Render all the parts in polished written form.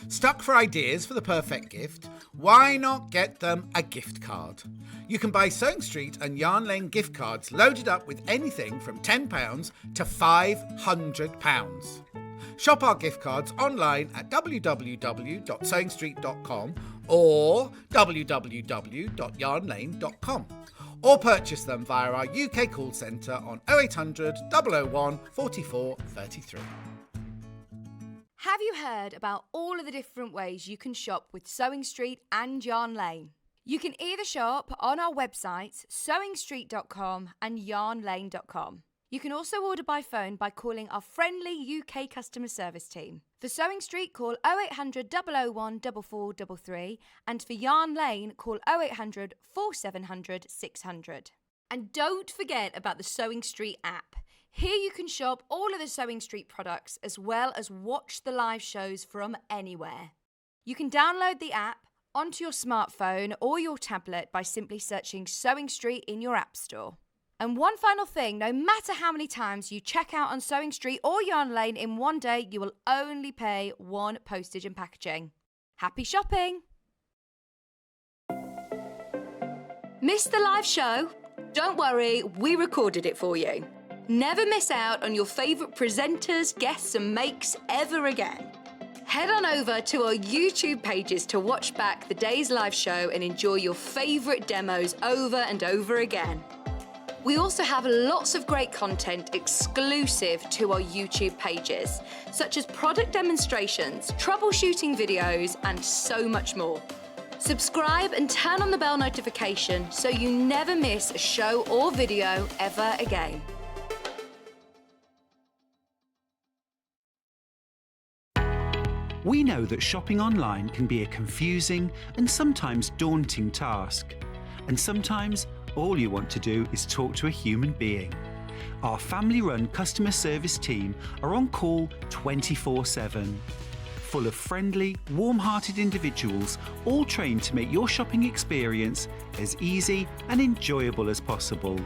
Stuck for ideas for the perfect gift? Why not get them a gift card? You can buy Sewing Street and Yarn Lane gift cards loaded up with anything from £10 to £500. Shop our gift cards online at www.sewingstreet.com or www.yarnlane.com, or purchase them via our UK call centre on 0800 001 44 33. Have you heard about all of the different ways you can shop with Sewing Street and Yarn Lane? You can either shop on our websites, sewingstreet.com and yarnlane.com. You can also order by phone by calling our friendly UK customer service team. For Sewing Street, call 0800 001 4433, and for Yarn Lane, call 0800 4700 600. And don't forget about the Sewing Street app. Here you can shop all of the Sewing Street products as well as watch the live shows from anywhere. You can download the app onto your smartphone or your tablet by simply searching Sewing Street in your app store. And one final thing, no matter how many times you check out on Sewing Street or Yarn Lane in one day, you will only pay one postage and packaging. Happy shopping! Missed the live show? Don't worry, we recorded it for you. Never miss out on your favourite presenters, guests and makes ever again. Head on over to our YouTube pages to watch back the day's live show and enjoy your favourite demos over and over again. We also have lots of great content exclusive to our YouTube pages, such as product demonstrations, troubleshooting videos, and so much more. Subscribe and turn on the bell notification so you never miss a show or video ever again. We know that shopping online can be a confusing and sometimes daunting task. And sometimes all you want to do is talk to a human being. Our family-run customer service team are on call 24/7. Full of friendly, warm-hearted individuals, all trained to make your shopping experience as easy and enjoyable as possible.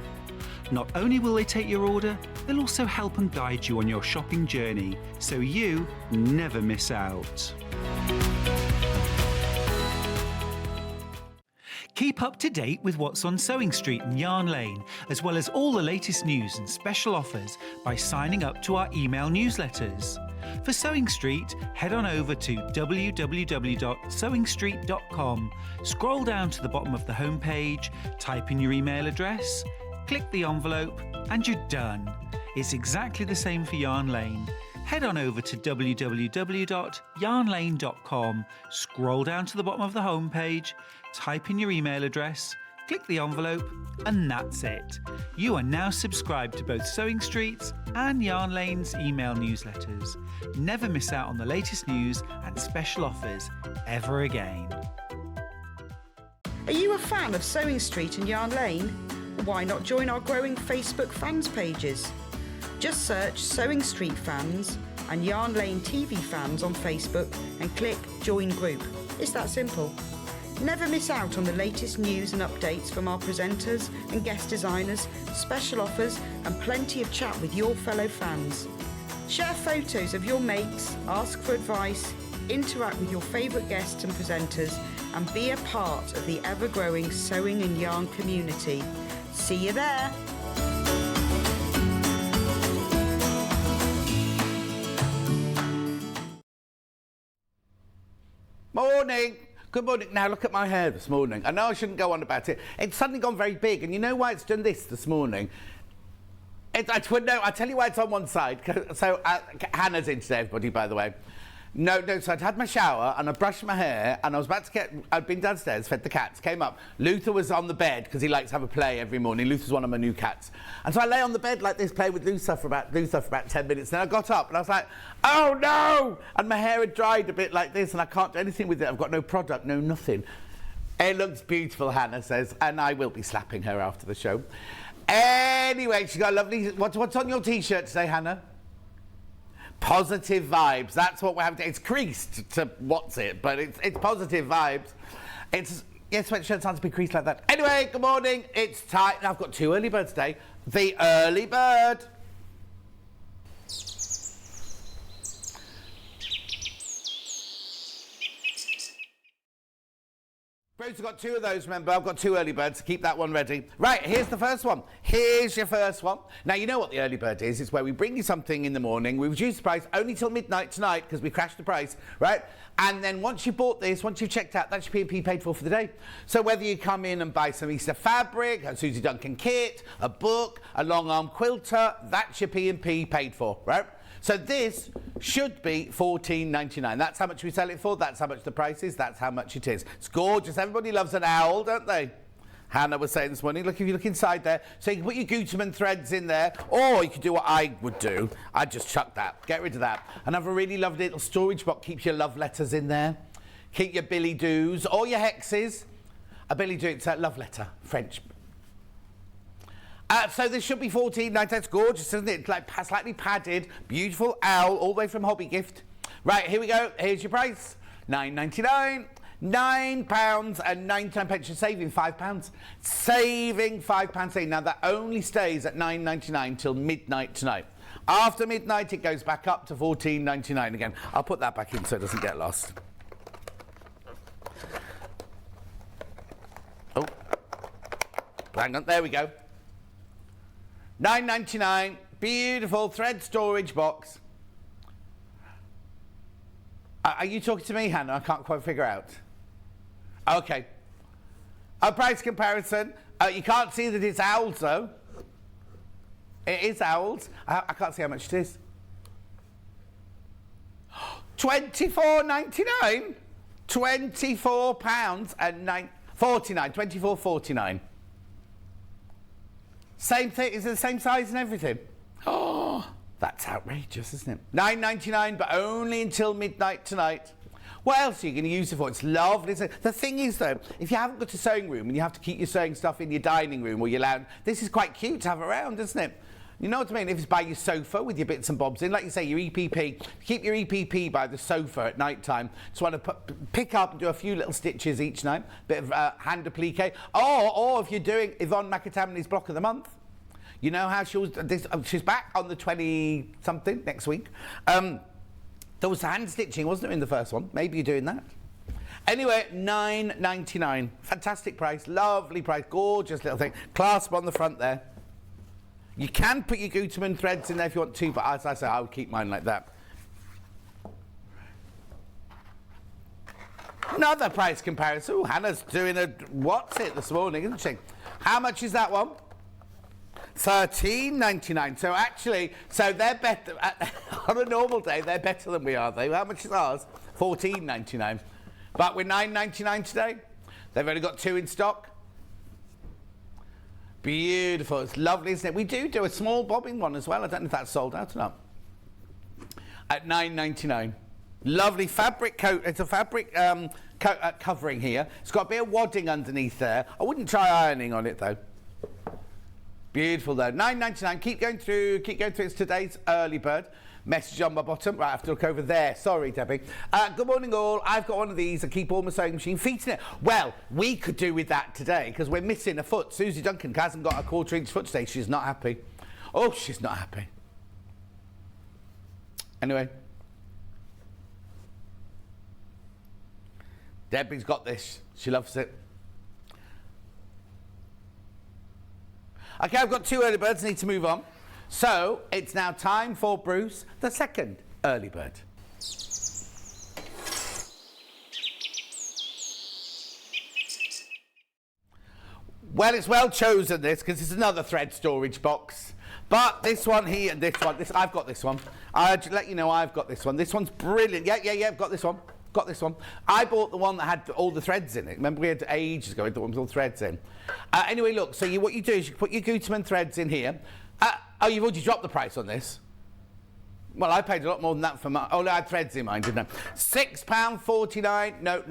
Not only will they take your order, they'll also help and guide you on your shopping journey, so you never miss out. Keep up to date with what's on Sewing Street and Yarn Lane, as well as all the latest news and special offers by signing up to our email newsletters. For Sewing Street, head on over to www.sewingstreet.com, scroll down to the bottom of the homepage, type in your email address, click the envelope, and you're done. It's exactly the same for Yarn Lane. Head on over to www.yarnlane.com, scroll down to the bottom of the homepage, type in your email address, click the envelope, and that's it. You are now subscribed to both Sewing Street's and Yarn Lane's email newsletters. Never miss out on the latest news and special offers ever again. Are you a fan of Sewing Street and Yarn Lane? Why not join our growing Facebook fans pages? Just search Sewing Street Fans and Yarn Lane TV Fans on Facebook and click Join Group. It's that simple. Never miss out on the latest news and updates from our presenters and guest designers, special offers and plenty of chat with your fellow fans. Share photos of your makes, ask for advice, interact with your favourite guests and presenters, and be a part of the ever-growing sewing and yarn community. See you there! Morning! Good morning. Now look at my hair this morning. I know I shouldn't go on about it. It's suddenly gone very big, and you know why it's done this morning? I tell you why it's on one side. So Hannah's in today, everybody, by the way. No, so I'd had my shower and I brushed my hair and I was about to I'd been downstairs, fed the cats, came up. Luther was on the bed because he likes to have a play every morning. Luther's one of my new cats. And so I lay on the bed like this, playing with Luther for about 10 minutes. Then I got up and I was like, oh no! And my hair had dried a bit like this and I can't do anything with it. I've got no product, no nothing. It looks beautiful, Hannah says, and I will be slapping her after the show. Anyway, she got a lovely... What's on your T-shirt today, Hannah? Positive vibes. That's what we're having. It's creased to what's it, but it's positive vibes. Sweatshirt sounds a bit creased like that. Anyway, good morning. It's time. I've got two early birds today. The early bird. Bruce, I've got 2 of those, remember. I've got 2 early birds, so keep that one ready. Right, here's the first one. Here's your first one. Now, you know what the early bird is. It's where we bring you something in the morning. We reduce the price only till midnight tonight because we crashed the price, right? And then once you've bought this, once you've checked out, that's your P&P paid for the day. So whether you come in and buy some Easter fabric, a Suzie Duncan kit, a book, a long-arm quilter, that's your P&P paid for, right? So this should be $14.99. That's how much we sell it for. That's how much the price is. That's how much it is. It's gorgeous. Everybody loves an owl, don't they? Hannah was saying this morning, look, if you look inside there, so you can put your Gutermann threads in there, or you could do what I would do. I'd just chuck that. Get rid of that. And have a really lovely little storage box. Keep your love letters in there. Keep your billy doos, or your hexes. A billy do, it's a love letter, French. So this should be $14.99. It's gorgeous, isn't it? Like slightly padded, beautiful owl, all the way from Hobby Gift. Right, here we go. Here's your price. £9.99. £9.99. You're saving £5. Saving £5. Now that only stays at £9.99 till midnight tonight. After midnight, it goes back up to $14.99 again. I'll put that back in so it doesn't get lost. Oh, hang on. There we go. $9.99, beautiful thread storage box. Are you talking to me, Hannah? I can't quite figure out. Okay. A price comparison. You can't see that it's owls, though. It is owls. I can't see how much it is. £24.99. £24 and 49. £24.49. Same thing, is it the same size and everything? Oh, that's outrageous, isn't it? $9.99, but only until midnight tonight. What else are you going to use it for? It's lovely, isn't it? The thing is, though, if you haven't got a sewing room and you have to keep your sewing stuff in your dining room or your lounge, this is quite cute to have around, isn't it? You know what I mean? If it's by your sofa with your bits and bobs in, like you say, your EPP, keep your EPP by the sofa at night time. Just want to pick up and do a few little stitches each night, bit of hand applique. Or if you're doing Yvonne McAtamney's block of the month, you know how she's back on the 20-something next week. There was hand stitching, wasn't there, in the first one? Maybe you're doing that. Anyway, $9.99. Fantastic price, lovely price, gorgeous little thing. Clasp on the front there. You can put your Gutermann threads in there if you want to, but as I say, I would keep mine like that. Another price comparison. Ooh, Hannah's doing a what's it this morning, isn't she? How much is that one? $13.99. So actually, they're better. On a normal day, they're better than we are, though. How much is ours? $14.99. But we're $9.99 today. They've only got 2 in stock. Beautiful. It's lovely, isn't it? We do a small bobbing one as well. I don't know if that's sold out or not. At $9.99. Lovely fabric coat. It's a fabric covering here. It's got a bit of wadding underneath there. I wouldn't try ironing on it, though. Beautiful, though. $9.99. Keep going through. It's today's early bird. Message on my bottom. Right, I have to look over there. Sorry, Debbie. Good morning, all. I've got one of these. I keep all my sewing machine feet in it. Well, we could do with that today because we're missing a foot. Suzie Duncan hasn't got a 1/4-inch foot today. She's not happy. Oh, she's not happy. Anyway. Debbie's got this. She loves it. Okay, I've got 2 early birds. I need to move on. So, it's now time for Bruce, the second early bird. Well, it's well chosen, this, because it's another thread storage box. But this one here and this one, I've got this one. I'll let you know I've got this one. This one's brilliant. Yeah, I've got this one. Got this one. I bought the one that had all the threads in it. Remember we had ages ago, the one with all the threads in. Anyway, look, so what you do is you put your Gutermann threads in here. Oh, you've already dropped the price on this. Well, I paid a lot more than that for mine. Oh, I had threads in mine, didn't I? £6.49. No.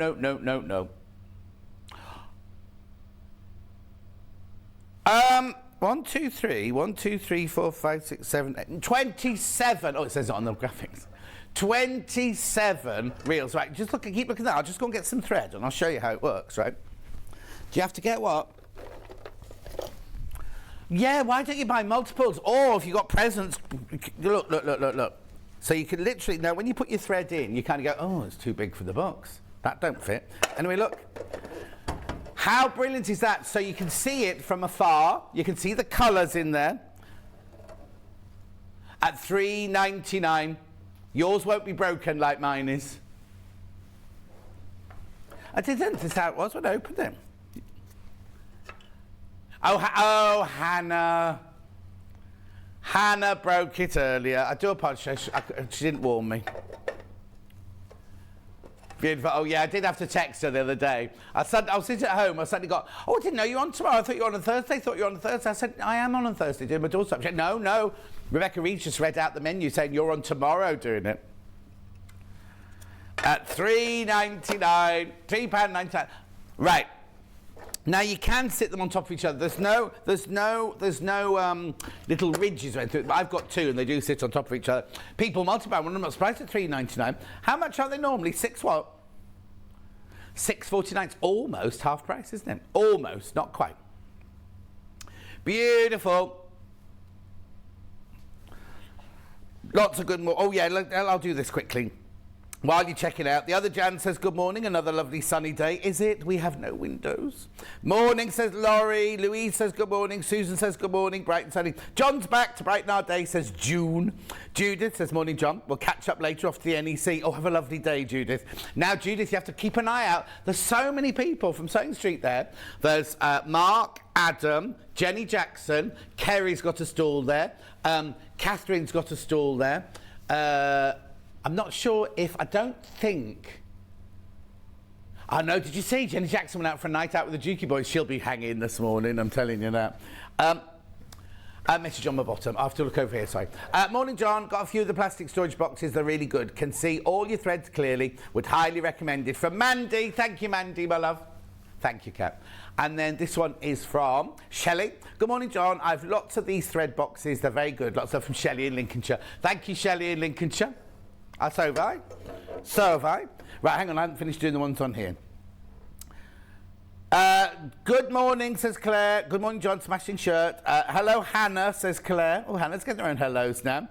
1, 2, 3, 1, 2, 3, 4, 5, 6, 7, 8, 27. Oh, it says it on the graphics. 27 reels. Right, just look. Keep looking at that. I'll just go and get some thread, and I'll show you how it works. Right? Do you have to get what? Yeah. Why don't you buy multiples? Or if you got presents, look. So you can literally now when you put your thread in, you kind of go, oh, it's too big for the box. That don't fit. Anyway, look. How brilliant is that? So you can see it from afar. You can see the colours in there. At $3.99. Yours won't be broken like mine is. I didn't. This is how it was when I opened it. Oh, Hannah. Hannah broke it earlier. I do apologise. She didn't warn me. Beautiful. Oh, yeah, I did have to text her the other day. I was sitting at home. I suddenly got, oh, I didn't know you were on tomorrow. I thought you were on Thursday. I said, I am on Thursday doing my doorstep. She said, no. Rebecca Reed just read out the menu saying you're on tomorrow doing it. At £3.99. £3.99. Right. Now you can sit them on top of each other. There's no little ridges or anything. But I've got two, and they do sit on top of each other. People multiply. Well, I'm not surprised at £3.99. How much are they normally? Six what? $6.49. It's almost half price, isn't it? Almost, not quite. Beautiful. Lots of good more. Oh yeah, I'll do this quickly. While you check it out, the other Jan says, good morning, another lovely sunny day. Is it? We have no windows. Morning, says Laurie. Louise says, good morning. Susan says, good morning, bright and sunny. John's back to brighten our day, says June. Judith says, morning, John. We'll catch up later off to the NEC. Oh, have a lovely day, Judith. Now, Judith, you have to keep an eye out. There's so many people from Sewing Street there. There's Mark, Adam, Jenny Jackson. Kerry's got a stall there. Catherine's got a stall there. I'm not sure if, I don't think... Oh no, did you see Jenny Jackson went out for a night out with the Dukey boys? She'll be hanging this morning, I'm telling you that. Message on my bottom. I have to look over here, sorry. Morning, John. Got a few of the plastic storage boxes. They're really good. Can see all your threads clearly. Would highly recommend it. From Mandy. Thank you, Mandy, my love. Thank you, Kat. And then this one is from Shelley. Good morning, John. I've lots of these thread boxes. They're very good. Lots of them from Shelley in Lincolnshire. Thank you, Shelley in Lincolnshire. So have I. So have I. Right, hang on, I haven't finished doing the ones on here. Good morning, says Claire. Good morning, John. Smashing shirt. Hello, Hannah, says Claire. Oh, Hannah's getting her own hellos now.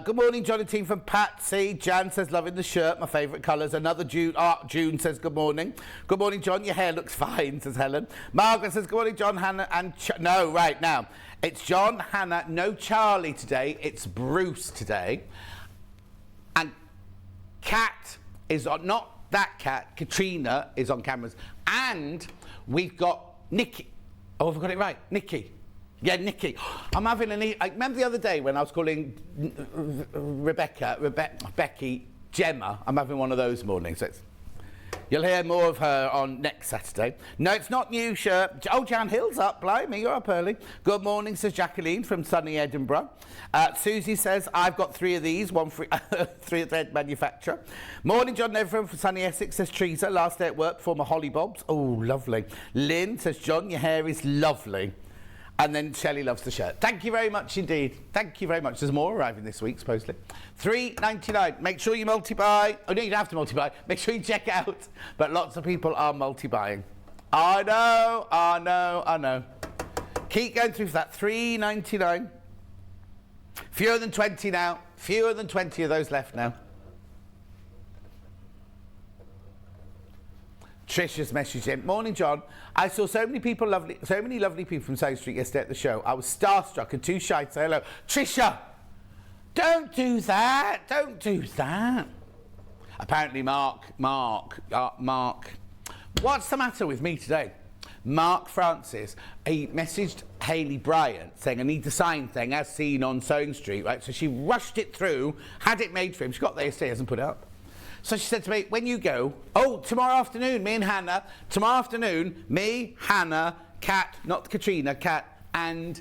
Good morning, John and team from Patsy. Jan says, loving the shirt, my favourite colours. Another June. June says, good morning. Good morning, John. Your hair looks fine, says Helen. Margaret says, good morning, John, Hannah, and... No, right, now. It's John, Hannah, no Charlie today. It's Bruce today. And Kat is on, not that Kat, Katrina is on cameras. And we've got Nikki. Oh, have I got it right? Nikki. Yeah, Nikki. I'm having I remember the other day when I was calling Becky, Gemma. I'm having one of those mornings. So you'll hear more of her on next Saturday. No, it's not new shirt. Oh, Jan Hill's up. Blimey, you're up early. Good morning, says Jacqueline from sunny Edinburgh. Susie says, I've got three of these, one for three thread manufacturer. Morning, John and everyone from sunny Essex, says Teresa. Last day at work before my holly bobs. Oh, lovely. Lynn says, John, your hair is lovely. And then Shelley loves the shirt. Thank you very much indeed. Thank you very much. There's more arriving this week, supposedly. $3.99. Make sure you multi-buy. Oh, no, you don't have to multi-buy. Make sure you check out. But lots of people are multi-buying. I know. Keep going through for that. $3.99. Fewer than 20 now. Fewer than 20 of those left now. Trisha's message in. Morning, John. I saw so many lovely people from Sewing Street yesterday at the show. I was starstruck and too shy to say hello. Trisha, don't do that. Don't do that. Apparently, Mark. What's the matter with me today? Mark Francis, he messaged Hayley Bryant saying, I need the sign thing as seen on Sewing Street, right? So she rushed it through, had it made for him. She got there yesterday, hasn't put it up. So she said to me, when you go, tomorrow afternoon, me and Hannah, Hannah, Kat, not Katrina, Kat, and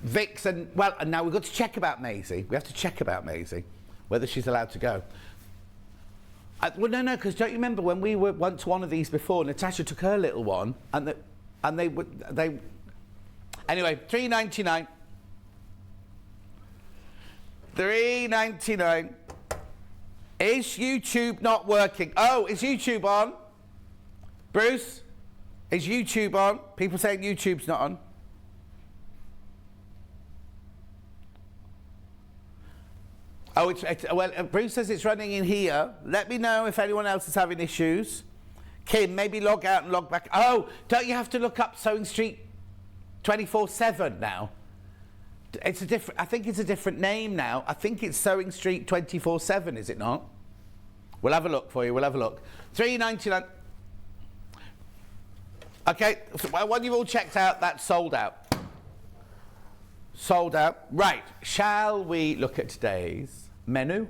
Vix, and now we've got to check about Maisie. We have to check about Maisie, whether she's allowed to go. Well, no, because don't you remember when we went to one of these before, Natasha took her little one, and they anyway, $3.99. $3.99. Is YouTube not working? Oh, is YouTube on? Bruce, is YouTube on? People saying YouTube's not on. Oh, well, Bruce says it's running in here. Let me know if anyone else is having issues. Kim, maybe log out and log back. Oh, don't you have to look up Sewing Street 24/7 now? I think it's a different name now. I think it's Sewing Street 24/7, is it not? We'll have a look for you. We'll have a look. $3.99. Okay, so when you've all checked out, that's sold out. Sold out. Right, shall we look at today's menu?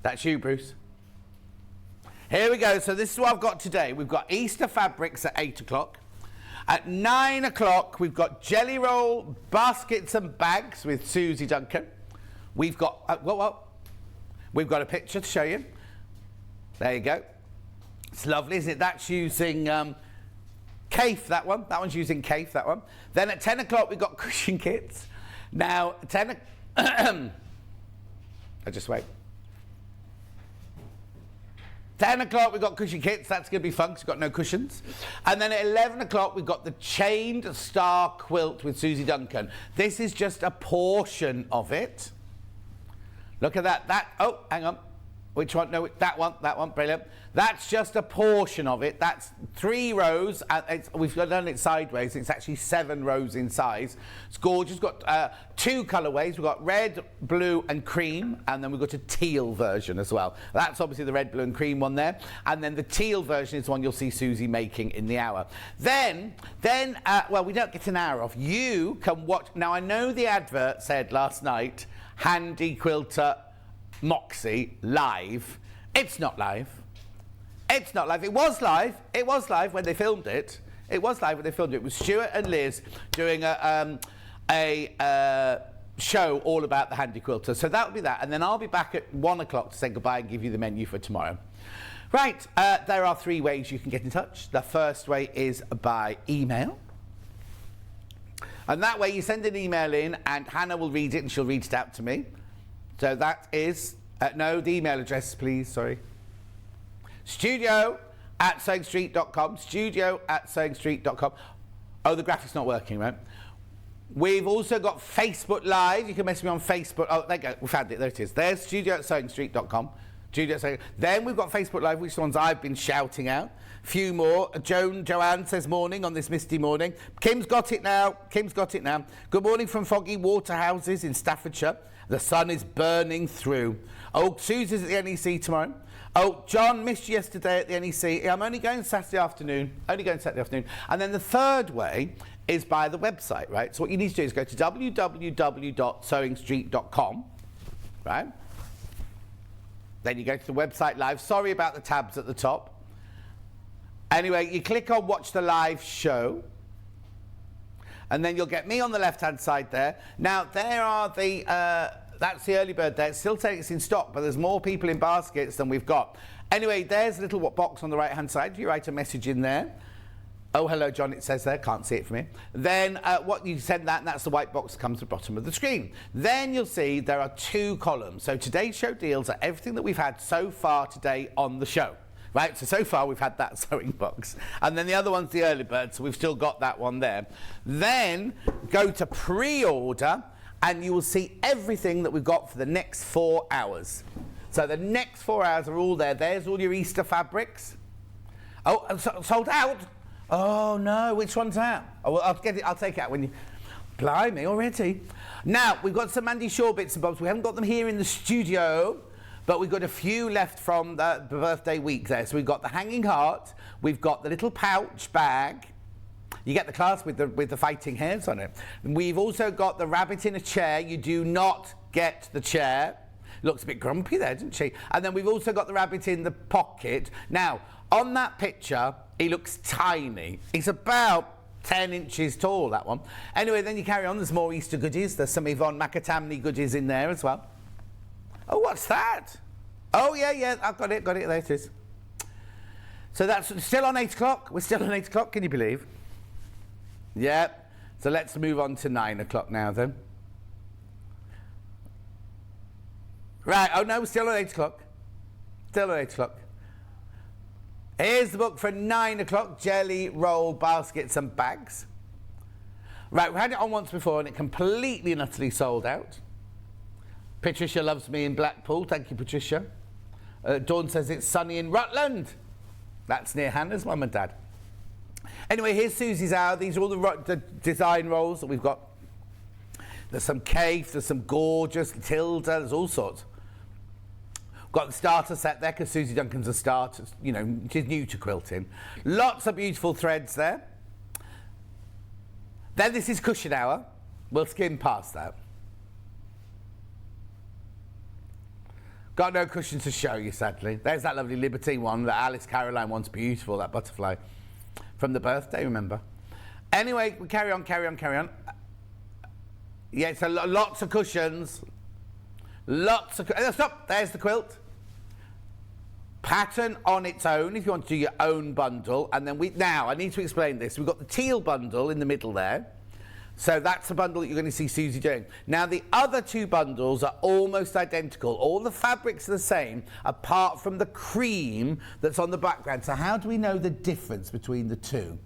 That's you, Bruce. Here we go. So this is what I've got today. We've got Easter fabrics at 8 o'clock. At 9 o'clock, we've got jelly roll baskets and bags with Suzie Duncan. We've got, what? We've got a picture to show you. There you go. It's lovely, isn't it? That's using Cafe, that one. That one's using Cafe, that one. Then at 10 o'clock, we've got cushion kits. Now, I just wait. 10 o'clock, we've got cushion kits. That's going to be fun because we've got no cushions. And then at 11 o'clock, we've got the chained Star Quilt with Suzie Duncan. This is just a portion of it. Look at that. Oh, hang on. Which one? No, that one. Brilliant. That's just a portion of it. That's 3 rows. We've done it sideways. It's actually 7 rows in size. It's gorgeous. We've got 2 colourways. We've got red, blue and cream. And then we've got a teal version as well. That's obviously the red, blue and cream one there. And then the teal version is the one you'll see Suzie making in the hour. Then, well, we don't get an hour off. You can watch. Now, I know the advert said last night, Handi, Quilter, Moxie, live. It's not live. It's not live. It was live. It was live when they filmed it. It was live when they filmed it. It was Stuart and Liz doing a show all about the Handi Quilter. So that'll be that. And then I'll be back at 1 o'clock to say goodbye and give you the menu for tomorrow. Right. There are 3 ways you can get in touch. The first way is by email. And that way you send an email in and Hannah will read it and she'll read it out to me. So that is, no, the email address, please, sorry. studio@sewingstreet.com, studio@sewingstreet.com. Oh, the graphic's not working, right? We've also got Facebook Live. You can message me on Facebook. Oh, there you go. We found it. There it is. There's studio@sewingstreet.com. Then we've got Facebook Live, which are the ones I've been shouting out. Few more. Joanne says morning on this misty morning. Kim's got it now. Good morning from foggy Waterhouses in Staffordshire. The sun is burning through. Oh, Susie's at the NEC tomorrow. Oh, John missed you yesterday at the NEC. I'm only going Saturday afternoon. And then the third way is by the website, right? So what you need to do is go to www.sewingstreet.com, right? Then you go to the website live. Sorry about the tabs at the top. Anyway, you click on watch the live show. And then you'll get me on the left-hand side there. Now, there are the, that's the early bird there. It's still saying it's in stock, but there's more people in baskets than we've got. Anyway, there's a little box on the right-hand side. You write a message in there. Oh, hello, John, it says there. Can't see it from here. Then what you send that, and that's the white box that comes to the bottom of the screen. Then you'll see there are 2 columns. So today's show deals are everything that we've had so far today on the show. Right, so far we've had that sewing box. And then the other one's the early bird, so we've still got that one there. Then go to pre-order and you will see everything that we've got for the next 4 hours. So the next 4 hours are all there. There's all your Easter fabrics. Oh, sold out? Oh no, which one's out? Oh, well, I'll take it out when you... Blimey, already. Now, we've got some Andy Shaw bits and bobs. We haven't got them here in the studio. But we've got a few left from the birthday week there. So we've got the hanging heart, we've got the little pouch bag. You get the clasp with the fighting hairs on it. We've also got the rabbit in a chair. You do not get the chair. Looks a bit grumpy there, doesn't she? And then we've also got the rabbit in the pocket. Now, on that picture, he looks tiny. He's about 10 inches tall, that one. Anyway, then you carry on. There's more Easter goodies. There's some Yvonne McAtamney goodies in there as well. Oh, what's that? Oh, yeah, I've got it, there it is. So that's still on 8 o'clock. We're still on 8 o'clock, can you believe? Yeah. So let's move on to 9 o'clock now, then. Right, oh no, we're still on 8 o'clock. Here's the book for 9 o'clock, Jelly Roll Baskets and Bags. Right, we had it on once before and it completely and utterly sold out. Patricia loves me in Blackpool. Thank you, Patricia. Dawn says it's sunny in Rutland. That's near Hannah's mum and dad. Anyway, here's Susie's hour. These are all the design rolls that we've got. There's some Kafe, there's some Gorgeous, Tilda, there's all sorts. Got the starter set there because Suzie Duncan's a starter, you know, she's new to quilting. Lots of beautiful threads there. Then this is cushion hour. We'll skim past that. Got no cushions to show you, sadly. There's that lovely Libertine one, that Alice Caroline one's beautiful, that butterfly. From the birthday, remember? Anyway, we carry on. Yeah, so lots of cushions. Stop, there's the quilt. Pattern on its own if you want to do your own bundle. And then now, I need to explain this. We've got the teal bundle in the middle there. So that's the bundle that you're going to see Suzie doing. Now, the other two bundles are almost identical. All the fabrics are the same, apart from the cream that's on the background. So how do we know the difference between the two?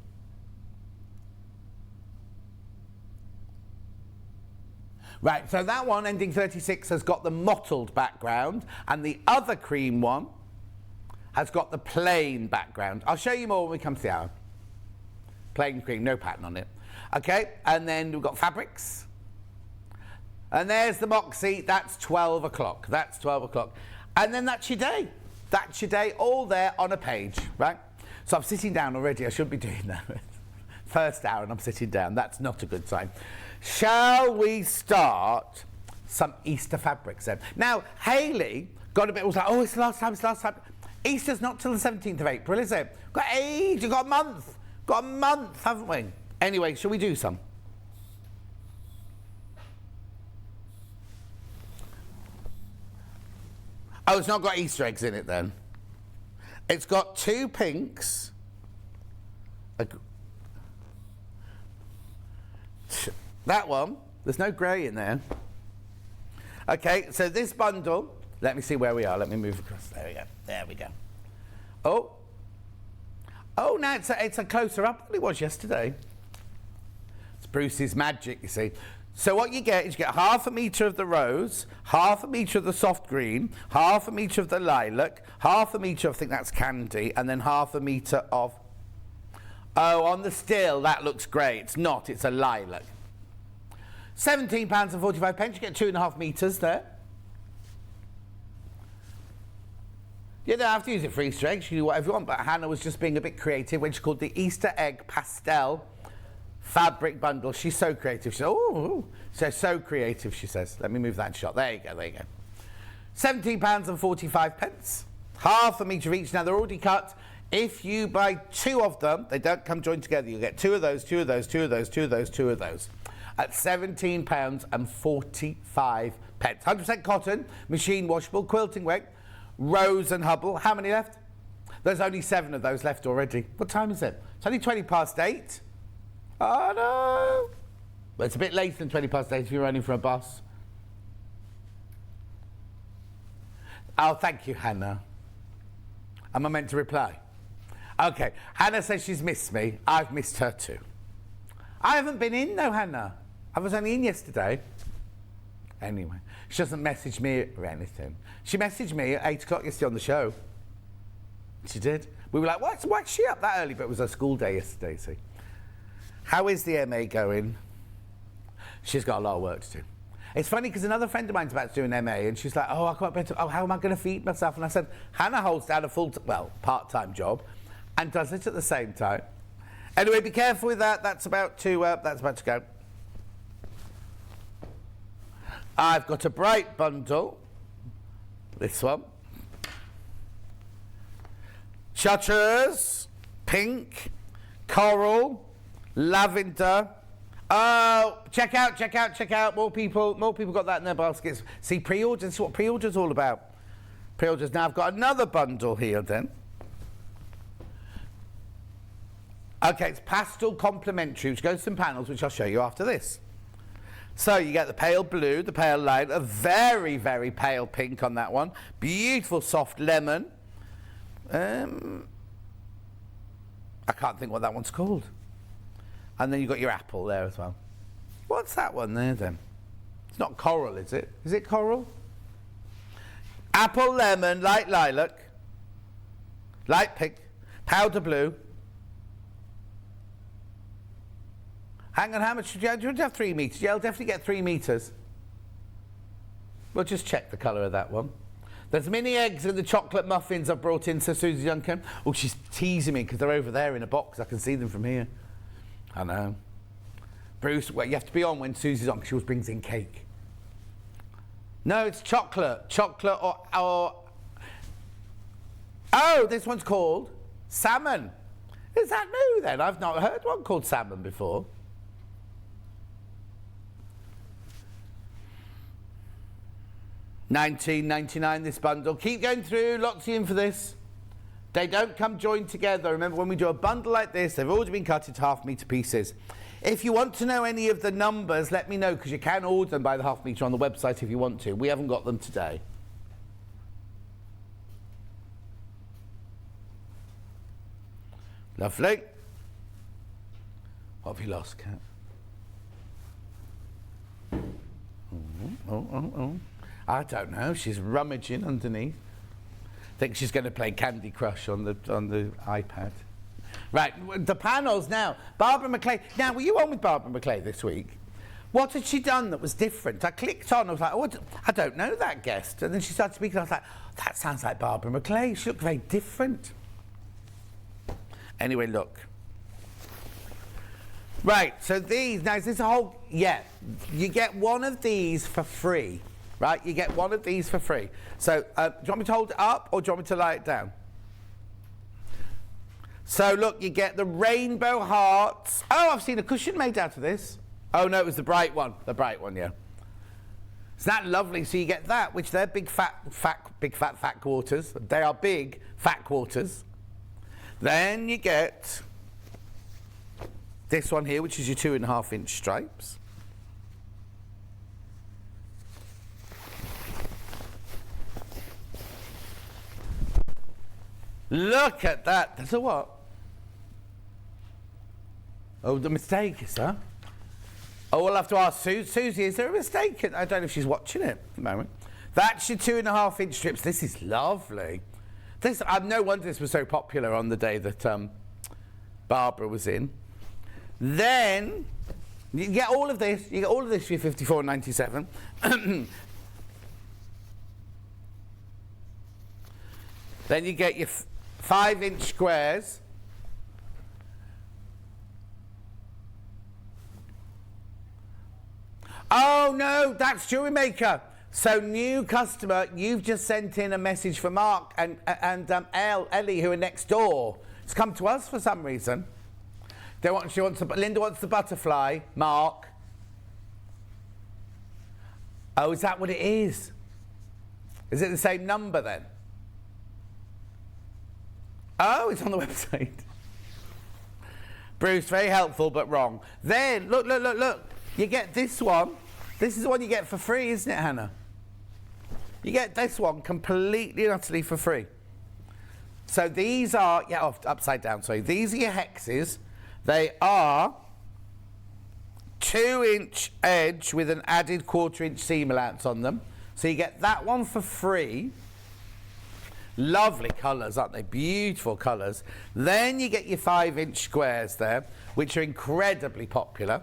Right, so that one, ending 36, has got the mottled background, and the other cream one has got the plain background. I'll show you more when we come to the hour. Plain cream, no pattern on it. Okay, and then we've got fabrics. And there's the Moxie, that's 12 o'clock. That's 12 o'clock. And then that's your day. That's your day, all there on a page, right? So I'm sitting down already, I shouldn't be doing that. First hour and I'm sitting down, that's not a good sign. Shall we start some Easter fabrics then? Now, Hayley was like, oh, it's the last time. Easter's not till the 17th of April, is it? Got age, you've got a month. Got a month, haven't we? Anyway, shall we do some? Oh, it's not got Easter eggs in it then. It's got two pinks. That one, there's no grey in there. Okay, so this bundle, let me see where we are. Let me move across. There we go. There we go. Oh, now it's a closer up than it was yesterday. It's Bruce's magic, you see. So what you get is you get half a metre of the rose, half a metre of the soft green, half a metre of the lilac, half a metre of, I think that's candy, and then half a metre of... Oh, on the still, that looks grey. It's not, it's a lilac. £17.45. You get 2.5 metres there. You don't have to use it for Easter eggs. You can do whatever you want, but Hannah was just being a bit creative when she called the Easter egg pastel fabric bundle. She's so creative. She said, oh, so creative, she says. Let me move that shot. There you go. £17.45. Half a metre of each. Now, they're already cut. If you buy two of them, they don't come joined together. You get two of those, two of those, two of those, two of those, two of those. At £17.45. 100% cotton, machine washable, quilting weight, Rose and Hubble. How many left? There's only 7 of those left already. What time is it? It's only 8:20. Oh no! Well, it's a bit later than 8:20 if you're running for a bus. Oh, thank you, Hannah. Am I meant to reply? Okay, Hannah says she's missed me. I've missed her too. I haven't been in though, Hannah. I was only in yesterday. Anyway, she doesn't message me or anything. She messaged me at 8 o'clock yesterday on the show. She did. We were like, why's she up that early? But it was her school day yesterday, see. How is the MA going? She's got a lot of work to do. It's funny because another friend of mine's about to do an MA and she's like, oh, I can't better. Oh, how am I going to feed myself? And I said, Hannah holds down a part-time job and does it at the same time. Anyway, be careful with that. That's about to go. I've got a bright bundle. This one. Chartreuse, pink, coral, lavender. Oh, check out. More people got that in their baskets. See, pre-orders, this is what pre-orders all about. Pre-orders. Now I've got another bundle here then. Okay, it's pastel complementary, which goes to some panels, which I'll show you after this. So you get the pale blue, the pale light, a very, very pale pink on that one. Beautiful soft lemon. I can't think what that one's called. And then you've got your apple there as well. What's that one there then? It's not coral, is it? Is it coral? Apple, lemon, light lilac, light pink, Powder blue. Hang on, how much do you have 3 metres? Yeah, I'll definitely get 3 metres. We'll just check the colour of that one. There's mini eggs in the chocolate muffins I've brought in, says Suzie Duncan. Oh, she's teasing me because they're over there in a box. I can see them from here. I know. Bruce, well, you have to be on when Susie's on because she always brings in cake. No, it's chocolate. Chocolate or... Oh, this one's called salmon. Is that new then? I've not heard one called salmon before. $19.99 this bundle. Keep going through, lots in for this. They don't come joined together. Remember, when we do a bundle like this, they've already been cut into half-metre pieces. If you want to know any of the numbers, let me know, because you can order them by the half-metre on the website if you want to. We haven't got them today. Lovely. What have you lost, Kat? Oh. I don't know. She's rummaging underneath. I think she's going to play Candy Crush on the iPad. Right, the panels now. Barbara McClay. Now, were you on with Barbara McClay this week? What had she done that was different? I clicked on. I was like, oh, I don't know that guest. And then she started speaking. I was like, that sounds like Barbara McClay. She looked very different. Anyway, look. Right, so these. Now, is this a whole... Yeah, you get one of these for free. Right, you get one of these for free. So, do you want me to hold it up or do you want me to lie it down? So, look, you get the rainbow hearts. Oh, I've seen a cushion made out of this. Oh, no, it was the bright one. The bright one, yeah. Isn't that lovely? So you get that, which they're big fat quarters. They are big fat quarters. Then you get this one here, which is your 2.5-inch stripes. Look at that. That's a what? Oh, the mistake is that? Oh, we'll have to ask Suzie, is there a mistake? I don't know if she's watching it at the moment. That's your 2.5-inch strips. This is lovely. This, no wonder this was so popular on the day that Barbara was in. Then, you get all of this. You get all of this for your $54.97. Then you get your 5-inch squares. Oh no, that's Jewelry Maker. So new customer, you've just sent in a message for Mark and Ellie, who are next door. It's come to us for some reason. Linda wants the butterfly. Mark. Oh, is that what it is? Is it the same number then? Oh, it's on the website. Bruce, very helpful, but wrong. Then, look. You get this one. This is the one you get for free, isn't it, Hannah? You get this one completely and utterly for free. So these are, upside down, sorry. These are your hexes. They are 2-inch edge with an added 1/4-inch seam allowance on them. So you get that one for free. Lovely colours, aren't they? Beautiful colours. Then you get your 5-inch squares there, which are incredibly popular.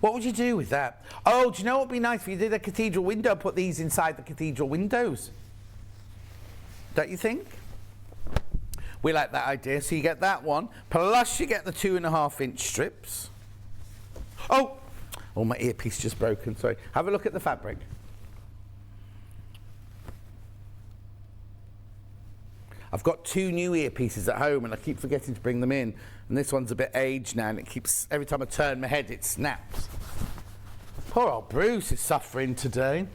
What would you do with that? Oh, do you know what would be nice if you did a cathedral window? Put these inside the cathedral windows. Don't you think? We like that idea. So you get that one. Plus you get the 2.5-inch strips. Oh, my earpiece just broken. Sorry. Have a look at the fabric. I've got 2 new earpieces at home and I keep forgetting to bring them in. And this one's a bit aged now and it keeps, every time I turn my head, it snaps. Poor old Bruce is suffering today.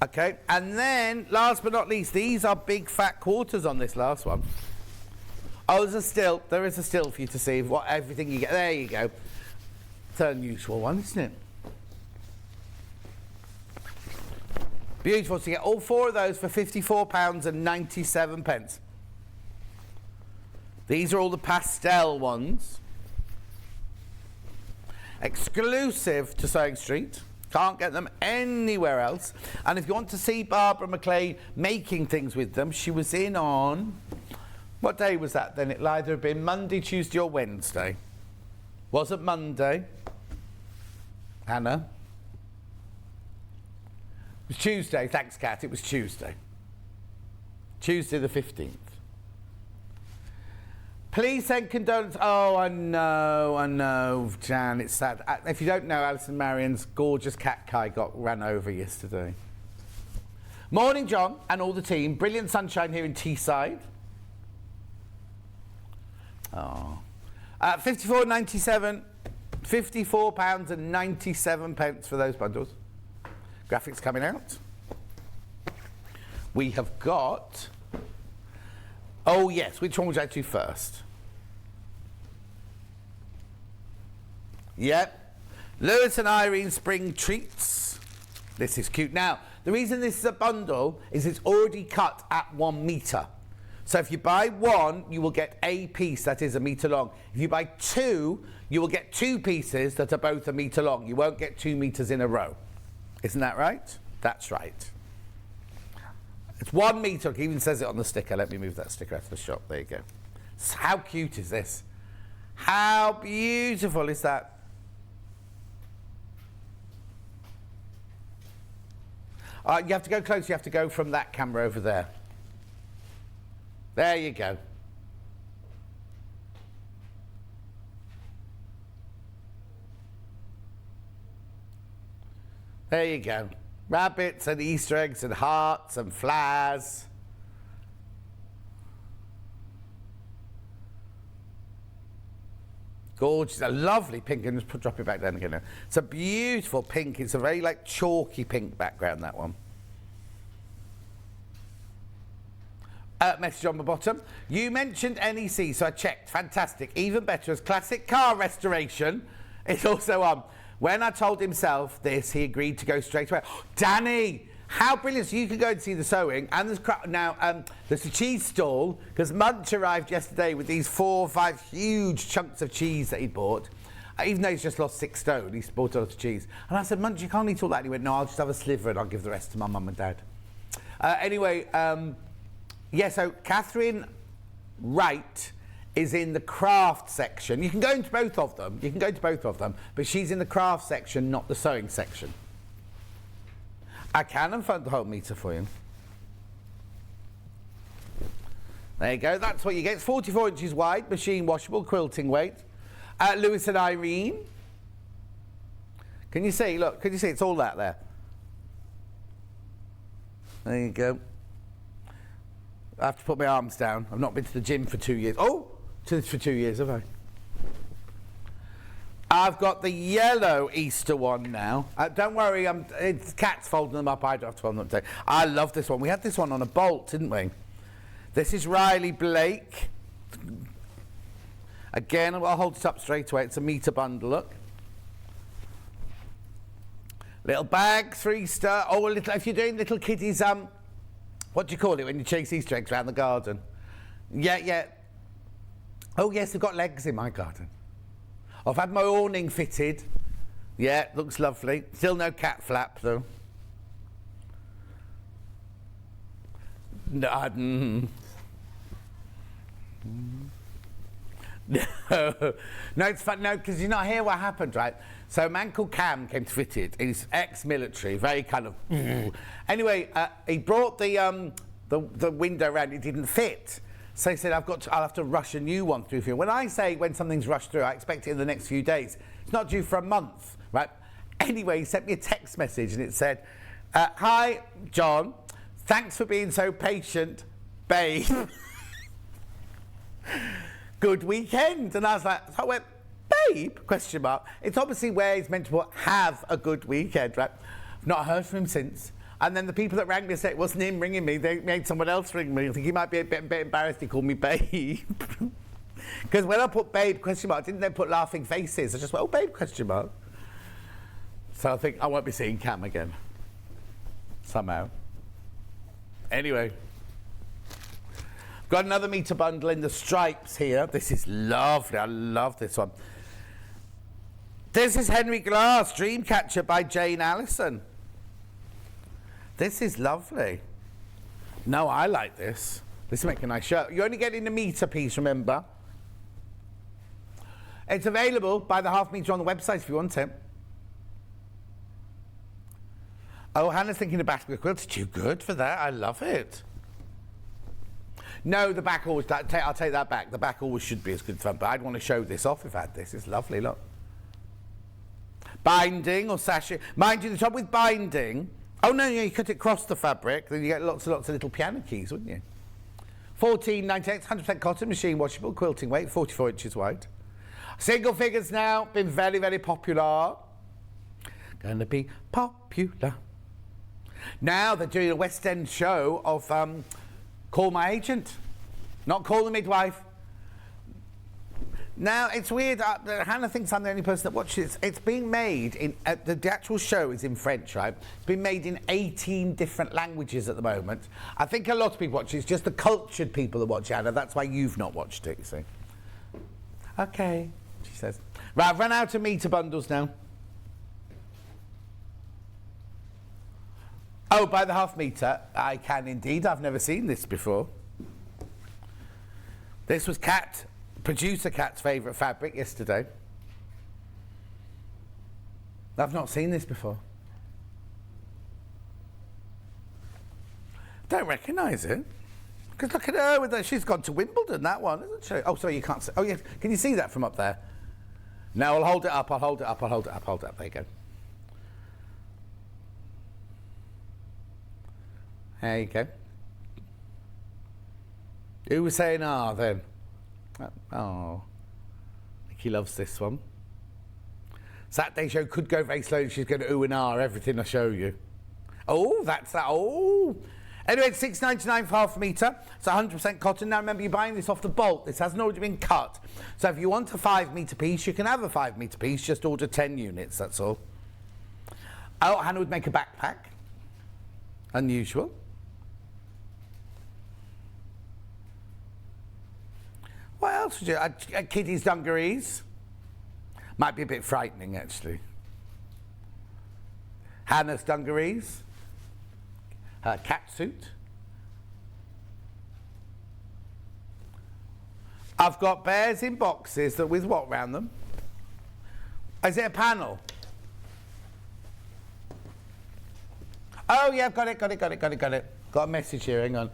Okay, and then, last but not least, these are big fat quarters on this last one. Oh, there's a still. There is a still for you to see what everything you get. There you go. It's an unusual one, isn't it? Beautiful. So you get all 4 of those for £54.97. These are all the pastel ones. Exclusive to Sewing Street. Can't get them anywhere else. And if you want to see Barbara McLean making things with them, she was in on... What day was that then? It'll either have been Monday, Tuesday or Wednesday. Was it Monday? Hannah? It was Tuesday. Thanks, Kat. It was Tuesday. Tuesday the 15th. Please send condolences. Oh, I know, Jan. It's sad. If you don't know, Alison Marion's gorgeous cat Kai got ran over yesterday. Morning, John, and all the team. Brilliant sunshine here in Teesside. Oh. £54.97. £54.97 for those bundles. Graphics coming out. We have got... Oh, yes. Which one would you like to do first? Yep. Lewis and Irene Spring Treats. This is cute. Now, the reason this is a bundle is it's already cut at 1 metre. So if you buy one, you will get a piece that is a metre long. If you buy two, you will get 2 pieces that are both a metre long. You won't get 2 metres in a row. Isn't that right? That's right. It's 1 metre. It even says it on the sticker. Let me move that sticker out of the shop. There you go. So how cute is this? How beautiful is that? You have to go close. You have to go from that camera over there. There you go. There you go. Rabbits and Easter eggs and hearts and flowers. Gorgeous. A lovely pink. And just drop it back down again now. It's a beautiful pink. It's a very like chalky pink background, that one. Message on the bottom. You mentioned NEC, so I checked. Fantastic. Even better as classic car restoration. It's also on. When I told himself this, he agreed to go straight away. Danny, how brilliant. So you can go and see the sewing. And there's there's a cheese stall, because Munch arrived yesterday with these 4 or 5 huge chunks of cheese that he bought. Even though he's just lost 6 stone, he's bought a lot of cheese. And I said, Munch, you can't eat all that. And he went, no, I'll just have a sliver and I'll give the rest to my mum and dad. Yeah, so Catherine Wright is in the craft section. You can go into both of them. But she's in the craft section, not the sewing section. I can unfold the whole metre for you. There you go. That's what you get. It's 44 inches wide, machine washable, quilting weight. Lewis and Irene. Can you see? Look, can you see? It's all that there. There you go. I have to put my arms down. I've not been to the gym for 2 years. Oh, for 2 years, have I? I've got the yellow Easter one now. Don't worry, it's Cat's folding them up. I don't have to fold them up today. I love this one. We had this one on a bolt, didn't we? This is Riley Blake. Again, I'll hold it up straight away. It's a metre bundle, look. Little bag, 3-star. Oh, if you're doing little kiddies, what do you call it when you chase Easter eggs around the garden? Yeah. Oh, yes, they've got legs in my garden. I've had my awning fitted. Yeah, looks lovely. Still no cat flap, though. No, no, it's fun. No, because you're not here. What happened, right? So a man called Cam came to fit it. He's ex-military, very kind of... Anyway, he brought the window around. It didn't fit. So he said, I'll have to rush a new one through for you. When I say when something's rushed through, I expect it in the next few days. It's not due for a month, right? Anyway, he sent me a text message and it said, hi, John. Thanks for being so patient, babe. Good weekend. And I was like, so I went, babe, question mark. It's obviously where he's meant to put, have a good weekend, right? I've not heard from him since. And then the people that rang me said it wasn't him ringing me, they made someone else ring me. I think he might be a bit embarrassed he called me babe. Because when I put babe, question mark, I didn't then put laughing faces. I just went, oh, babe, question mark. So I think I won't be seeing Cam again. Somehow. Anyway. Got another metre bundle in the stripes here. This is lovely. I love this one. This is Henry Glass, Dreamcatcher by Jane Allison. This is lovely. No, I like this. This will make a nice shirt. You're only getting a metre piece, remember? It's available by the half metre on the website if you want it. Oh, Hannah's thinking the basket quilt's too good for that. I love it. No, the back always... I'll take that back. The back always should be as good fun, but I'd want to show this off if I had this. It's lovely, look. Binding or sachet. Mind you, the trouble with binding... Oh, no, you cut it across the fabric, then you get lots and lots of little piano keys, wouldn't you? $14.98, 100% cotton, machine washable, quilting weight, 44 inches wide. Single figures now, been very, very popular. Gonna be popular. Now they're doing a West End show of Call My Agent, not Call the Midwife. Now, it's weird, Hannah thinks I'm the only person that watches it. It's being made in, the actual show is in French, right? It's been made in 18 different languages at the moment. I think a lot of people watch it. It's just the cultured people that watch Hannah. That's why you've not watched it, you see. Okay, she says. Right, I've run out of metre bundles now. Oh, by the half metre, I can indeed. I've never seen this before. This was producer Kat's favourite fabric yesterday. I've not seen this before. Don't recognise it. Because look at her with that. She's gone to Wimbledon, that one, isn't she? Oh, sorry, you can't see. Oh, yes. Can you see that from up there? No, I'll hold it up. I'll hold it up. I'll hold it up. Hold it up. There you go. There you go. Who was saying then? Oh. Nikki loves this one. Saturday show could go very slowly. She's going to ooh and ah everything I show you. Oh, that's that. Oh. Anyway, it's $6.99 for half a metre. It's 100% cotton. Now remember, you're buying this off the bolt. This hasn't already been cut. So if you want a 5 metre piece, you can have a 5 metre piece. Just order 10 units, that's all. Oh, Hannah would make a backpack. Unusual. What else would you... Kitty's dungarees. Might be a bit frightening, actually. Hannah's dungarees. Her cat suit. I've got bears in boxes that with what round them? Is it a panel? Oh, yeah, I've got it. Got a message here, hang on.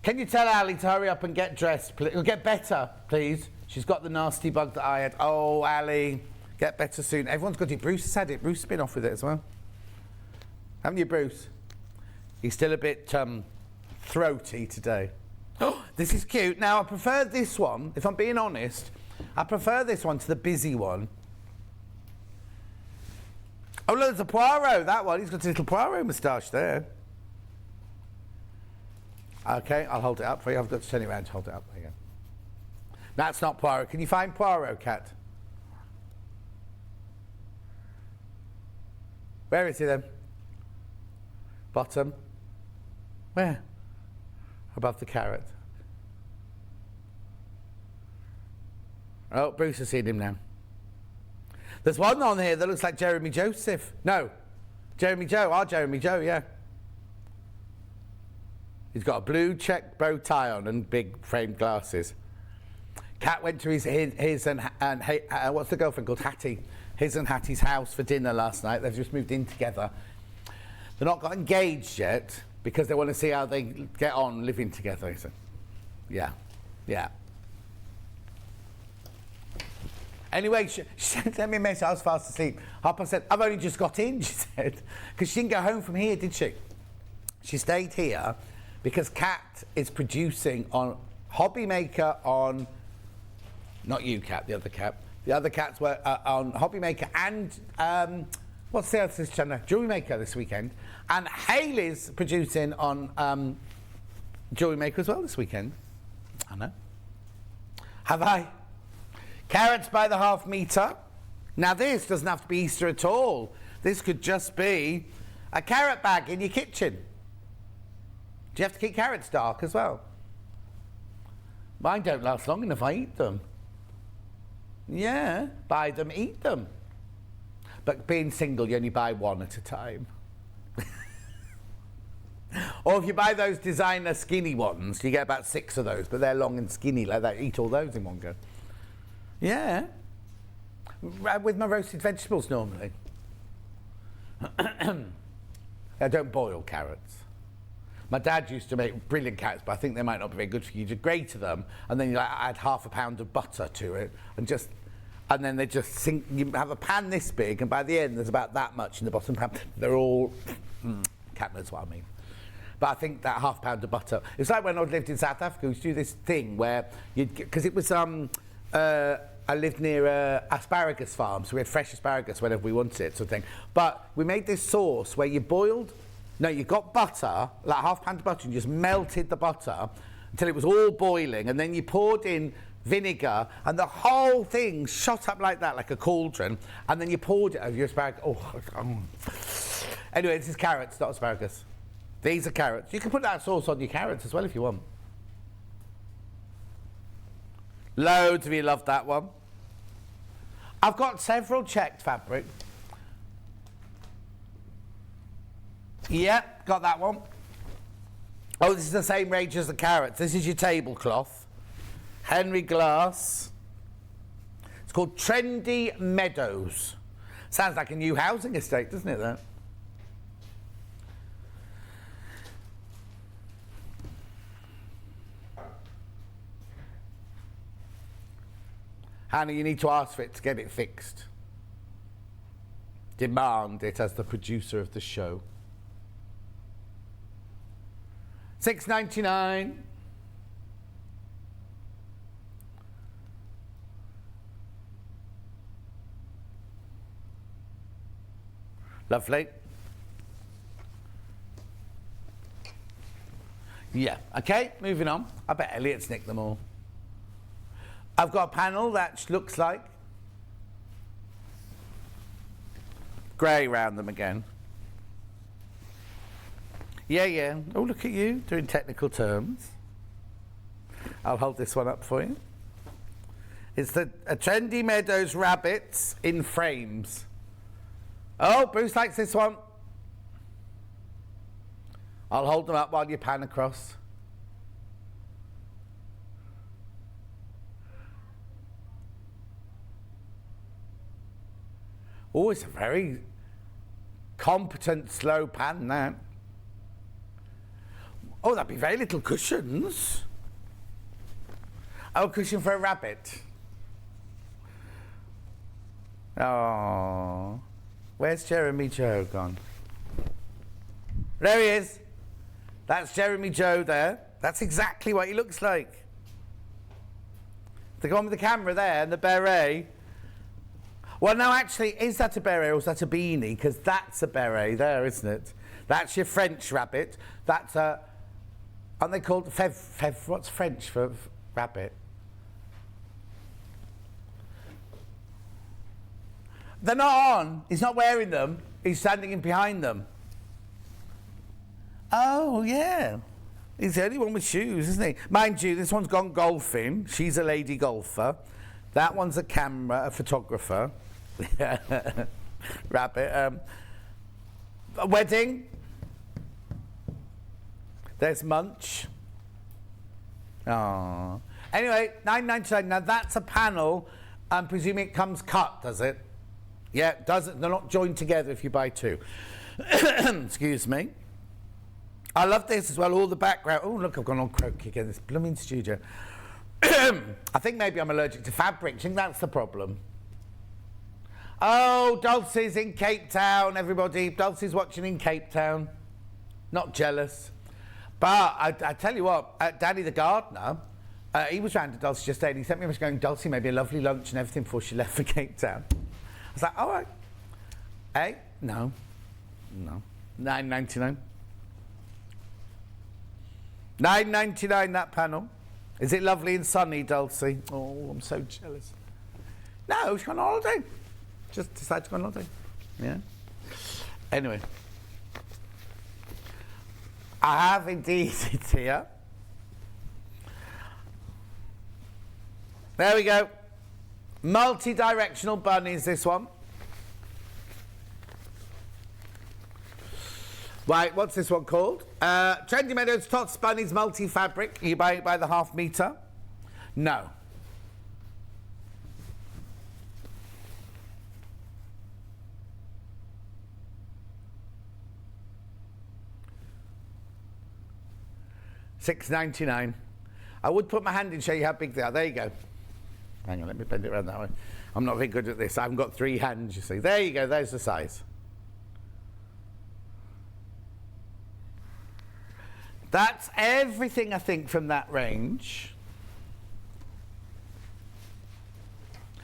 Can you tell Ali to hurry up and get dressed, please? Get better, please. She's got the nasty bug that I had. Oh, Ali, get better soon. Everyone's got it. Bruce has had it. Bruce has been off with it as well. Haven't you, Bruce? He's still a bit throaty today. Oh, this is cute. Now, I prefer this one. If I'm being honest, I prefer this one to the busy one. Oh, look, there's a Poirot, that one. He's got a little Poirot moustache there. Okay, I'll hold it up for you. I've got to turn it around to hold it up. There you go. That's not Poirot. Can you find Poirot, Cat? Where is he then? Bottom. Where? Above the carrot. Oh, Bruce has seen him now. There's one on here that looks like Jeremy Joseph. No, Jeremy Joe. Our Jeremy Joe, yeah. He's got a blue check bow tie on and big framed glasses. Cat went to his and what's the girlfriend called? Hattie. His and Hattie's house for dinner last night. They've just moved in together. They're not got engaged yet because they want to see how they get on living together. So, yeah. Anyway, she sent me a message. I was fast asleep. Harper said, I've only just got in, she said. Because she didn't go home from here, did she? She stayed here because Kat is producing on Hobby Maker on... Not you, Kat, the other Kat. The other Cats were on Hobby Maker and... what's the other channel? Jewelry Maker this weekend. And Hayley's producing on Jewelry Maker as well this weekend. I know. Have I? Carrots by the half metre. Now this doesn't have to be Easter at all. This could just be a carrot bag in your kitchen. Do you have to keep carrots dark as well? Mine don't last long enough, I eat them. Yeah, buy them, eat them. But being single, you only buy one at a time. Or if you buy those designer skinny ones, you get about 6 of those, but they're long and skinny like that. Eat all those in one go. Yeah. With my roasted vegetables normally. I don't boil carrots. My dad used to make brilliant carrots, but I think they might not be very good for you. You just grate them, and then you add half a pound of butter to it, and then they just sink. You have a pan this big, and by the end there's about that much in the bottom pan. They're all cat knows what I mean. But I think that half pound of butter. It's like when I lived in South Africa, we used to do this thing where because it was I lived near asparagus farm, so we had fresh asparagus whenever we wanted it, sort of thing. But we made this sauce where you got butter, like half pound of butter, and you just melted the butter until it was all boiling, and then you poured in vinegar, and the whole thing shot up like that, like a cauldron, and then you poured it over your asparagus. Anyway, this is carrots, not asparagus. These are carrots. You can put that sauce on your carrots as well if you want. Loads of you love that one. I've got several checked fabric. Yep, got that one. Oh, this is the same range as the carrots. This is your tablecloth. Henry Glass. It's called Trendy Meadows. Sounds like a new housing estate, doesn't it, that? Hannah, you need to ask for it to get it fixed. Demand it as the producer of the show. $6.99. Lovely. Yeah, okay, moving on. I bet Elliot's nicked them all. I've got a panel that looks like grey round them again. Yeah. Oh, look at you, doing technical terms. I'll hold this one up for you. It's a Trendy Meadows rabbits in frames. Oh, Bruce likes this one. I'll hold them up while you pan across. Oh, it's a very competent slow pan, that. Oh, that'd be very little cushions. Oh, cushion for a rabbit. Oh, where's Jeremy Joe gone? There he is. That's Jeremy Joe there. That's exactly what he looks like. The one with the camera there and the beret. Well, no, actually, is that a beret or is that a beanie? Because that's a beret there, isn't it? That's your French rabbit. That's a... Aren't they called fev? What's French for rabbit? They're not on. He's not wearing them. He's standing in behind them. Oh, yeah. He's the only one with shoes, isn't he? Mind you, this one's gone golfing. She's a lady golfer. That one's a photographer. Rabbit. A wedding. There's Munch. Oh. Anyway, $9.99. Now that's a panel. I'm presuming it comes cut, does it? Yeah, it does. They're not joined together if you buy two. Excuse me. I love this as well. All the background. Oh, look, I've gone on croaky again. This blooming studio. I think maybe I'm allergic to fabric. I think that's the problem. Oh, Dulcie's in Cape Town, everybody. Dulcie's watching in Cape Town. Not jealous. But I tell you what, Danny the gardener, he was round to Dulcie just then. He sent me a message going, Dulcie, maybe a lovely lunch and everything before she left for Cape Town. I was like, all right. Hey? No. $9.99. $9.99 that panel. Is it lovely and sunny, Dulcie? Oh, I'm so jealous. No, she's gone on holiday. Just decided to go on holiday. Yeah. Anyway. I have indeed it here. There we go. Multi-directional bunnies, this one. Right, what's this one called? Trendy Meadows Tots Bunnies multi-fabric. Are you buying it by the half metre? No. $6.99. I would put my hand in and show you how big they are. There you go. Hang on, let me bend it around that way. I'm not very good at this. I haven't got 3 hands, you see. There you go, there's the size. That's everything, I think, from that range.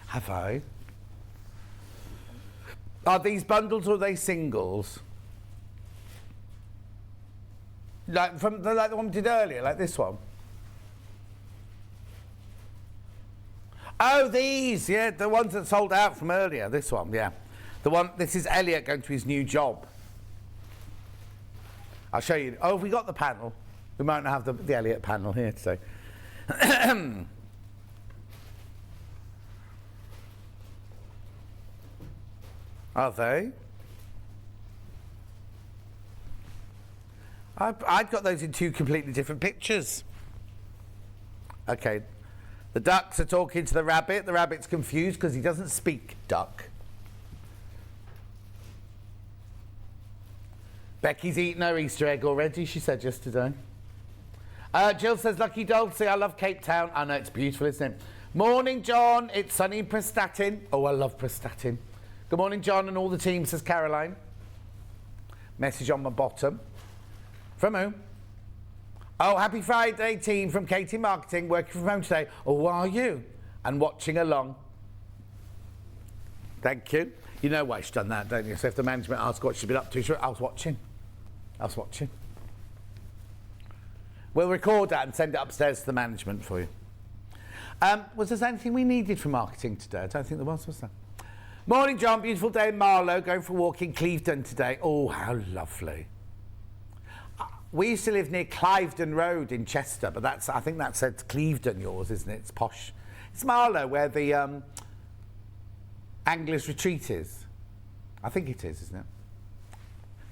Have I? Are these bundles or are they singles? Like the one we did earlier, like this one? Oh, these, yeah, the ones that sold out from earlier, this one, yeah. This is Elliot going to his new job. I'll show you. Oh, have we got the panel? We might not have the Elliot panel here today. Are they? I've got those in 2 completely different pictures. Okay. The ducks are talking to the rabbit. The rabbit's confused because he doesn't speak duck. Becky's eaten her Easter egg already, she said yesterday. Jill says, Lucky Dulcie, I love Cape Town. I know, it's beautiful, isn't it? Morning, John. It's sunny in Prestatyn. Oh, I love Prestatyn. Good morning, John, and all the team, says Caroline. Message on my bottom. From who? Oh, happy Friday, team, from Katie Marketing, working from home today. Oh, are you? And watching along. Thank you. You know why she's done that, don't you? So if the management asks what she's been up to, I was watching. We'll record that and send it upstairs to the management for you. Was there anything we needed for marketing today? I don't think there was there? Morning, John. Beautiful day in Marlow. Going for a walk in Clevedon today. Oh, how lovely. We used to live near Clivedon Road in Chester, but I think that said Clevedon yours, isn't it? It's posh. It's Marlow, where the Anglers Retreat is. I think it is, isn't it?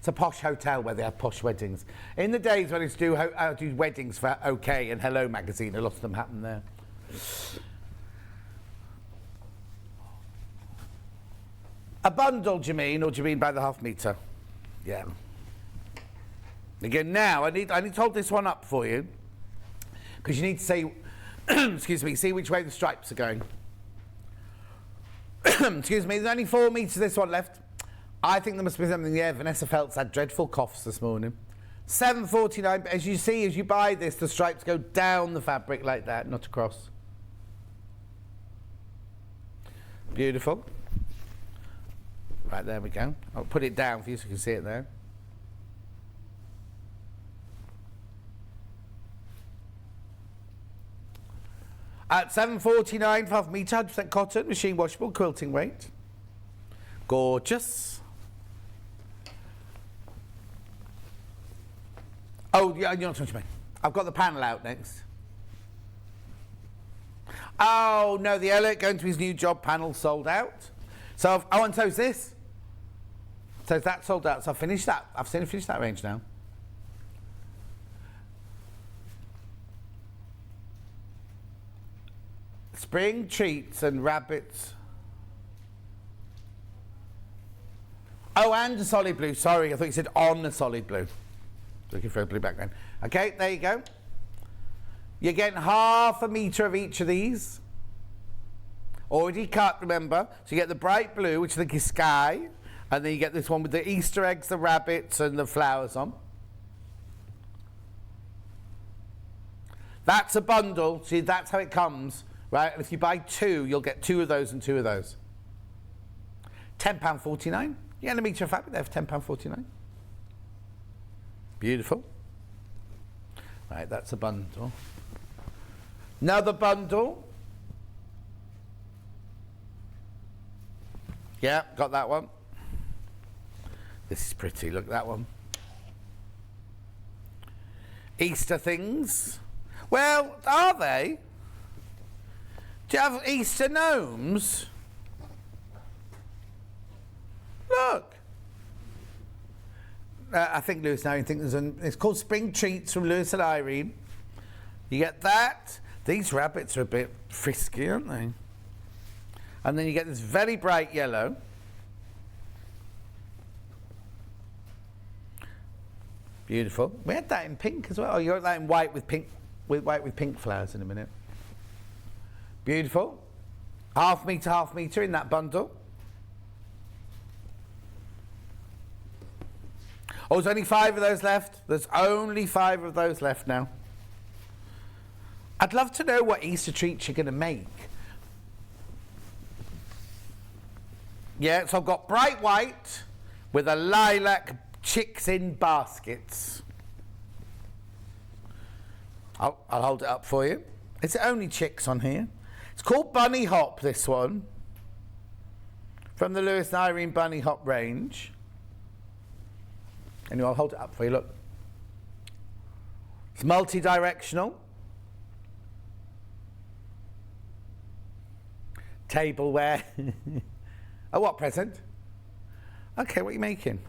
It's a posh hotel where they have posh weddings. In the days when I used to do weddings for OK and Hello magazine, a lot of them happen there. A bundle, do you mean, or do you mean by the half metre? Yeah. Again, now I need to hold this one up for you because you need to say, excuse me, see which way the stripes are going. Excuse me, there's only 4 metres this one left. I think there must be something there. Vanessa Phelps had dreadful coughs this morning. $7.49. As you see, as you buy this, the stripes go down the fabric like that, not across. Beautiful. Right, there we go. I'll put it down for you so you can see it there. At $7.49 for half metre, 100% cotton, machine washable, quilting weight. Gorgeous. Oh, yeah, you're not talking to me. I've got the panel out next. Oh, no, the Elliot going to his new job panel sold out. So, and so's this. So that's sold out. So I've finished that. I've finished that range now. Spring treats and rabbits. Oh, and a solid blue. Sorry, I thought you said on a solid blue. Looking for a blue background. Okay, there you go. You're getting half a metre of each of these. Already cut, remember. So you get the bright blue, which I think is sky. And then you get this one with the Easter eggs, the rabbits, and the flowers on. That's a bundle. See, that's how it comes. Right, and if you buy 2, you'll get 2 of those and 2 of those. £10.49. You get a metre of fabric there for £10.49. Beautiful. Right, that's a bundle. Another bundle. Yeah, got that one. This is pretty, look at that one. Easter things. Well, are they? Do you have Easter gnomes? Look. I think Lewis and Irene think it's called Spring Treats from Lewis and Irene. You get that. These rabbits are a bit frisky, aren't they? And then you get this very bright yellow. Beautiful. We had that in pink as well. Oh, you got that in white with pink, with pink flowers in a minute. Beautiful. Half metre in that bundle. Oh, there's only 5 of those left. There's only 5 of those left now. I'd love to know what Easter treats you're going to make. Yeah, so I've got bright white with a lilac chicks in baskets. I'll hold it up for you. It's only chicks on here. It's called Bunny Hop, this one. From the Lewis and Irene Bunny Hop range. Anyway, I'll hold it up for you, look. It's multi-directional. Tableware. Oh, what present? Okay, what are you making?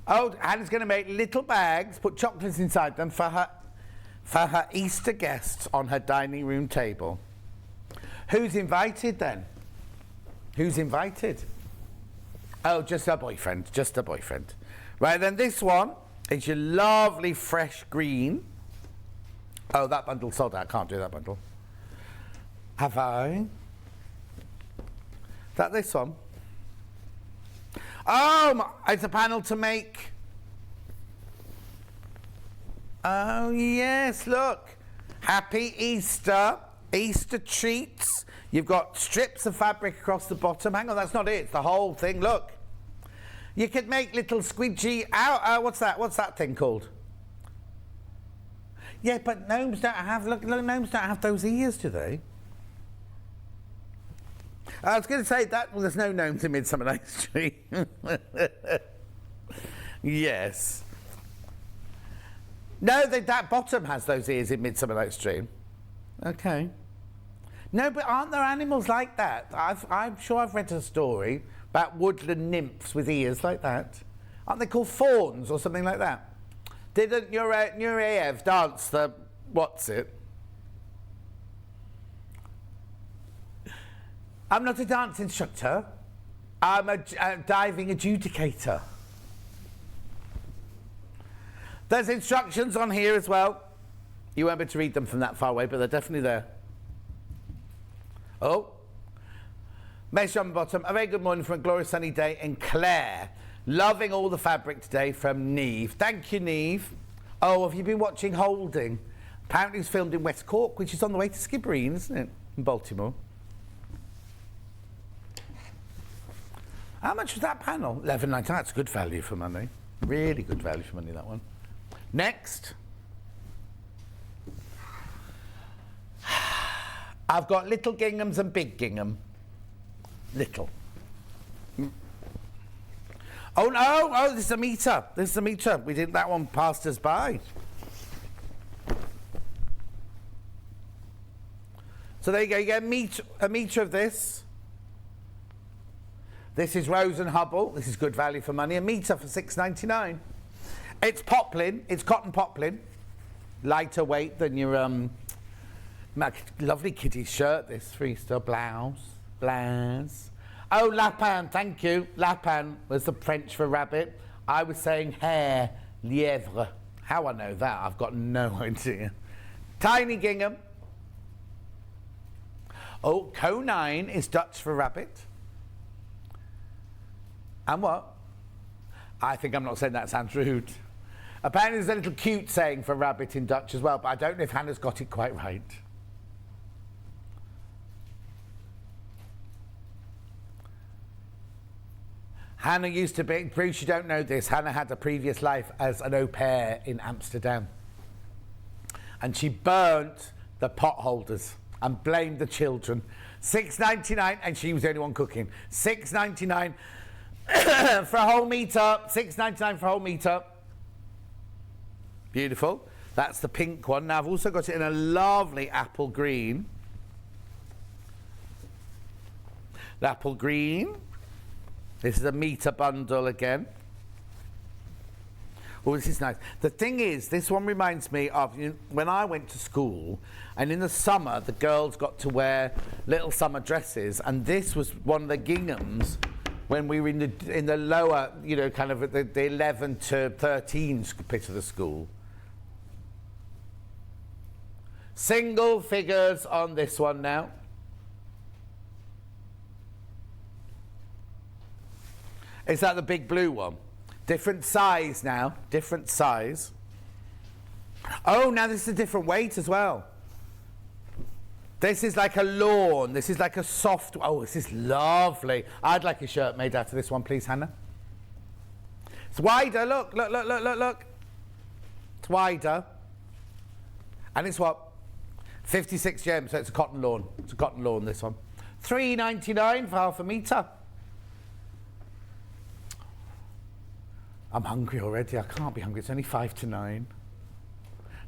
Oh, Hannah's going to make little bags, put chocolates inside them for her Easter guests on her dining room table. Who's invited then? Who's invited? Oh, just her boyfriend, just her boyfriend. Right, then this one is your lovely fresh green. Oh, that bundle sold out. I can't do that bundle. Have I? Is that this one? Oh, it's a panel to make. Oh, yes, look. Happy Easter. Easter treats. You've got strips of fabric across the bottom. Hang on, that's not it. It's the whole thing. Look. You could make little squidgy... what's that? What's that thing called? Yeah, but gnomes don't have... Look, gnomes don't have those ears, do they? I was going to say that... Well, there's no gnomes in Midsummer Night's Dream. Yes. No, that bottom has those ears in Midsummer Night's Dream. Okay. No, but aren't there animals like that? I'm sure I've read a story about woodland nymphs with ears like that. Aren't they called fawns or something like that? Didn't Nureyev dance the... What's it? I'm not a dance instructor. I'm a diving adjudicator. There's instructions on here as well. You won't be able to read them from that far away, but they're definitely there. Oh. Measure on the bottom. A very good morning from a glorious sunny day in Clare. Loving all the fabric today from Neve. Thank you, Neve. Oh, have you been watching Holding? Apparently it's filmed in West Cork, which is on the way to Skibbereen, isn't it? In Baltimore. How much was that panel? $11.99. That's good value for money. Really good value for money, that one. Next. I've got little ginghams and big gingham. Little. Oh no! Oh, this is a metre. This is a metre. We didn't. That one passed us by. So there you go. You get a metre of this. This is Rose and Hubble. This is good value for money. A metre for $6.99. It's poplin. It's cotton poplin. Lighter weight than your lovely kitty shirt. This three-star blouse. Oh, lapin, thank you. Lapin was the French for rabbit. I was saying hare, lièvre. How I know that, I've got no idea. Tiny gingham. Oh, conine is Dutch for rabbit. And what? I think I'm not saying that sounds rude. Apparently there's a little cute saying for rabbit in Dutch as well, but I don't know if Hannah's got it quite right. Hannah used to be, Bruce, you don't know this, Hannah had a previous life as an au pair in Amsterdam. And she burnt the potholders and blamed the children. $6.99, and she was the only one cooking. $6.99 for a whole metre. $6.99 for a whole metre. Beautiful. That's the pink one. Now I've also got it in a lovely apple green. The apple green. This is a metre bundle again. Oh, this is nice. The thing is, this one reminds me of when I went to school, and in the summer, the girls got to wear little summer dresses, and this was one of the ginghams when we were in the lower, you know, kind of at the 11 to 13 bit of the school. Single figures on this one now. Is that the big blue one? Different size now, different size. Oh, now this is a different weight as well. This is like a lawn. This is like a soft. Oh, this is lovely. I'd like a shirt made out of this one, please, Hannah. It's wider. Look, look, look, look, look, look. It's wider. And it's what? 56 gems, so it's a cotton lawn. It's a cotton lawn, this one. £3.99 for half a metre. I'm hungry already. I can't be hungry. It's only 5 to 9.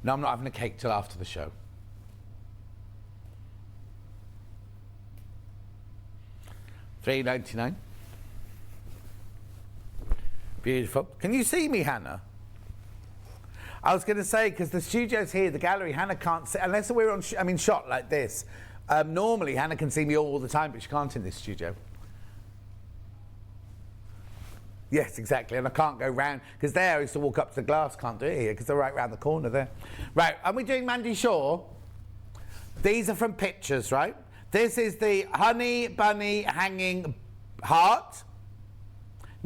No, I'm not having a cake till after the show. £3.99. Beautiful. Can you see me, Hannah? I was going to say, because the studio's here, the gallery, Hannah can't see, unless we're on, shot like this. Normally, Hannah can see me all the time, but she can't in this studio. Yes, exactly, and I can't go round, because there I used to walk up to the glass, can't do it here, because they're right round the corner there. Right, are we doing Mandy Shaw? These are from pictures, right? This is the Honey Bunny Hanging Heart,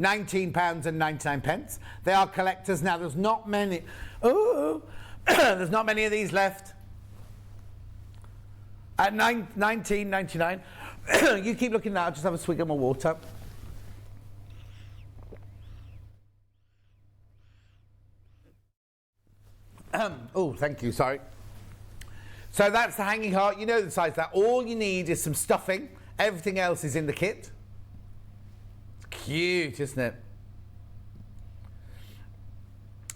£19.99. They are collectors now. There's not many. Oh, there's not many of these left. At £19.99. You keep looking now. I'll just have a swig of my water. Oh, thank you. Sorry. So that's the hanging heart. You know the size of that. All you need is some stuffing. Everything else is in the kit. It's cute, isn't it?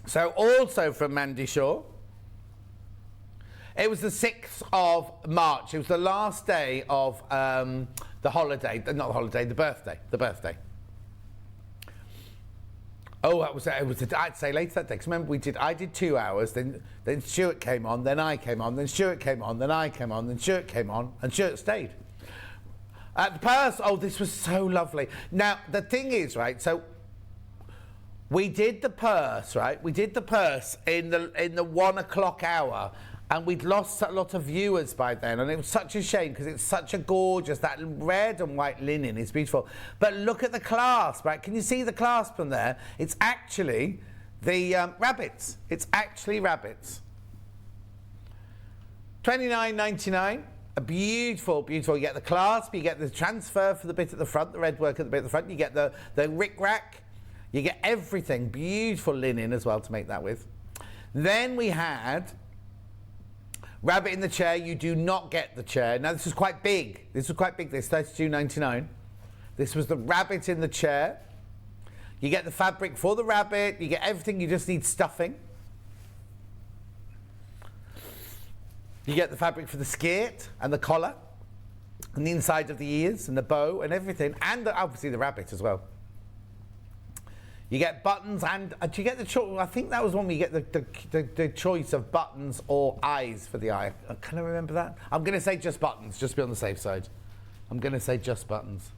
So also from Mandy Shaw. It was the 6th of March. It was the last day of the holiday. Not the holiday, the birthday. The birthday. Oh, I'd say later that day. Because remember, I did 2 hours, then Stuart came on, then I came on, then Stuart came on, then I came on, then Stuart came on, and Stuart stayed. The purse, oh, this was so lovely. Now, the thing is, right, so we did the purse, right? We did the purse in the 1 o'clock hour, and we'd lost a lot of viewers by then, and it was such a shame because it's such a gorgeous, that red and white linen is beautiful. But look at the clasp, right? Can you see the clasp from there? It's actually the rabbits. It's actually rabbits. £29.99. A beautiful, beautiful. You get the clasp, you get the transfer for the bit at the front, the red work at the bit at the front. You get the rick-rack. You get everything. Beautiful linen as well to make that with. Then we had rabbit in the chair. You do not get the chair. Now, this was quite big. This was quite big. This £32.99. This was the rabbit in the chair. You get the fabric for the rabbit. You get everything. You just need stuffing. You get the fabric for the skirt and the collar and the inside of the ears and the bow and everything, and obviously the rabbit as well. You get buttons, and do you get the choice? I think that was one where you get the choice of buttons or eyes for the eye. Can I remember that? I'm going to say just buttons, just to be on the safe side. I'm going to say just buttons.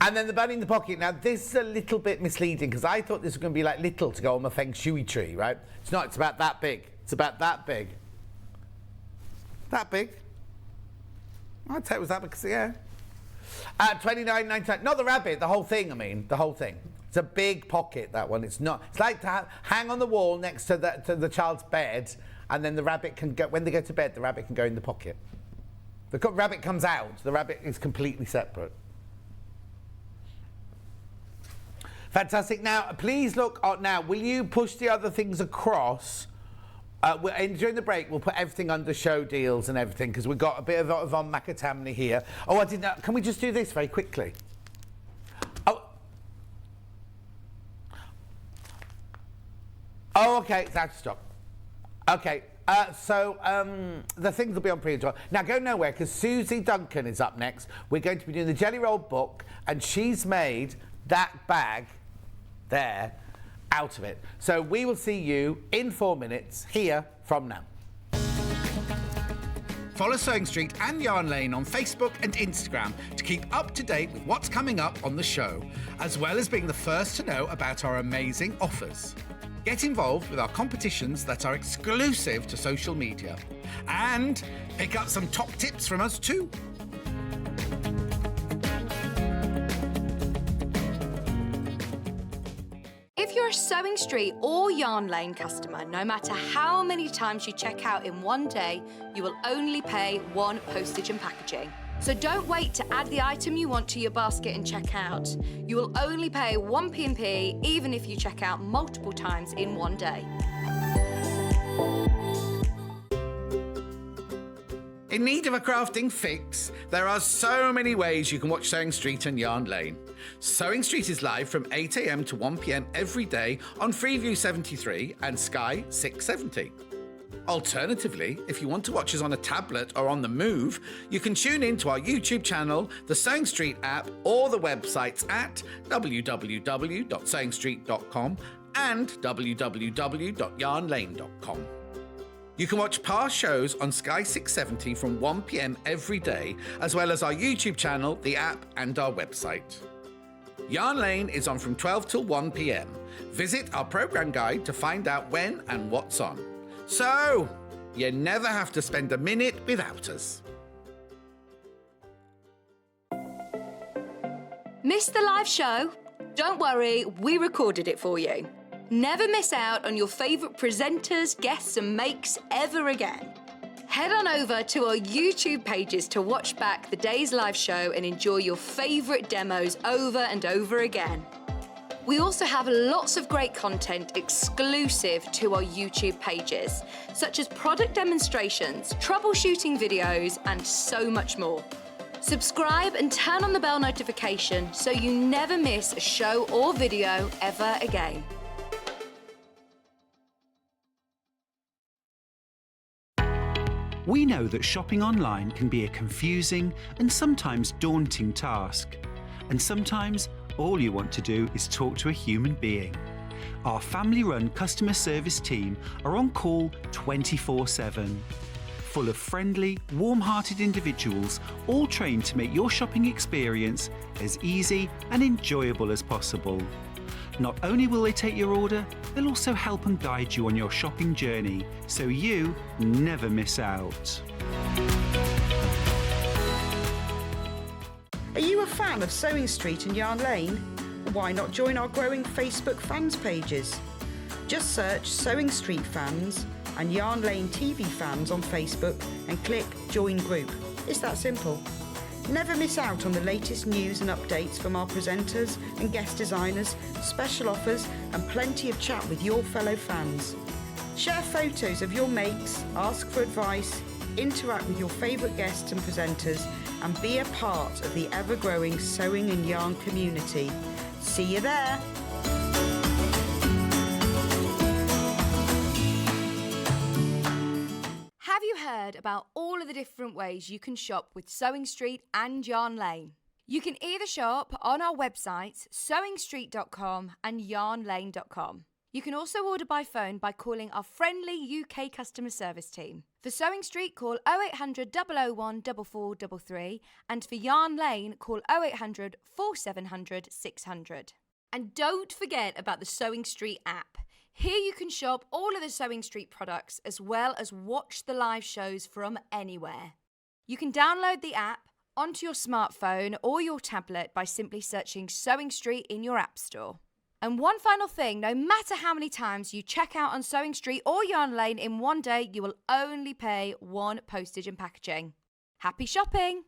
And then the bunny in the pocket. Now, this is a little bit misleading because I thought this was going to be like little to go on my feng shui tree, right? It's not. It's about that big. It's about that big. That big. I'd say it was that big, yeah. £29.99. Not the rabbit, the whole thing, the whole thing. It's a big pocket, that one. It's not. It's like to hang on the wall next to the child's bed, and then the rabbit can go, when they go to bed, the rabbit can go in the pocket. The rabbit comes out. The rabbit is completely separate. Fantastic. Now, please look. Now, will you push the other things across? During the break, we'll put everything under show deals and everything because we've got a bit of on Macadamia here. Oh, I didn't. Can we just do this very quickly? Oh, okay. That's stop. Okay. The things will be on pre-order. Now go nowhere because Suzie Duncan is up next. We're going to be doing the Jelly Roll book and she's made that bag there out of it. So we will see you in 4 minutes here from now. Follow Sewing Street and Yarn Lane on Facebook and Instagram to keep up to date with what's coming up on the show, as well as being the first to know about our amazing offers. Get involved with our competitions that are exclusive to social media. And pick up some top tips from us too. If you're a Sewing Street or Yarn Lane customer, no matter how many times you check out in one day, you will only pay one postage and packaging. So don't wait to add the item you want to your basket and check out. You will only pay one P&P even if you check out multiple times in one day. In need of a crafting fix? There are so many ways you can watch Sewing Street and Yarn Lane. Sewing Street is live from 8 a.m. to 1 p.m. every day on Freeview 73 and Sky 670. Alternatively, if you want to watch us on a tablet or on the move, you can tune in to our YouTube channel, the Sewing Street app, or the websites at www.sewingstreet.com and www.yarnlane.com. You can watch past shows on Sky 670 from 1 p.m. every day, as well as our YouTube channel, the app, and our website. Yarn Lane is on from 12 till 1 p.m. Visit our programme guide to find out when and what's on. So, you never have to spend a minute without us. Missed the live show? Don't worry, we recorded it for you. Never miss out on your favourite presenters, guests and makes ever again. Head on over to our YouTube pages to watch back the day's live show and enjoy your favourite demos over and over again. We also have lots of great content exclusive to our YouTube pages, such as product demonstrations, troubleshooting videos, and so much more. Subscribe and turn on the bell notification so you never miss a show or video ever again. We know that shopping online can be a confusing and sometimes daunting task. And sometimes all you want to do is talk to a human being. Our family-run customer service team are on call 24/7. Full of friendly, warm-hearted individuals, all trained to make your shopping experience as easy and enjoyable as possible. Not only will they take your order, they'll also help and guide you on your shopping journey, so you never miss out. Are you a fan of Sewing Street and Yarn Lane? Why not join our growing Facebook fans pages? Just search Sewing Street Fans and Yarn Lane TV Fans on Facebook and click Join Group. It's that simple. Never miss out on the latest news and updates from our presenters and guest designers, special offers and plenty of chat with your fellow fans. Share photos of your makes, ask for advice, interact with your favourite guests and presenters and be a part of the ever-growing sewing and yarn community. See you there! Have you heard about all of the different ways you can shop with Sewing Street and Yarn Lane? You can either shop on our websites, sewingstreet.com and yarnlane.com. You can also order by phone by calling our friendly UK customer service team. For Sewing Street, call 0800 001 4433 and for Yarn Lane, call 0800 4700 600. And don't forget about the Sewing Street app. Here you can shop all of the Sewing Street products as well as watch the live shows from anywhere. You can download the app onto your smartphone or your tablet by simply searching Sewing Street in your app store. And one final thing, no matter how many times you check out on Sewing Street or Yarn Lane in one day, you will only pay one postage and packaging. Happy shopping!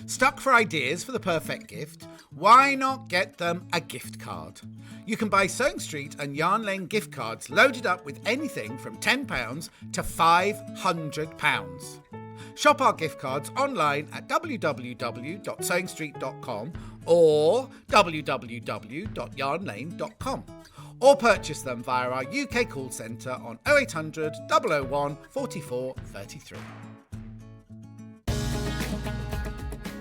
Stuck for ideas for the perfect gift? Why not get them a gift card? You can buy Sewing Street and Yarn Lane gift cards loaded up with anything from £10 to £500. Shop our gift cards online at www.sewingstreet.com or www.yarnlane.com. or purchase them via our UK call centre on 0800 001 44 33.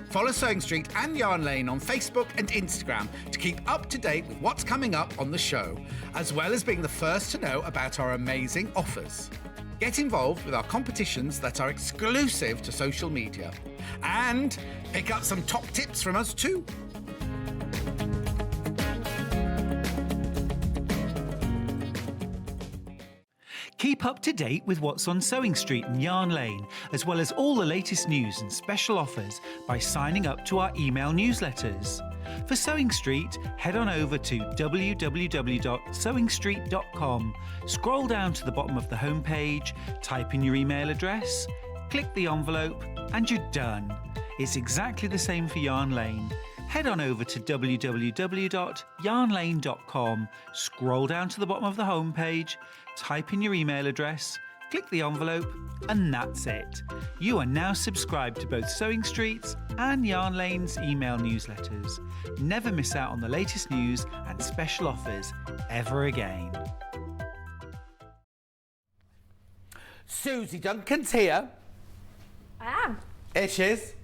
Follow Sewing Street and Yarn Lane on Facebook and Instagram to keep up to date with what's coming up on the show, as well as being the first to know about our amazing offers. Get involved with our competitions that are exclusive to social media, and pick up some top tips from us too. Keep up to date with what's on Sewing Street and Yarn Lane, as well as all the latest news and special offers by signing up to our email newsletters. For Sewing Street, head on over to www.sewingstreet.com, scroll down to the bottom of the homepage, type in your email address, click the envelope, and you're done. It's exactly the same for Yarn Lane. Head on over to www.yarnlane.com, scroll down to the bottom of the homepage, type in your email address, click the envelope, and that's it. You are now subscribed to both Sewing Street's and Yarn Lane's email newsletters. Never miss out on the latest news and special offers ever again. Suzie Duncan's here. I am. Here she is.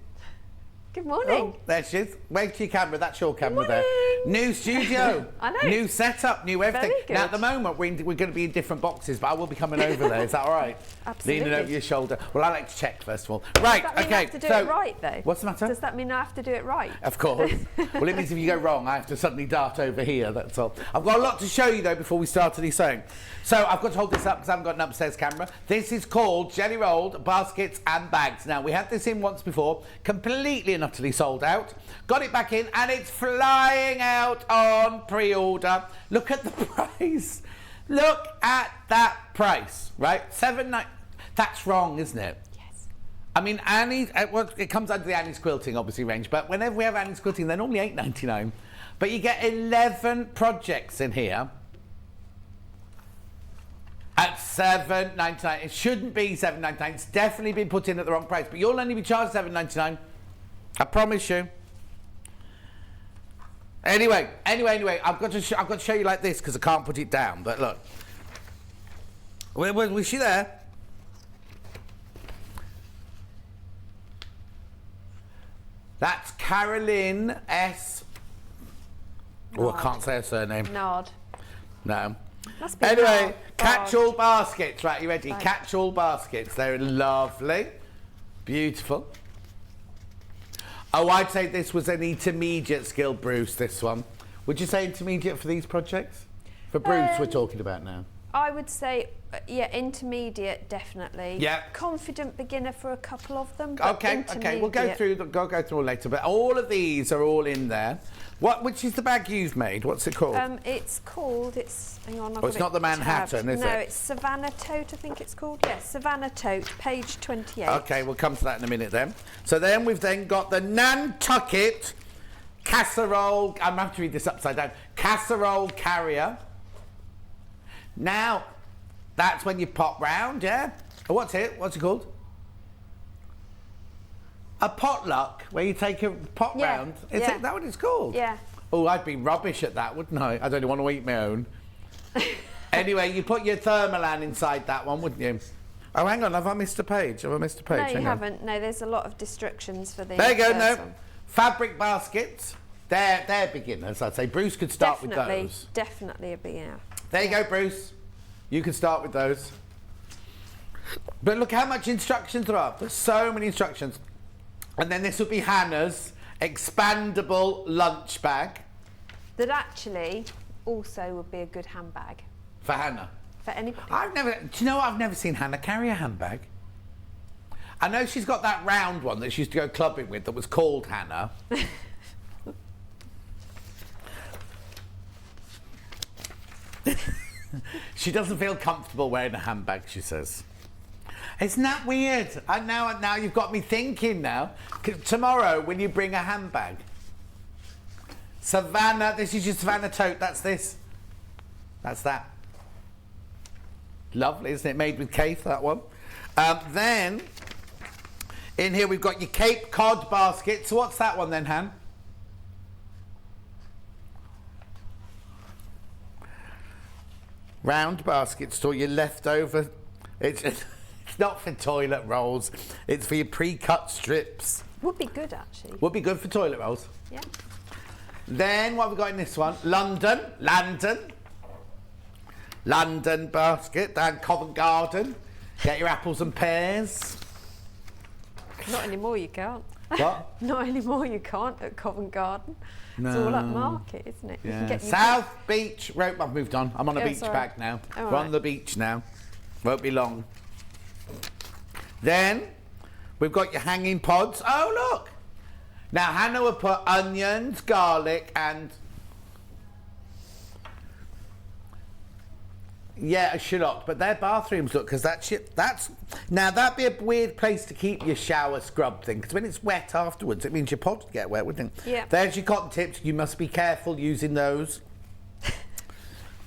Good morning. Oh, there she is. Wave to your camera. That's your camera there. New studio. I know. New setup, new everything. Very good. Now, at the moment, we're going to be in different boxes, but I will be coming over there. Is that all right? Absolutely. Leaning over your shoulder. Well, I like to check, first of all. Right, Does that mean okay. I have to do it right, though? What's the matter? Does that mean I have to do it right? Of course. Well, it means if you go wrong, I have to suddenly dart over here, that's all. I've got a lot to show you, though, before we start any sewing. So I've got to hold this up because I haven't got an upstairs camera. This is called Jelly Rolled Baskets and Bags. Now, we had this in once before, completely and utterly sold out. Got it back in, and it's flying out on pre-order. Look at the price. Look at that price, right? $7.99. That's wrong, isn't it? Yes. I mean, Annie's, well, it comes under the Annie's Quilting, obviously, range, but whenever we have Annie's Quilting, they're normally $8.99. But you get 11 projects in here at $7.99. It shouldn't be $7.99. It's definitely been put in at the wrong price, but you'll only be charged $7.99. I promise you. Anyway, I've got to show you like this because I can't put it down, but look. Was she there? That's Carolyn S. Oh, I can't say her surname. Nod. No. Must be Anyway, Nod. catch-all baskets. Right, you ready? Right. Catch-all baskets. They're lovely. Beautiful. Oh, I'd say this was an intermediate skill, Bruce, this one. Would you say intermediate for these projects? For Bruce, we're talking about now. I would say, yeah, intermediate, definitely. Yeah. Confident beginner for a couple of them. But Okay, we'll go through all later, but all of these are all in there. Which is the bag you've made? What's it called? hang on, it's not the Manhattan, is it? No, it's Savannah Tote, I think it's called. Yes, Savannah Tote, page 28. Okay, we'll come to that in a minute then. So then we've then got the Nantucket casserole. I'm going to have to read this upside down. Casserole carrier. Now, that's when you pop round, yeah? Oh, what's it called? A potluck, where you take a pot round. Is it that what it's called? Yeah. Oh, I'd be rubbish at that, wouldn't I? I'd only want to eat my own. Anyway, you put your thermalan inside that one, wouldn't you? Oh, hang on, have I missed a page? No, you haven't. No, there's a lot of distractions for the There you go, first no. one. Fabric baskets. They're beginners, I'd say. Bruce could start with those. Definitely a beginner. There you go, Bruce. You can start with those. But look how much instructions there are. There's so many instructions. And then this would be Hannah's expandable lunch bag. That actually also would be a good handbag. For Hannah. For anybody. Do you know what? I've never seen Hannah carry a handbag. I know she's got that round one that she used to go clubbing with that was called Hannah. She doesn't feel comfortable wearing a handbag, she says. Isn't that weird? And now you've got me thinking now. Tomorrow, will you bring a handbag? Savannah, this is your Savannah tote. That's this. That's that. Lovely, isn't it? Made with Keith, that one. Then, in here we've got your Cape Cod basket. So what's that one then, Han? round basket, store your leftover. It's not for toilet rolls. It's for your pre-cut strips. Would be good, actually. Would be good for toilet rolls. Yeah. Then what have we got in this one? London basket down Covent Garden. Get your apples and pears. Not anymore, you can't. What? Not anymore, you can't at Covent Garden. No. It's all up market, isn't it? You can get your South Beach Road. I've moved on. I'm on a beach sorry. bag now. Oh, We're on right. the beach now. Won't be long. Then we've got your hanging pods. Oh, look. Now, Hannah would put onions, garlic, and a shallot, but their bathrooms look, because that's now that'd be a weird place to keep your shower scrub thing, because when it's wet afterwards, it means your pods get wet, wouldn't it? Yeah. There's your cotton tips. You must be careful using those.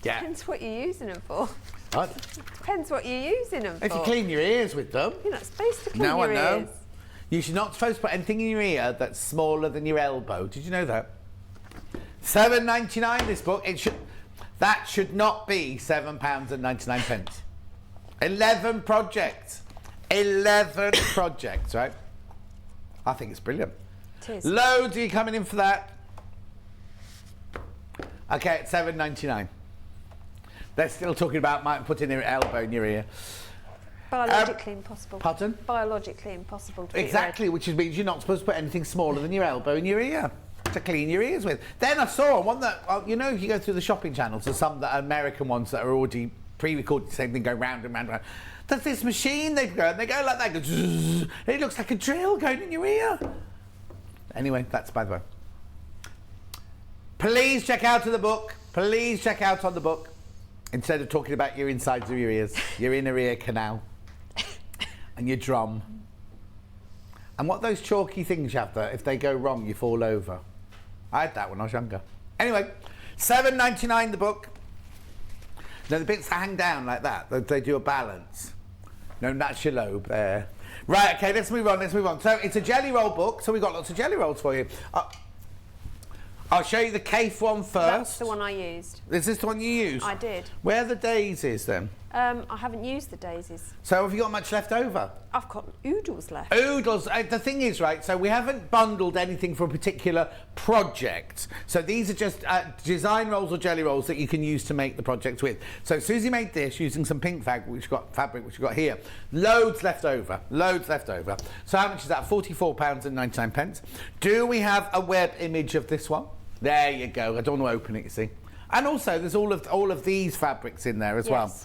Yeah. Depends what you're using them for. What? Depends what you're using them for. If you clean your ears with them. You're not supposed to clean Now your I know. ears. You're not supposed to put anything in your ear that's smaller than your elbow. Did you know that? £7.99 this book. That should not be £7.99. 11 projects. 11 projects, right? I think it's brilliant. It is. Loads of you coming in for that. Okay, it's £7.99. They're still talking about putting their elbow in your ear. Biologically impossible. Pardon? Biologically impossible to Exactly, which means you're not supposed to put anything smaller than your elbow in your ear to clean your ears with. Then I saw one that, you know, if you go through the shopping channels, there's some that are American ones that are already pre-recorded, the same thing, go round and round and round. There's this machine they go like that, goes, zzz, it looks like a drill going in your ear. Anyway, that's by the way. Please check out the book. Please check out on the book. Instead of talking about your insides of your ears, your inner ear canal and your drum. And what those chalky things you have that if they go wrong, you fall over. I had that when I was younger. Anyway, £7.99 the book. Now the bits that hang down like that, they do a balance. No, that's your lobe there. Right, okay, let's move on. So it's a jelly roll book, so we've got lots of jelly rolls for you. I'll show you the Cafe one first. That's the one I used. Is this the one you used? I did. Where are the daisies then? I haven't used the daisies. So have you got much left over? I've got oodles left. Oodles. The thing is, right, so we haven't bundled anything for a particular project. So these are just design rolls or jelly rolls that you can use to make the project with. So Suzie made this using some pink fabric, which we've got here. Loads left over. So how much is that? £44.99. Do we have a web image of this one? There you go. I don't want to open it, you see. And also, there's all of these fabrics in there as well.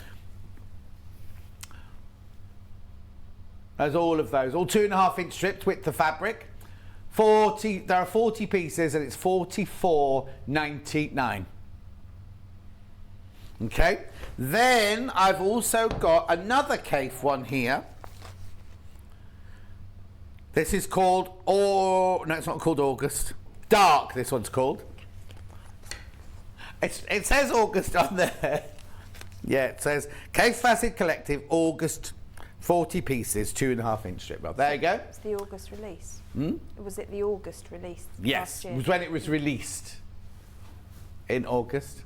There's all of those, all 2.5-inch strips width of fabric. There are 40 pieces, and it's $44.99. Okay. Then I've also got another Cafe one here. This is called, no, it's not called August. Dark, this one's called. It says August on there. Yeah, it says Cafe Facet Collective August, 40 pieces, 2.5-inch strip roll. There you go. It's the August release. Was it the August release? Yes, last year? it was when it was released in August.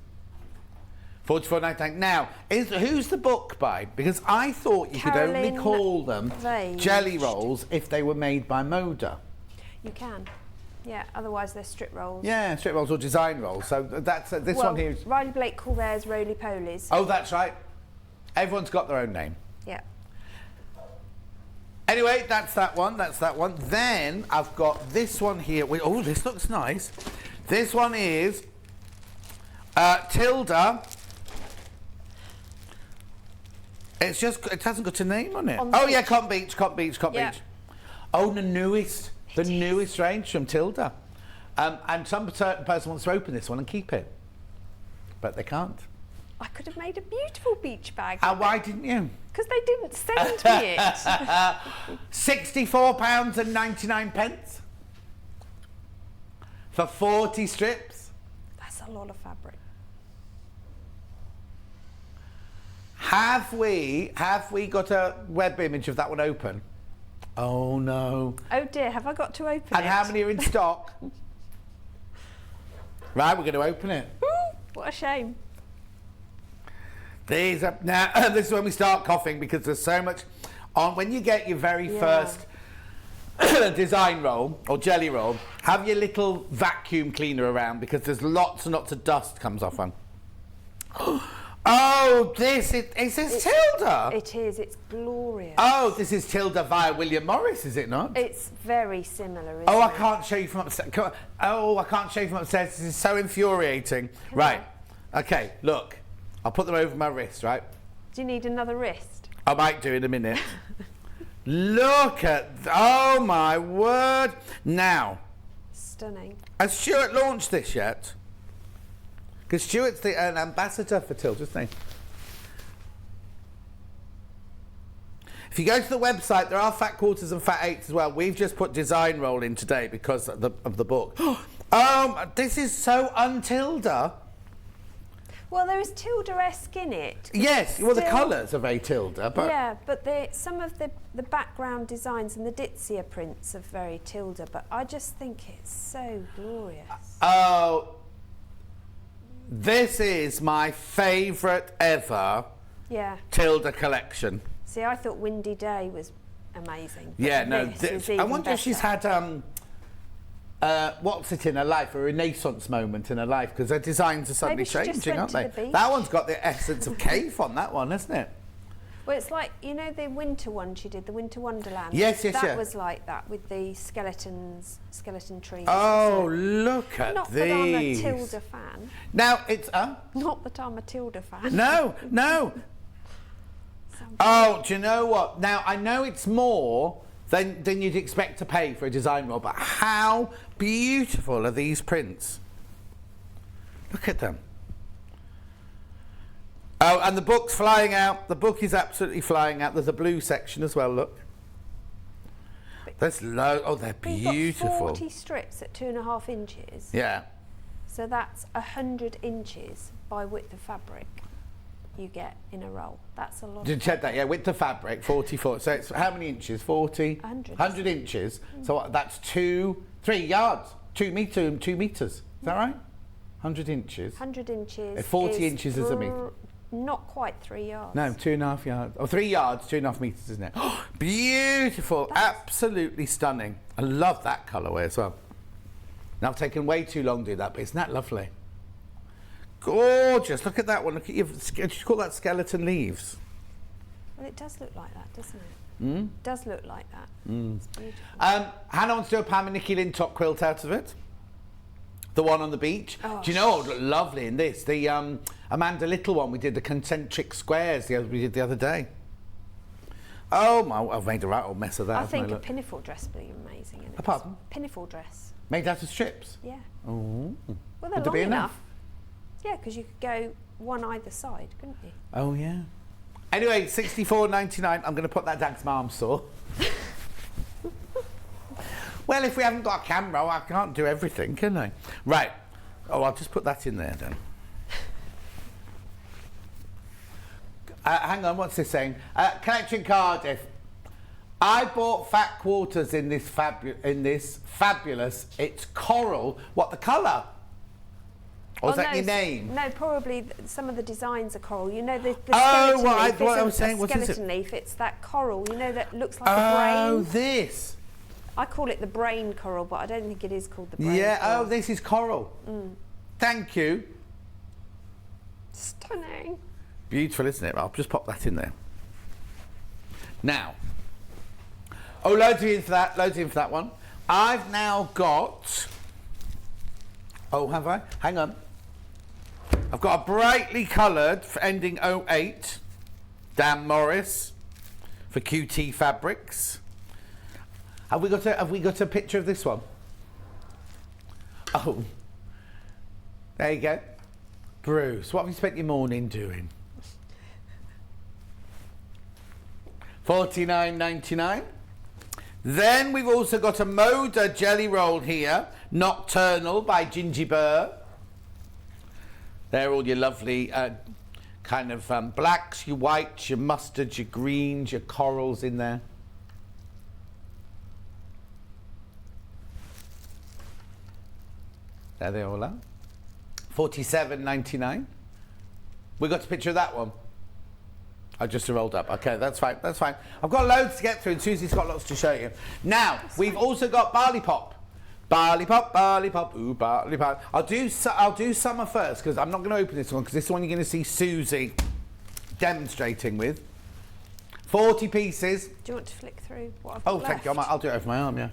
$44.99. Now, who's the book by? Because I thought you could only Caroline call them Vage. jelly rolls if they were made by Moda. You can. Yeah, otherwise they're strip rolls. Yeah, strip rolls or design rolls. So that's this one here. Riley Blake call theirs roly polies. Oh, that's right. Everyone's got their own name. Yeah. Anyway, that's that one. Then I've got this one here. Oh, this looks nice. This one is Tilda. It hasn't got a name on it. Yeah, Cotton Beach. Yeah. Oh, the newest range from Tilda. And some certain person wants to open this one and keep it, but they can't. I could have made a beautiful beach bag. Why didn't you? Because they didn't send me it. £64.99 for 40 strips. That's a lot of fabric. Have we got a web image of that one open? Oh no. Oh dear, have I got to open it? And how many are in stock? Right, we're going to open it. What a shame. These are now. This is when we start coughing because there's so much on. When you get your very first design roll or jelly roll, have your little vacuum cleaner around because there's lots and lots of dust comes off them. Oh, is this Tilda? It is. It's glorious. Oh, this is Tilda via William Morris, is it not? It's very similar, isn't Oh, I it? can't show you from upstairs. I can't show you from upstairs. This is so infuriating. Right. Okay, look. I'll put them over my wrist, right? Do you need another wrist? I might do in a minute. Look at... Oh, my word. Now, Stunning. has Stuart launched this yet? Because Stuart's an ambassador for Tilda, isn't he? If you go to the website, there are fat quarters and fat eights as well. We've just put design roll in today because of the book. This is so un-Tilda. Well, there is Tilda-esque in it. Yes, well, the Still- colours are very Tilda, but... Yeah, but some of the background designs and the Ditsia prints are very Tilda, but I just think it's so glorious. Oh, this is my favourite ever Yeah. Tilda collection. See, I thought Windy Day was amazing. but Yeah, no, this is I even wonder if she's better. had, what's it in her life, a renaissance moment in her life, because her designs are suddenly Maybe she just changing, went aren't to they? the beach. That one's got the essence of cave on that one, hasn't it? Well, it's like, you know, the winter one she did, the Winter Wonderland. Yes, that yeah. was like that with the skeleton trees. Oh, So- look at Not these. that I'm a Tilda fan. Now, it's... Not that I'm a Tilda fan. No, no. Oh, do you know what? Now, I know it's more than you'd expect to pay for a design roll, but how beautiful are these prints? Look at them. Oh, and the book's flying out. The book is absolutely flying out. There's a blue section as well, look. There's oh, they're We've got beautiful. 40 strips at 2.5 inches. Yeah. So that's 100 inches by width of fabric you get in a roll. That's a lot. Did you check that? Yeah, width of fabric, 44. So it's how many inches? 40? 100. Inches. So that's 3 yards. 2 meters. Is that right? 100 inches. 100 inches. 40 inches is a metre. Not quite 3 yards. No, 2.5 yards. Or 3 yards, 2.5 metres, isn't it? Beautiful. Absolutely stunning. I love that colourway as well. Now, I've taken way too long to do that, but isn't that lovely? Gorgeous. Look at that one. Look at your... Did you call that skeleton leaves? Well, it does look like that, doesn't it? It does look like that. It's beautiful. Hannah wants to do a Pam and Nikki Lynn top quilt out of it. The one on the beach. Oh, Do you know what would look lovely in this? The Amanda Little one, we did the concentric squares we did the other day. Oh my, I've made a right old mess of that. I haven't think a Look. pinafore dress would be amazing. In it. Pardon? Pinafore dress. Made out of strips? Yeah. Oh. Well, they're Would there long be enough. enough? Yeah, because you could go one either side, couldn't you? Oh yeah. Anyway, $64.99. I'm going to put that down because my arm's sore. Well, if we haven't got a camera, I can't do everything, can I? Right. Oh, I'll just put that in there then. Hang on, what's this saying? Collection Cardiff. I bought fat quarters in this fabulous. It's coral. What, the colour? Or is that your name? No, probably some of the designs are coral. You know, the Oh, skeleton what leaf I was isn't saying, a what is it? skeleton leaf, it's that coral, you know, that looks like a Oh, brain. this. I call it the brain coral, but I don't think it is called the brain Yeah, coral. oh, this is coral. Thank you. Stunning. Beautiful, isn't it? I'll just pop that in there. Now, oh, loads of in for that one. I've now got, oh, have I? Hang on. I've got a brightly coloured for ending 08, Dan Morris, for QT Fabrics. Have we got a picture of this one? Oh, there you go. Bruce, what have you spent your morning doing? $49.99. Then we've also got a Moda jelly roll here, Nocturnal by Gingy Burr. They're all your lovely kind of blacks, your whites, your mustards, your greens, your corals in there. There they all are. $47.99. We got a picture of that one. I just rolled up. Okay, that's fine. That's fine. I've got loads to get through, and Susie's got lots to show you. Now, we've also got barley pop. Barley pop, ooh, barley pop. I'll do summer first, because I'm not going to open this one, because this is one you're going to see Suzie demonstrating with. 40 pieces. Do you want to flick through what I've got Oh, thank you. left? I'll do it over my arm, yeah.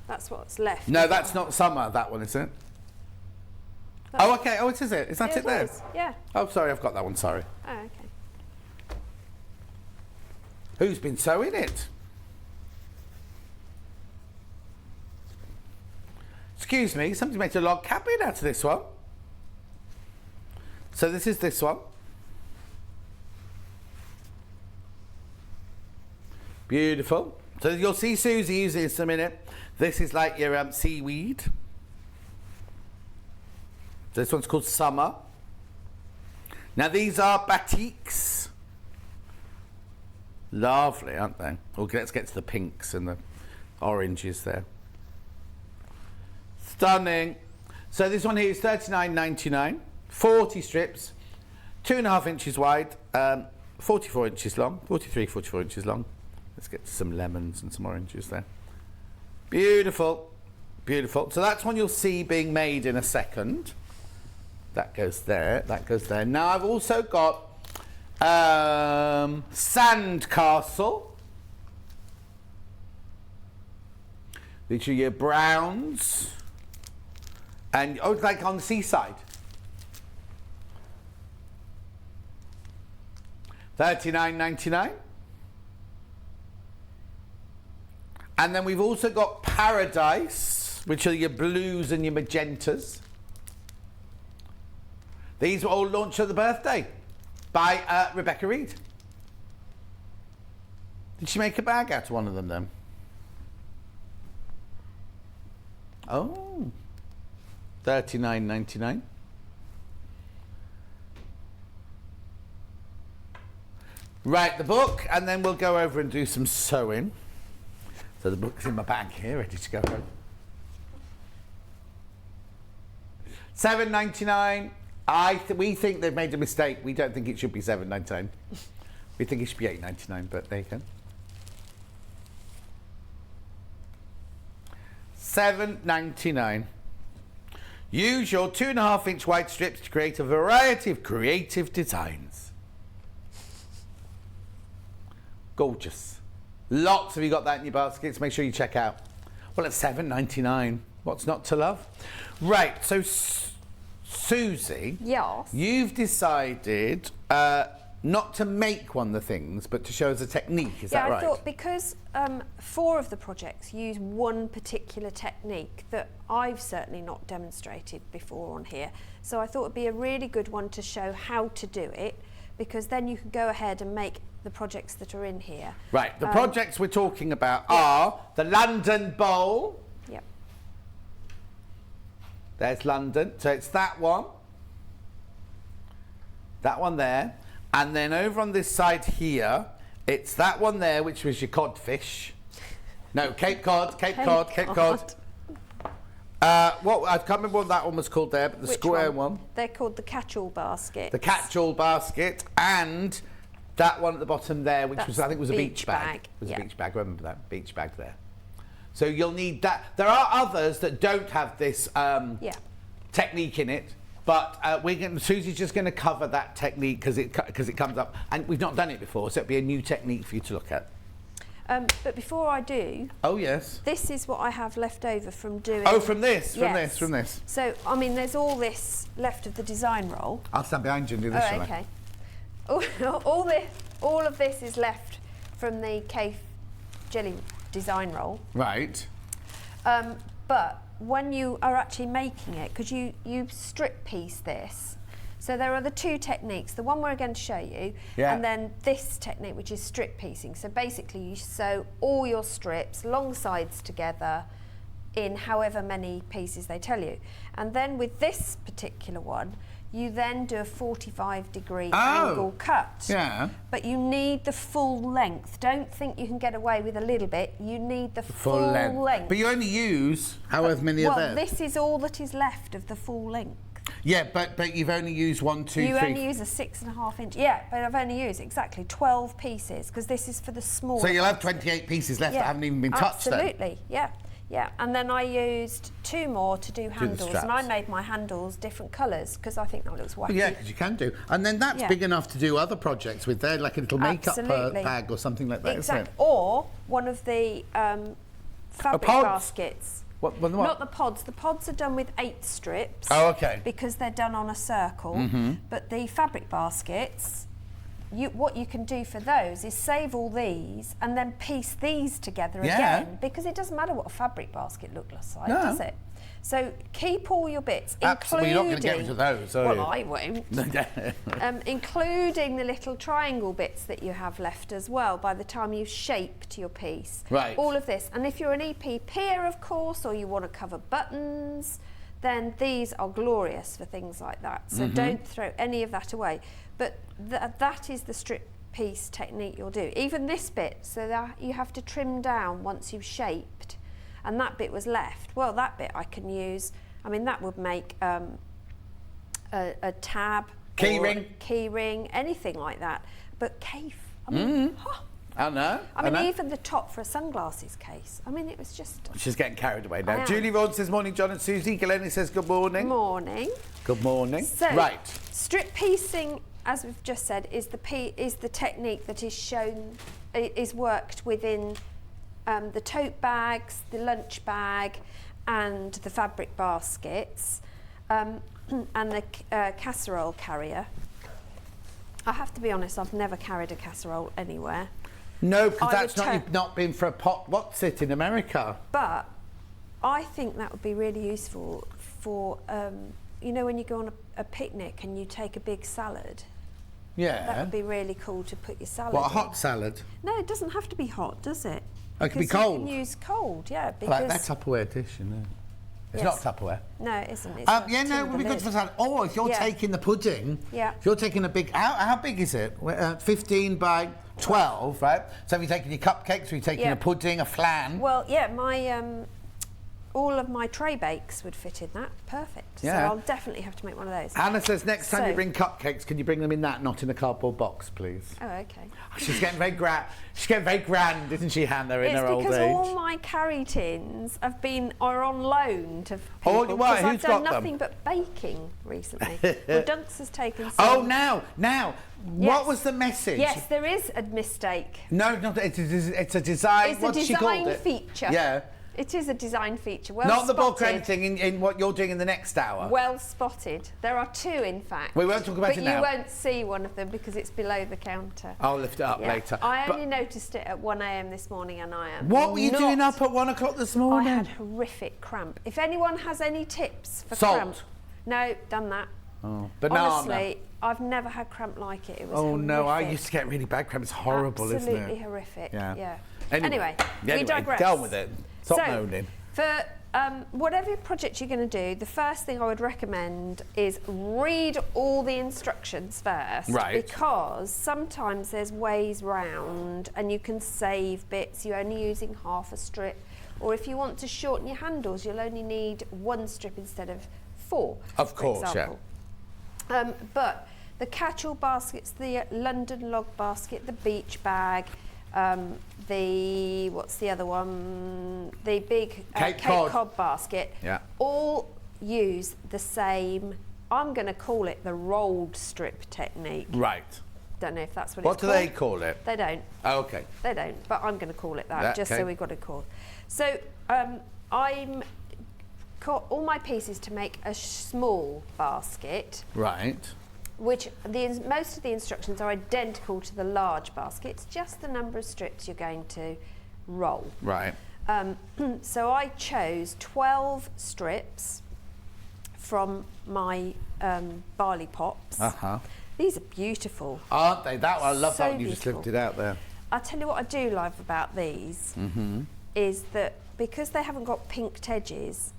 That's what's left. No, that's not summer, that one, is it? Oh, okay. Oh, it is it. Is that it there? Is. Yeah. Oh, sorry, I've got that one, sorry. Oh, okay. Who's been sewing it? Excuse me, somebody made a log cabin out of this one. So this is this one. Beautiful. So you'll see Suzie using this in a minute. This is like your seaweed. This one's called Summer. Now these are batiks. Lovely, aren't they? Well, let's get to the pinks and the oranges there. Stunning. So this one here is $39.99. 40 strips, 2.5 inches wide, 44 inches long, 44 inches long. Let's get to some lemons and some oranges there. Beautiful, beautiful. So that's one you'll see being made in a second. That goes there, that goes there. Now I've also got Sandcastle. These are your browns. And, oh, like on the seaside. $39.99. And then we've also got Paradise, which are your blues and your magentas. These were all launched at the birthday by Rebecca Reed. Did she make a bag out of one of them then? Oh, $39.99. Right, the book, and then we'll go over and do some sewing. So the book's in my bag here, ready to go home. $7.99. We think they've made a mistake. We don't think it should be $7.99. We think it should be $8.99, but there you go. $7.99. Use your 2.5 inch wide strips to create a variety of creative designs. Gorgeous. Lots of you got that in your baskets. Make sure you check out. Well, it's $7.99. What's not to love? Right, so Suzie, Yes. you've decided not to make one of the things, but to show us a technique. Is that right? Yeah, I thought because 4 of the projects use one particular technique that I've certainly not demonstrated before on here. So I thought it'd be a really good one to show how to do it, because then you can go ahead and make the projects that are in here. Right, the projects we're talking about are the London Bowl. Yep. There's London. So it's that one there. And then over on this side here, it's that one there, which was your codfish. No, Cape Cod. What I can't remember what that one was called there, but the square one. They're called the catch-all basket. The catch-all basket, and that one at the bottom there, which was, I think, was a beach bag. It was a beach bag. Remember that beach bag there. So you'll need that. There are others that don't have this technique in it, but Susie's just going to cover that technique because it comes up, and we've not done it before, so it'll be a new technique for you to look at. But before I do, oh yes, this is what I have left over from doing. Oh, from this. So I mean, there's all this left of the design roll. I'll stand behind you and do this. Oh, okay. All of this is left from the Cave Jelly design roll. Right. But when you are actually making it, because you strip piece this, so there are the 2 techniques, the one we're going to show you, and then this technique, which is strip piecing. So basically you sew all your strips long sides together in however many pieces they tell you. And then with this particular one, you then do a 45-degree angle cut. Yeah. But you need the full length. Don't think you can get away with a little bit. You need the full length. But you only use however many are there. Well, this is all that is left of the full length. Yeah, but you've only used 1, 2, 3. You only use a 6.5 inch. Yeah, but I've only used exactly 12 pieces because this is for the small. So you'll have 28 pieces left that haven't even been touched then? Absolutely, yeah. Yeah, and then I used 2 more to do handles, and I made my handles different colours because I think that looks wacky. Yeah, because you can do. And then that's big enough to do other projects with there, like a little makeup bag or something like that, isn't it? Or one of the fabric baskets. What? Not the pods. The pods are done with 8 strips. Oh, okay. Because they're done on a circle. But the fabric baskets, what you can do for those is save all these and then piece these together again, because it doesn't matter what a fabric basket looks like, does it? So keep all your bits, Absolutely, you're not going to get rid of those, are you? Well, I won't. Including the little triangle bits that you have left as well by the time you've shaped your piece. Right. All of this. And if you're an EPPer, of course, or you want to cover buttons, then these are glorious for things like that. So don't throw any of that away. But that is the strip piece technique you'll do. Even this bit, so that you have to trim down once you've shaped, and that bit was left. Well, that bit I can use. I mean, that would make a tab, key ring, anything like that. But Kaif, I mean, I know. I mean, even the top for a sunglasses case. I mean, it was just. She's getting carried away now. Julie Rod says morning, John and Susie. Glennie says good morning. Morning. Good morning. So, right. Strip piecing, as we've just said, is the technique that is shown, is worked within the tote bags, the lunch bag, and the fabric baskets, and the casserole carrier. I have to be honest, I've never carried a casserole anywhere. No, because that's you've not been for a pot. What's it in America? But I think that would be really useful for, you know, when you go on a picnic and you take a big salad. Yeah. That would be really cool to put your salad What, a in. hot salad? No, it doesn't have to be hot, does it? Oh, it can be cold. You can use cold, yeah. Because Like that Tupperware dish, you know. It's not Tupperware. No, it isn't. It's Yeah, no, it would be good for salad. Or if you're taking the pudding, if you're taking a big, how big is it? 15 by 12, right? So if you're taking your cupcakes, or you're taking a pudding, a flan. Well, yeah, my all of my tray bakes would fit in that. Perfect. Yeah. So I'll definitely have to make one of those. Anna says next time you bring cupcakes, can you bring them in that, not in a cardboard box, please? Oh, okay. She's getting very grand. She's getting very grand, isn't she, Hannah, in her old age? It's because all my carry tins are on loan to people. Oh, why? Who's got them? I've done nothing but baking recently. Well, Dunks has taken some. Oh, now. What was the message? Yes, there is a mistake. No, it's a design. It's a design feature. Yeah. It is a design feature. Well Not spotted. the book or anything in what you're doing in the next hour. Well spotted. There are 2, in fact. We won't talk about it now. But you won't see one of them because it's below the counter. I'll lift it up later. I only noticed it at 1 a.m. this morning, and I am. What were you doing up at 1 o'clock this morning? I had horrific cramp. If anyone has any tips for Salt. cramp, no, done that. Oh, banana. Honestly, I've never had cramp like it. It was horrific. No, I used to get really bad cramp. It's horrible, isn't it? Absolutely horrific. Yeah. Anyway, we digress. Go on with it. Stop moaning. For whatever project you're going to do, the first thing I would recommend is read all the instructions first. Right. Because sometimes there's ways round and you can save bits. You're only using half a strip. Or if you want to shorten your handles, you'll only need 1 strip instead of 4. Of course, example. But the catch-all baskets, the London log basket, the beach bag, what's the other one? The big Cape Cod basket. Yeah. All use the same. I'm going to call it the rolled strip technique. Right. Don't know if that's what What it's do called. they call it? They don't. Oh, okay. They don't. But I'm going to call it that just so we've got it called. So I'm got all my pieces to make a small basket. Right. Which most of the instructions are identical to the large basket. It's just the number of strips you're going to roll. Right. So I chose 12 strips from my barley pops. Uh-huh. These are beautiful. Aren't they? I love So that one you just beautiful. lifted out there. I'll tell you what I do love about these is that because they haven't got pinked edges,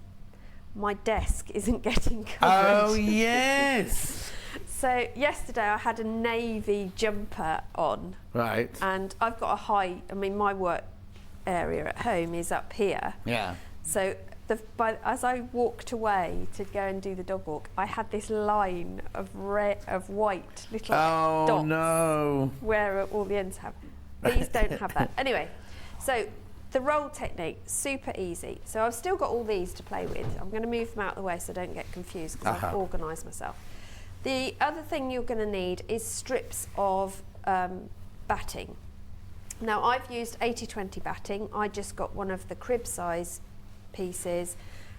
my desk isn't getting covered. Oh, yes. So yesterday I had a navy jumper on. Right. And I've got my work area at home is up here. Yeah. So as I walked away to go and do the dog walk, I had this line of white little dots. Oh no! Where all the ends have. These don't have that. Anyway, so the roll technique, super easy. So I've still got all these to play with. I'm going to move them out of the way so I don't get confused because I've organised myself. The other thing you're going to need is strips of batting. Now I've used 80-20 batting. I just got one of the crib size pieces,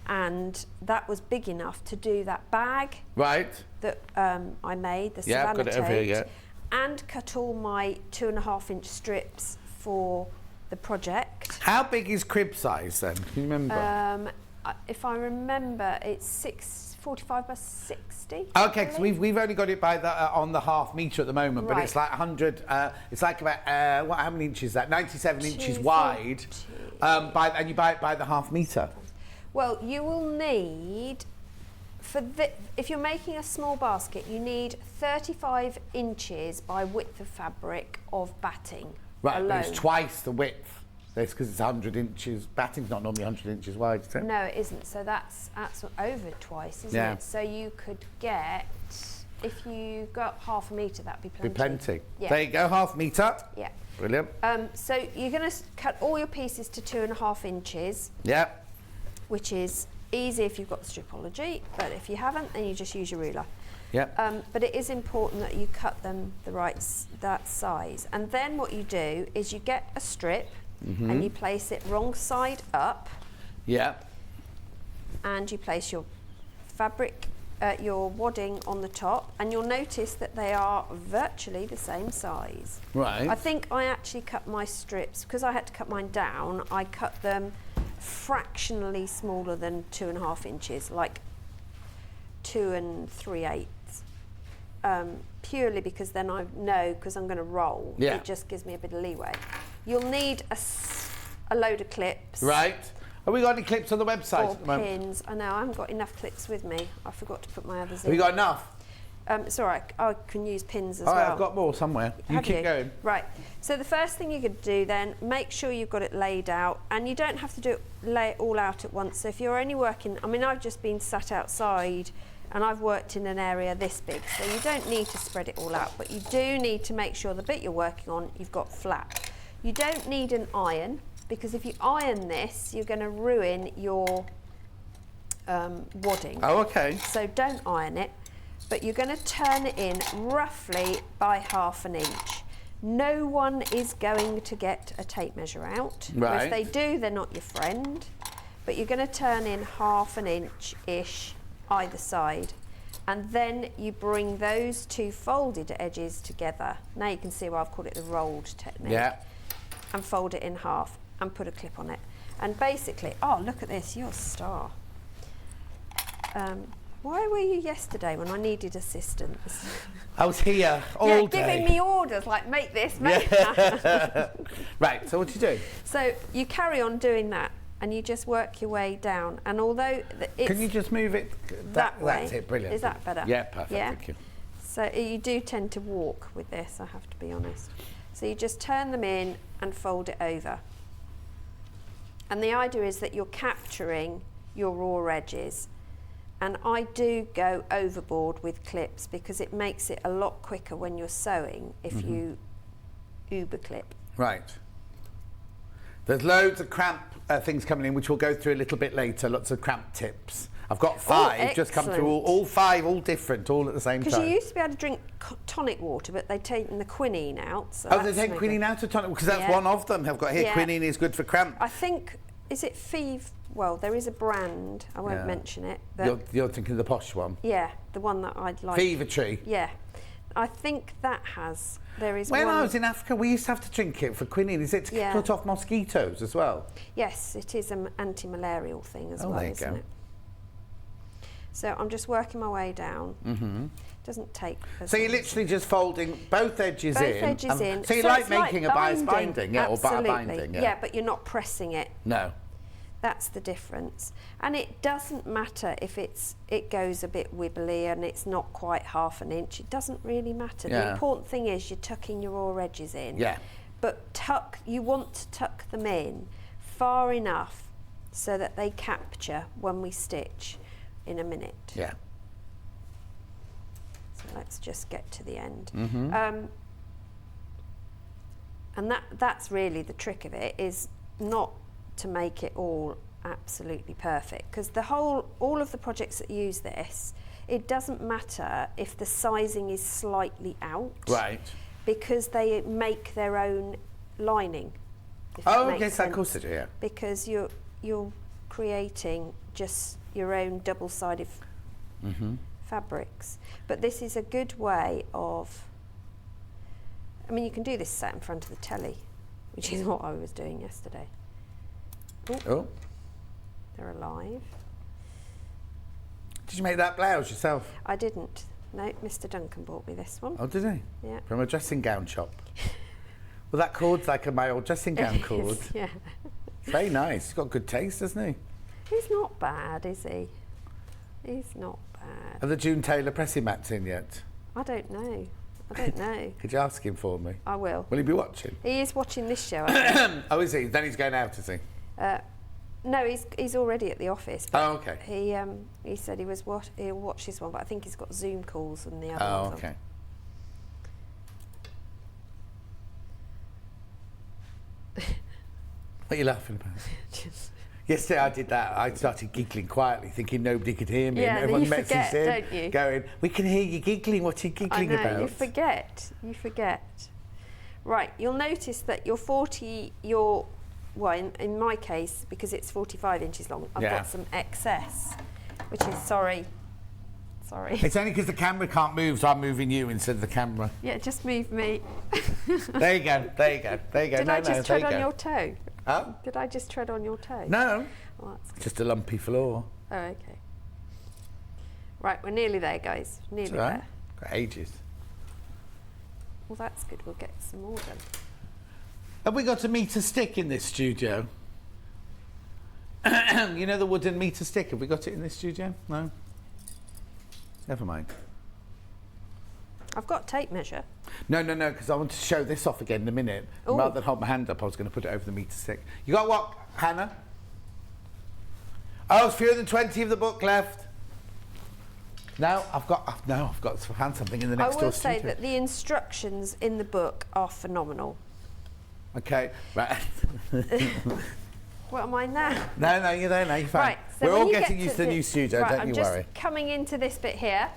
and that was big enough to do that bag. Right. That I made, the Yeah, I've Savannah got it over here, tote, and cut all my 2.5-inch strips for the project. How big is crib size then? Can you remember? If I remember, it's 45 by 60. Okay, because we've only got it by the on the half metre at the moment, but it's like 100. It's like about how many inches is that? 97 inches wide. And you buy it by the half metre. Well, you will need if you're making a small basket, you need 35 inches by width of fabric of batting. Right, alone. but it's twice the width. That's because it's 100 inches. Batting's not normally 100 inches wide, is it? No, it isn't. So that's over twice, isn't it? So you could get, if you got half a metre, that'd be plenty. Be plenty. Yeah. There you go, half metre. Yeah. Brilliant. So you're going to cut all your pieces to 2.5 inches. Yeah. Which is easy if you've got Stripology, but if you haven't, then you just use your ruler. Yeah. But it is important that you cut them that size. And then what you do is you get a strip and you place it wrong side up. Yeah. And you place your fabric, your wadding on the top, and you'll notice that they are virtually the same size. Right. I think I actually cut my strips, because I had to cut mine down, I cut them fractionally smaller than 2.5 inches, like 2 3/8. Purely because then I know, because I'm going to roll, it just gives me a bit of leeway. You'll need a load of clips. Right. Have we got any clips on the website Or at the moment? pins. I know, I haven't got enough clips with me. I forgot to put my others in. Have you got enough? It's all right, I can use pins as All right, well. I've got more somewhere. You keep going. Right, so the first thing you could do then, make sure you've got it laid out, and you don't have to lay it all out at once. So if you're only working, I mean, I've just been sat outside and I've worked in an area this big, so you don't need to spread it all out, but you do need to make sure the bit you're working on, you've got flat. You don't need an iron, because if you iron this, you're going to ruin your wadding. Oh, okay. So don't iron it, but you're going to turn it in roughly by 1/2 inch. No one is going to get a tape measure out. Right. If they do, they're not your friend. But you're going to turn in 1/2 inch-ish either side. And then you bring those two folded edges together. Now you can see why I've called it the rolled technique. Yeah. And fold it in half and put a clip on it. And basically, oh, look at this, you're a star. Why were you yesterday when I needed assistance? I was here all day. Giving me orders like make this, make that. Right, so what do you do? So you carry on doing that and you just work your way down. And although it's Can you just move it that way? That's it, brilliant. Is that better? Yeah, perfect, Yeah? thank you. So you do tend to walk with this, I have to be honest. So you just turn them in and fold it over. And the idea is that you're capturing your raw edges. And I do go overboard with clips because it makes it a lot quicker when you're sewing if you uber clip. Right. There's loads of cramp things coming in, which we'll go through a little bit later, lots of cramp tips. I've got 5 just come through, all 5, all different, all at the same time. Because you used to be able to drink tonic water, but they've taken the quinine out. So they've taken quinine out of tonic, because that's one of them. I've got here, quinine is good for cramp. I think, is it Fever? Well, there is a brand, I won't mention it. You're thinking of the posh one? Yeah, the one that I'd like. Fever Tree? Yeah. I think that has, there is when one. I was in Africa, we used to have to drink it for quinine. Is it to cut off mosquitoes as well? Yes, it is an anti-malarial thing as well, there you isn't go. it? So I'm just working my way down. Doesn't take. So you're literally just folding both edges in. Both edges in. So you So like it's making a bias binding, or Absolutely. binding, Yeah, but you're not pressing it. No. That's the difference. And it doesn't matter if it goes a bit wibbly and it's not quite 1/2 inch. It doesn't really matter. The important thing is you're tucking your raw edges in. Yeah. But you want to tuck them in far enough so that they capture when we stitch in a minute. Yeah. So let's just get to the end. Mm-hmm. And that's really the trick of it, is not to make it all absolutely perfect, because all of the projects that use this, it doesn't matter if the sizing is slightly out, Right. because they make their own lining. If Oh, that okay, makes so of sense. course they do, yeah. Because you're creating just your own double-sided fabrics. But this is a good way of, I mean, you can do this sat in front of the telly, which is what I was doing yesterday. Oh. They're alive. Did you make that blouse yourself? I didn't. No, Mr. Duncan bought me this one. Oh, did he? Yeah. From a dressing gown shop. Well, that cord's like my old dressing gown cord. Yeah. It's very nice. He's got good taste, doesn't he? He's not bad, is he? He's not bad. Are the June Taylor pressing mats in yet? I don't know. I don't know. Could you ask him for me? I will. Will he be watching? He is watching this show, I think. Oh, is he? Then he's going out, is he? No, he's already at the office. But Oh, okay. He said he'll watch this one, but I think he's got Zoom calls and the other Oh, ones on. okay. What are you laughing about? Just- Yesterday I did that. I started giggling quietly, thinking nobody could hear me. Yeah, and and then everyone you forget, messaged in, don't you? going, "We can hear you giggling. What are you I giggling know, about?" you forget. Right, you'll notice that in my case, because it's 45 inches long, I've Yeah. got some excess, which is, sorry. It's only because the camera can't move, so I'm moving you instead of the camera. Yeah, just move me. There you go. There you go. There you go. Did no, I just no, tread there you on go. your toe? Oh, Did I just tread on your toe? no. Oh, that's good. Just a lumpy floor. Oh, okay. Right, we're nearly there, guys. Nearly It's all right. there. Got ages. Well, that's good. We'll get some more done. Have we got a metre stick in this studio? You know the wooden metre stick? Have we got it in this studio? No? Never mind. I've got tape measure. No, because I want to show this off again in a minute. Ooh. Rather than hold my hand up, I was going to put it over the metre stick. You got what, Hannah? Oh, it's fewer than 20 of the book left. No, I've got to find something in the next I door will say studio. that the instructions in the book are phenomenal. Okay, right. What am I now? No, you're there now, you're fine. Right, so We're when all you getting get used to to the new studio, right, don't I'm you just worry. coming into this bit here,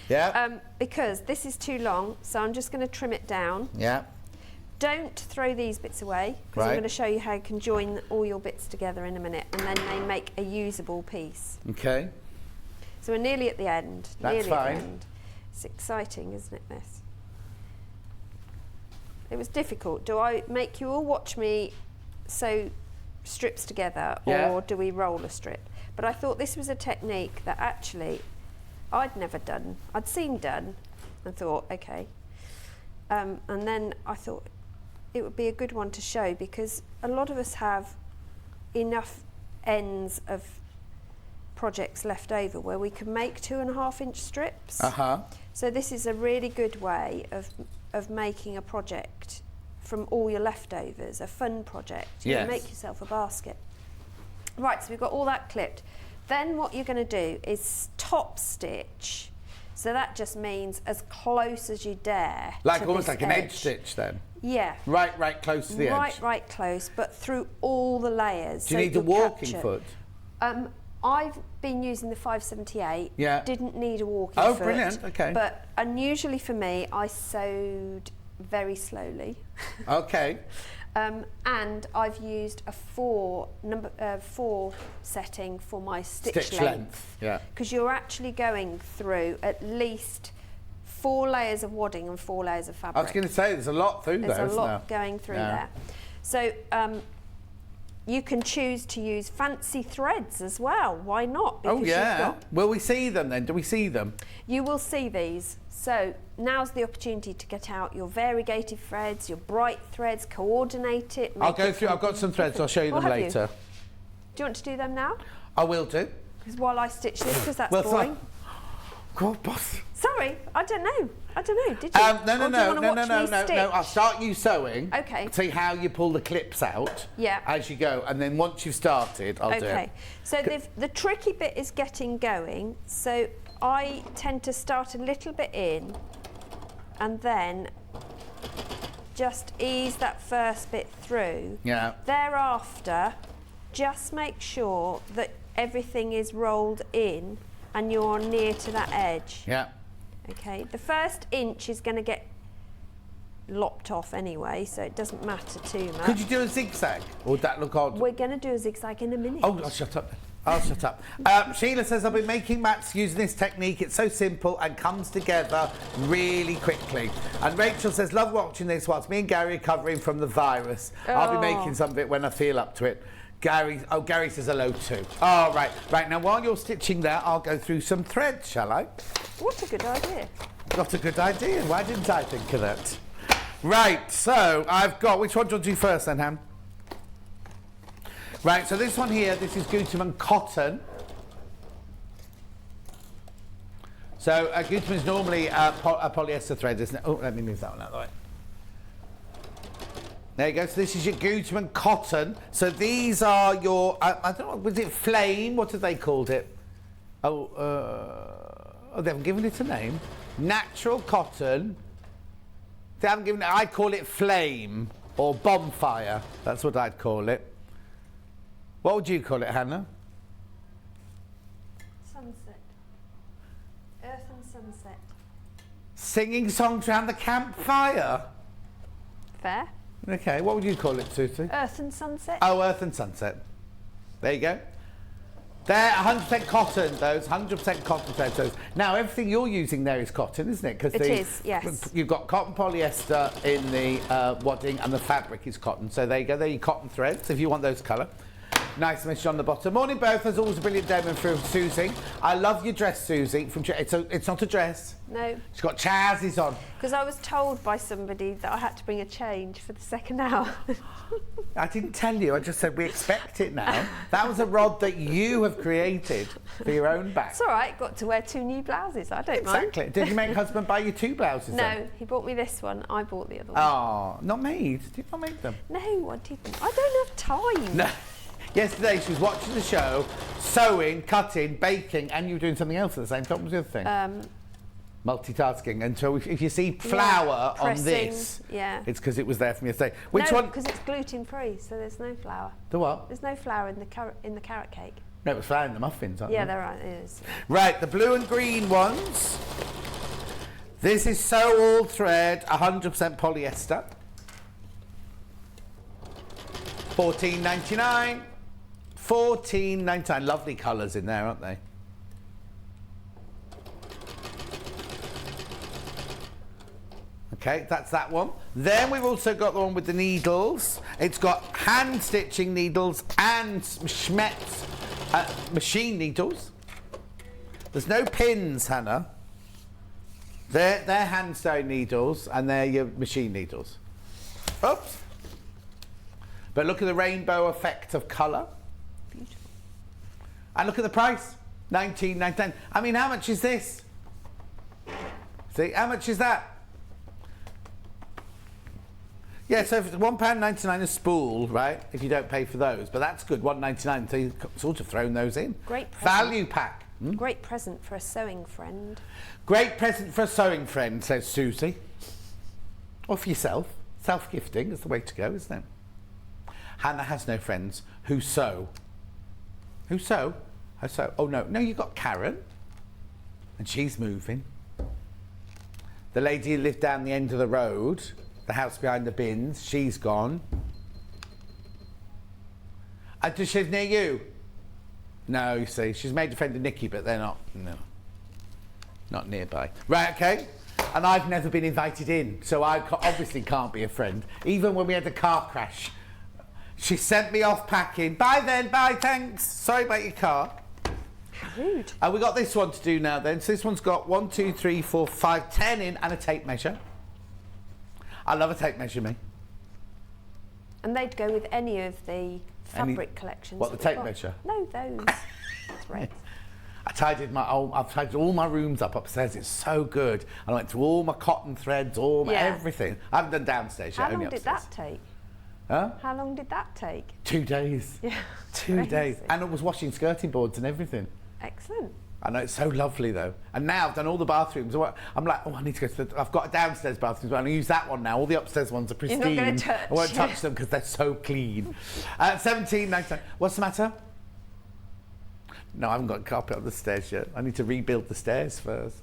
Yeah, because this is too long, so I'm just going to trim it down. yeah. Don't throw these bits away, because I'm Right. going to show you how you can join all your bits together in a minute, and then they make a usable piece. Okay. So we're nearly at the end. That's nearly At fine. the end. It's exciting, isn't it, this? It was difficult. Do I make you all watch me sew strips together, Yeah. or do we roll a strip? But I thought this was a technique that actually I'd never done. I'd seen done and thought, okay. And then I thought it would be a good one to show, because a lot of us have enough ends of projects left over where we can make 2.5 inch strips. Uh-huh. So this is a really good way of making a project from all your leftovers, a fun project. You Yes. make yourself a basket. Right, so we've got all that clipped. Then what you're going to do is top stitch. So that just means as close as you dare. Like to almost this like an edge stitch then. Yeah. Right close to the edge. Right close, but through all the layers. Do you so need the you'll walking capture- foot? I've been using the 578. Yeah. Didn't need a walking Oh, foot. brilliant, okay. But unusually for me, I sewed very slowly. Okay. And I've used a 4 setting for my stitch length. Yeah. Because you're actually going through at least 4 layers of wadding and 4 layers of fabric. I was going to say, there's a lot through There's there, a isn't lot there? going through Yeah. there. So you can choose to use fancy threads as well. Why not? Oh, Because yeah. Will we see them then? Do we see them? you will see these. So now's the opportunity to get out your variegated threads, your bright threads, coordinate it. I'll make go it through. I've got some threads. I'll show you Oh, them have you? later. Do you want to do them now? I will do. Because while I stitch this, because that's Well, boring. Go on, boss. Sorry, I don't know. Did you? No. Or do you wanna watch me stitch? I'll start you sewing. Okay. See how you pull the clips out. Yeah. As you go, and then once you've started, I'll do it. Okay. So the tricky bit is getting going. So I tend to start a little bit in, and then just ease that first bit through. Yeah. Thereafter, just make sure that everything is rolled in and you're near to that edge. Yeah. Okay, the first inch is going to get lopped off anyway, so it doesn't matter too much. Could you do a zigzag? Or would that look odd? We're going to do a zigzag in a minute. Oh, I'll shut up then. I'll shut up. Sheila says, I've been making mats using this technique. It's so simple and comes together really quickly. And Rachel says, love watching this whilst me and Gary are recovering from the virus. I'll be making some of it when I feel up to it. Gary says hello too. Oh, right. Right, now while you're stitching there, I'll go through some threads, shall I? What a good idea. What a good idea. Why didn't I think of that? Right, so I've got... Which one do you want to do first then, Ham? Right, so this one here, this is Gutermann cotton. So Gutermann is normally a polyester thread, isn't it? Oh, let me move that one out of the way. There you go. So this is your Gutermann cotton. So these are your, I don't know, was it flame? What have they called it? Oh, they haven't given it a name. Natural cotton. They haven't given it, I'd call it flame or bonfire. That's what I'd call it. What would you call it, Hannah? Sunset. Earth and sunset. Singing songs around the campfire. Fair. Okay, what would you call it, Susie? Earth and sunset. Oh, Earth and Sunset. There you go. They're 100% cotton, those 100% cotton threads. Those. Now, everything you're using there is cotton, isn't it? Because it is, yes. You've got cotton polyester in the wadding, and the fabric is cotton. So there you go. There are your cotton threads, if you want those colour. Nice message on the bottom. Morning, both. As always, a brilliant demo from Susie. I love your dress, Susie. It's not a dress. No. It's got chazzes on. Because I was told by somebody that I had to bring a change for the second hour. I didn't tell you. I just said we expect it now. That was a rod that you have created for your own back. It's all right. Got to wear 2 new blouses. I don't mind. Exactly. Did you make husband buy you 2 blouses? No, then? he bought me this one. I bought the other one. Oh, not made. Did you not make them? No, I didn't. I don't have time. No. Yesterday she was watching the show, sewing, cutting, baking, and you were doing something else at the same time. What was the other thing? Multitasking. And so if you see flour on this, it's because it was there from yesterday. Which one? Because it's gluten-free, so there's no flour. The what? There's no flour in the carrot cake. No, it was flour in the muffins, aren't Yeah, there? there are. It is. Right, the blue and green ones. This is sew all thread, 100% polyester. $14.99. $14.99. Lovely colours in there, aren't they? Okay, that's that one. Then we've also got the one with the needles. It's got hand stitching needles and Schmetz machine needles. There's no pins, Hannah. They're hand sewing needles and they're your machine needles. Oops. But look at the rainbow effect of colour. Beautiful. And look at the price, $19.99. I mean, how much is this? See, how much is that? Yeah, so if it's £1.99 a spool, right, if you don't pay for those. But that's good, $1.99, so you've sort of thrown those in. Great present. Value pack. Great present for a sewing friend. Great present for a sewing friend, says Susie. Or for yourself. Self-gifting is the way to go, isn't it? Hannah has no friends who sew. Who sew? Who sew? Oh, no. No, you've got Karen. And she's moving. The lady who lived down the end of the road, the house behind the bins, she's gone. Does she live near you? No, you see. She's made a friend of Nikki, but they're not, no. Not nearby. Right, okay. And I've never been invited in, so I obviously can't be a friend. Even when we had the car crash, she sent me off packing. Bye then, bye, thanks. Sorry about your car. How rude. We got this one to do now then. So this one's got 1, 2, 3, 4, 5, 10 in and a tape measure. I love a tape measure, me. And they'd go with any of the fabric collections. What, the tape measure? No, those threads. I've tidied all my rooms up upstairs. It's so good. I went through all my cotton threads, everything. I haven't done downstairs yet. How long only did upstairs. that take? Huh? How long did that take? 2 days. Yeah. 2 days. And I was washing skirting boards and everything. Excellent. I know, it's so lovely though. And now I've done all the bathrooms. I'm like, I need to go to I've got a downstairs bathroom, but I'm going to use that one now. All the upstairs ones are pristine. You're not going to touch. I won't touch them because they're so clean. 17.99. What's the matter? No, I haven't got carpet up the stairs yet. I need to rebuild the stairs first.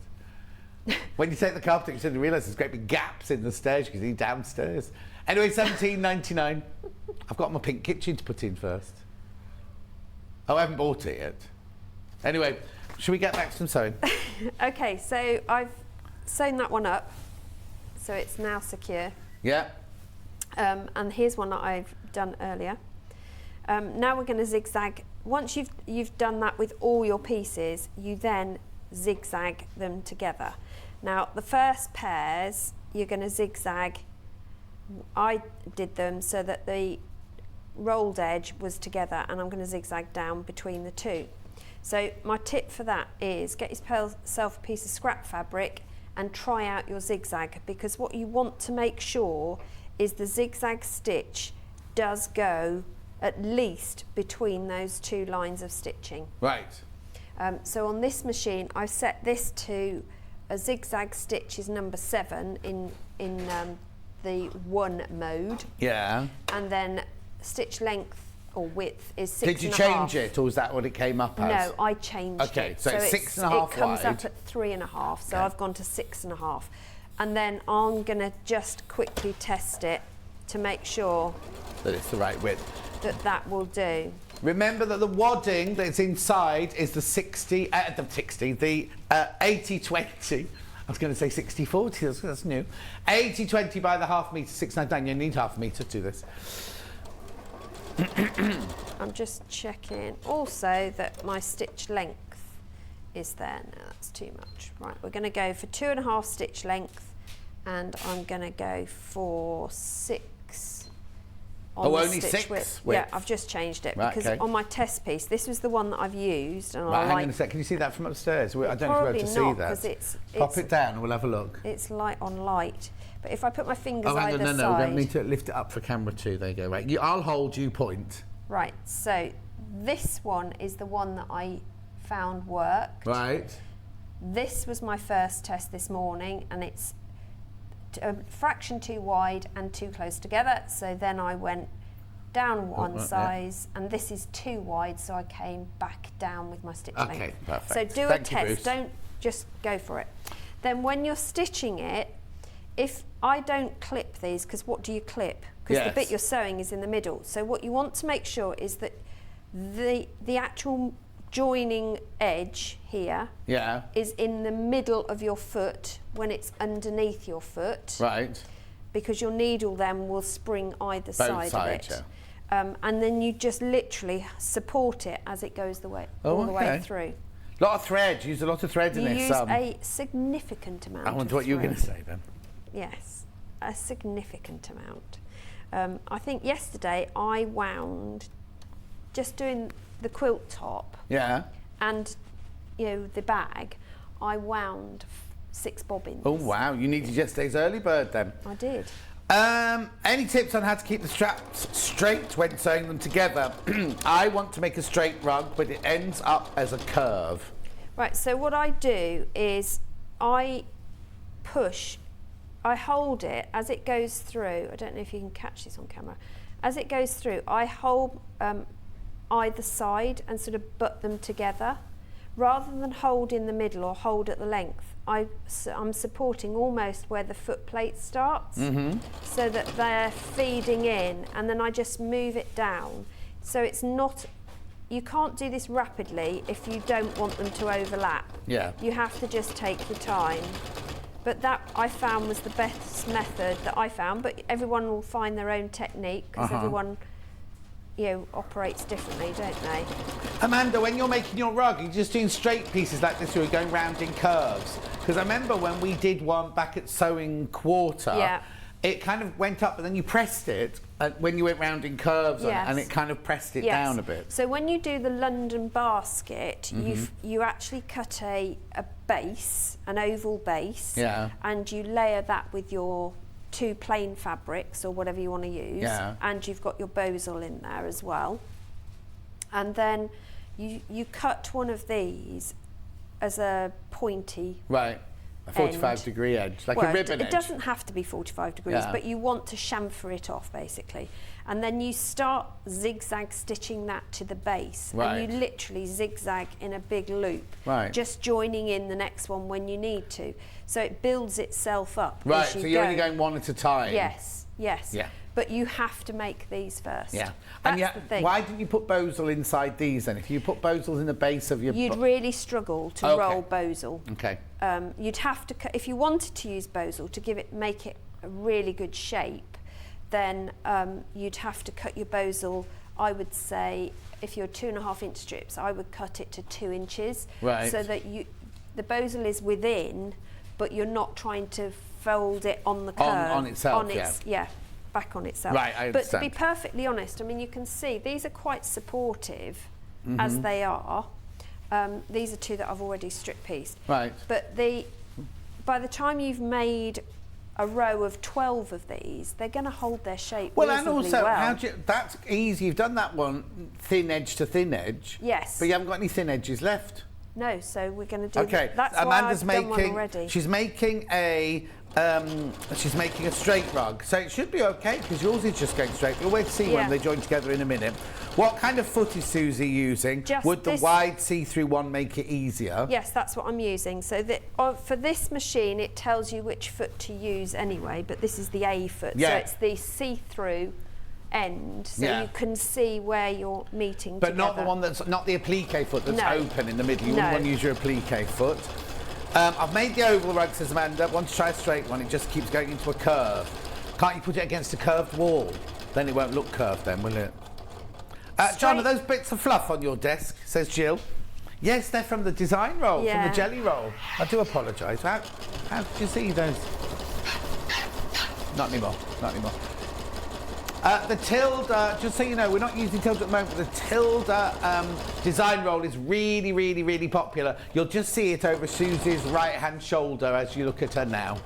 When you take the carpet, you suddenly realise there's great big gaps in the stairs because you need downstairs. Anyway, 17.99. I've got my pink kitchen to put in first. Oh, I haven't bought it yet. Anyway, should we get back to some sewing? Okay, so I've sewn that one up, so it's now secure. Yeah. And here's one that I've done earlier. Now we're going to zigzag. Once you've done that with all your pieces, you then zigzag them together. Now the first pairs you're going to zigzag. I did them so that the rolled edge was together, and I'm going to zigzag down between the two. So my tip for that is get yourself a piece of scrap fabric and try out your zigzag, because what you want to make sure is the zigzag stitch does go at least between those two lines of stitching. Right. So on this machine I've set this to a zigzag stitch is number 7 in the 1 mode. Yeah. And then stitch length or width is 6.5. Did you change it, or was that what it came up as? No, I changed it. Okay, so it's 6.5 it comes wide. up at 3.5, so I've gone to 6.5. And then I'm going to just quickly test it to make sure that it's the right width. That will do. Remember that the wadding that's inside is the 80-20. I was going to say 60-40, that's new. 80-20 by the half metre, 6.99. You need half a metre to do this. I'm just checking also that my stitch length is there. No, that's too much. Right, we're going to go for 2.5 stitch length, and I'm going to go for 6 on the only stitch 6 width. width? Yeah, I've just changed it, Right, because okay. on my test piece, this was the one that I've used, and Right, I hang like. on a sec. Can you see that from upstairs? I don't know if you're able to see Probably not, that. 'cause it's Pop it down and we'll have a look. It's light on light, but if I put my fingers Oh, hang either on, no, side. we don't need to lift it up for camera too. There you go. Right, I'll hold, you point. Right, so this one is the one that I found worked. Right. This was my first test this morning, and it's a fraction too wide and too close together, so then I went down one size, and this is too wide, so I came back down with my stitch length. Okay, perfect. So do Thank a you, test, Bruce. don't just go for it. Then when you're stitching it, if I don't clip these, because what do you clip? Because the bit you're sewing is in the middle. So what you want to make sure is that the actual joining edge here is in the middle of your foot when it's underneath your foot. Right. Because your needle then will spring either side of it. Yeah. And then you just literally support it as it goes all the way through. A lot of thread. Use a lot of thread in You this. use a significant amount. I wonder what you were going to say then. Yes, a significant amount. I think yesterday I wound, just doing the quilt top. Yeah. And the bag, I wound 6 bobbins. Oh wow! You needed yesterday's early bird then. I did. Any tips on how to keep the straps straight when sewing them together? I want to make a straight rug, but it ends up as a curve. Right, so what I do is I hold it as it goes through. I don't know if you can catch this on camera. As it goes through, I hold either side and sort of butt them together. Rather than hold in the middle or hold at the length, I'm supporting almost where the foot plate starts, so that they're feeding in, and then I just move it down. So it's not, you can't do this rapidly if you don't want them to overlap. Yeah. You have to just take your time. But that I found was the best method that I found, but everyone will find their own technique, because everyone operates differently, don't they? Amanda, when you're making your rug, you're just doing straight pieces like this, or you're going round in curves? Because I remember when we did one back at Sewing Quarter, it kind of went up, but then you pressed it when you went round in curves on it, and it kind of pressed it down a bit. So when you do the London basket, you actually cut a base, an oval base, and you layer that with your 2 plain fabrics or whatever you want to use, and you've got your bosal in there as well. And then you cut one of these as a pointy a 45-degree edge, like a ribbon edge. It doesn't have to be 45 degrees, but you want to chamfer it off, basically. And then you start zigzag stitching that to the base. And you literally zigzag in a big loop, just joining in the next one when you need to. So it builds itself up as you so you're go. only going one at a time. Yes. Yeah. But you have to make these first. Yeah. That's the thing. Why didn't you put bosal inside these then? If you put bosals in the base of your... You'd really struggle to roll bosal. Okay. You'd have to cut, if you wanted to use bosal to make it a really good shape, then you'd have to cut your bosal, I would say, if you're 2.5 inch strips, I would cut it to 2 inches. So that the bosal is within, but you're not trying to fold it on the curve. On itself, back on itself. Right, I understand. But to be perfectly honest, I mean, you can see these are quite supportive as they are. These are 2 that I've already strip pieced. Right. But by the time you've made a row of 12 of these, they're going to hold their shape reasonably well. How do you, that's easy. You've done that one thin edge to thin edge. Yes. But you haven't got any thin edges left. No, so we're going to do. Okay. That's Amanda's why I've done one already. She's making a straight rug, so it should be okay because yours is just going straight. You'll wait to see when they join together in a minute. What kind of foot is Susie using? Would the wide see-through one make it easier? Yes, that's what I'm using. So for this machine, it tells you which foot to use anyway, but this is the A foot, so it's the see-through end, so you can see where you're meeting but together. not the one that's not the applique foot that's open in the middle. You wouldn't want to use your applique foot. I've made the oval rug, says Amanda. Want to try a straight one? It just keeps going into a curve. Can't you put it against a curved wall? Then it won't look curved then, will it? John, are those bits of fluff on your desk? Says Jill. Yes, they're from the design roll, from the jelly roll. I do apologise. How did you see those? Not anymore. The Tilda, just so you know, we're not using Tilda at the moment, but the Tilda design roll is really, really, really popular. You'll just see it over Susie's right-hand shoulder as you look at her now.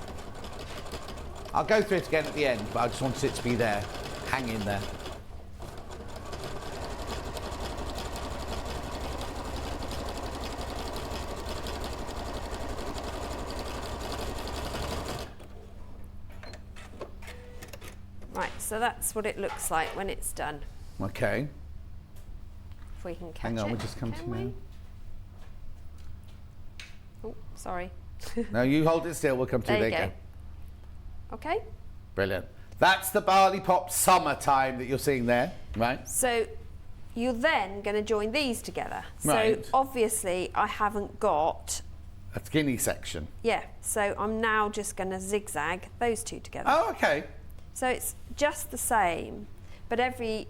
I'll go through it again at the end, but I just wanted it to be there, hanging there. Right, so that's what it looks like when it's done. Okay. If we can catch it. Hang on, we'll just come to you now. Oh, sorry. No, you hold it still, we'll come to you. There you go. Okay. Brilliant. That's the Barley Pop summertime that you're seeing there, right? So you're then going to join these together. Right. So obviously I haven't got a skinny section. Yeah, so I'm now just going to zigzag those 2 together. Oh, okay. So it's just the same, but every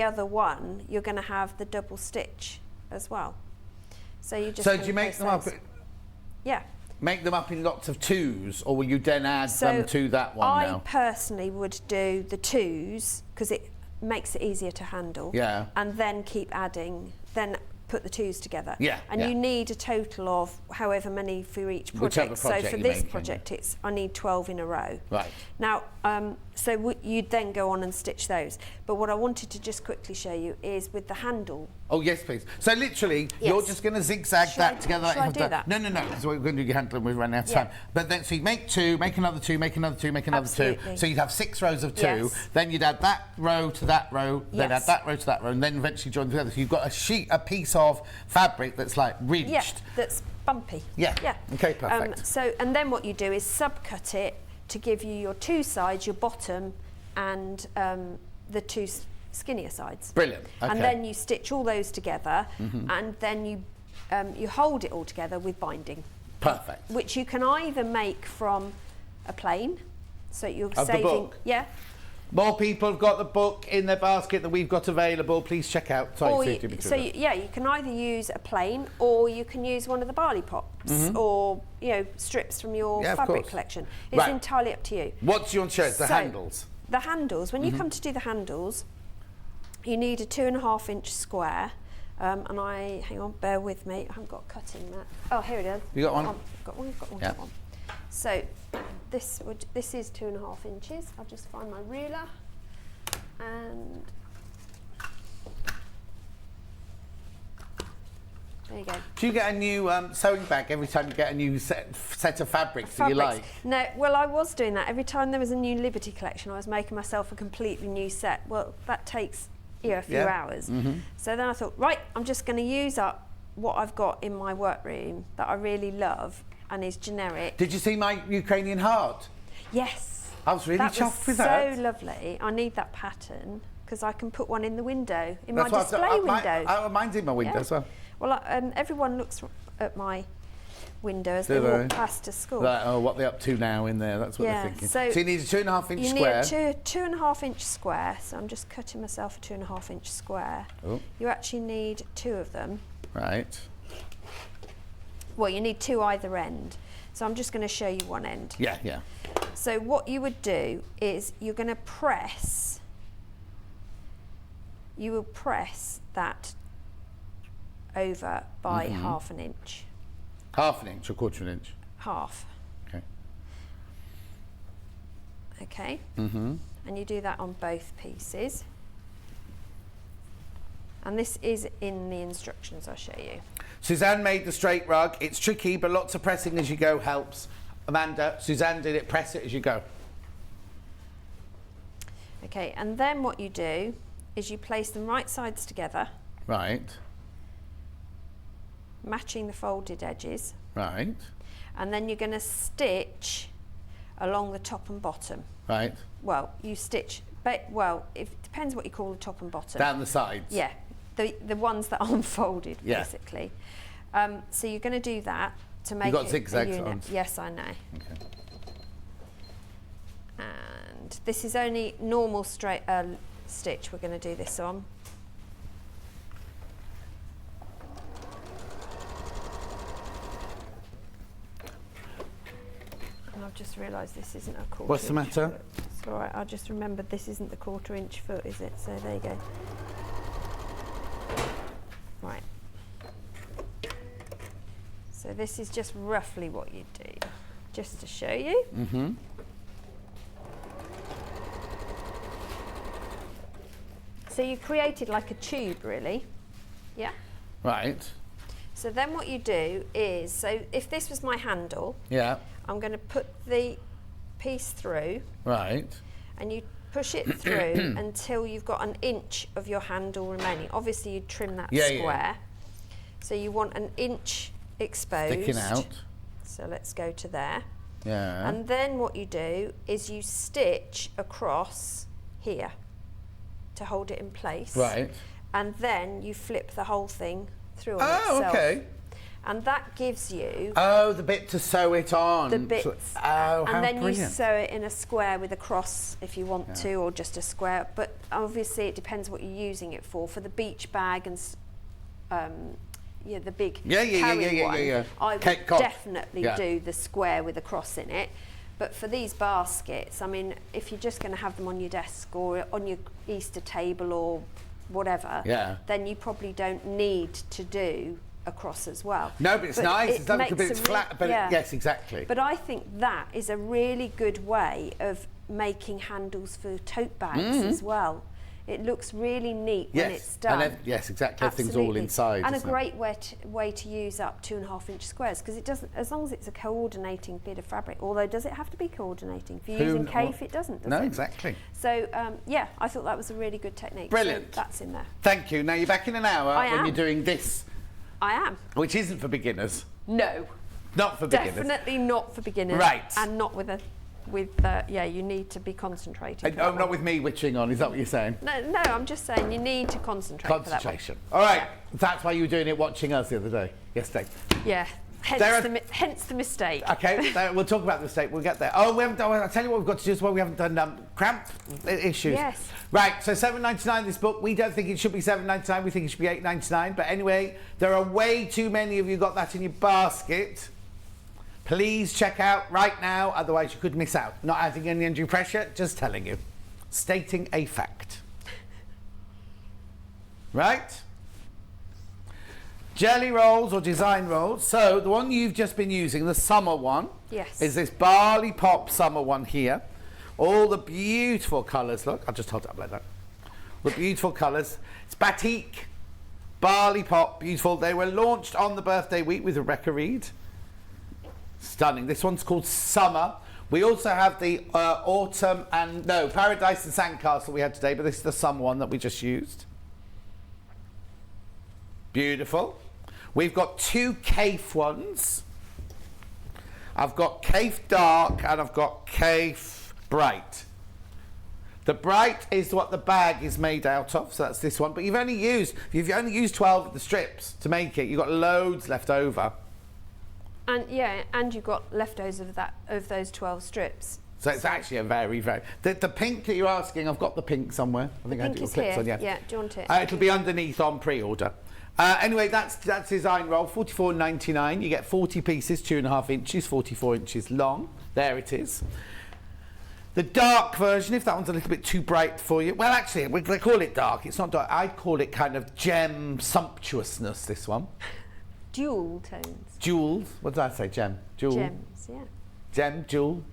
other one you're going to have the double stitch as well. So you just. So do you make them up? Yeah. Make them up in lots of 2s, or will you then add them to that one now? I personally would do the 2s because it makes it easier to handle. Yeah. And then keep adding. Then put the 2s together. Yeah. And you need a total of however many for each project. So for this project, I need 12 in a row. Right. Now, so you'd then go on and stitch those. But what I wanted to just quickly show you is with the handle. Oh, yes, please. So literally, you're just going to zigzag that together. Should I do that? No, because we're going to do your handle and we've run out of time. But then, so you make 2, make another 2, make another 2, make another 2. So you'd have 6 rows of 2. Then you'd add that row to that row, then add that row to that row, and then eventually join together. So you've got a piece of fabric that's like ridged. Yeah, that's bumpy. Yeah. Okay, perfect. And then what you do is subcut it to give you your 2 sides, your bottom, and the 2 skinnier sides. Brilliant. Okay. And then you stitch all those together, and then you hold it all together with binding. Perfect. Which you can either make from a plain, so you're of saving. the book? Yeah. More people have got the book in their basket that we've got available. Please check out. Sorry, you can either use a plain or you can use one of the barley pops or strips from your fabric collection. It's entirely up to you. What do you want to show us? The handles. The handles. When you come to do the handles, you need a 2.5 inch square. Hang on, bear with me. I haven't got a cutting mat. Oh, here it is. You got one? Got one. Got one. So this is 2.5 inches. I'll just find my ruler and there you go. Do you get a new sewing bag every time you get a new set of fabrics that you like? No, well I was doing that. Every time there was a new Liberty collection I was making myself a completely new set. Well, that takes a few hours. So then I thought, right, I'm just going to use up what I've got in my workroom that I really love and is generic. Did you see my Ukrainian heart? Yes. I was really chuffed with that. That was so lovely. I need that pattern because I can put one in the window, in my display window. Mine's in my window as well. Well, everyone looks at my window as they walk past to school. What they're up to now in there, that's what they're thinking. So you need a 2.5 inch square. You need a 2.5 inch square, so I'm just cutting myself a 2.5 inch square. Oh. You actually need 2 of them. Right. Well, you need 2 either end. So I'm just going to show you one end. Yeah. So what you would do is you're going to press, you will press that over by 1/2 inch. 1/2 inch or 1/4 inch? Half. Okay. Okay. And you do that on both pieces. And this is in the instructions I'll show you. Suzanne made the straight rug. It's tricky, but lots of pressing as you go helps. Amanda, Suzanne did it. Press it as you go. Okay, and then what you do is you place them right sides together. Right. Matching the folded edges. Right. And then you're going to stitch along the top and bottom. Right. Well, you stitch, it depends what you call the top and bottom. Down the sides. Yeah, the ones that aren't folded, basically. So you're going to do that to make it got zigzags on. Yes, I know. Okay. And this is only normal straight stitch we're going to do this on. And I've just realised this isn't a 1/4 What's the matter? Foot. It's all right, I just remembered this isn't the 1/4 inch foot, is it? So there you go. Right. So this is just roughly what you do, just to show you. So you created like a tube, really. Yeah? Right. So then what you do is, so if this was my handle, I'm going to put the piece through. Right. And you push it through until you've got 1 inch of your handle remaining. Obviously, you trim that square. So you want 1 inch exposed. Sticking out. So let's go to there. Yeah. And then what you do is you stitch across here to hold it in place. Right. And then you flip the whole thing through on itself. Okay. And that gives you... the bit to sew it on. The bits. How and then brilliant. you sew it in a square with a cross if you want to, or just a square. But obviously it depends what you're using it for. For the beach bag and the big carry one, I would definitely do the square with a cross in it. But for these baskets, I mean, if you're just going to have them on your desk or on your Easter table or whatever, then you probably don't need to do a cross as well. No, but it's nice. It's lovely because it's flat. But yes, exactly. But I think that is a really good way of making handles for tote bags as well. It looks really neat when it's done. And yes, exactly. Everything's all inside. And a great way to use up 2.5 inch squares, because it doesn't, as long as it's a coordinating bit of fabric. Although, does it have to be coordinating? If you're using KAFE, it doesn't. Does it? Exactly. So I thought that was a really good technique. Brilliant. So that's in there. Thank you. Now you're back in an hour when you're doing this. I am. Which isn't for beginners. No. Not for beginners. Definitely not for beginners. Right. And not with you need to be concentrating. Not with me witching on, is that what you're saying? No, I'm just saying you need to concentrate. Concentration. For that one. All right. That's why you were doing it watching us the other day, yesterday. Yeah. Hence the mistake. Okay, we'll talk about the mistake. We'll get there. Oh, we haven't done. I'll tell you what we've got to do as well. We haven't done cramp issues. Yes. Right. So $7.99 this book. We don't think it should be $7.99. We think it should be $8.99. But anyway, there are way too many of you got that in your basket. Please check out right now. Otherwise, you could miss out. Not adding any undue pressure. Just telling you, stating a fact. Right. Jelly rolls or design rolls. So the one you've just been using, the summer one, yes, is this Barley Pop summer one here. All the beautiful colours. Look, I'll just hold it up like that. The beautiful colours. It's batik, Barley Pop, beautiful. They were launched on the birthday week with Rebecca Reed. Stunning. This one's called Summer. We also have the Autumn and Paradise and Sandcastle we had today, but this is the summer one that we just used. Beautiful. We've got two Cafe ones. I've got Cafe Dark and I've got Cafe Bright. The Bright is what the bag is made out of, so that's this one. But you've only used 12 of the strips to make it. You've got loads left over. And you've got leftovers of those 12 strips. So it's actually a very, very... The pink that you're asking, I've got the pink somewhere. I think I pink do is clips here. on, yeah. Yeah, do you want it? It'll be underneath on pre-order. Anyway, that's design roll, $44.99. You get 40 pieces, 2.5 inches, 44 inches long. There it is. The dark version, if that one's a little bit too bright for you. Well, actually, they call it dark. It's not dark. I'd call it kind of gem sumptuousness, this one. Jewel tones. Jewels. What did I say? Gem. Jewel. Gems, yeah. Gem, jewel.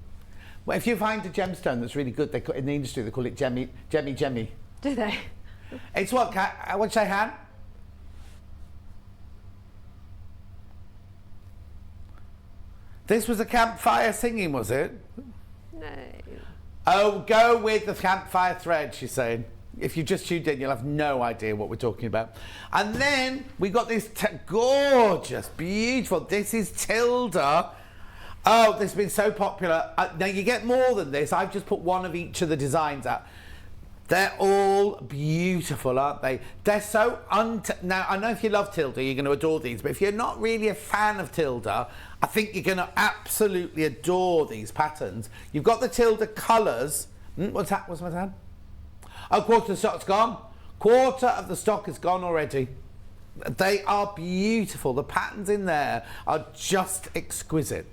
Well, if you find a gemstone that's really good, in the industry they call it gemmy. Do they? It's what, Kat? What'd you say, Han? This was a campfire singing, was it? No. Oh, go with the campfire thread, she's saying. If you just tuned in, you'll have no idea what we're talking about. And then we got this gorgeous, beautiful, this is Tilda. Oh, this has been so popular. Now, you get more than this. I've just put one of each of the designs out. They're all beautiful, aren't they? They're so... Now, I know if you love Tilda, you're going to adore these, but if you're not really a fan of Tilda, I think you're going to absolutely adore these patterns. You've got the Tilda colours. What's that? What's my hand? Oh, quarter of the stock's gone. Quarter of the stock is gone already. They are beautiful. The patterns in there are just exquisite.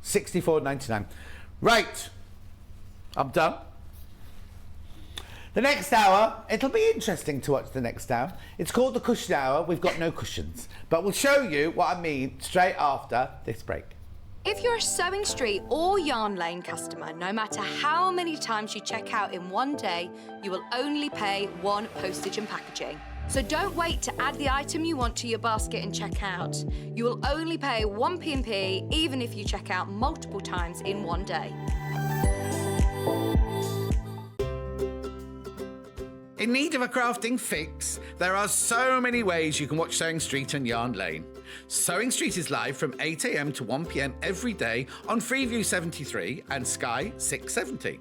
$64.99. Right. I'm done. The next hour, it'll be interesting to watch the next hour. It's called the cushion hour. We've got no cushions. But we'll show you what I mean straight after this break. If you're a Sewing Street or Yarn Lane customer, no matter how many times you check out in one day, you will only pay one postage and packaging. So don't wait to add the item you want to your basket and check out. You will only pay one P&P even if you check out multiple times in one day. In need of a crafting fix? There are so many ways you can watch Sewing Street and Yarn Lane. Sewing Street is live from 8 a.m. to 1 p.m. every day on Freeview 73 and Sky 670.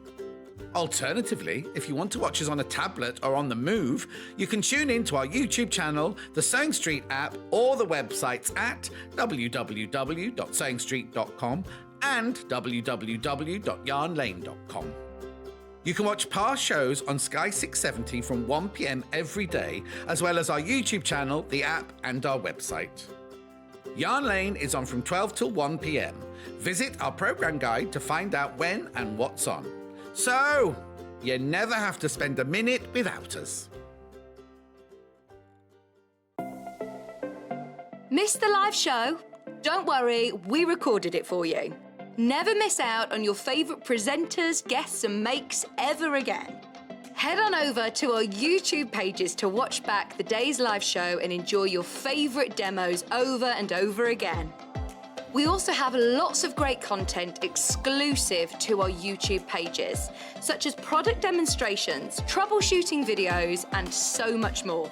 Alternatively, if you want to watch us on a tablet or on the move, you can tune in to our YouTube channel, the Sewing Street app, or the websites at www.sewingstreet.com and www.yarnlane.com. You can watch past shows on Sky 670 from 1 p.m. every day, as well as our YouTube channel, the app, and our website. Yarn Lane is on from 12 till 1 p.m. Visit our programme guide to find out when and what's on. So, you never have to spend a minute without us. Missed the live show? Don't worry, we recorded it for you. Never miss out on your favourite presenters, guests and makes ever again. Head on over to our YouTube pages to watch back the day's live show and enjoy your favourite demos over and over again. We also have lots of great content exclusive to our YouTube pages, such as product demonstrations, troubleshooting videos, and so much more.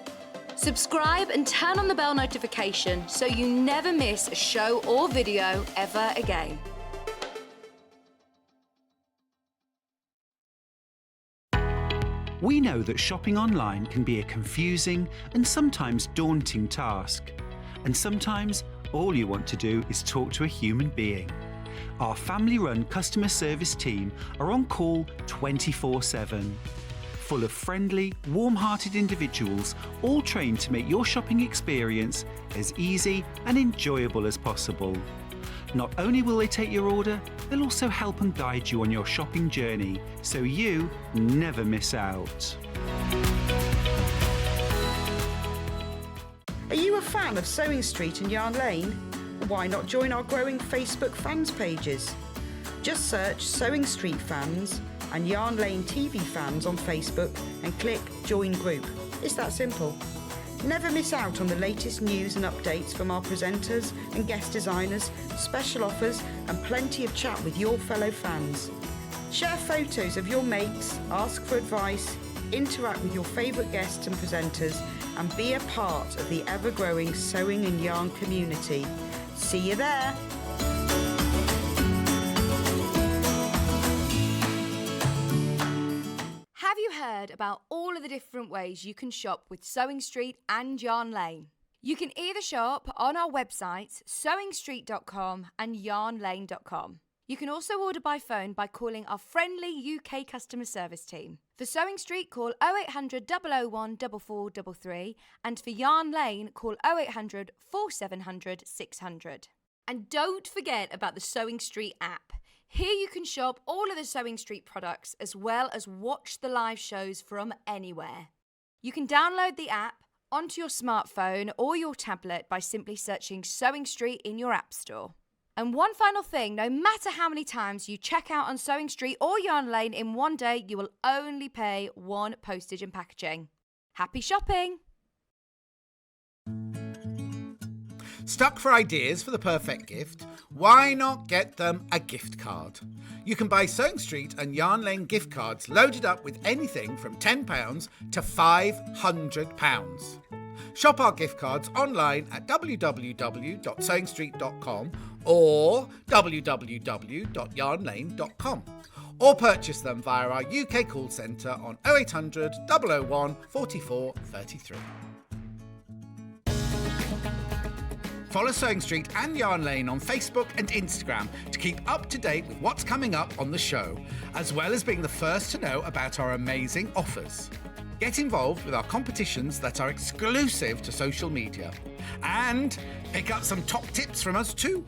Subscribe and turn on the bell notification so you never miss a show or video ever again. We know that shopping online can be a confusing and sometimes daunting task. and sometimes all you want to do is talk to a human being. Our family-run customer service team are on call 24/7. Full of friendly, warm-hearted individuals, all trained to make your shopping experience as easy and enjoyable as possible. Not only will they take your order, they'll also help and guide you on your shopping journey, so you never miss out. Are you a fan of Sewing Street and Yarn Lane? Why not join our growing Facebook fans pages? Just search Sewing Street Fans and Yarn Lane TV Fans on Facebook and click Join Group. It's that simple. Never miss out on the latest news and updates from our presenters and guest designers, special offers and plenty of chat with your fellow fans. Share photos of your makes, ask for advice, interact with your favourite guests and presenters and be a part of the ever-growing sewing and yarn community. See you there! Have you heard about all of the different ways you can shop with Sewing Street and Yarn Lane? You can either shop on our websites, sewingstreet.com and yarnlane.com. You can also order by phone by calling our friendly UK customer service team. For Sewing Street, call 0800 001 4433 and for Yarn Lane, call 0800 4700 600. And don't forget about the Sewing Street app. Here you can shop all of the Sewing Street products as well as watch the live shows from anywhere. You can download the app onto your smartphone or your tablet by simply searching Sewing Street in your app store. And one final thing, no matter how many times you check out on Sewing Street or Yarn Lane in one day, you will only pay one postage and packaging. Happy shopping! Stuck for ideas for the perfect gift? Why not get them a gift card? You can buy Sewing Street and Yarn Lane gift cards loaded up with anything from £10 to £500. Shop our gift cards online at www.sewingstreet.com or www.yarnlane.com, or purchase them via our UK call centre on 0800 001 44 33. Follow Sewing Street and Yarn Lane on Facebook and Instagram to keep up to date with what's coming up on the show, as well as being the first to know about our amazing offers. Get involved with our competitions that are exclusive to social media, and pick up some top tips from us too.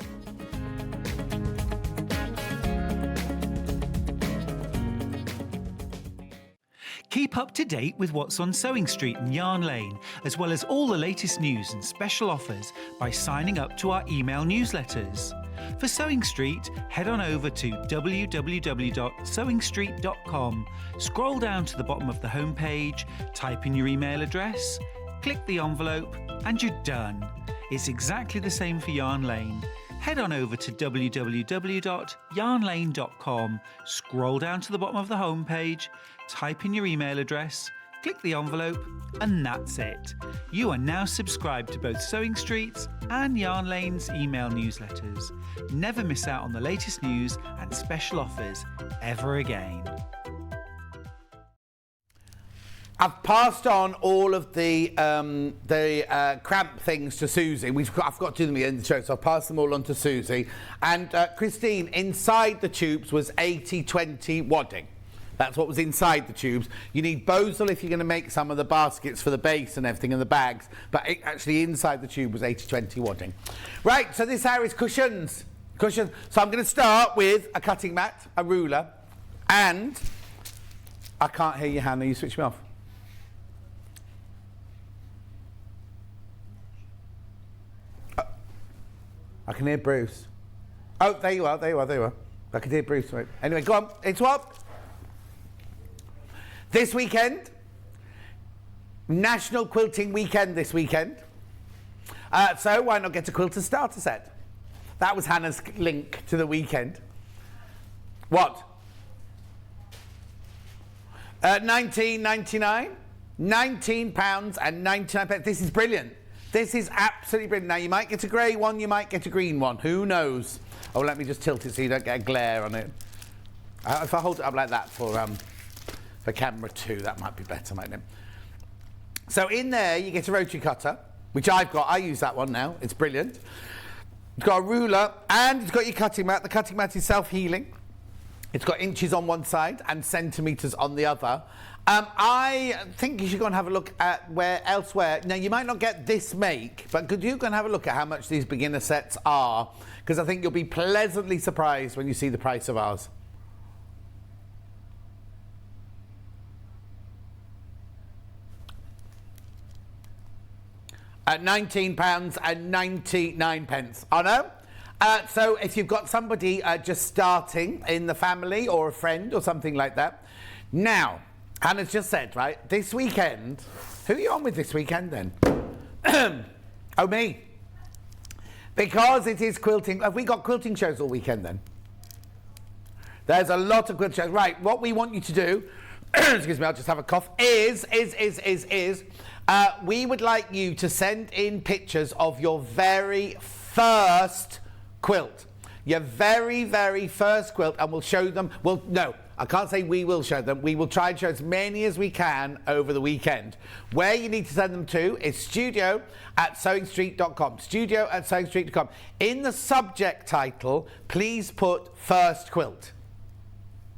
Keep up to date with what's on Sewing Street and Yarn Lane, as well as all the latest news and special offers by signing up to our email newsletters. For Sewing Street, head on over to www.sewingstreet.com, scroll down to the bottom of the homepage, type in your email address, click the envelope, and you're done. It's exactly the same for Yarn Lane. Head on over to www.yarnlane.com, scroll down to the bottom of the homepage, type in your email address, click the envelope, and that's it. You are now subscribed to both Sewing Street's and Yarn Lane's email newsletters. Never miss out on the latest news and special offers ever again. I've passed on all of the cramp things to Suzie. I've got to do them at the end of the show, so I've passed them all on to Suzie. And Christine, inside the tubes was 80-20 wadding. That's what was inside the tubes. You need Bozel if you're going to make some of the baskets for the base and everything and the bags, but actually inside the tube was 80-20 wadding. Right, so this hour is cushions. Cushions. So I'm going to start with a cutting mat, a ruler, and I can't hear you, Hannah. You switch me off. I can hear Bruce. Oh, there you are. I can hear Bruce. Right. Anyway, go on. It's what? This weekend, National Quilting Weekend this weekend. So why not get a Quilter starter set? That was Hannah's link to the weekend. What? £19.99. £19.99. This is brilliant. This is absolutely brilliant. Now, you might get a grey one, you might get a green one. Who knows? Oh, let me just tilt it so you don't get a glare on it. If I hold it up like that for camera 2, that might be better, mightn't it? So in there, you get a rotary cutter. which I've got. I use that one now. It's brilliant. It's got a ruler and it's got your cutting mat. The cutting mat is self-healing. It's got inches on one side and centimetres on the other. I think you should go and have a look at elsewhere. Now, you might not get this make, but could you go and have a look at how much these beginner sets are? Because I think you'll be pleasantly surprised when you see the price of ours. At £19.99. I know. So if you've got somebody just starting in the family or a friend or something like that. Now, Hannah's just said, right, this weekend, who are you on with this weekend then? Oh, me. Because it is quilting. Have we got quilting shows all weekend then? There's a lot of quilt shows. Right, what we want you to do, excuse me, I'll just have a cough, is we would like you to send in pictures of your very first quilt. Your very, very first quilt, and we'll show them. Well, no, I can't say we will show them. We will try and show as many as we can over the weekend. Where you need to send them to is studio@sewingstreet.com. Studio@sewingstreet.com. In the subject title, please put first quilt.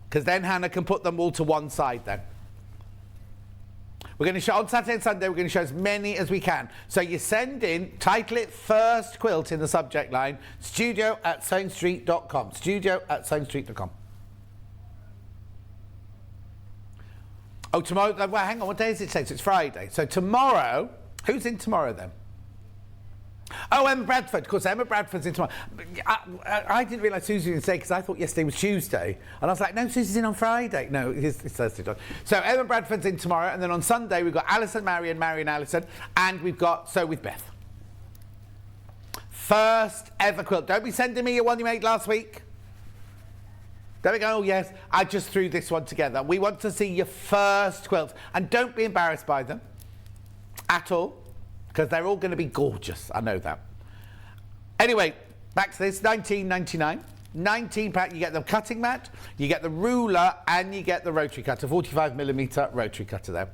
Because then Hannah can put them all to one side then. We're going to show on Saturday and Sunday, we're going to show as many as we can. So you send in, title it first quilt in the subject line, studio@sewingstreet.com. Studio@sewingstreet.com. Oh, tomorrow, well, hang on, what day is it today? So it's Friday. So tomorrow, who's in tomorrow then? Oh, Emma Bradford. Of course, Emma Bradford's in tomorrow. I didn't realise Suzie was in today because I thought yesterday was Tuesday. And I was like, no, Susie's in on Friday. No, it's Thursday. So Emma Bradford's in tomorrow. And then on Sunday, we've got Alison, Marion, Alison. And we've got Sew with Beth. First ever quilt. Don't be sending me your one you made last week. There we go. Oh, yes. I just threw this one together. We want to see your first quilt. And don't be embarrassed by them at all. Because they're all going to be gorgeous. I know that. Anyway, back to this. £19.99. £19. You get the cutting mat, you get the ruler, and you get the rotary cutter. 45mm rotary cutter there.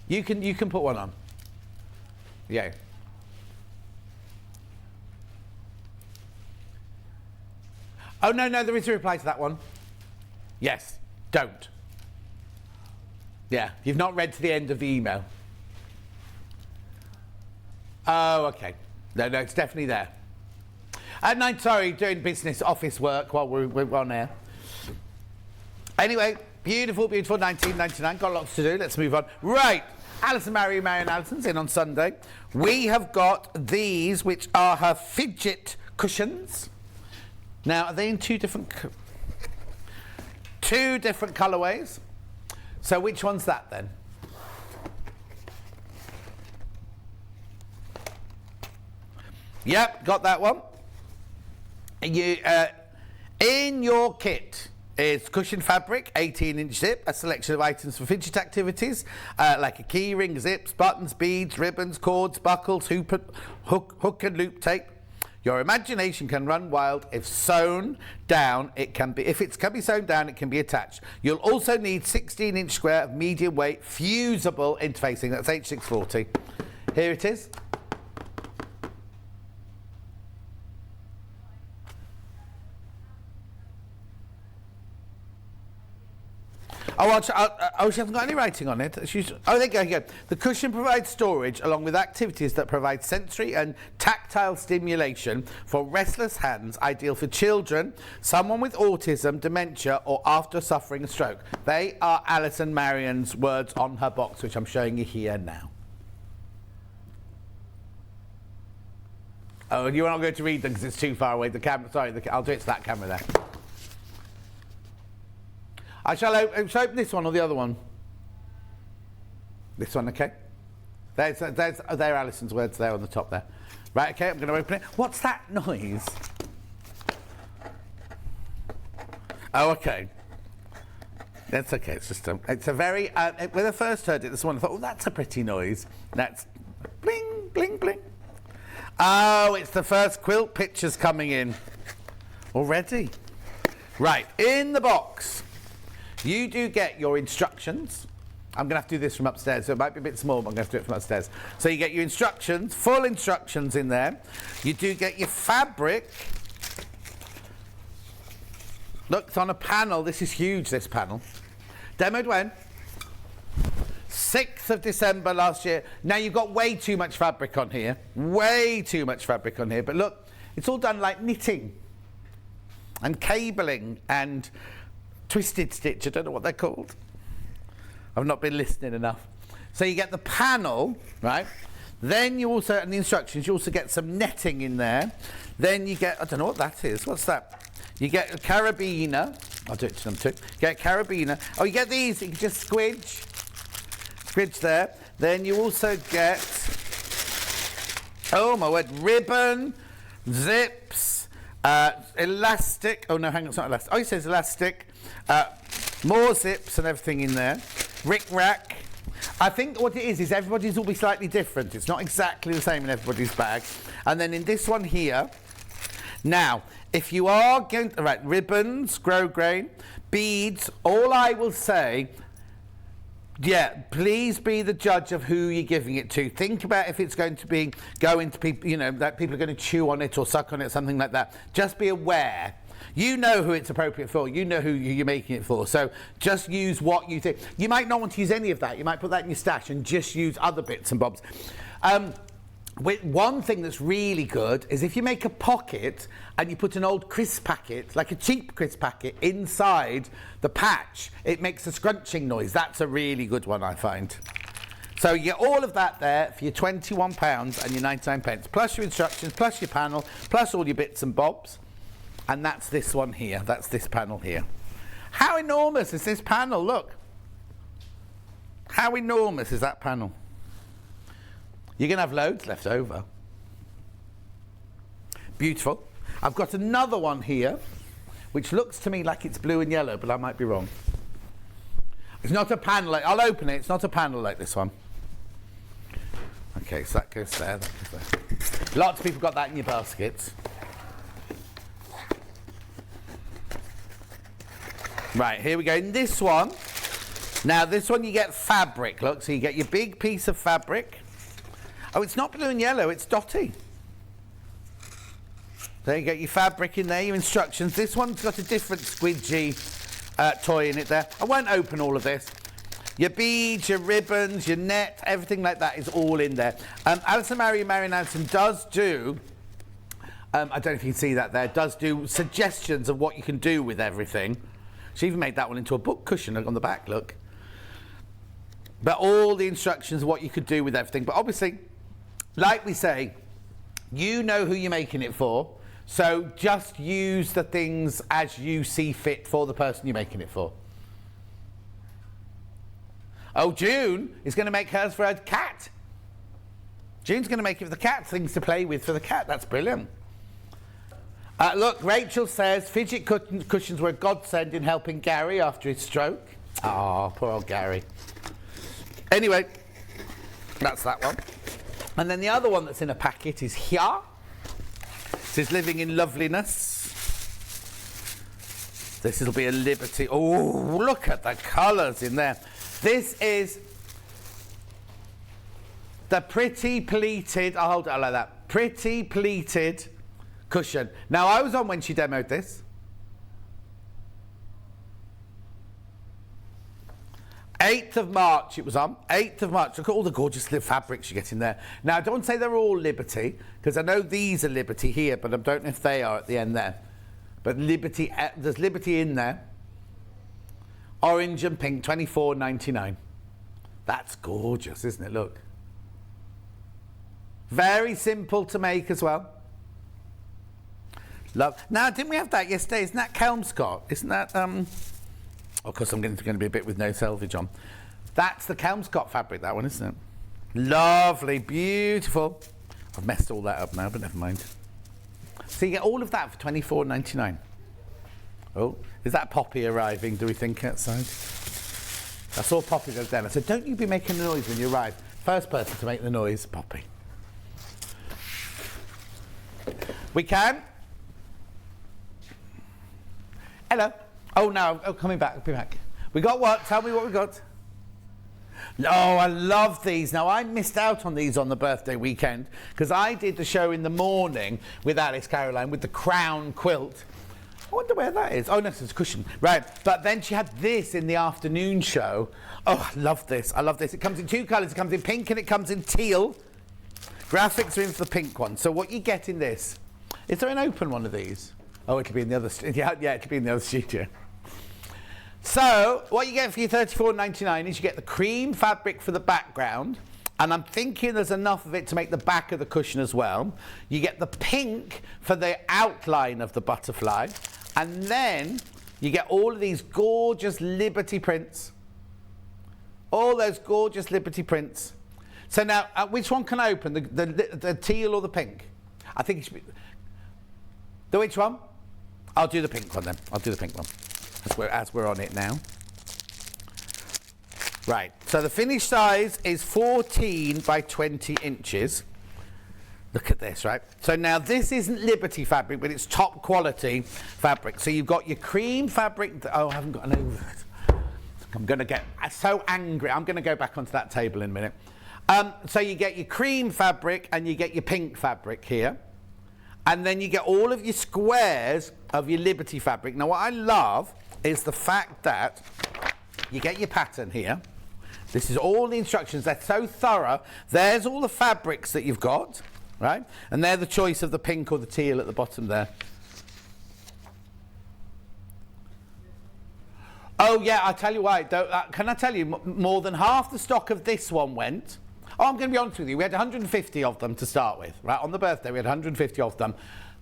You can put one on. Yeah. Oh, no, there is a reply to that one. Yes, don't. Yeah, you've not read to the end of the email. Oh, okay. No, it's definitely there. At night, sorry, doing business office work while we're on air. Anyway, beautiful, beautiful, £19.99. Got lots to do. Let's move on. Right, Alison, Marion Allison's in on Sunday. We have got these, which are her fidget cushions. Now, are they in two different colourways? So which one's that then? Yep, got that one. You in your kit is cushion fabric, 18-inch zip, a selection of items for fidget activities, like a key ring, zips, buttons, beads, ribbons, cords, buckles, hook and loop tape. Your imagination can run wild. If sewn down, it can be sewn down, it can be attached. You'll also need 16-inch square of medium weight fusible interfacing. That's H640. Here it is. Oh, she hasn't got any writing on it. There you go. The cushion provides storage along with activities that provide sensory and tactile stimulation for restless hands, ideal for children, someone with autism, dementia, or after suffering a stroke. They are Alison Marion's words on her box, which I'm showing you here now. Oh, and you're not going to read them because it's too far away. The camera, sorry, I'll do it to that camera there. Shall I open this one or the other one? This one, okay? They're Alison's words there on the top there. Right, okay, I'm going to open it. What's that noise? Oh, okay. That's okay, it's a very... when I first heard it this morning, I thought, oh, that's a pretty noise. That's bling, bling, bling. Oh, it's the first quilt pictures coming in. Already? Right, in the box. You do get your instructions. I'm going to have to do this from upstairs, so it might be a bit small, but I'm going to have to do it from upstairs. So you get your instructions, full instructions in there. You do get your fabric. Look, it's on a panel. This is huge, this panel. Demoed when? 6th of December last year. Now, you've got way too much fabric on here. Way too much fabric on here. But look, it's all done like knitting and cabling and twisted stitch. I don't know what they're called. I've not been listening enough. So you get the panel, right? Then you also, and the instructions, you also get some netting in there. Then you get, I don't know what that is. What's that? You get a carabiner. I'll do it to them too. You get a carabiner. Oh, you get these. You can just squidge. Squidge there. Then you also get, oh my word, ribbon, zips, elastic. Oh no, hang on, it's not elastic. Oh, it says elastic. More zips and everything in there. Rick-rack. I think what it is everybody's will be slightly different. It's not exactly the same in everybody's bag. And then in this one here, now, if you are going to, right, ribbons, grosgrain, beads, all I will say, yeah, please be the judge of who you're giving it to. Think about if it's going to be going to people, you know, that people are going to chew on it or suck on it, something like that. Just be aware. You know who it's appropriate for. You know who you're making it for. So just use what you think. You might not want to use any of that. You might put that in your stash and just use other bits and bobs. One thing that's really good is if you make a pocket and you put an old crisp packet, like a cheap crisp packet, inside the patch, it makes a scrunching noise. That's a really good one, I find. So you get all of that there for your £21 and your 99 pence, plus your instructions, plus your panel, plus all your bits and bobs. And that's this one here. That's this panel here. How enormous is this panel? Look. How enormous is that panel? You're going to have loads left over. Beautiful. I've got another one here, which looks to me like it's blue and yellow, but I might be wrong. It's not a panel like, I'll open it. It's not a panel like this one. Okay, so that goes there. That goes there. Lots of people got that in your baskets. Right, here we go. In this one, now this one you get fabric, look, so you get your big piece of fabric. Oh, it's not blue and yellow, it's dotty. There you get your fabric in there, your instructions. This one's got a different squidgy toy in it there. I won't open all of this. Your beads, your ribbons, your net, everything like that is all in there. Alison Marion Alison does do, I don't know if you can see that there, does do suggestions of what you can do with everything. She even made that one into a book cushion on the back, look. But all the instructions of what you could do with everything. But obviously, like we say, you know who you're making it for, so just use the things as you see fit for the person you're making it for. Oh, June is going to make hers for her cat. June's going to make it for the cat, things to play with for the cat. That's brilliant. Look, Rachel says fidget cushions were a godsend in helping Gary after his stroke. Oh, poor old Gary. Anyway, that's that one. And then the other one that's in a packet is here. It says living in loveliness. This will be a Liberty. Oh, look at the colours in there. This is the pretty pleated, I'll hold it like that, pretty pleated cushion. Now, I was on when she demoed this. 8th of March it was on. 8th of March. Look at all the gorgeous fabrics you get in there. Now, I don't want to say they're all Liberty, because I know these are Liberty here, but I don't know if they are at the end there. But Liberty, there's Liberty in there. Orange and pink, $24.99. That's gorgeous, isn't it? Look. Very simple to make as well. Love. Now, didn't we have that yesterday? Isn't that Kelmscott? Isn't that, of course, I'm going to be a bit with no selvage on. That's the Kelmscott fabric, that one, isn't it? Lovely, beautiful. I've messed all that up now, but never mind. So you get all of that for $24.99. Oh, is that Poppy arriving, do we think, outside? I saw Poppy go down. I said, don't you be making a noise when you arrive. First person to make the noise, Poppy. We can. Hello. Oh, no. Oh, coming back. I'll be back. We got what? Tell me what we got. Oh, I love these. Now, I missed out on these on the birthday weekend because I did the show in the morning with Alice Caroline with the crown quilt. I wonder where that is. Oh, no, it's a cushion. Right. But then she had this in the afternoon show. Oh, I love this. I love this. It comes in 2 colours. It comes in pink and it comes in teal. Graphics are in for the pink one. So what you get in this... Is there an open one of these? Oh, it'll be in the other... Yeah, it'll be in the other studio. So, what you get for your $34.99 is you get the cream fabric for the background, and I'm thinking there's enough of it to make the back of the cushion as well. You get the pink for the outline of the butterfly, and then you get all of these gorgeous Liberty prints. All those gorgeous Liberty prints. So now, which one can I open? The teal or the pink? I think it should be... The which one? I'll do the pink one then. I'll do the pink one. As we're on it now. Right, so the finished size is 14 by 20 inches. Look at this, right? So now this isn't Liberty fabric, but it's top quality fabric. So you've got your cream fabric. Oh, I haven't got an over it. I'm going to get so angry. I'm going to go back onto that table in a minute. So you get your cream fabric and you get your pink fabric here. And then you get all of your squares of your Liberty fabric. Now, what I love is the fact that you get your pattern here. This is all the instructions. They're so thorough. There's all the fabrics that you've got, right? And they're the choice of the pink or the teal at the bottom there. Oh, yeah, I'll tell you why. Can I tell you, more than half the stock of this one went... Oh, I'm going to be honest with you. We had 150 of them to start with, right? On the birthday, we had 150 of them.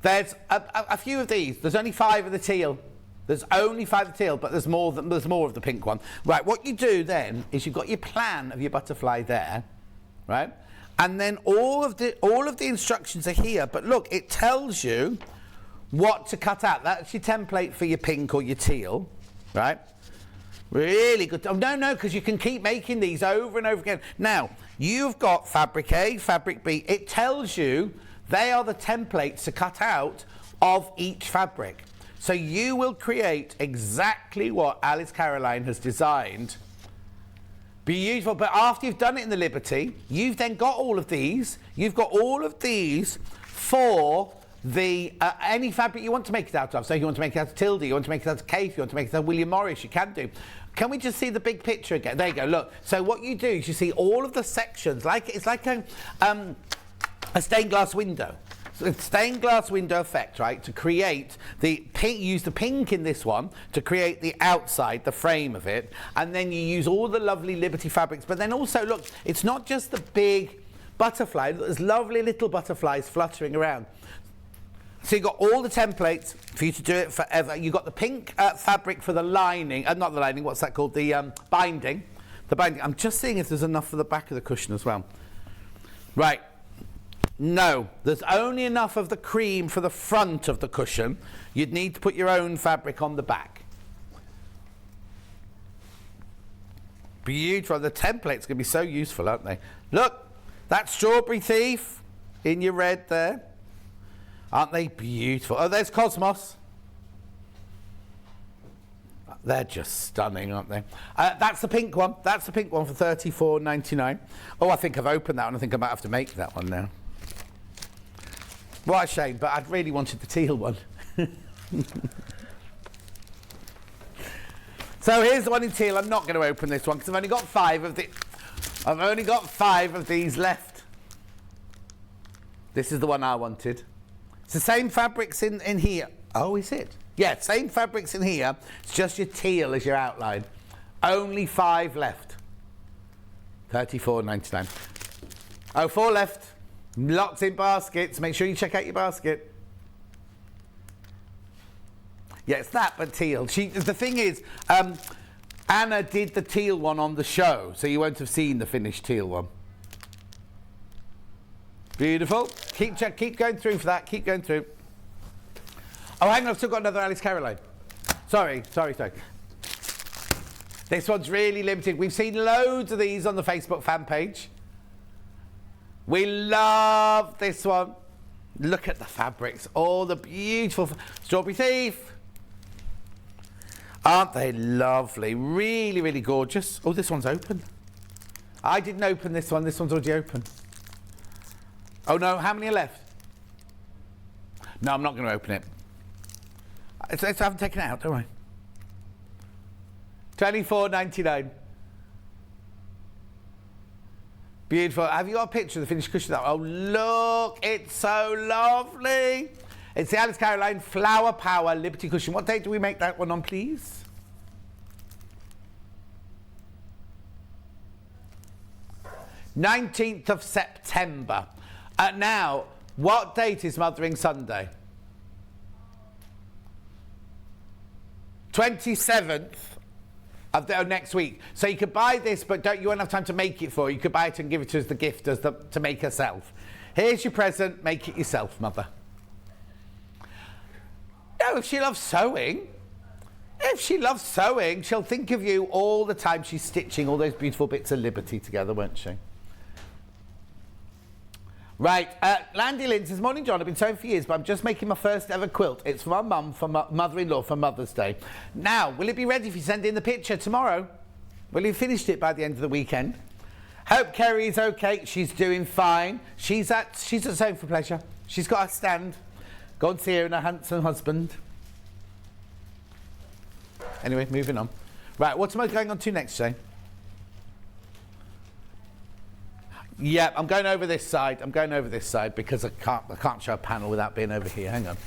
There's a few of these. There's only 5 of the teal. There's only 5 of the teal, but there's more of the pink one. Right, what you do then is you've got your plan of your butterfly there, right? And then all of the instructions are here. But look, it tells you what to cut out. That's your template for your pink or your teal, right? Really good. Oh, no, because you can keep making these over and over again. Now, you've got fabric A, fabric B. It tells you they are the templates to cut out of each fabric. So you will create exactly what Alice Caroline has designed. Beautiful. But after you've done it in the Liberty, you've then got all of these. You've got all of these for the any fabric you want to make it out of. So you want to make it out of Tilde, you want to make it out of Kate, you want to make it out of William Morris, you can do. Can we just see the big picture again? There you go, look. So what you do is you see all of the sections, it's like a stained glass window. So it's stained glass window effect, right, to create the pink, use the pink in this one to create the outside, the frame of it, and then you use all the lovely Liberty fabrics, but then also, look, it's not just the big butterfly, there's lovely little butterflies fluttering around. So you've got all the templates for you to do it forever. You've got the pink fabric for the lining, not the lining, what's that called? The binding. The binding. I'm just seeing if there's enough for the back of the cushion as well. Right. No, there's only enough of the cream for the front of the cushion. You'd need to put your own fabric on the back. Beautiful. The templates are going to be so useful, aren't they? Look, that strawberry thief in your red there. Aren't they beautiful? Oh, there's Cosmos. They're just stunning, aren't they? That's the pink one. That's the pink one for $34.99. Oh, I think I've opened that one. I think I might have to make that one now. What a shame, but I'd really wanted the teal one. So here's the one in teal. I'm not going to open this one because I've only got 5 of the... I've only got 5 of these left. This is the one I wanted. It's the same fabrics in here. Oh, is it? Yeah, same fabrics in here. It's just your teal as your outline. Only 5 left. $34.99. Oh, 4 left. Lots in baskets. Make sure you check out your basket. Yeah, it's that, but teal. The thing is, Anna did the teal one on the show, so you won't have seen the finished teal one. Beautiful. Keep going through for that. Keep going through. Oh, hang on. I've still got another Alice Caroline. Sorry. This one's really limited. We've seen loads of these on the Facebook fan page. We love this one. Look at the fabrics. All the beautiful... Strawberry Thief. Aren't they lovely? Really, really gorgeous. Oh, this one's open. I didn't open this one. This one's already open. Oh, no. How many are left? No, I'm not going to open it. I haven't taken it out, don't I? $24.99. Beautiful. Have you got a picture of the finished cushion? Oh, look. It's so lovely. It's the Alice Caroline Flower Power Liberty Cushion. What date do we make that one on, please? (19th of September). Now, what date is Mothering Sunday? 27th of next week. So you could buy this, but you won't have time to make it for her. You could buy it and give it to us as the gift to make herself. Here's your present. Make it yourself, Mother. No, if she loves sewing, she'll think of you all the time she's stitching all those beautiful bits of Liberty together, won't she? Right, Landy Lynn says, morning, John. I've been sewing for years, but I'm just making my first ever quilt. It's for my mum, for my mother-in-law, for Mother's Day. Now, will it be ready if you send in the picture tomorrow? Will you finish it by the end of the weekend? Hope Kerry is okay. She's doing fine. She's at Sewing for Pleasure. She's got a stand. Go and see her and her handsome husband. Anyway, moving on. Right, what am I going on to next, Jane? Yeah, I'm going over this side. Because I can't show a panel without being over here. Hang on.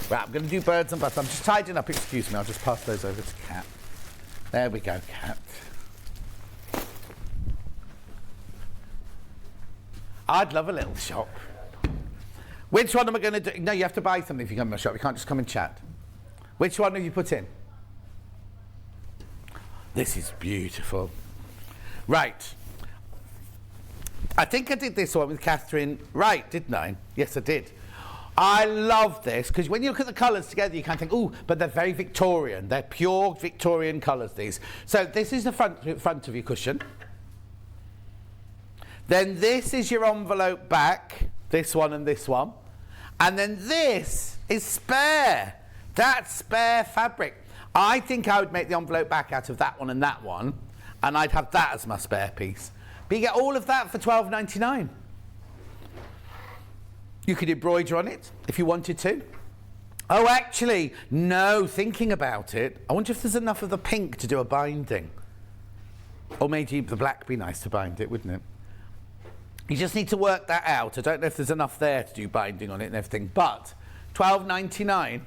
Right, I'm going to do birds and butter. I'm just tidying up. Excuse me. I'll just pass those over to Kat. There we go, Kat. I'd love a little shop. Which one am I going to do? No, you have to buy something if you come to my shop. You can't just come and chat. Which one have you put in? This is beautiful. Right. I think I did this one with Catherine Wright, didn't I? Yes, I did. I love this because when you look at the colours together, you kind of think, ooh, but they're very Victorian. They're pure Victorian colours, these. So this is the front of your cushion. Then this is your envelope back, this one and this one. And then this is spare. That's spare fabric. I think I would make the envelope back out of that one, and I'd have that as my spare piece. But you get all of that for $12.99. You could embroider on it if you wanted to. Oh, actually, no, thinking about it, I wonder if there's enough of the pink to do a binding. Or maybe the black would be nice to bind it, wouldn't it? You just need to work that out. I don't know if there's enough there to do binding on it and everything, but $12.99.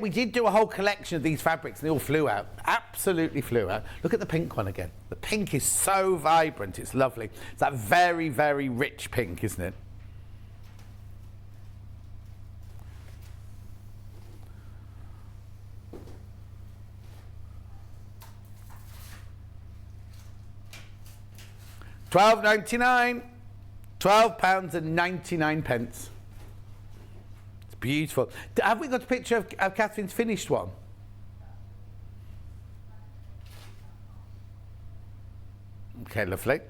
We did do a whole collection of these fabrics and they all flew out. Absolutely flew out. Look at the pink one again. The pink is so vibrant. It's lovely. It's that very, very rich pink, isn't it? £12.99. £12.99. Beautiful. Have we got a picture of Catherine's finished one? Okay, lovely.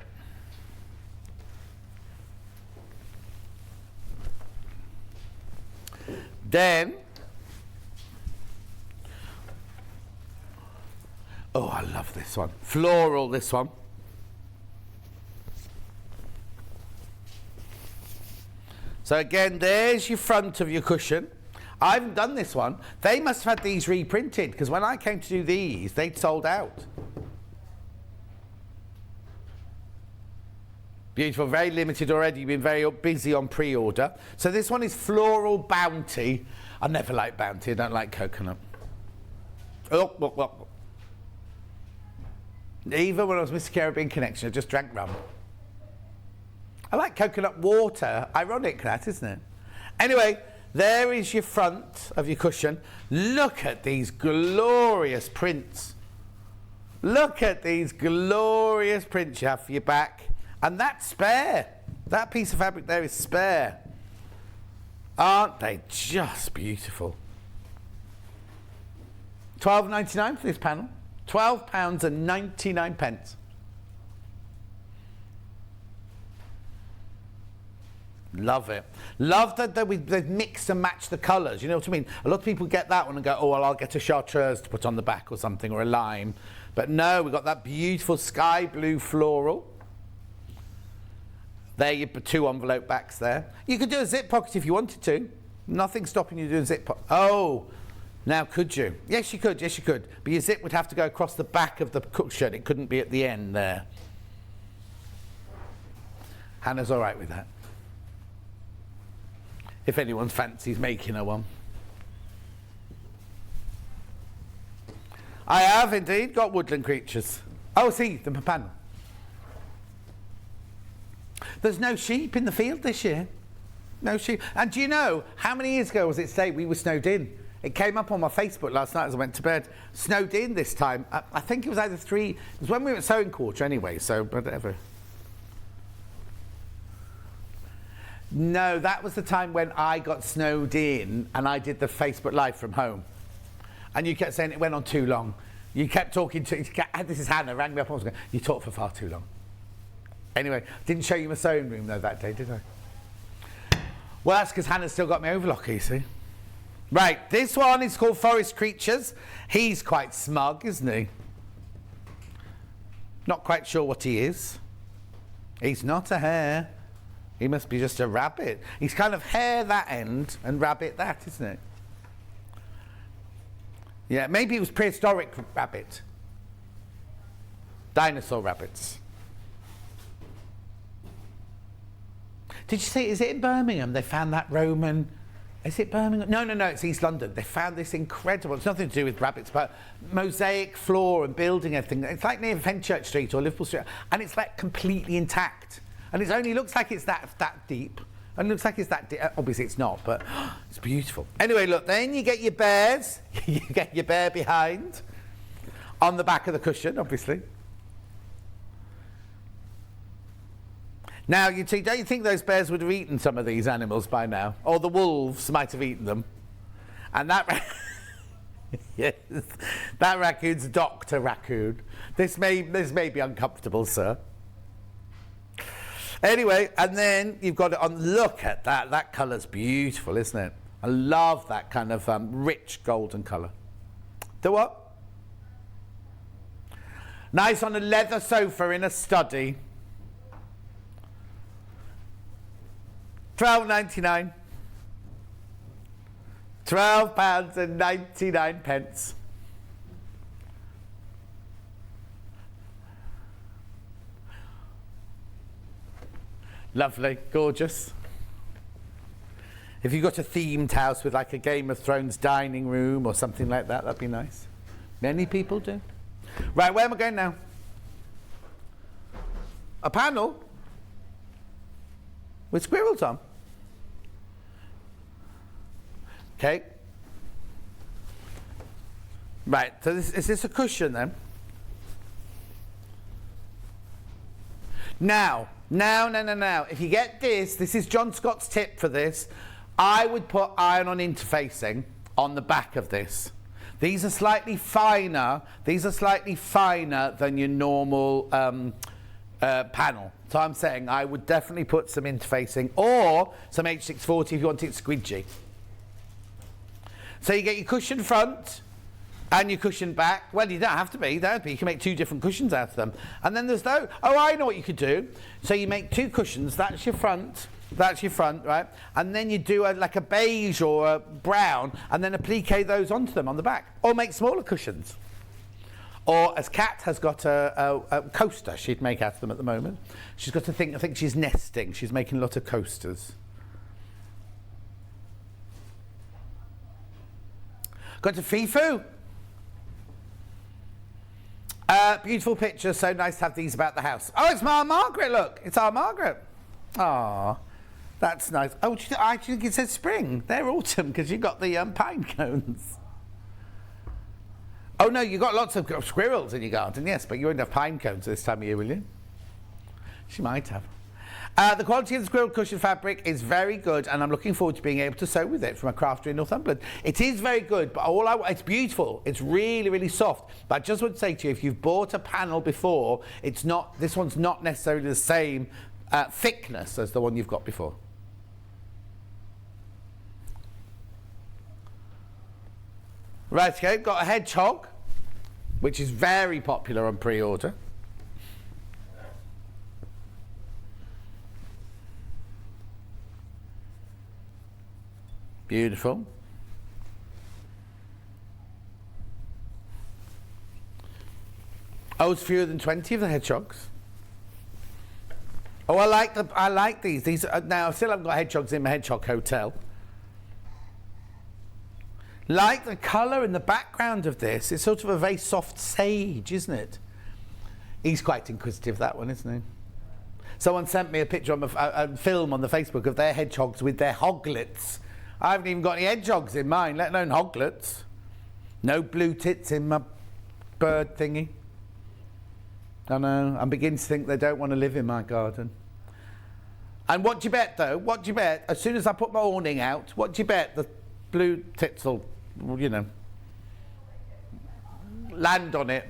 Then, oh, I love this one. Floral, this one. So again, there's your front of your cushion. I haven't done this one. They must have had these reprinted because when I came to do these, they'd sold out. Beautiful, very limited already. You've been very busy on pre-order. So this one is Floral Bounty. I never like Bounty. I don't like coconut. Oh. Even when I was Mr. Caribbean Connection, I just drank rum. I like coconut water. Ironic, that, isn't it? Anyway, there is your front of your cushion. Look at these glorious prints. Look at these glorious prints you have for your back. And that's spare. That piece of fabric there is spare. Aren't they just beautiful? £12.99 for this panel. £12.99. Love it. Love that they've mixed and matched the colours. You know what I mean? A lot of people get that one and go, oh, well, I'll get a chartreuse to put on the back or something, or a lime. But no, we've got that beautiful sky blue floral. There, you put 2 envelope backs there. You could do a zip pocket if you wanted to. Nothing stopping you doing a zip pocket. Oh, now could you? Yes, you could. Yes, you could. But your zip would have to go across the back of the cushion. It couldn't be at the end there. Hannah's all right with that. If anyone fancies making her one. I have indeed got woodland creatures. Oh, see, the panel. There's no sheep in the field this year. No sheep. And do you know, how many years ago was it today we were snowed in? It came up on my Facebook last night as I went to bed. Snowed in this time. I think it was either 3... It was when we were at Sowing Quarter anyway, so whatever. No, that was the time when I got snowed in and I did the Facebook Live from home. And you kept saying it went on too long. You kept talking to... This is Hannah, rang me up and was going, you talked for far too long. Anyway, didn't show you my sewing room though that day, did I? Well, that's because Hannah's still got my overlocker, you see. Right, this one is called Forest Creatures. He's quite smug, isn't he? Not quite sure what he is. He's not a hare. He must be just a rabbit. He's kind of hare that end and rabbit that, isn't it? Yeah, maybe it was prehistoric rabbit. Dinosaur rabbits. Did you see, is it in Birmingham they found that Roman... Is it Birmingham? No, it's East London. They found this incredible, it's nothing to do with rabbits, but mosaic floor and building everything. It's like near Fenchurch Street or Liverpool Street, and it's like completely intact. And it only looks like it's that deep. And it looks like it's that deep. Obviously it's not, but it's beautiful. Anyway, look, then you get your bears. You get your bear behind on the back of the cushion, obviously. Now, don't you think those bears would have eaten some of these animals by now? Or the wolves might have eaten them. And that... yes, that raccoon's Dr. Raccoon. This may be uncomfortable, sir. Anyway, and then you've got it on... Look at that. That colour's beautiful, isn't it? I love that kind of rich golden colour. The what? Nice on a leather sofa in a study. £12.99. £12.99. Lovely, gorgeous. If you've got a themed house with like a Game of Thrones dining room or something like that, that'd be nice. Many people do. Right, where am I going now? A panel with squirrels on. Okay. Right, so is this a cushion then? Now, if you get this is John Scott's tip for this. I would put iron-on interfacing on the back of this. These are slightly finer. These are slightly finer than your normal panel. So I'm saying I would definitely put some interfacing or some H640 if you want it squidgy. So you get your cushion front and your cushion back. Well, you don't have to be. You can make 2 different cushions out of them. And then there's those. Oh, I know what you could do. So you make 2 cushions. That's your front. That's your front, right? And then you do like a beige or a brown and then applique those onto them on the back. Or make smaller cushions. Or as Kat has got a coaster she'd make out of them at the moment. She's got to think, I think she's nesting. She's making a lot of coasters. Got to Fifu. Beautiful picture. So nice to have these about the house. Oh, it's our Margaret, look. It's our Margaret. Aw, that's nice. Oh, I think it says spring. They're autumn because you've got the pine cones. Oh, no, you've got lots of squirrels in your garden, yes, but you won't have pine cones this time of year, will you? She might have. The quality of the squirrel cushion fabric is very good, and I'm looking forward to being able to sew with it from a crafter in Northumberland. It is very good, but it's beautiful. It's really, really soft. But I just would say to you, if you've bought a panel before, this one's not necessarily the same thickness as the one you've got before. Right, okay, got a hedgehog, which is very popular on pre-order. Beautiful. Oh, it's fewer than 20 of the hedgehogs. Oh, I like these. These are, now I still haven't got hedgehogs in my hedgehog hotel. Like the colour in the background of this. It's sort of a very soft sage, isn't it? He's quite inquisitive, that one, isn't he? Someone sent me a picture of a film on the Facebook of their hedgehogs with their hoglets. I haven't even got any hedgehogs in mine, let alone hoglets. No blue tits in my bird thingy. I know, I'm beginning to think they don't want to live in my garden. And what do you bet, though? What do you bet? As soon as I put my awning out, what do you bet? The blue tits will, you know, land on it.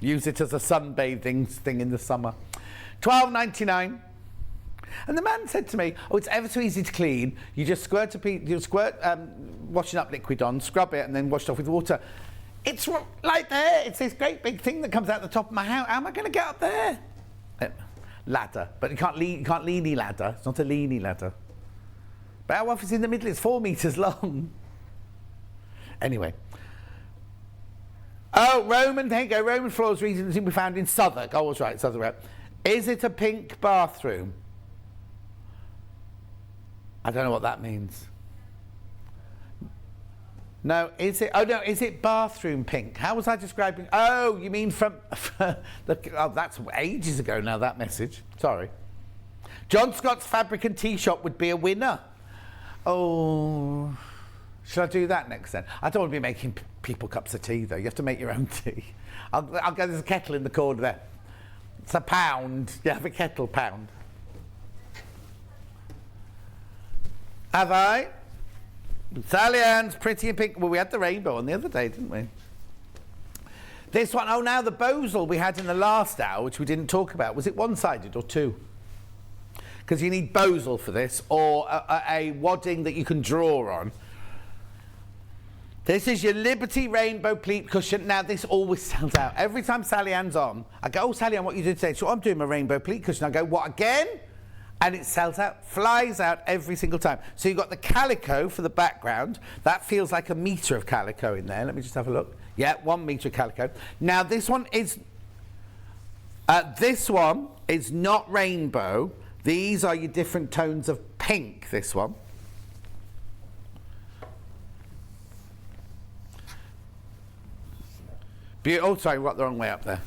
Use it as a sunbathing thing in the summer. $12.99. And the man said to me, oh, it's ever so easy to clean. You just squirt washing up liquid on, scrub it, and then wash it off with water. It's like there. It's this great big thing that comes out the top of my house. How am I going to get up there? Ladder. But you can't leany ladder. It's not a leany ladder. But our office in the middle is 4 metres long. Anyway. Oh, Roman, there you go. Roman floors reasons we found in Southwark. Oh, I was right, Southwark. Is it a pink bathroom? I don't know what that means. No, is it? Oh no, is it bathroom pink? How was I describing? Oh, you mean from? Oh, that's ages ago now. That message. Sorry. John Scott's Fabric and Tea Shop would be a winner. Oh, should I do that next then? I don't want to be making people cups of tea though. You have to make your own tea. I'll go. There's a kettle in the corner there. It's £1. You have a kettle £1. Have I? Sally Ann's Pretty in Pink. Well, we had the rainbow on the other day, didn't we? This one, oh, now the bosal we had in the last hour, which we didn't talk about, was it one-sided or two? Because you need bosal for this, or a wadding that you can draw on. This is your Liberty Rainbow Pleat Cushion. Now, this always sells out. Every time Sally Ann's on, I go, oh, Sally Ann, what you did today? So I'm doing my Rainbow Pleat Cushion. I go, what, again? And it sells out, flies out every single time. So you've got the calico for the background. That feels like a metre of calico in there. Let me just have a look. Yeah, 1 metre of calico. Now this one is not rainbow. These are your different tones of pink, this one. Oh, sorry, we got the wrong way up there.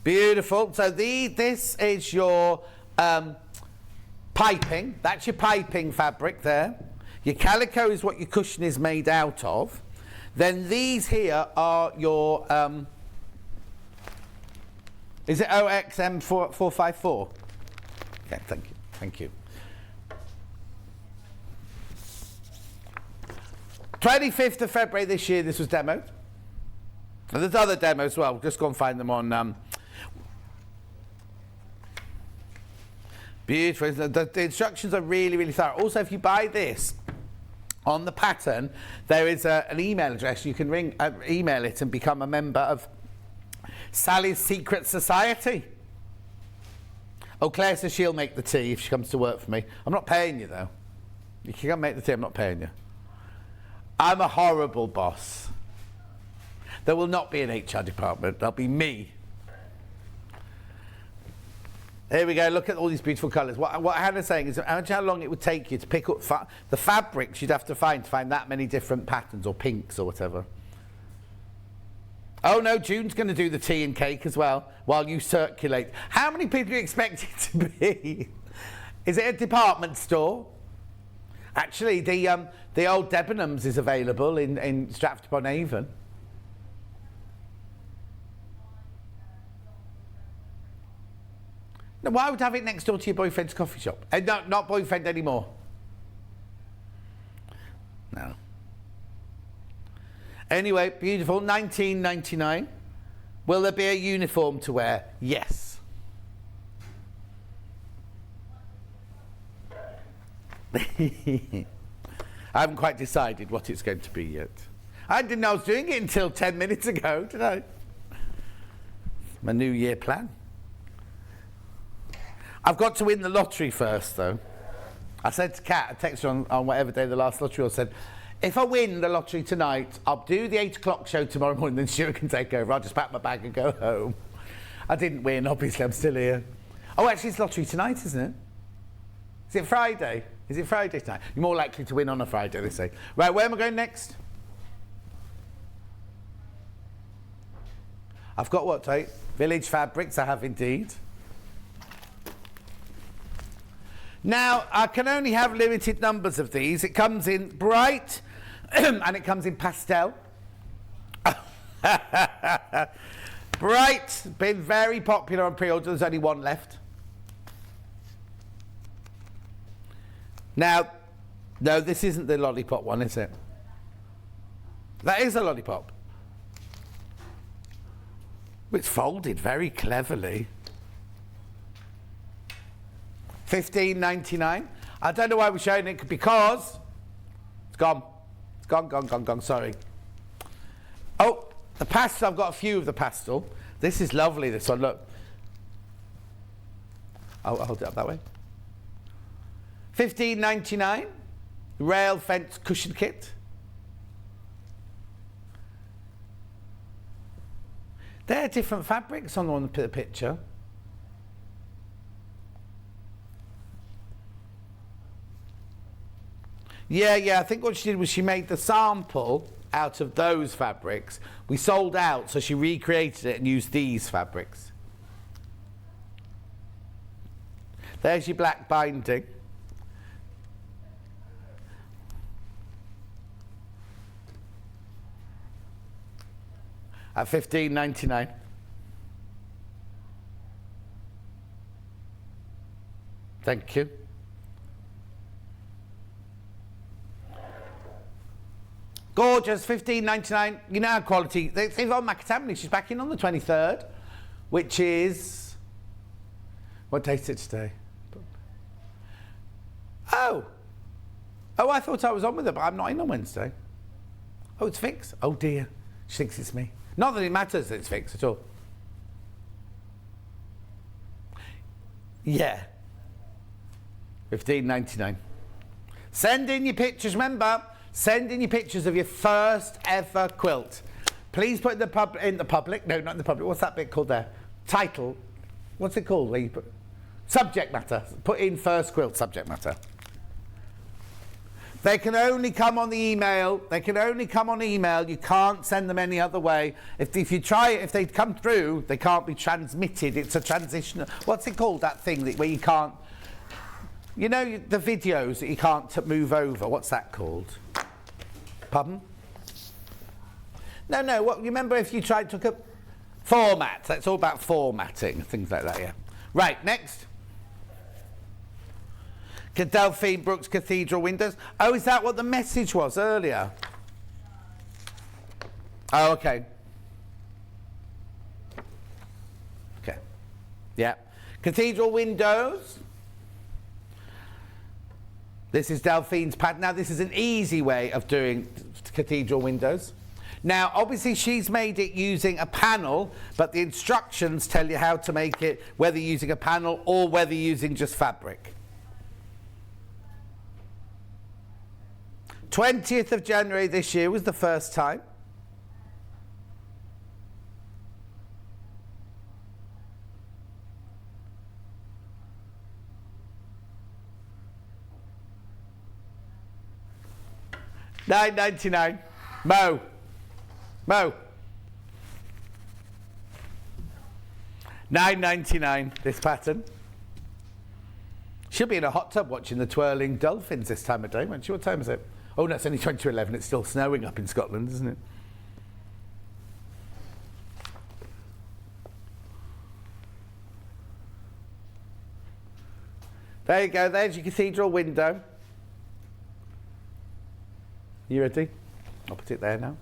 Beautiful. So this is your piping. That's your piping fabric there. Your calico is what your cushion is made out of. Then these here are your is it OXM 454? Yeah, thank you. 25th of February this year this was demoed. And there's other demos as well. Just go and find them on beautiful. The instructions are really, really thorough. Also, if you buy this on the pattern, there is an email address. You can email it and become a member of Sally's Secret Society. Oh, Claire says she'll make the tea if she comes to work for me. I'm not paying you, though. You can come make the tea, I'm not paying you. I'm a horrible boss. There will not be an HR department. There'll be me. Here we go. Look at all these beautiful colours. What Hannah's saying is how long it would take you to pick up the fabrics you'd have to find that many different patterns or pinks or whatever. Oh no, June's going to do the tea and cake as well while you circulate. How many people do you expect it to be? Is it a department store? Actually, the old Debenhams is available in Stratford-upon-Avon. Now, why would I have it next door to your boyfriend's coffee shop? No, not boyfriend anymore. No. Anyway, beautiful. $19.99. Will there be a uniform to wear? Yes. I haven't quite decided what it's going to be yet. I didn't know I was doing it until 10 minutes ago, did I? My New Year plan. I've got to win the lottery first, though. I said to Kat, I texted her on whatever day the last lottery was, said, if I win the lottery tonight, I'll do the 8 o'clock show tomorrow morning, then Stuart can take over. I'll just pack my bag and go home. I didn't win, obviously, I'm still here. Oh, actually, it's lottery tonight, isn't it? Is it Friday? Is it Friday tonight? You're more likely to win on a Friday, they say. Right, where am I going next? I've got what, right? Village Fabrics, I have indeed. Now, I can only have limited numbers of these. It comes in bright and it comes in pastel. Bright, been very popular on pre-order. There's only one left. Now, no, this isn't the lollipop one, is it? That is a lollipop. It's folded very cleverly. $15.99. I don't know why we're showing it, because it's gone. It's gone, sorry. Oh, the pastel, I've got a few of the pastel. This is lovely, this one, look. I'll hold it up that way. $15.99. Rail fence cushion kit. They're different fabrics on the picture. Yeah, I think what she did was she made the sample out of those fabrics. We sold out, so she recreated it and used these fabrics. There's your black binding. At $15.99. Thank you. Gorgeous, $15.99. You know how quality. It's Yvonne McAtamney. She's back in on the 23rd, which is. What date is it today? Oh, I thought I was on with her, but I'm not in on Wednesday. Oh, it's Vix. Oh dear, she thinks it's me. Not that it matters that it's Vix at all. Yeah. $15.99. Send in your pictures, remember. Send in your pictures of your first ever quilt. Please put in the public. No, not in the public. What's that bit called there? Title. What's it called? Where you put subject matter. Put in first quilt subject matter. They can only come on the email. They can only come on email. You can't send them any other way. If you try it, if they come through, they can't be transmitted. It's a transitional. What's it called? That thing where you can't. You know the videos that you can't move over. What's that called? Pardon? No. What? You remember if you tried to format? That's all about formatting, things like that. Yeah. Right. Next. Delphine Brooks Cathedral windows. Oh, is that what the message was earlier? Oh, okay. Okay. Yeah. Cathedral windows. This is Delphine's pattern. Now, this is an easy way of doing cathedral windows. Now, obviously, she's made it using a panel, but the instructions tell you how to make it, whether using a panel or whether using just fabric. 20th of January this year was the first time. $9.99. Mo. $9.99. This pattern. She'll be in a hot tub watching the twirling dolphins this time of day, won't she? What time is it? Oh, no, it's only 20 to 11. It's still snowing up in Scotland, isn't it? There you go. There's your cathedral window. You ready? I'll put it there now.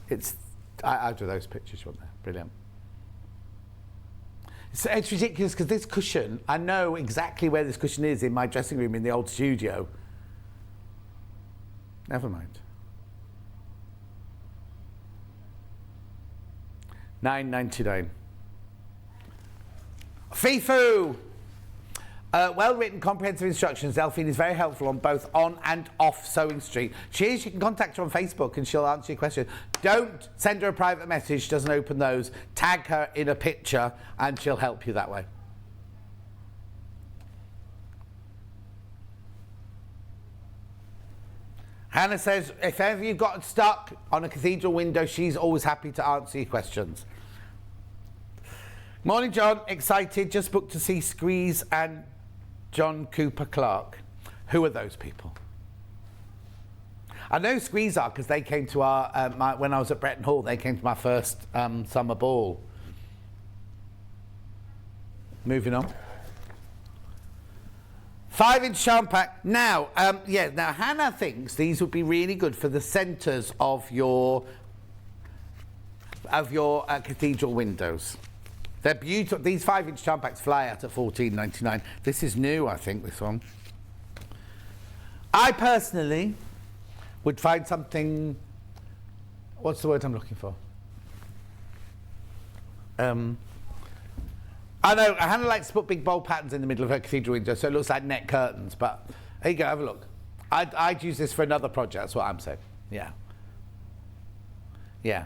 It's out of those pictures, weren't there? Brilliant. It's ridiculous because this cushion, I know exactly where this cushion is in my dressing room in the old studio. Never mind. $9.99. FIFU! Well-written, comprehensive instructions. Delphine is very helpful on both on and off Sewing Street. She is. You can contact her on Facebook and she'll answer your question. Don't send her a private message. She doesn't open those. Tag her in a picture and she'll help you that way. Hannah says, if ever you got stuck on a cathedral window, she's always happy to answer your questions. Morning, John. Excited. Just booked to see Screeze and John Cooper Clarke. Who are those people? I know Screeze are because they came to our, when I was at Bretton Hall, they came to my first summer ball. Moving on. 5-inch charm pack. Now, now Hannah thinks these would be really good for the centres of your cathedral windows. They're beautiful. These 5-inch charm packs fly out at $14.99. This is new, I think, this one. I personally would find something... What's the word I'm looking for? I know, Hannah likes to put big bold patterns in the middle of her cathedral window, so it looks like net curtains, but there you go, have a look. I'd use this for another project, that's what I'm saying. Yeah. Yeah.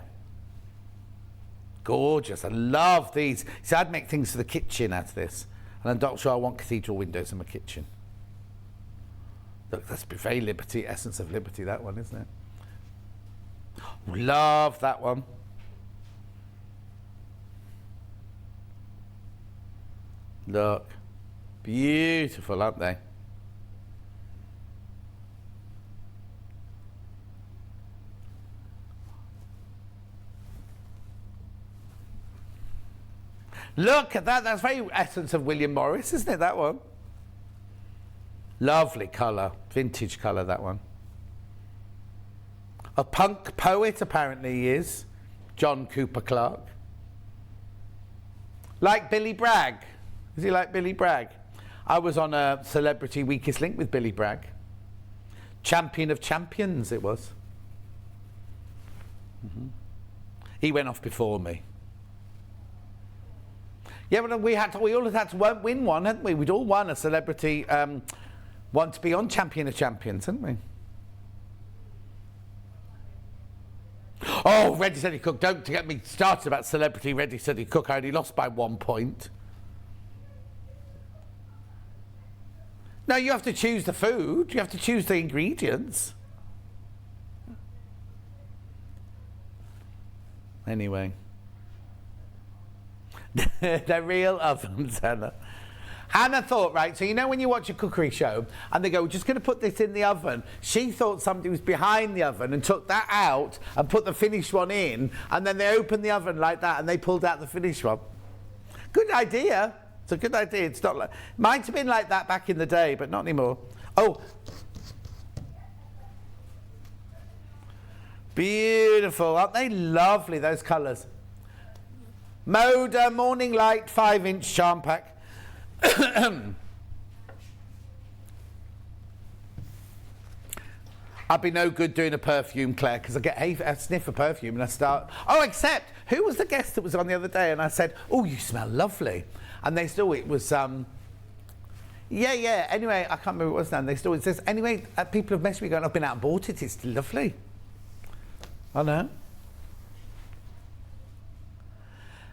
Gorgeous. I love these. See, I'd make things for the kitchen out of this. And I'm not sure I want cathedral windows in my kitchen. Look, that's very Liberty, essence of Liberty, that one, isn't it? Love that one. Look. Beautiful, aren't they? Look at that. That's very essence of William Morris, isn't it, that one? Lovely colour. Vintage colour, that one. A punk poet, apparently he is. John Cooper Clarke. Like Billy Bragg. Is he like Billy Bragg? I was on a Celebrity Weakest Link with Billy Bragg. Champion of Champions, it was. Mm-hmm. He went off before me. Yeah, but we all had to win one, hadn't we? We'd all won a celebrity want to be on Champion of Champions, hadn't we? Oh, Ready Steady Cook! Don't get me started about celebrity Ready Steady Cook. I only lost by 1 point. No, you have to choose the food. You have to choose the ingredients. Anyway. They're real ovens, Hannah. Hannah thought, right, so you know when you watch a cookery show and they go, we're just going to put this in the oven. She thought somebody was behind the oven and took that out and put the finished one in, and then they opened the oven like that and they pulled out the finished one. Good idea. It's a good idea. It's not like... Might have been like that back in the day, but not anymore. Oh. Beautiful. Aren't they lovely, those colours? Moda Morning Light 5-inch charm pack. I'd be no good doing a perfume, Claire, because I get a sniff of perfume and I start... Oh, except, who was the guest that was on the other day? And I said, oh, you smell lovely. And they still, it was... Yeah, anyway, I can't remember what it was now. And they still, it says, anyway, people have messaged me going, I've been out and bought it, it's lovely. I know.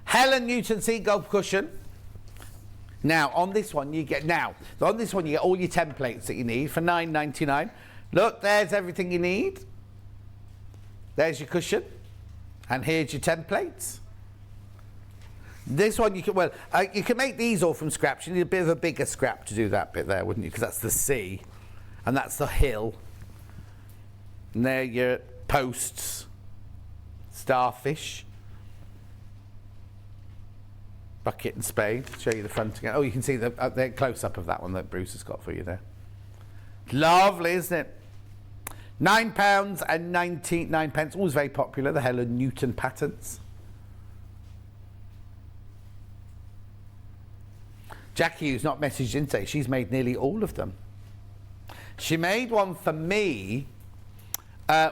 Helen Newton seat gold cushion. Now on this one you get all your templates that you need for $9.99. Look, there's everything you need. There's your cushion, and here's your templates. This one you can make these all from scratch. You need a bit of a bigger scrap to do that bit there, wouldn't you? Because that's the sea, and that's the hill. And there are your posts, starfish. Bucket and spade. Show you the front again. Oh, you can see the close-up of that one that Bruce has got for you there. Lovely, isn't it? £9.99. Always very popular, the Helen Newton patterns. Jackie, who's not messaged in today, she's made nearly all of them. She made one for me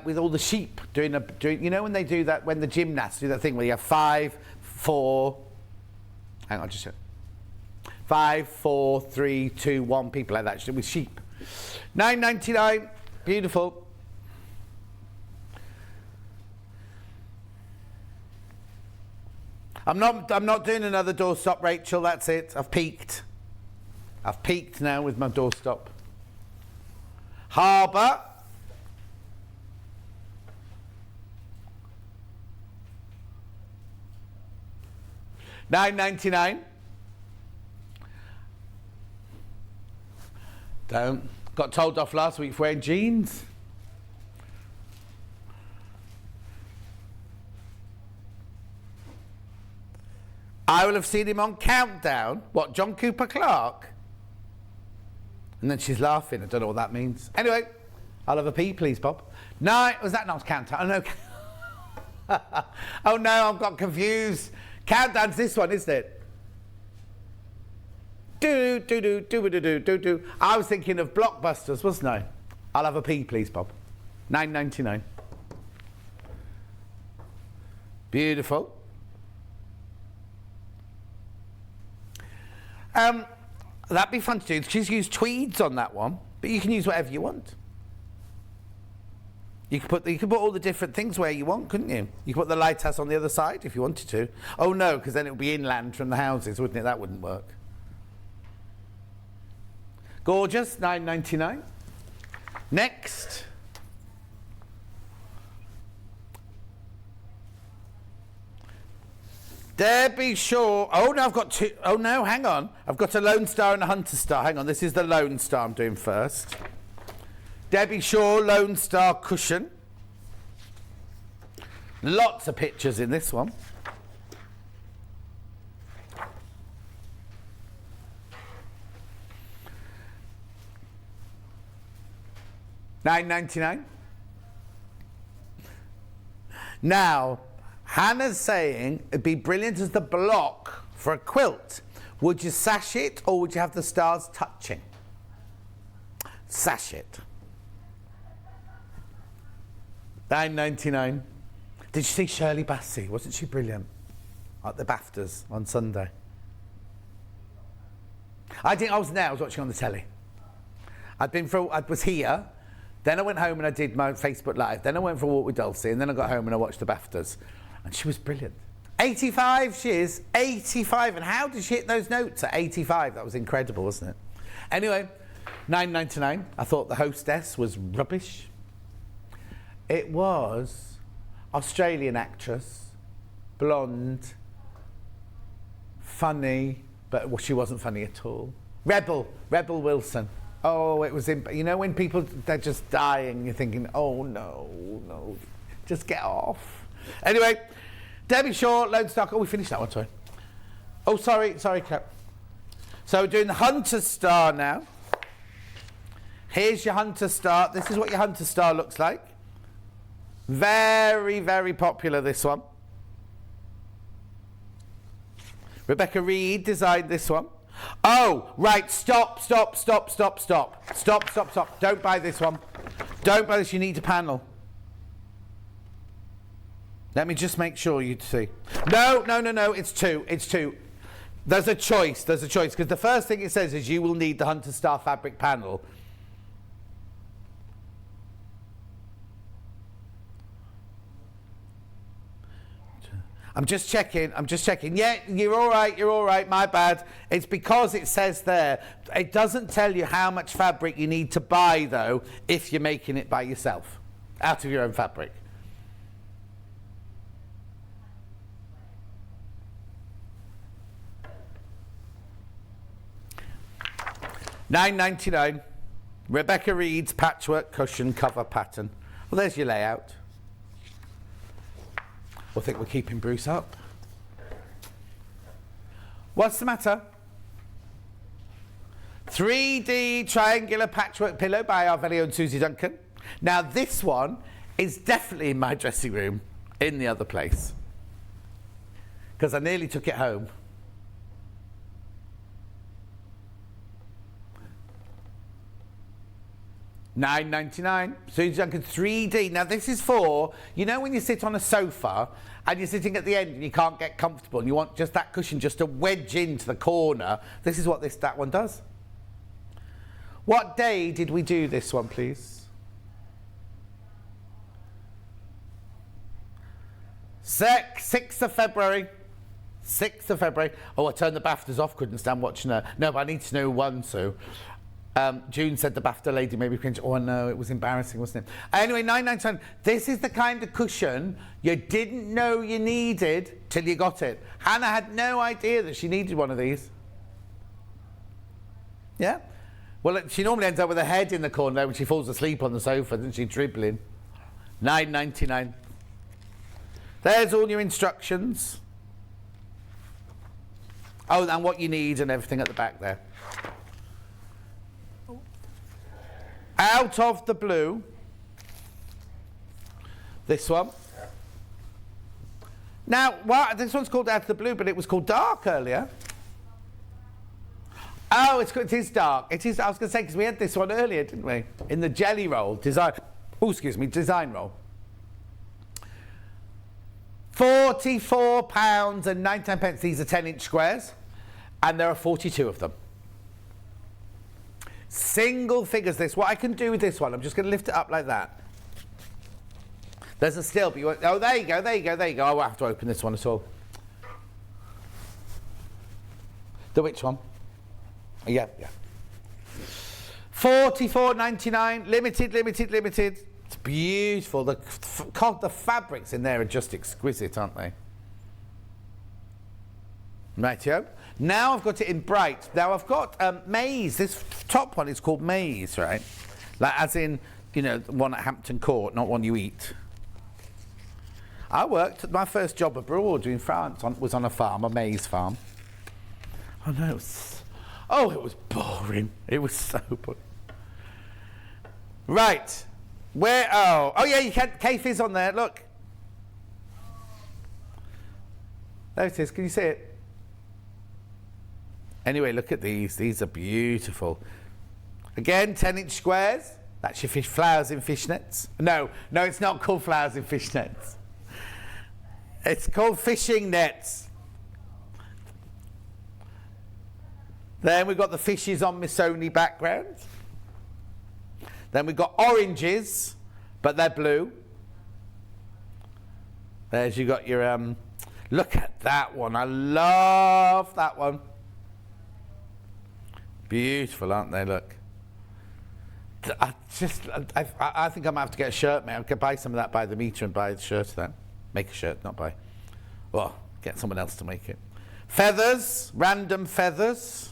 with all the sheep doing, you know when they do that, when the gymnasts do that thing where you have 5, 4, hang on, just 5, 4, 3, 2, 1 people like that with sheep. $9.99, beautiful. I'm not doing another doorstop, Rachel. That's it. I've peaked. I've peaked now with my doorstop. Harbour. $9.99. Don't. Got told off last week for wearing jeans. I will have seen him on Countdown. What, John Cooper Clarke? And then she's laughing. I don't know what that means. Anyway, I'll have a pee, please, Bob. No, was that not Countdown? Oh, no. Oh, no, I've got confused. Countdown's this one, isn't it? Do. I was thinking of Blockbusters, wasn't I? I'll have a pee, please, Bob. $9.99. Beautiful. That'd be fun to do. She's used tweeds on that one, but you can use whatever you want. You could put all the different things where you want, couldn't you? You could put the lighthouse on the other side if you wanted to. Oh no, because then it would be inland from the houses, wouldn't it? That wouldn't work. Gorgeous, $9.99. Next. Debbie Shaw. Oh no, I've got two. Oh no, hang on. I've got a Lone Star and a Hunter Star. Hang on, this is the Lone Star I'm doing first. Debbie Shaw Lone Star cushion. Lots of pictures in this one. $9.99. Now, Hannah's saying it'd be brilliant as the block for a quilt. Would you sash it or would you have the stars touching? Sash it. $9.99. Did you see Shirley Bassey? Wasn't she brilliant? At the BAFTAs on Sunday. I was watching on the telly. I was here, then I went home and I did my Facebook Live, then I went for a walk with Dulcie, and then I got home and I watched the BAFTAs. And she was brilliant. 85 she is, 85. And how did she hit those notes at 85? That was incredible, wasn't it? Anyway, $9.99. I thought the hostess was rubbish. It was Australian actress, blonde, funny, but she wasn't funny at all. Rebel Wilson. Oh, it was, you know when people, they're just dying, you're thinking, oh no, just get off. Anyway, Debbie Shaw, Lone Star. Oh, we finished that one, sorry. Oh, sorry, Cap. So we're doing the Hunter Star now. Here's your Hunter Star. This is what your Hunter Star looks like. Very, very popular, this one. Rebecca Reed designed this one. Oh, right, stop. Don't buy this one. Don't buy this, you need a panel. Let me just make sure you see. No, it's two. There's a choice, because the first thing it says is you will need the Hunter Star fabric panel. I'm just checking. Yeah, you're all right, my bad. It's because it says there. It doesn't tell you how much fabric you need to buy, though, if you're making it by yourself, out of your own fabric. $9.99. Rebecca Reed's patchwork cushion cover pattern. Well, there's your layout. I think we're keeping Bruce up. What's the matter? 3D triangular patchwork pillow by our very own Suzie Duncan. Now this one is definitely in my dressing room in the other place, because I nearly took it home. $9.99. Suzie Duncan 3D. Now this is for, you know when you sit on a sofa and you're sitting at the end and you can't get comfortable and you want just that cushion just to wedge into the corner. This is what that one does. What day did we do this one, please? 6th of February. 6th of February. Oh, I turned the BAFTAs off, couldn't stand watching her. No, but I need to know one, Sue. June said the BAFTA lady made me cringe. Oh, no, it was embarrassing, wasn't it? Anyway, $9.99. This is the kind of cushion you didn't know you needed till you got it. Hannah had no idea that she needed one of these. Yeah? Well, she normally ends up with her head in the corner when she falls asleep on the sofa, doesn't she, dribbling? $9.99. There's all your instructions. Oh, and what you need and everything at the back there. Out of the blue, this one. Now, well, this one's called Out of the Blue, but it was called Dark earlier. Oh, it is dark. It is. I was going to say, because we had this one earlier, didn't we? In the jelly roll design. Oh, excuse me, design roll. £44.99. These are 10-inch squares, and there are 42 of them. Single figures this. What I can do with this one, I'm just going to lift it up like that. There's a still, but you won't, oh, there you go, there you go, there you go. I won't have to open this one at all. The which one? Yeah. $44.99, limited. It's beautiful. The fabrics in there are just exquisite, aren't they? Rightio. Now I've got it in bright. Now I've got maize. This top one is called maize, right? Like as in, you know, one at Hampton Court, not one you eat. I worked, my first job abroad in France was on a farm, a maize farm. Oh no, it was boring. It was so boring. Right. Where, oh yeah, you can, Kayf on there, look. There it is, can you see it? Anyway, look at these are beautiful. Again, 10-inch squares. That's your flowers in fishnets. No, it's not called flowers in fishnets. It's called fishing nets. Then we've got the fishes on Missoni background. Then we've got oranges, but they're blue. There's you got your, look at that one. I love that one. Beautiful, aren't they? Look. I think I'm going to have to get a shirt, mate. I could buy some of that by the metre and buy the shirt then. Make a shirt, not buy. Well, get someone else to make it. Feathers, random feathers.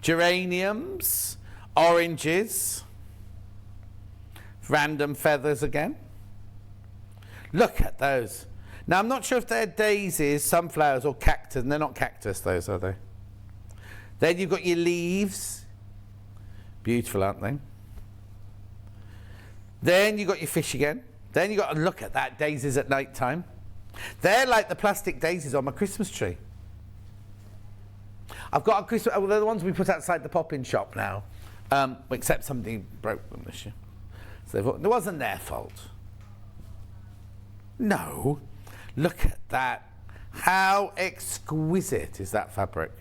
Geraniums, oranges. Random feathers again. Look at those. Now, I'm not sure if they're daisies, sunflowers, or cactus. And they're not cactus, those, are they? Then you've got your leaves. Beautiful, aren't they? Then you've got your fish again. Then you've got to look at that, daisies at night time. They're like the plastic daisies on my Christmas tree. I've got a Christmas, well, they're the ones we put outside the pop-in shop now. Except somebody broke them this year. So it wasn't their fault. No. Look at that. How exquisite is that fabric?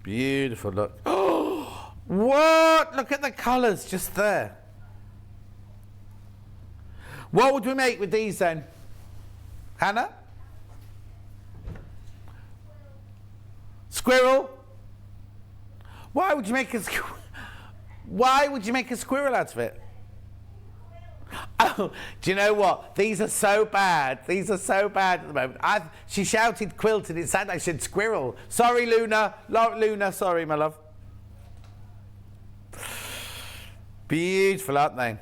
Beautiful, look. Oh, what? Look at the colours just there. What would we make with these then? Hannah? Squirrel? Why would you make a squirrel out of it? Oh, do you know what? These are so bad. These are so bad at the moment. She shouted quilt and it sounded like I said squirrel. Sorry, Luna. Luna, sorry, my love. Beautiful, aren't they?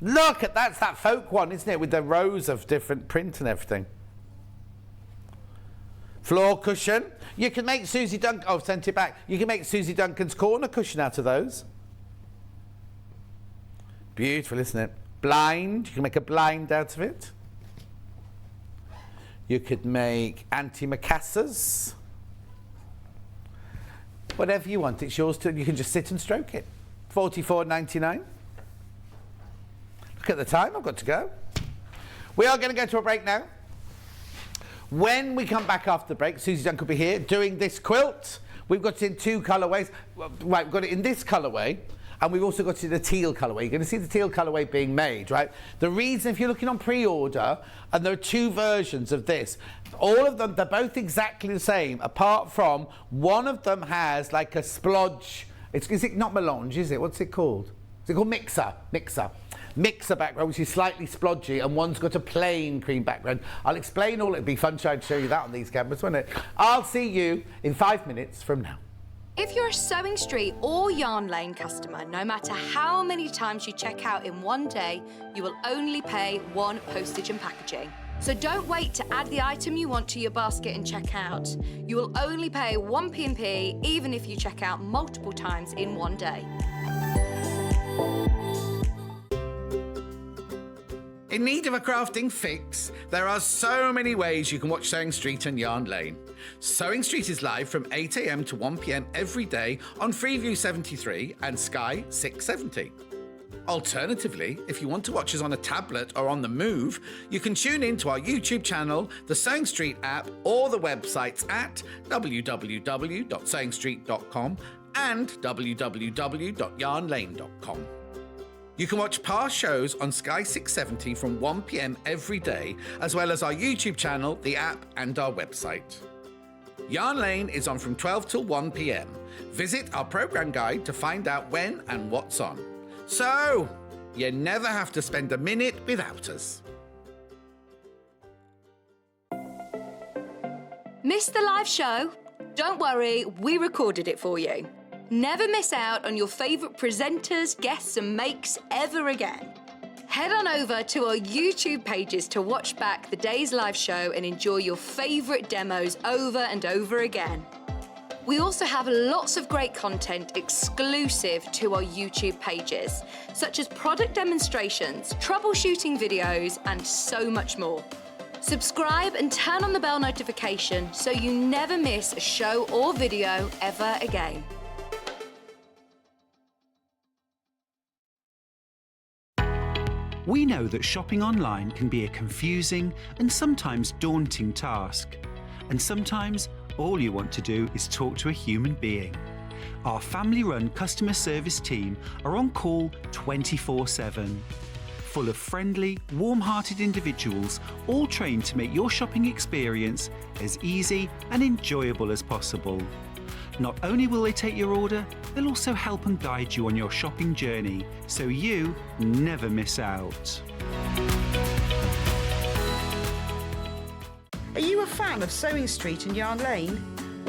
Look at that's that folk one, isn't it? With the rows of different print and everything. Floor cushion. You can make Suzie Duncan. Oh, I've sent it back. You can make Suzie Duncan's corner cushion out of those. Beautiful, isn't it? Blind. You can make a blind out of it. You could make antimacassars. Whatever you want, it's yours to. You can just sit and stroke it. $44.99. Look at the time, I've got to go. We are going to go to a break now. When we come back after the break, Suzie Duncan will be here doing this quilt. We've got it in 2 colourways. Right, we've got it in this colourway, and we've also got it in the teal colourway. You're going to see the teal colourway being made, right? The reason, if you're looking on pre-order, and there are 2 versions of this, all of them, they're both exactly the same, apart from one of them has like a splodge. Is it not melange, is it? What's it called? Is it called mixer? Mixer background, which is slightly splodgy, and one's got a plain cream background. I'll explain all. It'd be fun trying to show you that on these cameras, wouldn't it? I'll see you in 5 minutes from now. If you're a Sewing Street or Yarn Lane customer, no matter how many times you check out in one day, you will only pay 1 postage and packaging. So don't wait to add the item you want to your basket and check out. You will only pay 1 P&P even if you check out multiple times in one day. In need of a crafting fix? There are so many ways you can watch Sewing Street and Yarn Lane. Sewing Street is live from 8 a.m. to 1 p.m. every day on Freeview 73 and Sky 670. Alternatively, if you want to watch us on a tablet or on the move, you can tune in to our YouTube channel, the Sewing Street app, or the websites at www.sewingstreet.com and www.yarnlane.com. You can watch past shows on Sky 670 from 1 p.m. every day, as well as our YouTube channel, the app, and our website. Yarn Lane is on from 12 till 1 p.m. Visit our programme guide to find out when and what's on. So, you never have to spend a minute without us. Missed the live show? Don't worry, we recorded it for you. Never miss out on your favourite presenters, guests and makes ever again. Head on over to our YouTube pages to watch back the day's live show and enjoy your favourite demos over and over again. We also have lots of great content exclusive to our YouTube pages, such as product demonstrations, troubleshooting videos, and so much more. Subscribe and turn on the bell notification so you never miss a show or video ever again. We know that shopping online can be a confusing and sometimes daunting task. And sometimes all you want to do is talk to a human being. Our family-run customer service team are on call 24/7. Full of friendly, warm-hearted individuals, all trained to make your shopping experience as easy and enjoyable as possible. Not only will they take your order, they'll also help and guide you on your shopping journey, so you never miss out. Are you a fan of Sewing Street and Yarn Lane?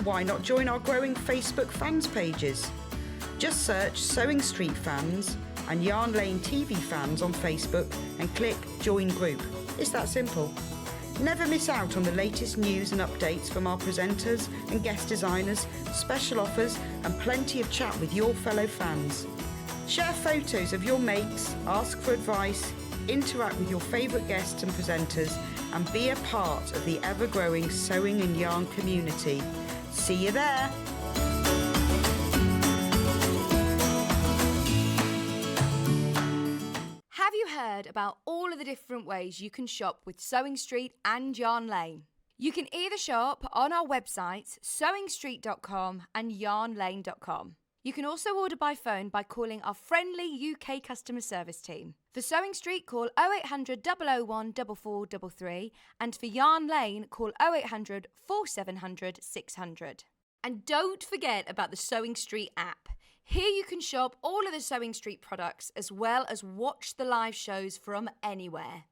Why not join our growing Facebook fans pages? Just search Sewing Street Fans and Yarn Lane TV Fans on Facebook and click Join Group. It's that simple. Never miss out on the latest news and updates from our presenters and guest designers, special offers and plenty of chat with your fellow fans. Share photos of your makes, ask for advice, interact with your favourite guests and presenters and be a part of the ever-growing sewing and yarn community. See you there! Have you heard about all of the different ways you can shop with Sewing Street and Yarn Lane? You can either shop on our websites, sewingstreet.com and yarnlane.com. You can also order by phone by calling our friendly UK customer service team. For Sewing Street, call 0800 001 4433 and for Yarn Lane, call 0800 4700 600. And don't forget about the Sewing Street app. Here you can shop all of the Sewing Street products as well as watch the live shows from anywhere.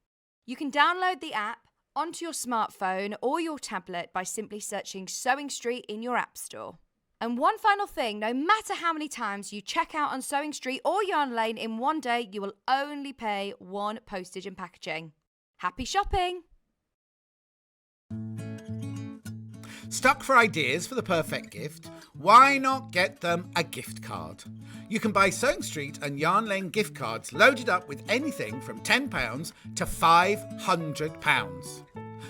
You can download the app onto your smartphone or your tablet by simply searching Sewing Street in your app store. And one final thing, no matter how many times you check out on Sewing Street or Yarn Lane in one day, you will only pay 1 postage and packaging. Happy shopping! Stuck for ideas for the perfect gift? Why not get them a gift card? You can buy Sewing Street and Yarn Lane gift cards loaded up with anything from £10 to £500.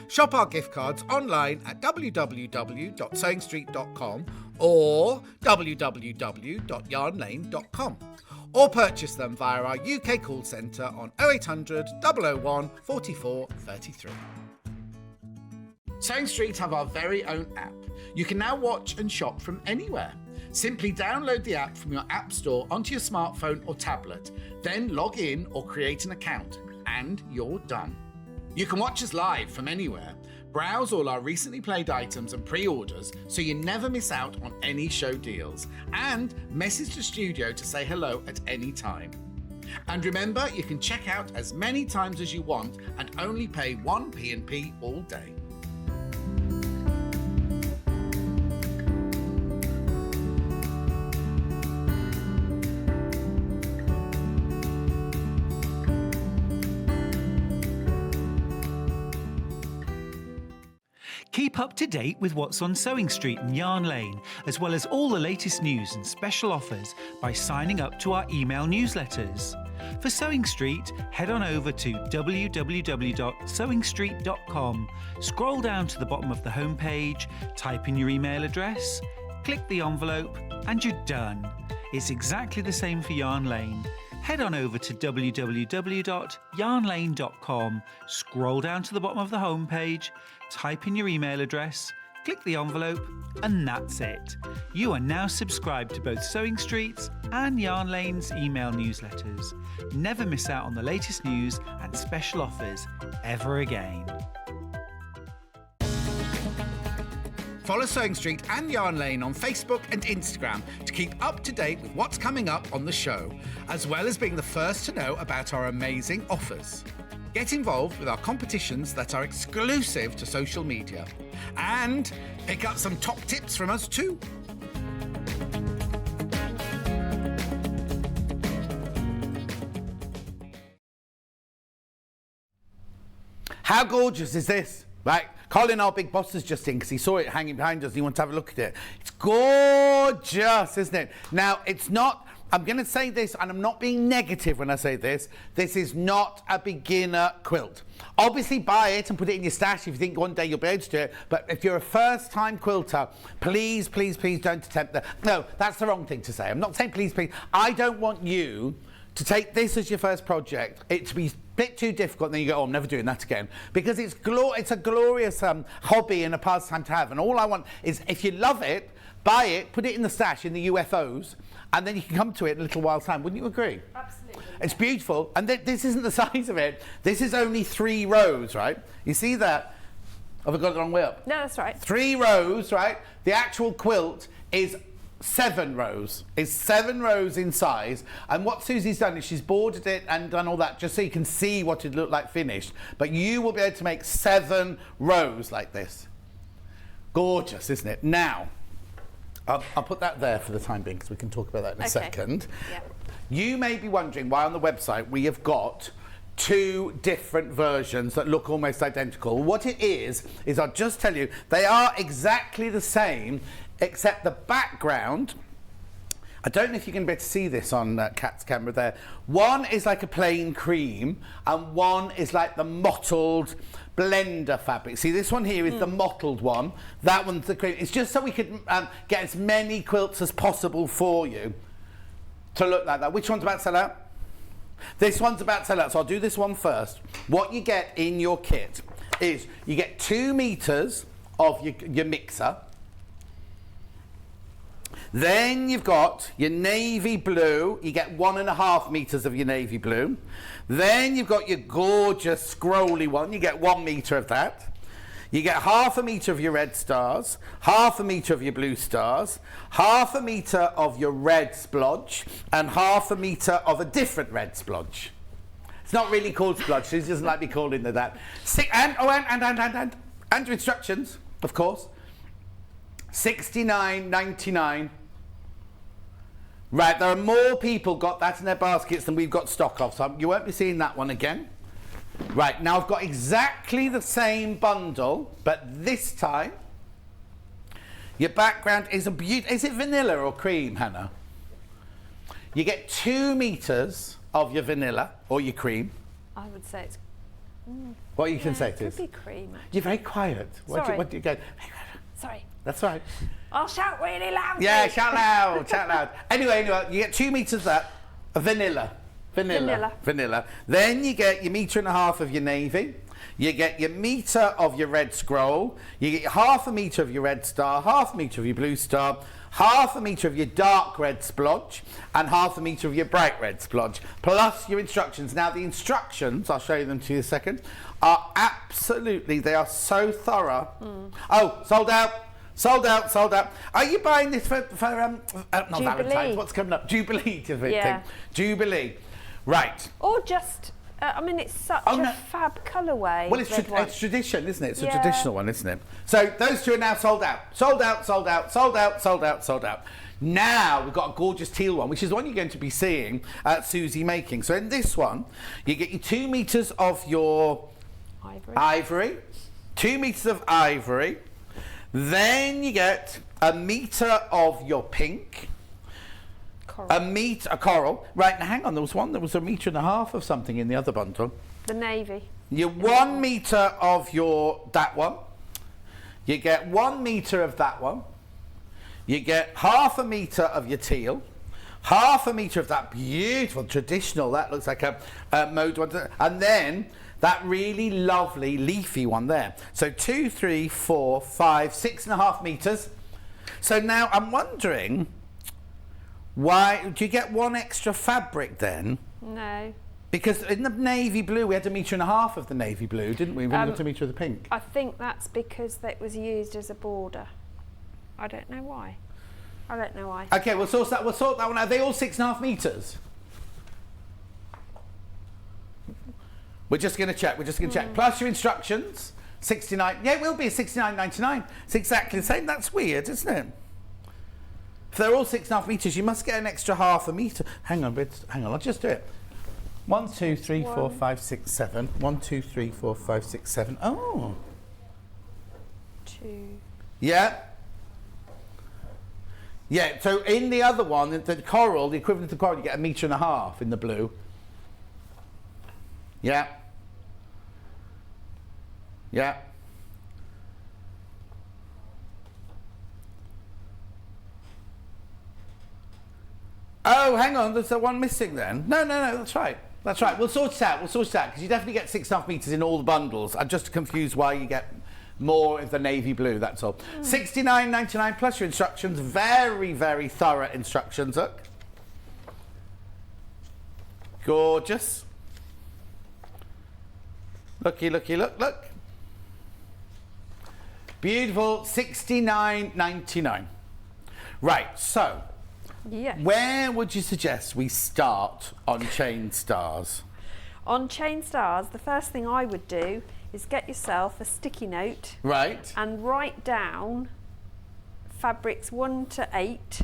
Shop our gift cards online at www.sewingstreet.com or www.yarnlane.com, or purchase them via our UK call centre on 0800 001 44 33. Sewing Street have our very own app. You can now watch and shop from anywhere. Simply download the app from your app store onto your smartphone or tablet, then log in or create an account, and you're done. You can watch us live from anywhere, browse all our recently played items and pre-orders so you never miss out on any show deals, and message the studio to say hello at any time. And remember, you can check out as many times as you want and only pay 1 P&P all day. Keep up to date with what's on Sewing Street and Yarn Lane, as well as all the latest news and special offers by signing up to our email newsletters. For Sewing Street, head on over to www.sewingstreet.com, scroll down to the bottom of the homepage, type in your email address, click the envelope, and you're done. It's exactly the same for Yarn Lane. Head on over to www.yarnlane.com, scroll down to the bottom of the homepage, type in your email address, click the envelope, and that's it. You are now subscribed to both Sewing Street's and Yarn Lane's email newsletters. Never miss out on the latest news and special offers ever again. Follow Sewing Street and Yarn Lane on Facebook and Instagram to keep up to date with what's coming up on the show, as well as being the first to know about our amazing offers. Get involved with our competitions that are exclusive to social media, and pick up some top tips from us too. How gorgeous is this? Right, Colin, our big boss, is just in because he saw it hanging behind us. He wants to have a look at it. It's gorgeous, isn't it? Now, it's not, I'm going to say this, and I'm not being negative when I say this, this is not a beginner quilt. Obviously, buy it and put it in your stash if you think one day you'll be able to do it. But if you're a first-time quilter, please, please, please don't attempt that. No, that's the wrong thing to say. I'm not saying please, please. I don't want you to take this as your first project, it to be a bit too difficult, and then you go, oh, I'm never doing that again. Because it's a glorious hobby and a pastime to have. And all I want is, if you love it, buy it, put it in the stash in the UFOs, and then you can come to it in a little while's time. Wouldn't you agree? Absolutely. It's beautiful. And this isn't the size of it. This is only 3 rows, right? You see that? Have I got it the wrong way up? No, that's right. 3 rows, right? The actual quilt is 7 rows. It's 7 rows in size, and what Susie's done is she's bordered it and done all that just so you can see what it looked like finished. But you will be able to make 7 rows like this. Gorgeous, isn't it? Now, I'll put that there for the time being because we can talk about that in a second. Yep. You may be wondering why on the website we have got 2 different versions that look almost identical. What it is I'll just tell you, they are exactly the same, except the background, I don't know if you can be able to see this on Kat's camera there. One is like a plain cream, and one is like the mottled blender fabric. See, this one here is the mottled one. That one's the cream. It's just so we could get as many quilts as possible for you to look like that. Which one's about to sell out? This one's about to sell out, so I'll do this one first. What you get in your kit is you get 2 meters of your mixer. Then you've got your navy blue. You get 1.5 meters of your navy blue. Then you've got your gorgeous scrolly one. You get 1 meter of that. You get 1/2 meter of your red stars, 1/2 meter of your blue stars, 1/2 meter of your red splodge, and 1/2 meter of a different red splodge. It's not really called splodge. She doesn't like me calling it that. And your instructions, of course. $69.99. Right, there are more people got that in their baskets than we've got stock of, so you won't be seeing that one again. Right, now I've got exactly the same bundle, but this time your background is is it vanilla or cream, Hannah? You get 2 meters of your vanilla or your cream. I would say it's... What you can say it is? It could be cream. You're very quiet. Sorry. What do you go? Sorry. That's right. I'll shout really loud. Yeah, shout loud, shout loud. Anyway, you get 2 meters of that, vanilla. Then you get your 1.5 meters of your navy. You get your metre of your red scroll. You get 0.5 metre of your red star, 0.5 metre of your blue star, 0.5 metre of your dark red splodge, and 0.5 metre of your bright red splodge, plus your instructions. Now, the instructions, I'll show you them to you in a second, are absolutely, they are so thorough. Oh, sold out. Sold out. Are you buying this for not Valentine's? What's coming up? Jubilee, yeah. Jubilee. Right. Or just, I mean, it's such a fab colourway. Well, it's tradition, isn't it? It's a traditional one, isn't it? So those two are now sold out. Sold out. Now we've got a gorgeous teal one, which is the one you're going to be seeing Suzie making. So in this one, you get your 2 meters of your ivory, 2 meters of ivory. Then you get 1 meter of your pink. A coral. Right, now hang on, there was 1.5 meters of something in the other bundle. The navy. Your 1 meter of that one. You get 1 meter of that one. You get 0.5 meter of your teal. 0.5 meter of that beautiful traditional, that looks like a mode one. And then that really lovely leafy one there. So 2, 3, 4, 5, 6.5 meters. So now I'm wondering, why do you get 1 extra fabric then? No. Because in the navy blue we had 1.5 meters of the navy blue, didn't we? We had 1 meter of the pink. I think that's because that was used as a border. I don't know why. Okay, we'll sort that one out. Are they all 6.5 meters? We're just going to check. Plus your instructions, 69. Yeah, it will be 69.99. It's exactly the same. That's weird, isn't it? If they're all 6.5 meters, you must get an extra 0.5 meter. Hang on. I'll just do it. 1, 2, 3, 4, 5, 6, 7. 1, 2, 3, 4, 5, 6, 7. Oh. 2. Yeah. Yeah. So in the other one, the coral, the equivalent of coral, you get 1.5 meters in the blue. Yeah. Oh, hang on, there's one missing then. No, that's right. We'll sort it out, because you definitely get 6.5 meters in all the bundles. I'm just confused why you get more of the navy blue, that's all. 69.99 plus your instructions. Very, very thorough instructions, look. Gorgeous. Look. Beautiful, 69.99. Right, so yes. Where would you suggest we start on chain stars? On chain stars, the first thing I would do is get yourself a sticky note. Right. And write down fabrics 1 to 8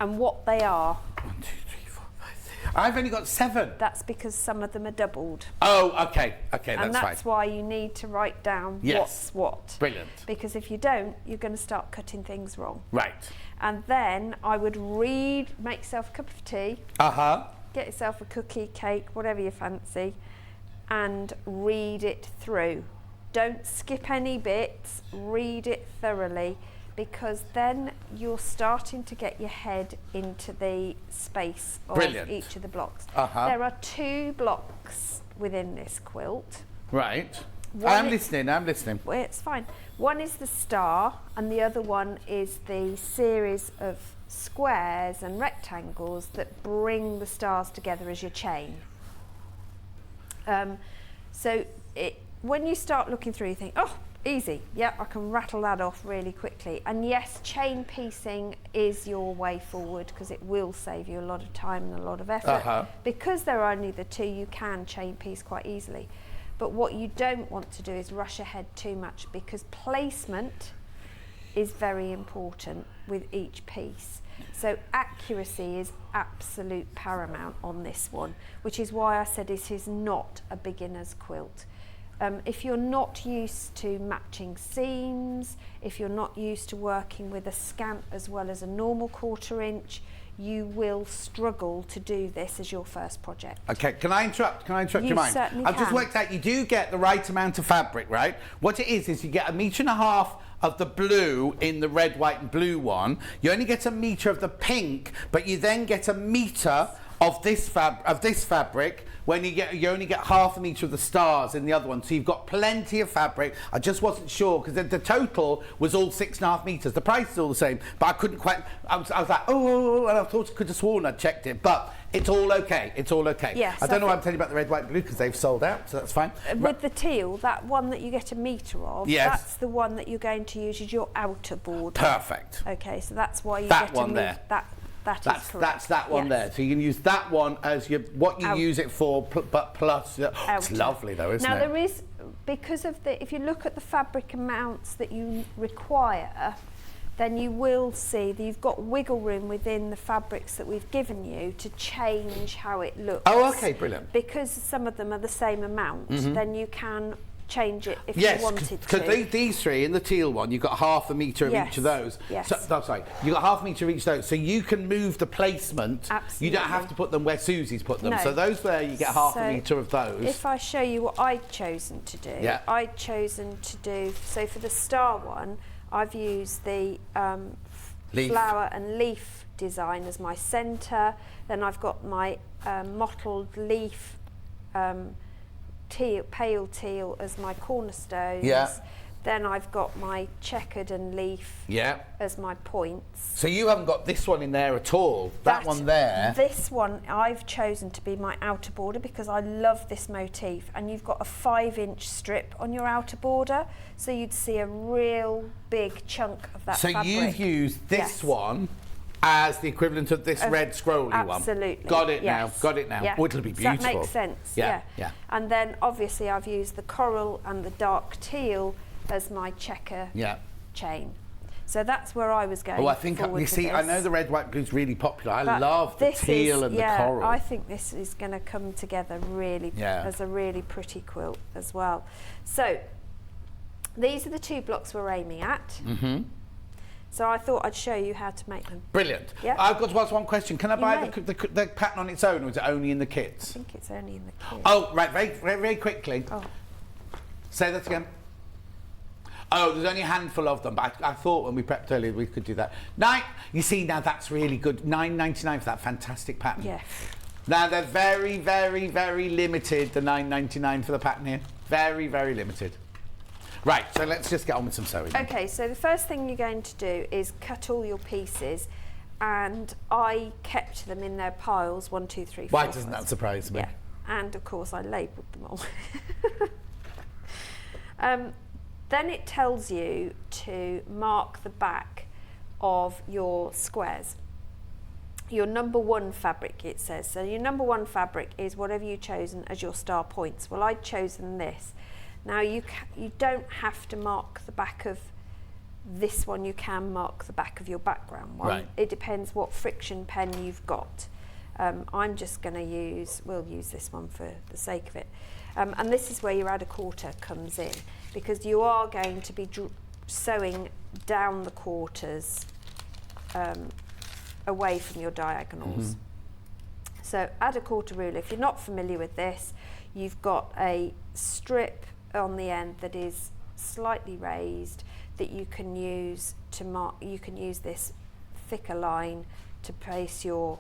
and what they are. 1, 2, 3, 4, 5, 6. I've only got 7. That's because some of them are doubled. Oh, okay, that's fine. And that's why you need to write down what's what. Brilliant. Because if you don't, you're going to start cutting things wrong. Right. And then I would make yourself a cup of tea. Get yourself a cookie, cake, whatever you fancy, and read it through. Don't skip any bits, read it thoroughly, because then you're starting to get your head into the space of each of the blocks. There are 2 blocks within this quilt. Right. I'm listening. Well, it's fine. One is the star, and the other one is the series of squares and rectangles that bring the stars together as your chain. So when you start looking through, you think, oh, easy. Yeah, I can rattle that off really quickly. And yes, chain piecing is your way forward, because it will save you a lot of time and a lot of effort. Because there are only the 2, you can chain piece quite easily. But what you don't want to do is rush ahead too much, because placement is very important with each piece. So accuracy is absolute paramount on this one, which is why I said it is not a beginner's quilt. If you're not used to matching seams, if you're not used to working with a scant as well as a normal 1/4 inch, you will struggle to do this as your first project. Okay, can I interrupt your mind? Certainly I've can. just worked out you do get the right amount of fabric, right? What it is you get 1.5 meters of the blue in the red, white and blue one. You only get a metre of the pink, but you then get a metre of this fabric when you only get half a metre of the stars in the other one. So you've got plenty of fabric. I just wasn't sure because the total was all 6.5 metres. The price is all the same, but I couldn't quite. I was like, oh, and I thought I could have sworn I'd checked it, but it's all okay. It's all okay. Yes, I don't know why I'm telling you about the red, white, and blue because they've sold out, so that's fine. With the teal, that one that you get a metre of, yes, that's the one that you're going to use as your outer border. Perfect. Okay, so that's why you that get one a there. That's correct. That's that one there. So you can use that one as what you use it for, but plus, it's lovely though, isn't it? Now there is, because of if you look at the fabric amounts that you require, then you will see that you've got wiggle room within the fabrics that we've given you to change how it looks. Oh, okay, brilliant. Because some of them are the same amount, then you can change it if yes, you wanted to. Because these three in the teal one, you've got half a metre of each of those. Yes. So, that's right. You've got half a metre of each of those. So you can move the placement. Absolutely. You don't have to put them where Susie's put them. No. So those there, you get half a metre of those. If I show you what I'd chosen to do, I'd chosen to do, so for the star one, I've used the flower and leaf design as my centre. Then I've got my mottled leaf pale teal as my cornerstones. Yeah. Then I've got my checkered and leaf as my points. So you haven't got this one in there at all. That one there. This one I've chosen to be my outer border because I love this motif, and you've got a 5-inch strip on your outer border, so you'd see a real big chunk of that fabric. So you've used this one as the equivalent of this red scrolly one. Absolutely. Got it now. Got it now. Yeah. Oh, it'll be beautiful. Does that make sense? Yeah. And then obviously I've used the coral and the dark teal as my checker chain. So that's where I was going. Oh, I think you see, I know the red, white, blue's really popular. I love the teal and the coral. I think this is going to come together really as a really pretty quilt as well. So these are the 2 blocks we're aiming at. So I thought I'd show you how to make them. Brilliant. Yep. I've got to ask one question. Can I buy the pattern on its own, or is it only in the kits? I think it's only in the kits. Oh, right, very quickly. Oh. Say that again. Oh, there's only a handful of them, but I thought when we prepped earlier we could do that. You see, now that's really good. $9.99 for that fantastic pattern. Yes. Now they're very, very, very limited, the $9.99 for the pattern here. Very, very limited. Right, so let's just get on with some sewing. Okay, so the first thing you're going to do is cut all your pieces, and I kept them in their piles, 1, 2, 3, 4. Why doesn't that surprise me? Yeah, and of course I labelled them all. Then it tells you to mark the back of your squares. Your number 1 fabric, it says. So your number 1 fabric is whatever you've chosen as your star points. Well, I'd chosen this. Now you don't have to mark the back of this one. You can mark the back of your background one. Right. It depends what friction pen you've got. I'm just going to we'll use this one for the sake of it. And this is where your add a quarter comes in, because you are going to be sewing down the quarters away from your diagonals. So add a quarter ruler. If you're not familiar with this, you've got a strip on the end that is slightly raised that you can use to mark. You can use this thicker line to place your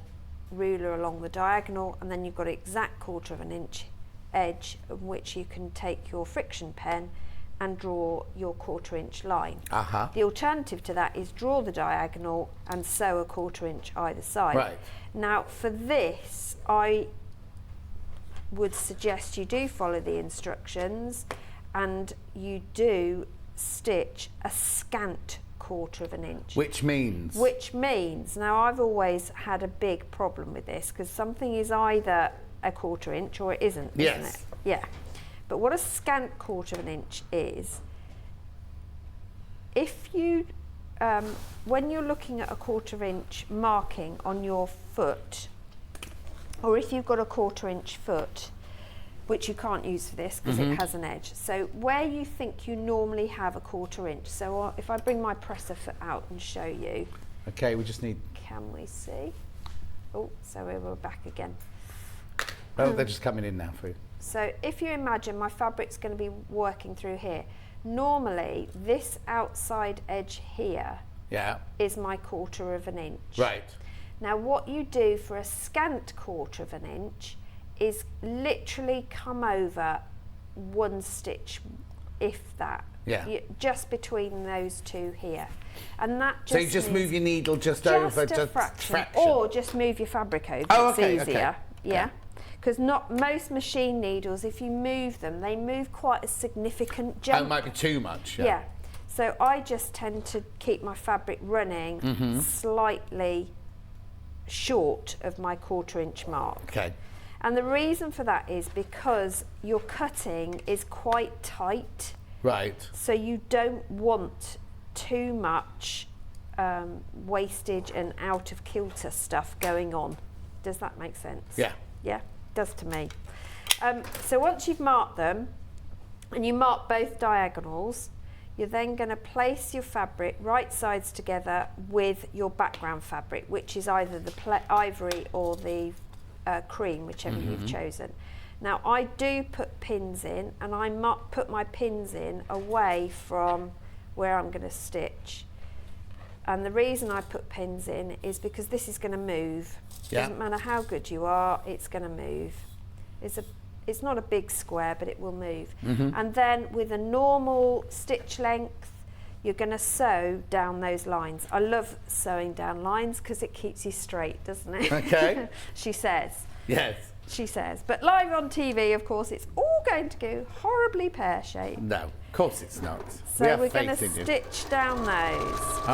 ruler along the diagonal, and then you've got an exact 1/4 inch edge on which you can take your friction pen and draw your 1/4 inch line. The alternative to that is draw the diagonal and sew a 1/4 inch either side. Right. Now for this, I would suggest you do follow the instructions and you do stitch a scant 1/4 inch. Which means? Now I've always had a big problem with this, because something is either a 1/4 inch or it isn't, isn't it? Yeah. But what a scant 1/4 inch is, if you, when you're looking at a 1/4 inch marking on your foot, or if you've got a 1/4 inch foot, which you can't use for this because it has an edge. So where you think you normally have a 1/4 inch, so if I bring my presser foot out and show you. Okay, we just need. Can we see? Oh, so we're back again. Oh, they're just coming in now for you. So if you imagine my fabric's going to be working through here, normally this outside edge here Yeah. is my 1/4 of an inch. Right. Now what you do for a scant 1/4 of an inch is literally come over 1 stitch, if that. Yeah. Just between those two here. And that just So you just move your needle just over, a just fraction. Or just move your fabric over, Oh, it's okay, easier. okay. Yeah. Because not most machine needles, if you move them, they move quite a significant jump. Oh, it might be too much. Yeah. So I just tend to keep my fabric running slightly short of my 1/4 inch mark. Okay. And the reason for that is because your cutting is quite tight. Right. So you don't want too much wastage and out of kilter stuff going on. Does that make sense? Yeah. Yeah, does to me. So once you've marked them, and you mark both diagonals, you're then going to place your fabric right sides together with your background fabric, which is either the ivory or the cream, whichever you've chosen. Now I do put pins in, and I put my pins in away from where I'm going to stitch. And the reason I put pins in is because this is going to move. Yeah. Doesn't matter how good you are, it's going to move. It's not a big square, but it will move. And then with a normal stitch length, you're going to sew down those lines. I love sewing down lines because it keeps you straight, doesn't it? Okay. She says. Yes. She says. But live on TV, of course, it's all going to go horribly pear-shaped. No, of course it's not. So we have we're going to faith in you. stitch down those.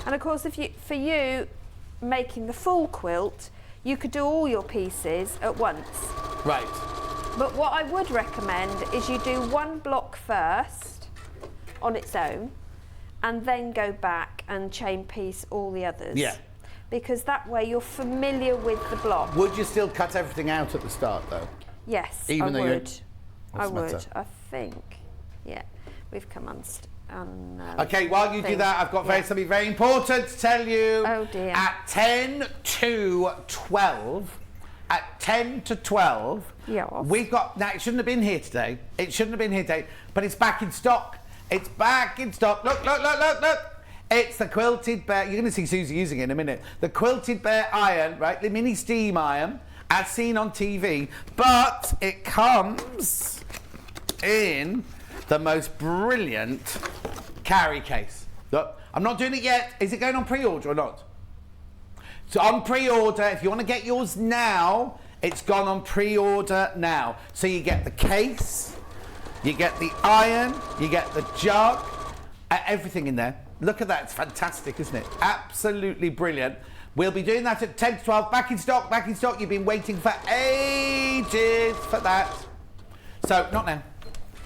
And of course, for you making the full quilt, you could do all your pieces at once. Right. But what I would recommend is you do one block first on its own, and then go back and chain piece all the others. Yeah. Because that way you're familiar with the block. Would you still cut everything out at the start, though? Yes, Even though I you're- would. I What's the would. matter? I think. Yeah, we've come on. Okay, while you do that, I've got something very important to tell you. Oh, dear. At 10 to 12, Yes. we've got, now it shouldn't have been here today. It shouldn't have been here today, but it's back in stock. It's back in stock. Look, look, look, look, look. It's the Quilted Bear. You're going to see Suzie using it in a minute. The Quilted Bear iron, right? The mini steam iron, as seen on TV, but it comes in the most brilliant carry case. Look, I'm not doing it yet. Is it going on pre-order or not? So on pre-order, if you want to get yours now, it's gone on pre-order now. So you get the case, you get the iron, you get the jug, everything in there. Look at that, it's fantastic, isn't it? Absolutely brilliant. We'll be doing that at 10 to 12, back in stock, back in stock. You've been waiting for ages for that. So, not now.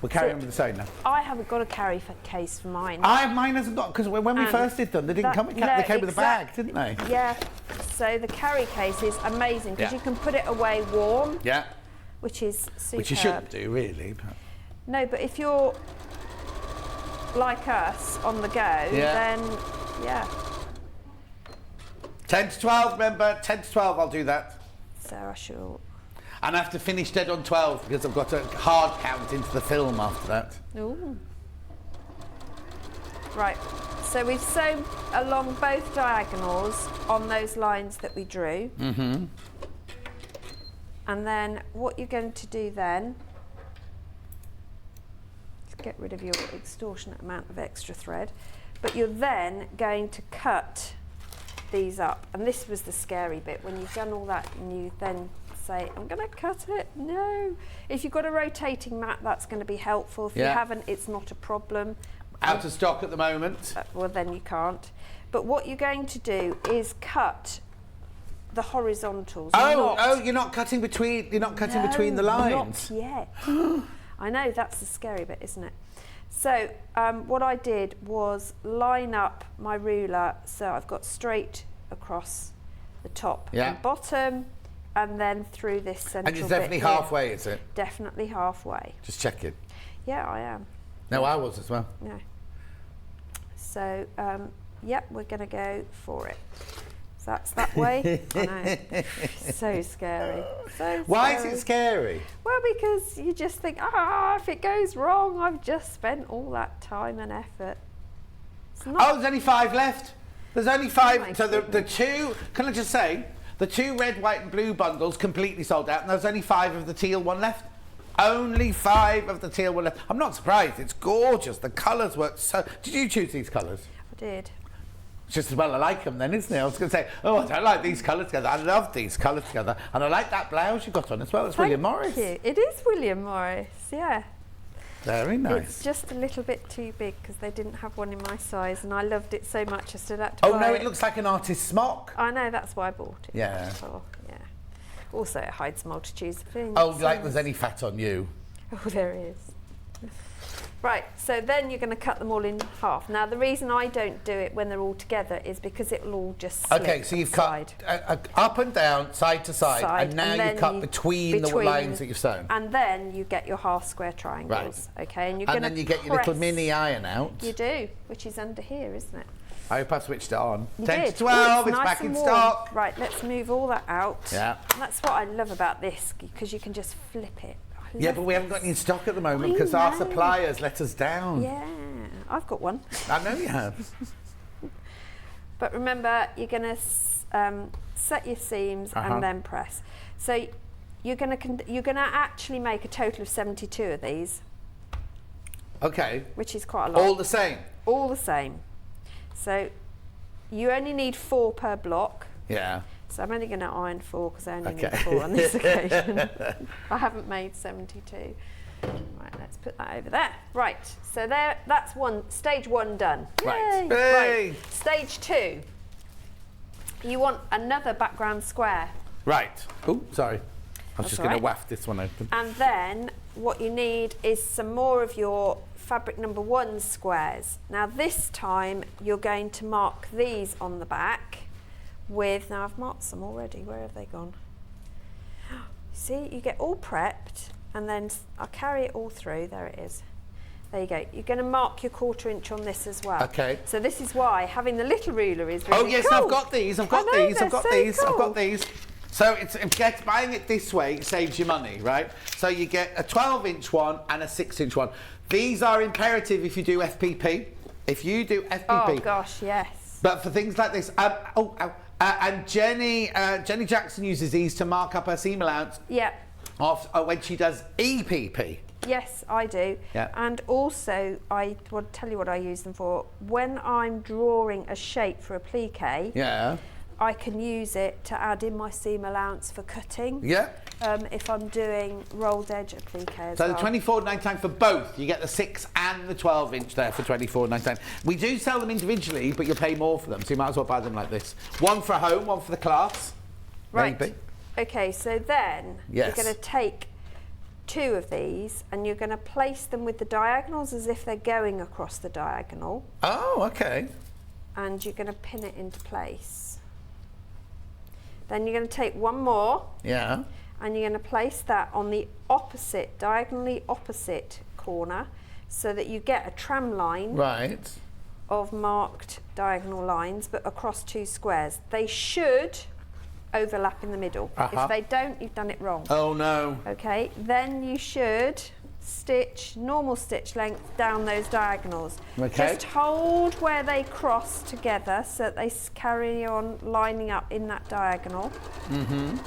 We'll carry on with the sewing now. I haven't got a carry case for mine. Mine hasn't got, because when we first did them, they didn't come with, they came with a bag, didn't they? Yeah, so the carry case is amazing because you can put it away warm. Yeah. Which is superb. Which you shouldn't do, really. But... No, but if you're like us on the go, then yeah. 10 to 12, remember, 10 to 12, I'll do that. So I shall. And I have to finish dead on 12 because I've got a hard count into the film after that. Ooh. Right, so we've sewn along both diagonals on those lines that we drew. And then what you're going to do then is get rid of your extortionate amount of extra thread, but you're then going to cut these up. And this was the scary bit, when you've done all that and you then say, I'm going to cut it. No. If you've got a rotating mat, that's going to be helpful. If you haven't, it's not a problem. Out of stock at the moment. Well, then you can't. But what you're going to do is cut the horizontals. You're not cutting between. You're not cutting between the lines. Not yet. I know, that's the scary bit, isn't it? So what I did was line up my ruler so I've got straight across the top and bottom, and then through this central bit. And it's definitely halfway, is it? Definitely halfway. Just checking. Yeah, I am. No, I was as well. No. So, yep, we're going to go for it. That's that way. I know. So scary. So Why is scary. it scary? Well, because you just think, if it goes wrong, I've just spent all that time and effort. It's not. Oh, there's only 5 left. There's only 5. my So the goodness. 2, can I just say, the 2 red, white and blue bundles completely sold out, and there's only 5 of the teal one left. Only 5 of the teal one left. I'm not surprised. It's gorgeous. The colours work so... Did you choose these colours? I did. It's just as well I like them then, isn't it? I was going to say, I don't like these colours together. I love these colours together. And I like that blouse you got on as well. It's William Morris. Thank you. It is William Morris, yeah. Very nice. It's just a little bit too big because they didn't have one in my size, and I loved it so much I stood out to buy no, it looks like an artist's smock. I know, that's why I bought it. Yeah. Yeah. Also, it hides multitudes of things. Oh, like there's any fat on you. Oh, there is. Right, so then you're going to cut them all in half. Now, the reason I don't do it when they're all together is because it will all just slip. Okay, so you've side. cut up and down, side to side, and now then you cut between the lines that you've sewn. And then you get your half square triangles. Right. Okay, and you're And going to then you get your little mini iron out. You do, which is under here, isn't it? I hope I switched it on. You 10 did. to 12, Ooh, it's nice back and in warm. stock. Right, let's move all that out. Yeah. And that's what I love about this, because you can just flip it. Yeah, but we haven't got any in stock at the moment I because our know. suppliers let us down. Yeah, I've got one. I know you have. But remember, you're going to set your seams and then press. So you're going to actually make a total of 72 of these. Okay. Which is quite a lot. All the same? All the same. So you only need 4 per block. Yeah. So I'm only going to iron 4 because I only need 4 on this occasion. I haven't made 72. Right, let's put that over there. Right, so that's stage 1 done. Right. Yay. Right. Stage 2. You want another background square. Right. Oh, sorry. I was just going to right. waft this one open. And then what you need is some more of your fabric number 1 squares. Now this time you're going to mark these on the back with, now I've marked some already, where have they gone? See, you get all prepped and then I'll carry it all through, there it is. There you go. You're going to mark your 1/4 inch on this as well. Okay. So this is why having the little ruler is really Oh yes, cool. I've got these, I've got these. So buying it this way saves you money, right? So you get a 12-inch one and a 6-inch one. These are imperative if you do FPP. If you do FPP. Oh gosh, yes. But for things like this, and Jenny Jackson uses these to mark up her seam allowance. Yeah. When she does EPP. Yes, I do. Yeah. And also, I will tell you what I use them for. When I'm drawing a shape for a plique, Yeah. I can use it to add in my seam allowance for cutting. Yeah. If I'm doing rolled edge applique as So well. the £24.99 for both. You get the 6 and the 12-inch there for £24.99. We do sell them individually, but you'll pay more for them, so you might as well buy them like this. One for home, one for the class. Right. Maybe. Okay, so then Yes. you're going to take 2 of these and you're going to place them with the diagonals as if they're going across the diagonal. Oh, okay. And you're going to pin it into place. Then you're going to take 1 more. Yeah. And you're going to place that on the opposite, diagonally opposite corner so that you get a tram line Right. of marked diagonal lines but across 2 squares. They should overlap in the middle. If they don't, you've done it wrong. Oh no. Okay, then you should stitch normal stitch length down those diagonals. Okay. Just hold where they cross together so that they carry on lining up in that diagonal. Mm-hmm.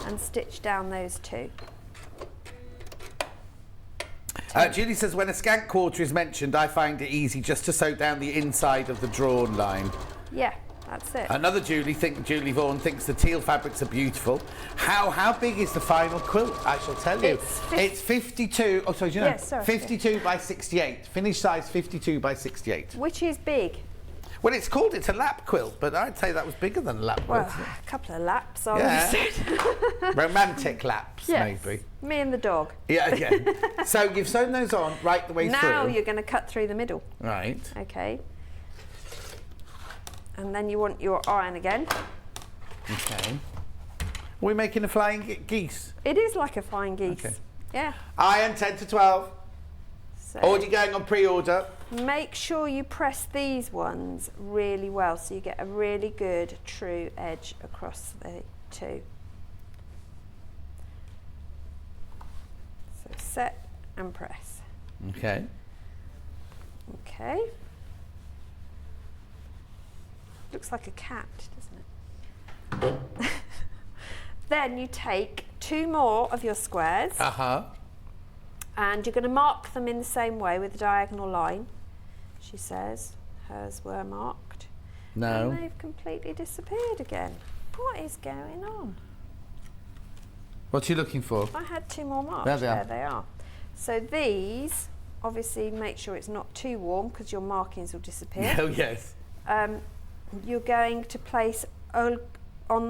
And stitch down those 2. Julie says, when a scant 1/4 is mentioned, I find it easy just to sew down the inside of the drawn line. Yeah, that's it. Another Julie Vaughan thinks the teal fabrics are beautiful. How big is the final quilt? I shall tell you. It's 52. Oh, sorry, do you know? Yes, sorry. 52 by 68. Finished size 52 by 68. Which is big. Well, it's a lap quilt, but I'd say that was bigger than a lap quilt. Well, a couple of laps, I Yeah. would say. Romantic laps, Yes, maybe. me and the dog. Yeah, yeah. So you've sewn those on right the way through. Now you're going to cut through the middle. Right. Okay. And then you want your iron again. Okay. Are we making a flying geese? It is like a flying geese. Okay. Yeah. Iron 10 to 12. So already going on pre-order. make sure you press these ones really well so you get a really good true edge across the two. So set and press. Okay. Okay. Looks like a cat, doesn't it? Then you take 2 more of your squares. And you're going to mark them in the same way with a diagonal line. She says hers were marked. No. And they've completely disappeared again. What is going on? What's you looking for? I had 2 more marks. There they are. There they are. So these, obviously make sure it's not too warm because your markings will disappear. Oh, yes. You're going to place on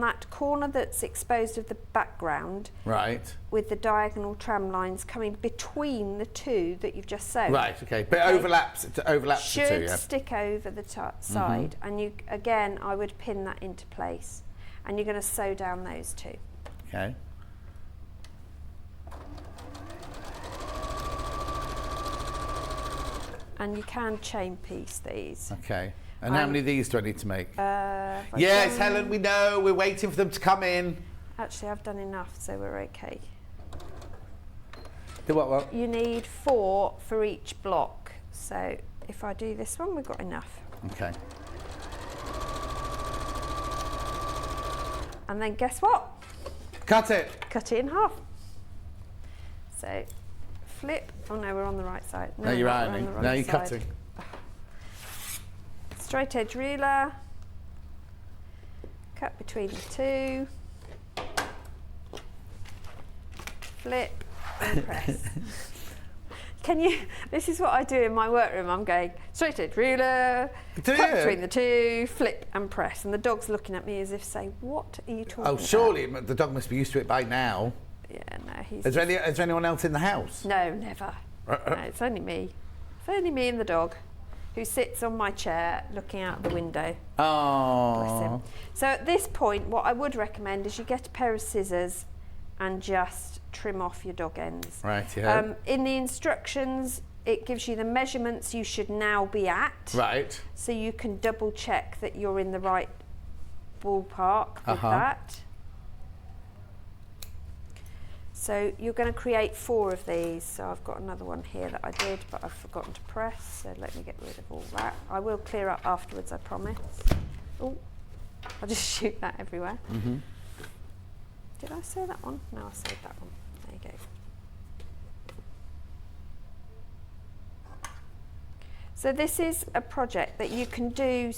that corner that's exposed of the background, Right. with the diagonal tram lines coming between the 2 that you've just sewn. Right, okay. But it overlaps the 2, Should yeah? stick over the side, and you again I would pin that into place, and you're going to sew down those 2. Okay. And you can chain piece these. Okay. And how many of these do I need to make? Have I Yes, done- Helen, we know. We're waiting for them to come in. Actually, I've done enough, so we're okay. Do what? You need 4 for each block. So if I do this one, we've got enough. Okay. And then guess what? Cut it. Cut it in half. So flip. Oh no, we're on the right side. No, you're we're on ironing. the wrong No, you're side. cutting. Straight edge ruler. Cut between the 2. Flip and press. Can you? This is what I do in my workroom. I'm going straight edge ruler, cut between the 2, flip and press, and the dog's looking at me as if saying, "What are you talking about?" Oh, surely the dog must be used to it by now. Yeah, no, he's. Is there anyone else in the house? No, never. No, it's only me. It's only me and the dog, who sits on my chair looking out the window. Bless him. Oh. So at this point, what I would recommend is you get a pair of scissors and just trim off your dog ends. Right, yeah. In the instructions, it gives you the measurements you should now be at. Right. So you can double check that you're in the right ballpark with that. So you're going to create 4 of these. So I've got another one here that I did, but I've forgotten to press. So let me get rid of all that. I will clear up afterwards, I promise. Oh, I'll just shoot that everywhere. Mm-hmm. Did I sew that one? No, I sewed that one. There you go. So this is a project that you can do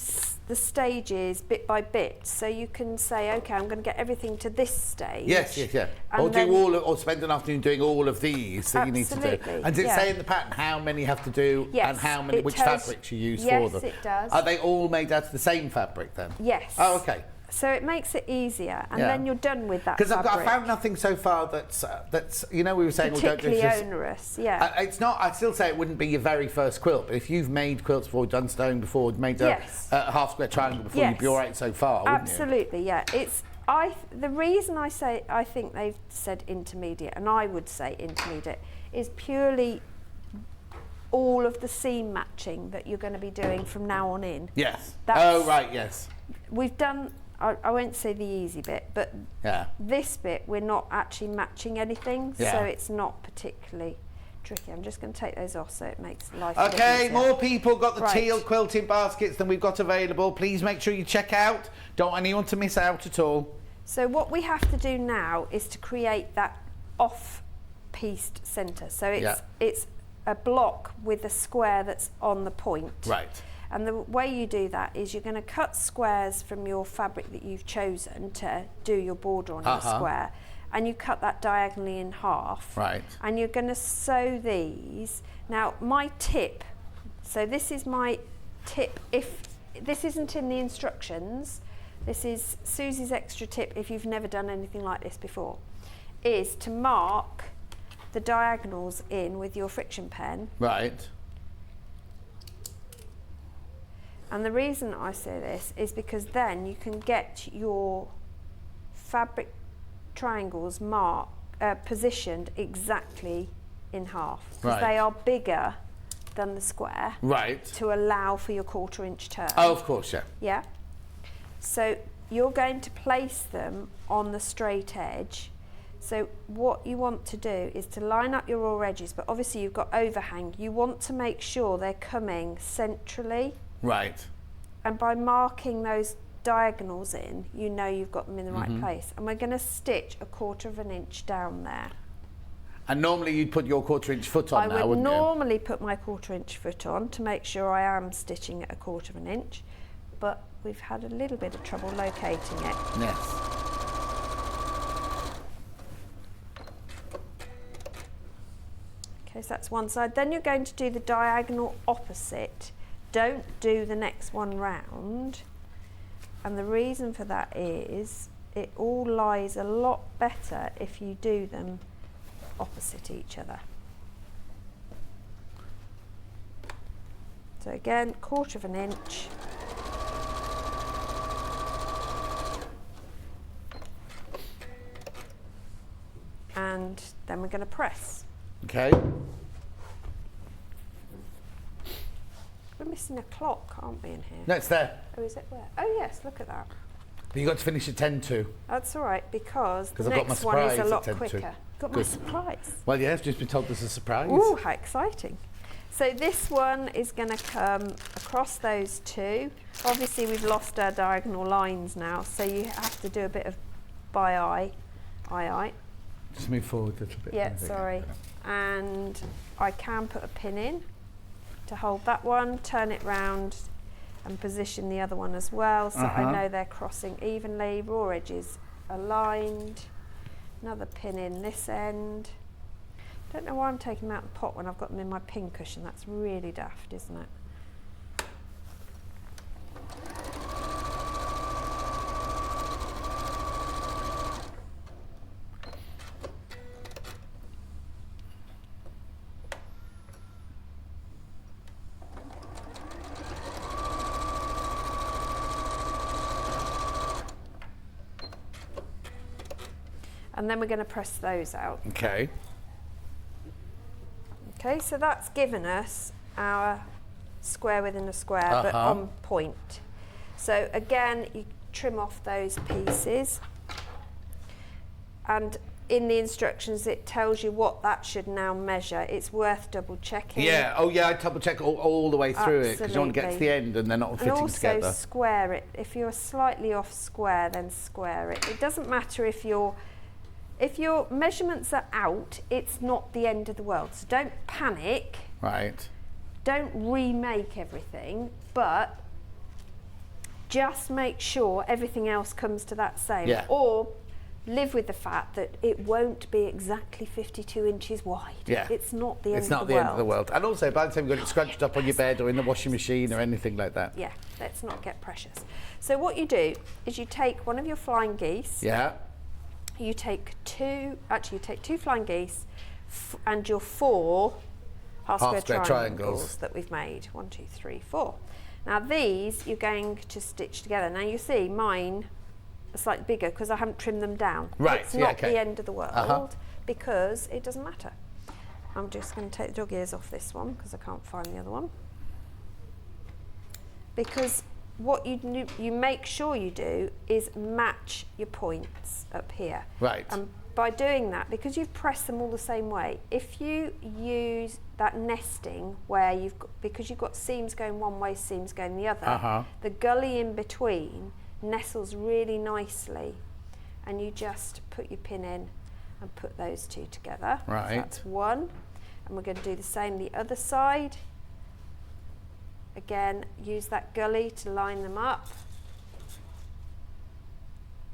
the stages bit by bit. So you can say, okay, I'm going to get everything to this stage. Yes, yes, yeah. And Or then- or spend an afternoon doing all of these that you need to do. Absolutely, And does it yeah. say in the pattern how many you have to do Yes, and how many, it which tells- fabrics you use yes, for them? it does. Are they all made out of the same fabric then? Yes. Oh, okay. So it makes it easier, and Yeah. then you're done with that Because I fabric. found nothing so far that's we were saying well, don't do particularly this. onerous, yeah. It's not. I'd still say it wouldn't be your very first quilt, but if you've made quilts before, done stone before, made Yes. a half square triangle before, Yes. you'd be all right so far, wouldn't you? Absolutely, yeah. The reason I think they've said intermediate, and I would say intermediate, is purely all of the seam matching that you're going to be doing from now on in. Yes. That's- Oh, right. Yes. We've done, I won't say the easy bit, but Yeah. this bit we're not actually matching anything, Yeah. so it's not particularly tricky. I'm just going to take those off so it makes life a bit Okay, easier. more people got the Right. teal quilting baskets than we've got available. Please make sure you check out. Don't want anyone to miss out at all. So what we have to do now is to create that off-pieced centre. So it's a block with a square that's on the point. Right. And the way you do that is you're going to cut squares from your fabric that you've chosen to do your border on your square, and you cut that diagonally in half. Right. And you're going to sew these. Now, my tip, so this is my tip, if this isn't in the instructions, this is Susie's extra tip if you've never done anything like this before, is to mark the diagonals in with your friction pen. Right. And the reason I say this is because then you can get your fabric triangles positioned exactly in half. Because Right. they are bigger than the square. Right. To allow for your 1/4 inch turn. Oh, of course, yeah. Yeah. So you're going to place them on the straight edge. So what you want to do is to line up your raw edges, but obviously you've got overhang. You want to make sure they're coming centrally. Right. And by marking those diagonals in, you know you've got them in the right place. And we're going to stitch 1/4 inch down there. And normally you'd put your 1/4 inch foot on now, I would wouldn't you? normally put my 1/4 inch foot on to make sure I am stitching at 1/4 inch, but we've had a little bit of trouble locating it. Yes. Okay, so that's one side. Then you're going to do the diagonal opposite. Don't do the next one round. And the reason for that is it all lies a lot better if you do them opposite each other. So again, 1/4 inch. And then we're going to press. Okay. We're missing a clock, aren't we, in here? No, it's there. Oh, is it where? Oh, yes, look at that. But you got to finish at 10 to. That's all right, because the I've got my next one is a surprise lot at 10 to. quicker. Got my Good. surprise. Well, yeah, I've just been told there's a surprise. Ooh, how exciting. So this one is going to come across those two. Obviously, we've lost our diagonal lines now, so you have to do a bit of by eye. Just move forward a little bit. Yeah, sorry. And I can put a pin in to hold that one, turn it round and position the other one as well, so I know they're crossing evenly. Raw edges aligned. Another pin in this end. Don't know why I'm taking them out of the pot when I've got them in my pin cushion. That's really daft, isn't it? And then we're going to press those out. Okay. Okay, so that's given us our square within a square, but on point. So again, you trim off those pieces. And in the instructions, it tells you what that should now measure. It's worth double checking. Yeah, oh yeah, I double check all the way through it, because you don't get to the end and they're not all fitting together. And also square it. If you're slightly off square, then square it. It doesn't matter if your measurements are out, it's not the end of the world. So don't panic. Right. Don't remake everything, but just make sure everything else comes to that same. Yeah. Or live with the fact that it won't be exactly 52 inches wide. Yeah. It's not the end of the world. It's not the end of the world. And also, by the time you've got it scrunched up on your bed or in the washing machine or anything like that. Yeah, let's not get precious. So what you do is you take one of your flying geese. Yeah. You take two flying geese and your 4 half square triangles that we've made. 1, 2, 3, 4. Now these you're going to stitch together. Now you see mine are slightly bigger because I haven't trimmed them down. Right, It's yeah, not okay. the end of the world because it doesn't matter. I'm just going to take the dog ears off this one because I can't find the other one. Because what you make sure you do is match your points up here. Right. And by doing that, because you've pressed them all the same way, if you use that nesting where because you've got seams going one way, seams going the other, the gully in between nestles really nicely, and you just put your pin in and put those two together. Right. So that's one, and we're going to do the same the other side. Again, use that gully to line them up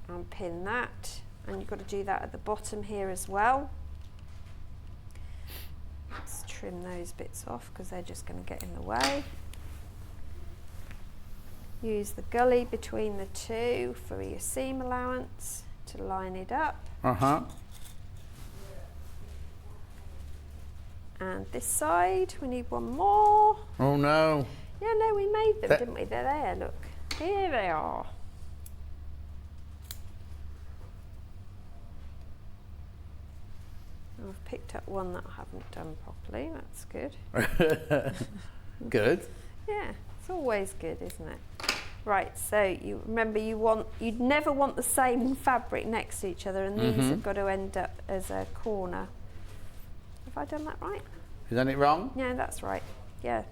and pin that, and you've got to do that at the bottom here as well. Let's trim those bits off because they're just going to get in the way. Use the gully between the two for your seam allowance to line it up. And this side, we need one more. Oh no. Yeah, no, we made them, didn't we? They're there, look. Here they are. I've picked up one that I haven't done properly. That's good. Good. Yeah, it's always good, isn't it? Right, so you remember you'd never want the same fabric next to each other, and these have got to end up as a corner. Have I done that right? You done it wrong? Yeah, that's right. Yeah.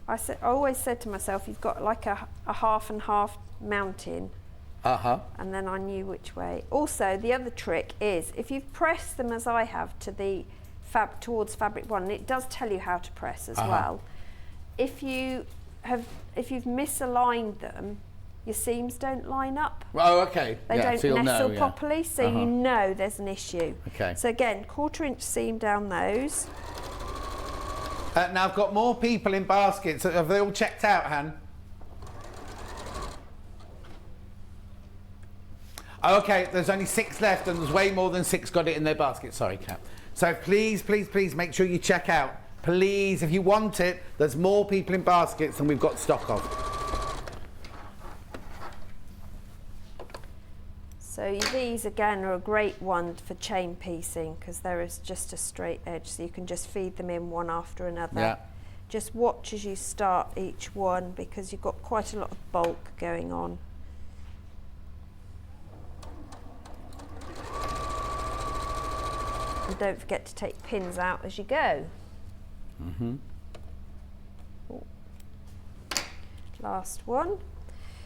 I always said to myself, you've got like a half and half mounting. And then I knew which way. Also, the other trick is if you've pressed them as I have to the towards fabric one, and it does tell you how to press as well. If you've misaligned them, your seams don't line up. Oh, okay. They don't nestle properly, so you know there's an issue. Okay. So again, 1/4 inch seam down those. Now I've got more people in baskets. Have they all checked out, Han? Okay, there's only 6 left, and there's way more than 6 got it in their basket. Sorry, Kat. So please, please, please make sure you check out. Please, if you want it, there's more people in baskets than we've got stock of. So these again are a great one for chain piecing because there is just a straight edge, so you can just feed them in one after another. Yeah. Just watch as you start each one because you've got quite a lot of bulk going on. And don't forget to take pins out as you go. Last one.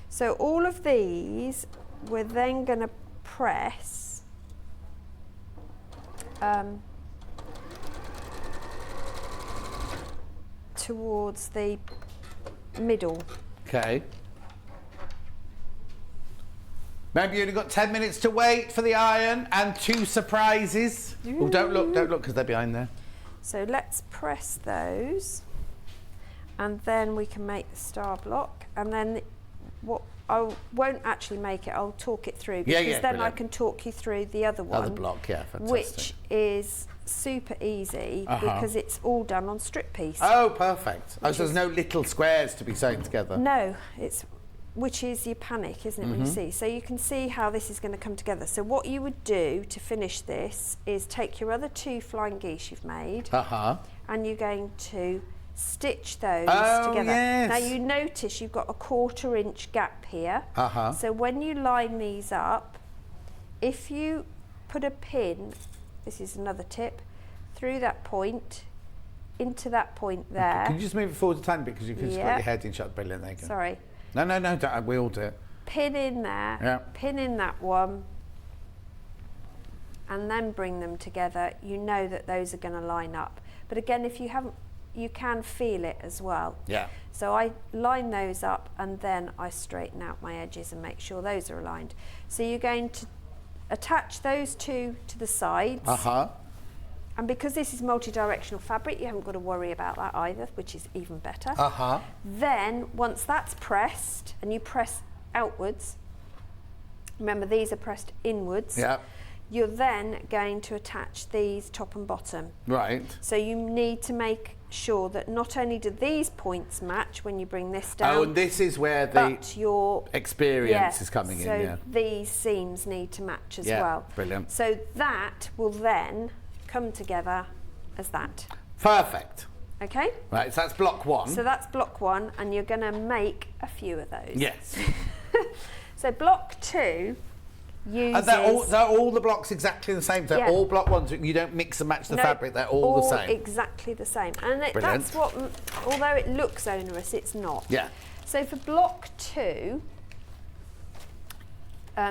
So all of these we're then going to press towards the middle. Okay. Maybe you only got 10 minutes to wait for the iron and 2 surprises. Oh, don't look because they're behind there. So let's press those and then we can make the star block, and then what I won't actually make it, I'll talk it through because then brilliant. I can talk you through the other one. Other block, yeah, fantastic. Which is super easy because it's all done on strip piece. Oh, perfect. Oh, so there's no little squares to be sewn together. No, which is your panic, isn't it, when you see? So you can see how this is going to come together. So what you would do to finish this is take your other 2 flying geese you've made and you're going to stitch those together. Yes. Now you notice you've got a 1/4 inch gap here. So when you line these up, if you put a pin, this is another tip, through that point, into that point there. Can you just move it forward a tiny bit because you can just put your head in shut. Brilliant, there you go. Sorry. No, don't, we all do it. Pin in there, pin in that one, and then bring them together. You know that those are going to line up. But again, if you haven't, you can feel it as well. Yeah. So I line those up and then I straighten out my edges and make sure those are aligned. So you're going to attach those 2 to the sides. And because this is multi-directional fabric, you haven't got to worry about that either, which is even better. Then, once that's pressed, and you press outwards, remember these are pressed inwards, you're then going to attach these top and bottom. Right. So you need to make sure that not only do these points match when you bring this down, and this is where the your experience is coming in. So these seams need to match as well. Brilliant. So that will then come together as that. Perfect. Okay? Right, so that's block 1. So that's block 1, and you're going to make a few of those. Yes. So block 2 uses... And they're all the blocks exactly the same? They're all block 1s, you don't mix and match the fabric, they're all the same? Exactly the same. And that's what, although it looks onerous, it's not. Yeah. So for block 2,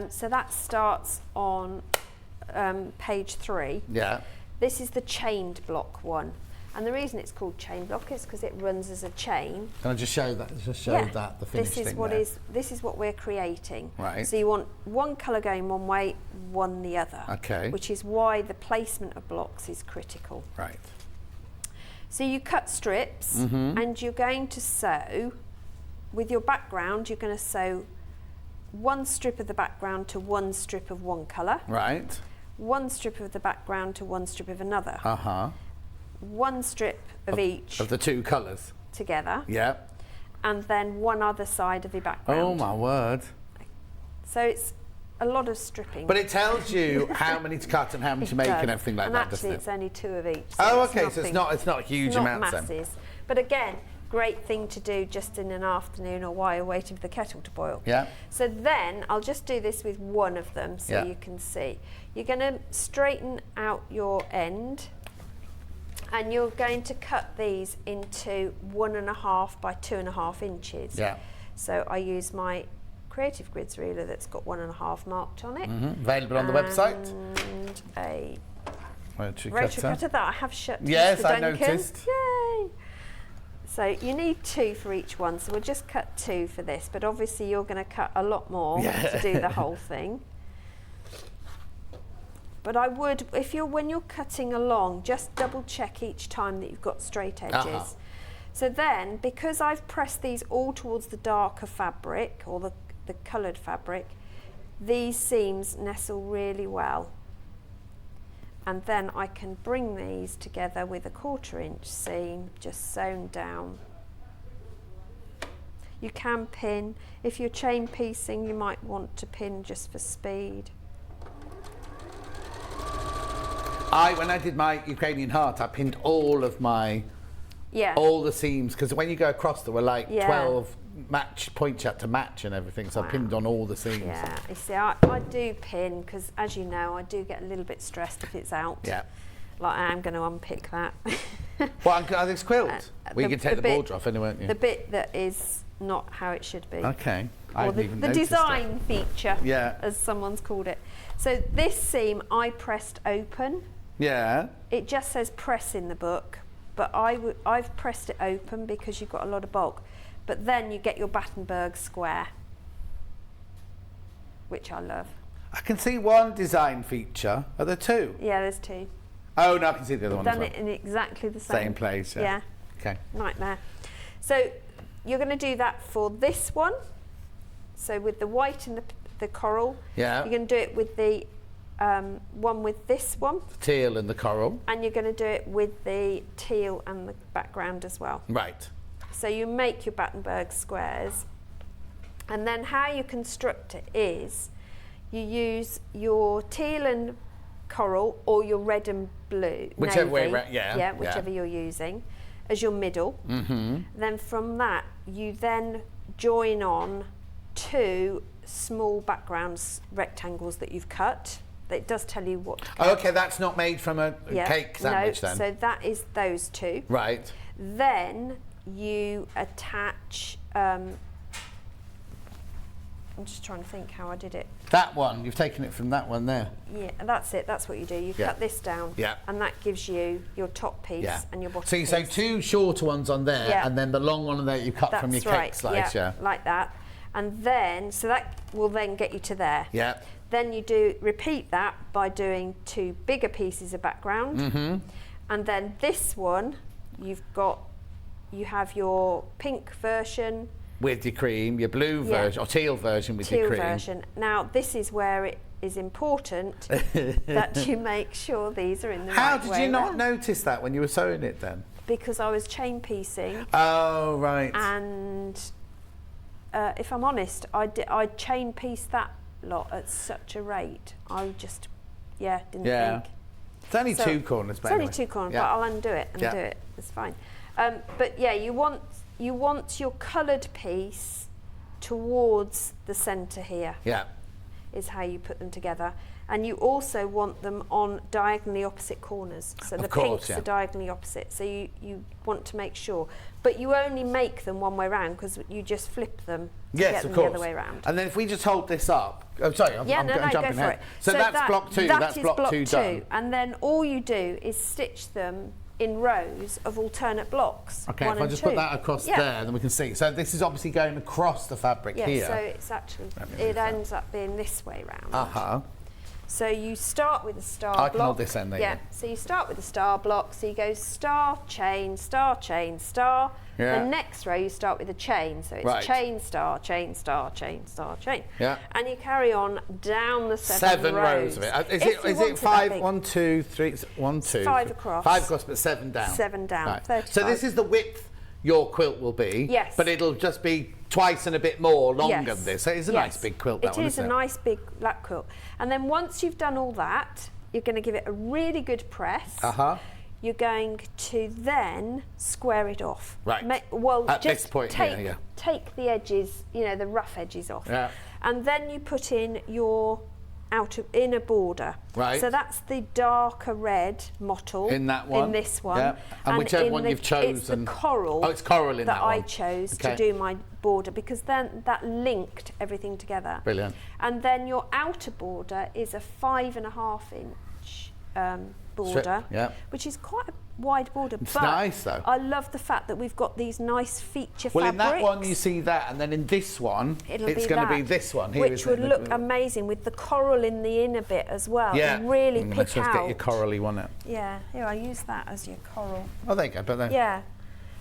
so that starts on page 3. Yeah. This is the chained block 1. And the reason it's called chain block is because it runs as a chain. Can I just show that? Just show that, the finished thing This is what we're creating. Right. So you want one colour going one way, one the other. Okay. Which is why the placement of blocks is critical. Right. So you cut strips and you're going to sew, with your background, you're going to sew one strip of the background to one strip of one colour. Right. One strip of the background to one strip of another. One strip of each. Of the 2 colours. Together. Yeah. And then one other side of the background. Oh my word. So a lot of stripping. But it tells you how many to cut and how many to make and everything like that, doesn't it? And actually, it's only 2 of each. So it's not huge amounts then. Masses. But again, great thing to do just in an afternoon or while you're waiting for the kettle to boil. Yeah. So then I'll just do this with one of them so you can see. You're going to straighten out your end, and you're going to cut these into 1.5 by 2.5 inches. Yeah. So I use my Creative Grids ruler that's got 1.5 marked on it. Available on the website. And a Rotary cutter that I have shut. Yes, Suzie I Duncan. noticed. Yay! So you need 2 for each one. So we'll just cut 2 for this, but obviously you're going to cut a lot more to do the whole thing. But I would, when you're cutting along, just double check each time that you've got straight edges. So then, because I've pressed these all towards the darker fabric or the coloured fabric, these seams nestle really well. And then I can bring these together with a 1/4 inch seam just sewn down. You can pin. If you're chain piecing, you might want to pin just for speed. When I did my Ukrainian heart, I pinned all of my, all the seams, because when you go across, there were like 12 points you had to match and everything, so I pinned on all the seams. Yeah, you see, I do pin, because as you know, I do get a little bit stressed if it's out. Yeah. Like I am going to unpick that. What, this quilt? We can take the border off anyway, won't you? The bit that is not how it should be. Okay. Or the design feature, as someone's called it. So this seam I pressed open. Yeah. It just says press in the book, but I've pressed it open because you've got a lot of bulk. But then you get your Battenberg square, which I love. I can see one design feature. Are there 2? Yeah, there's 2. Oh, no, I can see the other one as Done well. it in exactly the same place, yeah. Okay. Nightmare. So you're going to do that for this one. So with the white and the coral. Yeah. You're going to do it with the one with this one. The teal and the coral. And you're going to do it with the teal and the background as well. Right. So you make your Battenberg squares, and then how you construct it is you use your teal and coral or your red and blue, whichever navy, way, whichever you're using, as your middle. Then from that you then join on 2 small backgrounds rectangles that you've cut. It does tell you what to cut. Okay, that's not made from a cake sandwich then? So that is those 2. Right. Then you attach, I'm just trying to think how I did it. That one, you've taken it from that one there. Yeah, that's it, that's what you do. You cut this down, and that gives you your top piece and your bottom piece. So 2 shorter ones on there, and then the long one on there you cut from your cake slice, like that. And then, so that will then get you to there. Yeah. Then you repeat that by doing 2 bigger pieces of background. And then this one, you have your pink version. With your cream, your blue version, or teal version with your cream. Teal version. Now, this is where it is important that you make sure these are in the right way. How did you not notice that when you were sewing it then? Because I was chain piecing. Oh, right. And if I'm honest, I chain pieced that lot at such a rate. I just, didn't think. It's only 2 corners, but only 2 corners, but I'll undo it and do it. It's fine. But yeah, you want your coloured piece towards the centre here. Yeah. Is how you put them together. And you also want them on diagonally opposite corners. So the pinks are diagonally opposite. So you want to make sure. But you only make them one way round because you just flip them to get them the other way round. And then if we just hold this up. Oh, sorry, I'm jumping go for ahead. it. So that's block 2, that's block 2 done. And then all you do is stitch them in rows of alternate blocks. Okay, 1 if I and just 2. put that across there, then we can see. So this is obviously going across the fabric here. So it's actually, it ends up being this way round. Uh-huh. So you start with a star block. I can hold this end there. Yeah, so you start with a star block. So you go star, chain, star, chain, star. Yeah. The next row you start with a chain. So it's chain, star, chain, star, chain, star, chain. Yeah. And you carry on down the 7 rows of it. Is it 5, 1, 2, 3, 1, 2? 5 across. 5 across, but 7 down. 7 down. Right. So this is the width your quilt will be. Yes. But it'll just be twice and a bit more longer than this. So it's a Yes. nice big quilt, that one, It is isn't a nice big lap quilt. And then once you've done all that, you're going to give it a really good press. You're going to then square it off. Right. At this point take, here, take the edges, you know, the rough edges off. Yeah. And then you put in your inner border. Right. So that's the darker red mottle. In that one. In this one. Yeah. And whichever one you've chosen. It's the coral. Oh, it's coral in that one. I chose to do my border, because then that linked everything together. Brilliant. And then your outer border is a 5.5 inch border, which is quite a wide border. It's but nice though. I love the fact that we've got these nice feature Well, fabrics. in that one you see that, and then in this one, it's going to be this one here, which isn't would it? look amazing with the coral in the inner bit as well. Yeah. And really Let's pick just out. get your corally one out. Yeah, here, I use that as your coral. Oh, there you go. But then. Yeah.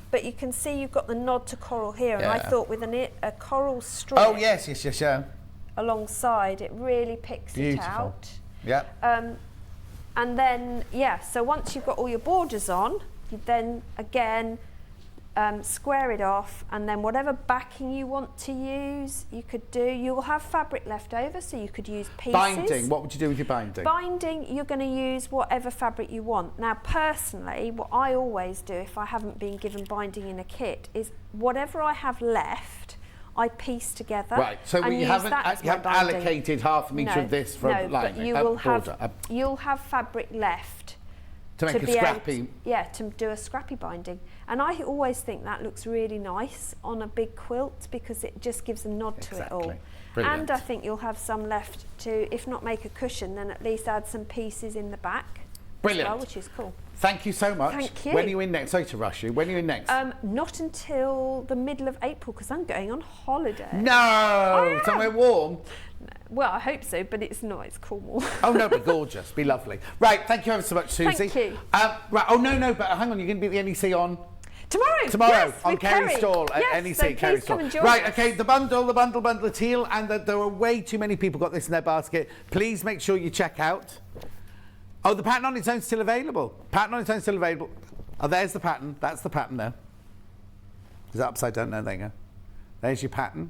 But you can see you've got the nod to coral here, and I thought with a coral strip alongside, it really picks it out. Yeah. And then, so once you've got all your borders on, you then again square it off, and then whatever backing you want to use, you could do. You'll have fabric left over, so you could use pieces. Binding, what would you do with your binding? Binding, you're going to use whatever fabric you want. Now, personally, what I always do if I haven't been given binding in a kit is whatever I have left, I piece together. Right, so you haven't allocated half a metre of this for lining. But you will you'll have fabric left to make a scrappy. To do a scrappy binding. And I always think that looks really nice on a big quilt, because it just gives a nod to it all. Brilliant. And I think you'll have some left to, if not make a cushion, then at least add some pieces in the back. Brilliant. As well, which is cool. Thank you so much. Thank you. When are you in next? Sorry to rush you. When are you in next? Not until the middle of April, because I'm going on holiday. No! Somewhere warm? Well, I hope so, but it's not. It's Cornwall. Oh, no, but gorgeous. Be lovely. Right, thank you ever so much, Suzie. Thank you. Right, oh, no, but hang on, you're going to be at the NEC on... Tomorrow, yes, on Kerry Stall at NEC. So Kerry please come and join Right, us. okay, the bundle, teal, and there are way too many people got this in their basket. Please make sure you check out. Oh, the pattern on its own is still available. Oh, there's the pattern. That's the pattern there. Is that upside down? No, there you go. There's your pattern.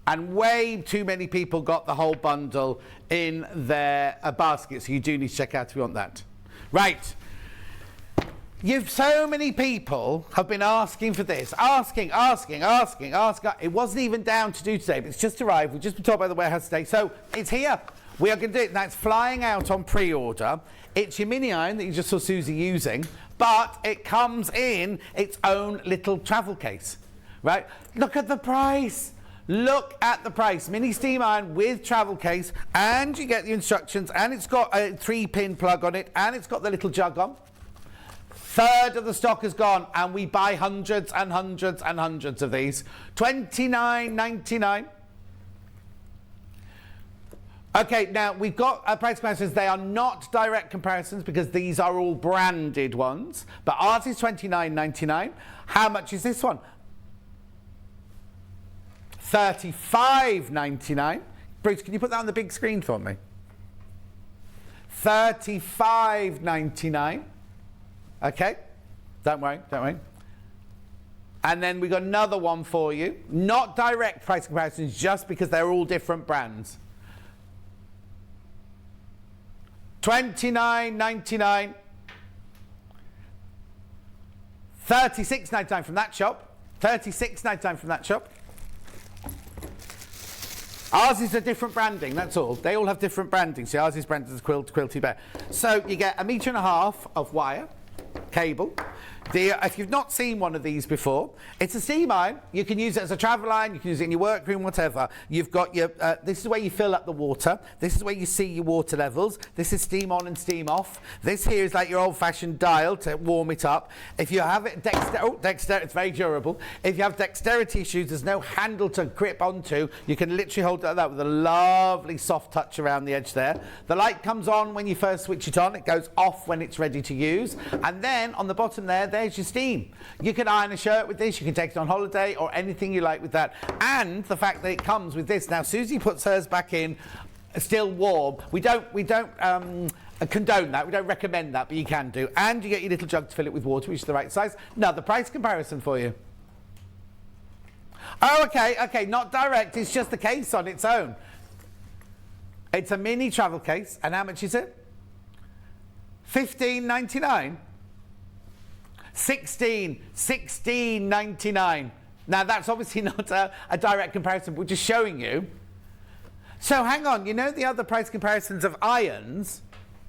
And way too many people got the whole bundle in their basket, so you do need to check out if you want that. Right. So many people have been asking for this, asking. It wasn't even down to do today, but it's just arrived. We've just been told by the warehouse today, so it's here. We are going to do it. Now, it's flying out on pre-order. It's your mini iron that you just saw Suzie using, but it comes in its own little travel case, right? Look at the price. Look at the price. Mini steam iron with travel case, and you get the instructions, and it's got a 3-pin plug on it, and it's got the little jug on. Third of the stock is gone, and we buy hundreds and hundreds and hundreds of these. $29.99. Okay, now we've got price comparisons. They are not direct comparisons because these are all branded ones. But ours is $29.99. How much is this one? $35.99. Bruce, can you put that on the big screen for me? $35.99. Okay, don't worry. And then we got another one for you. Not direct price comparisons, just because they're all different brands. $29.99. $36.99 from that shop. $36.99 from that shop. Ours is a different branding, that's all. They all have different branding. See, ours is branded as Quilty Bear. So you get 1.5 meters of wire, cable. If you've not seen one of these before, it's a steam iron. You can use it as a travel iron, you can use it in your workroom, whatever. You've got your, this is where you fill up the water. This is where you see your water levels. This is steam on and steam off. This here is like your old-fashioned dial to warm it up. If you have it dexterity, it's very durable. If you have dexterity issues, there's no handle to grip onto. You can literally hold it like that with a lovely soft touch around the edge there. The light comes on when you first switch it on. It goes off when it's ready to use. And then on the bottom there's your steam. You can iron a shirt with this, you can take it on holiday or anything you like with that. And the fact that it comes with this. Now, Suzie puts hers back in still warm. We don't condone that. We don't recommend that, but you can do. And you get your little jug to fill it with water, which is the right size. Another price comparison for you. Oh, okay, not direct. It's just the case on its own. It's a mini travel case. And how much is it? $15.99. $16.99. Now, that's obviously not a direct comparison. We're just showing you. So, hang on. You know the other price comparisons of irons?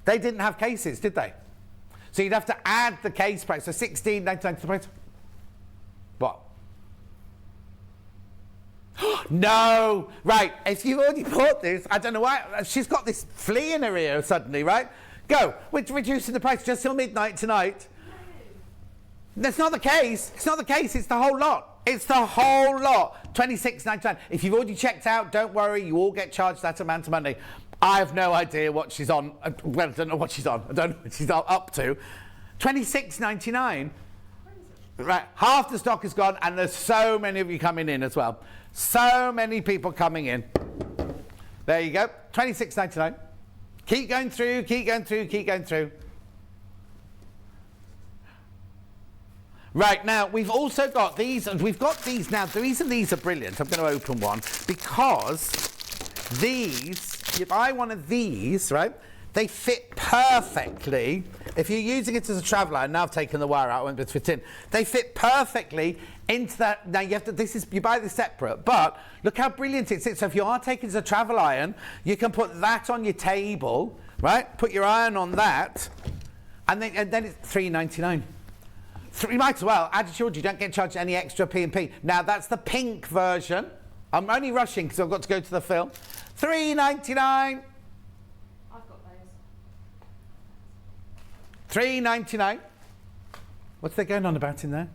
They didn't have cases, did they? So, you'd have to add the case price. So, $16.99 to the price. What? No! Right. If you've already bought this, I don't know why. She's got this flea in her ear suddenly, right? Go. We're reducing the price just till midnight tonight. That's not the case. It's not the case. It's the whole lot. It's the whole lot. $26.99. If you've already checked out, don't worry. You all get charged that amount of money. I have no idea what she's on. Well, I don't know what she's on. I don't know what she's up to. $26.99. Right. Half the stock is gone, and there's so many of you coming in as well. So many people coming in. There you go. $26.99. Keep going through. Keep going through. Keep going through. Right, now, we've also got these, and we've got these now. The reason these are brilliant, I'm going to open one, because these, if I one of these, right, they fit perfectly. If you're using it as a traveller, and now I've taken the wire out, I won't be able to fit in. They fit perfectly into that. Now, you have to, you buy this separate, but look how brilliant it is. So if you are taking it as a travel iron, you can put that on your table, right? Put your iron on that, and then it's $3.99. You might as well. Added charge, you don't get charged any extra P&P. Now, that's the pink version. I'm only rushing because I've got to go to the film. $3.99. I've got those. $3.99. What's they going on about in there?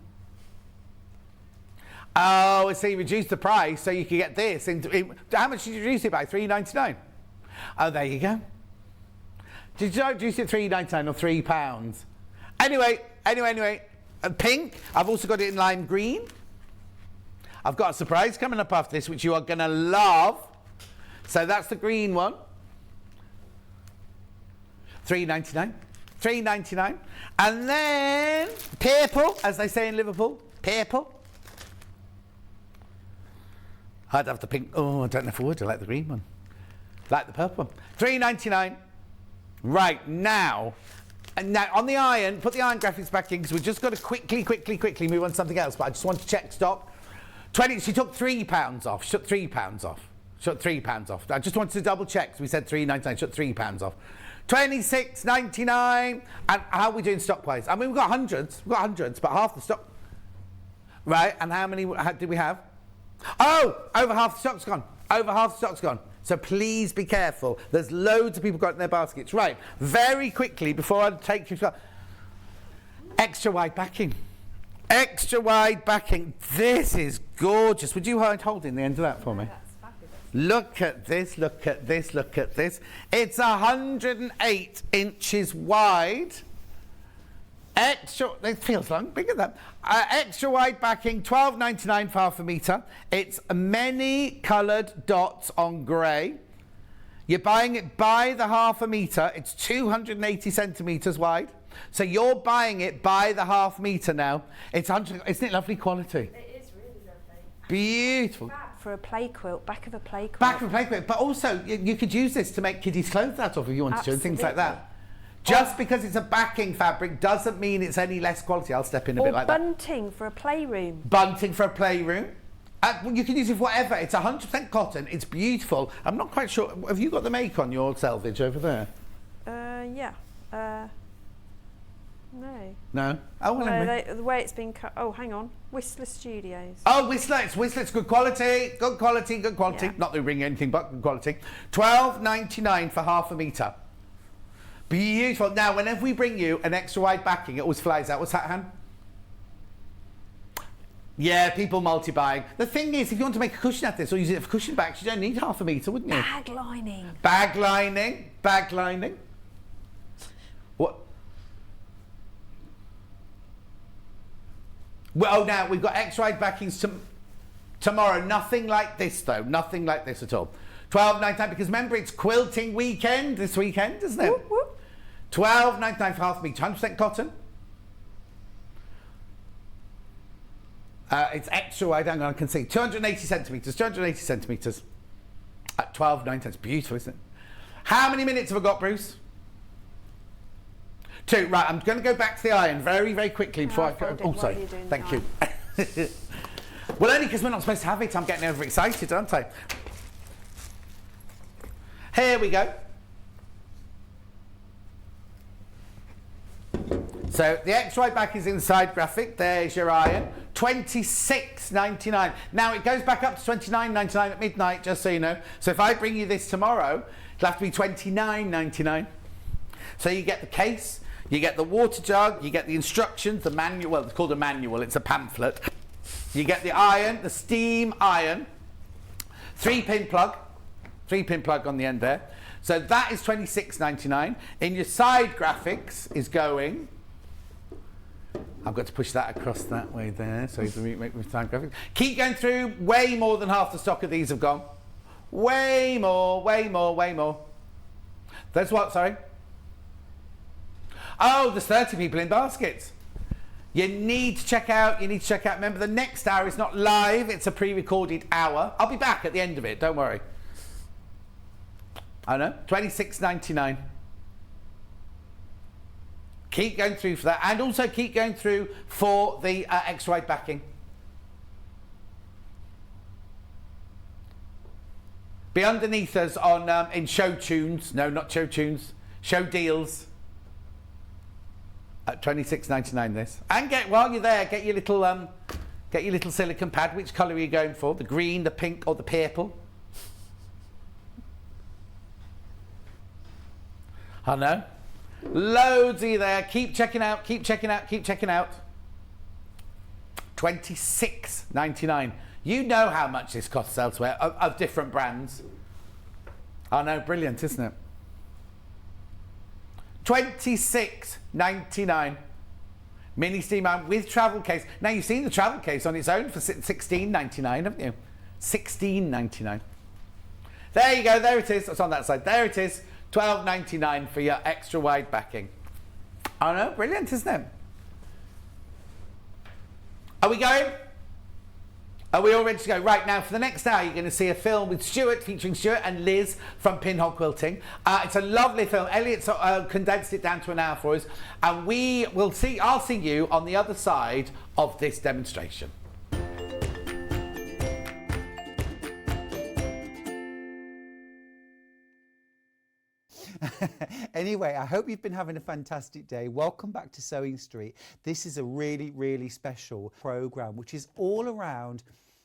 Oh, so you reduced the price so you can get this. How much did you reduce it by? $3.99. Oh, there you go. Did you reduce it $3.99 or £3? Anyway. Pink. I've also got it in lime green. I've got a surprise coming up after this, which you are going to love. So that's the green one. $3.99. $3.99. And then purple, as they say in Liverpool. Purple. I'd have the pink. Oh, I don't know if I would. I like the green one. Like the purple one. $3.99. Right, now. And now, on the iron, put the iron graphics back in, because we've just got to quickly move on to something else. But I just want to check stock. She took £3 off. She took £3 off. She took £3 off. I just wanted to double check. So we said $3.99. She took £3 off. $26.99. And how are we doing stock-wise? I mean, we've got hundreds. But half the stock. Right, and how many did we have? Oh, over half the stock's gone. Over half the stock's gone. So please be careful. There's loads of people got in their baskets. Right, very quickly, before I take you... Extra wide backing. Extra wide backing. This is gorgeous. Would you mind holding the end of that for me? That's fabulous. Look at this, look at this, look at this. It's 108 inches wide. Extra, it feels long, bigger than that. Extra wide backing, $12.99 for half a metre. It's many coloured dots on grey. You're buying it by the half a metre. It's 280 centimetres wide. So you're buying it by the half metre now. It's 100, isn't it lovely quality? It is really lovely. Beautiful. For a play quilt, back of a play quilt. Back of a play quilt. But also, you could use this to make kiddies' clothes out of if you wanted to, and things like that. Just because it's a backing fabric doesn't mean it's any less quality. I'll step in a bit like that. Or bunting for a playroom. Bunting for a playroom. You can use it for whatever. It's 100% cotton. It's beautiful. I'm not quite sure. Have you got the make on your selvage over there? Yeah. No. No? Oh, well, no, the way it's been cut. Oh, hang on. Whistler Studios. Oh, Whistler. It's Whistler. It's good quality. Good quality. Good quality. Yeah. Not that we bring anything but good quality. $12.99 for half a metre. Beautiful. Now, whenever we bring you an extra wide backing, it always flies out. What's that, Han? Yeah, people multi-buying. The thing is, if you want to make a cushion out of this or use it for cushion bags, you don't need half a metre, wouldn't you? Bag lining. Bag lining. Bag lining. What? Well, now, we've got extra wide backings tomorrow. Nothing like this, though. Nothing like this at all. $12.99, because remember, it's quilting weekend this weekend, isn't it? Whoop, whoop. $12.99 for half metre, 100% cotton. It's extra wide, hang on, I can see. 280 centimetres at $12.99. It's beautiful, isn't it? How many minutes have I got, Bruce? 2. Right, I'm going to go back to the iron very, very quickly before I go. Oh, sorry. Thank you. Well, only because we're not supposed to have it. I'm getting overexcited, aren't I? Here we go. So the extra wide back is inside graphic. There's your iron. $26.99. Now it goes back up to $29.99 at midnight, just so you know. So if I bring you this tomorrow, it'll have to be $29.99. So you get the case, you get the water jug, you get the instructions, the manual. Well, it's called a manual. It's a pamphlet. You get the iron, the steam iron, 3-pin plug. 3-pin plug on the end there. So that is $26.99. In your side graphics is going. I've got to push that across that way there, so you can make my side graphics. Keep going through. Way more than half the stock of these have gone. Way more, way more, way more. There's what, sorry? Oh, there's 30 people in baskets. You need to check out, remember the next hour is not live, it's a pre-recorded hour. I'll be back at the end of it, don't worry. I know, $26.99. Keep going through for that, and also keep going through for the extra wide backing. Be underneath us on in show tunes. No, not show tunes. Show deals. At $26.99 this. And while you're there, get your little silicone pad. Which colour are you going for? The green, the pink, or the purple? I know. Loads of you there. Keep checking out, keep checking out, keep checking out. $26.99. You know how much this costs elsewhere of different brands. I know, brilliant, isn't it? $26.99. Mini steam iron with travel case. Now you've seen the travel case on its own for $16.99, haven't you? $16.99. There you go, there it is. It's on that side. There it is. $12.99 for your extra wide backing. I know, brilliant, isn't it? Are we going? Are we all ready to go? Right, now for the next hour, you're going to see a film with Stuart, featuring Stuart and Liz from Pinhole Quilting. It's a lovely film. Elliot's condensed it down to an hour for us, and I'll see you on the other side of this demonstration. Anyway, I hope you've been having a fantastic day. Welcome back to Sewing Street. This is a really, really special program, which is all around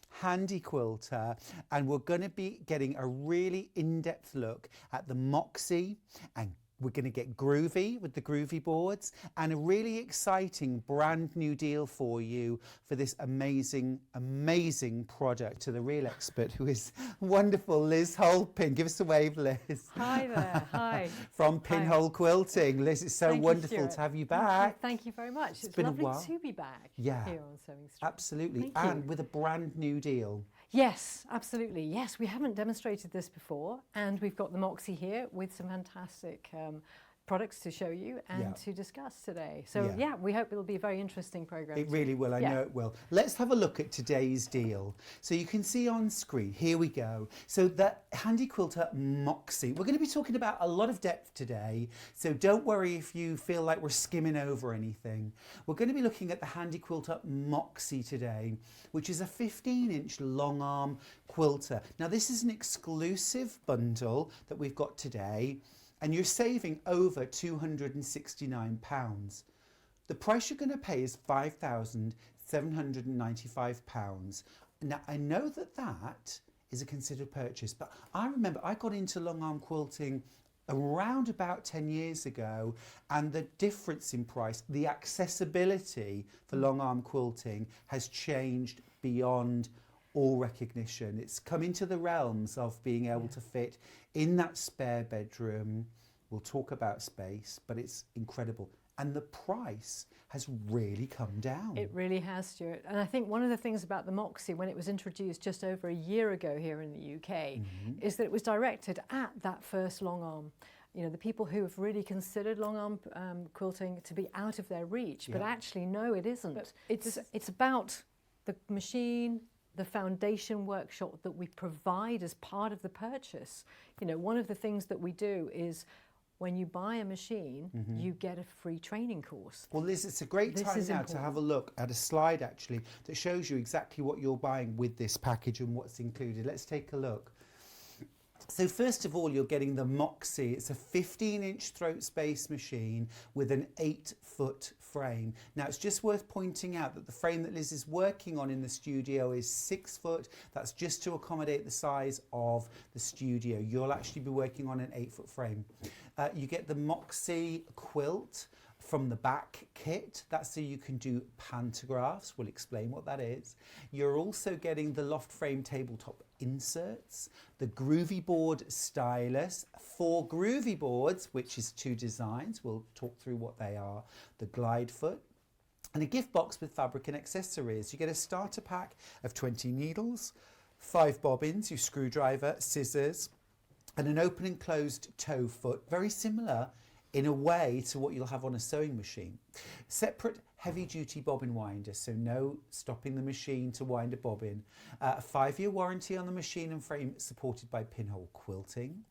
Handi Quilter, and we're going to be getting a really in-depth look at the Moxie, and we're going to get groovy with the groovy boards, and a really exciting brand new deal for you for this amazing, amazing product to the real expert, who is wonderful Liz Holpin. Give us a wave, Liz. Hi there, hi. From Pinhole Quilting. Liz, it's so wonderful to have you back. Thank you very much. It's been lovely a while to be back here on Sewing Street. Absolutely, and with a brand new deal. Yes, absolutely. Yes, we haven't demonstrated this before, and we've got the Moxie here with some fantastic products to show you and to discuss today. So yeah, we hope it'll be a very interesting program. It really will, I know it will. Let's have a look at today's deal. So you can see on screen, here we go. So the Handi Quilter Moxie. We're going to be talking about a lot of depth today, so don't worry if you feel like we're skimming over anything. We're going to be looking at the Handi Quilter Moxie today, which is a 15-inch long arm quilter. Now this is an exclusive bundle that we've got today, and you're saving over £269. The price you're going to pay is £5,795. Now, I know that is a considered purchase, but I remember I got into long arm quilting around about 10 years ago, and the difference in price, the accessibility for long arm quilting has changed beyond all recognition. It's come into the realms of being able to fit in that spare bedroom. We'll talk about space, but it's incredible. And the price has really come down. It really has, Stuart. And I think one of the things about the Moxie, when it was introduced just over a year ago here in the UK, is that it was directed at that first long arm you know, the people who have really considered long arm quilting to be out of their reach, but actually no, it isn't. But it's about the machine, the foundation workshop that we provide as part of the purchase. You know, one of the things that we do is when you buy a machine, you get a free training course. Well, Liz, it's a great time now to have a look at a slide actually that shows you exactly what you're buying with this package and what's included. Let's take a look. So first of all, you're getting the Moxie. It's a 15-inch throat space machine with an 8-foot frame. Now, it's just worth pointing out that the frame that Liz is working on in the studio is 6 foot. That's just to accommodate the size of the studio. You'll actually be working on an 8-foot frame. You get the Moxie quilt from the back kit. That's so you can do pantographs. We'll explain what that is. You're also getting the loft frame tabletop inserts, the Groovy Board stylus, 4 Groovy Boards, which is 2 designs. We'll talk through what they are. The glide foot, and a gift box with fabric and accessories. You get a starter pack of 20 needles, 5 bobbins, your screwdriver, scissors, and an open and closed toe foot, very similar in a way to what you'll have on a sewing machine. Separate heavy duty bobbin winder, so no stopping the machine to wind a bobbin. A 5-year warranty on the machine and frame supported by pinhole quilting.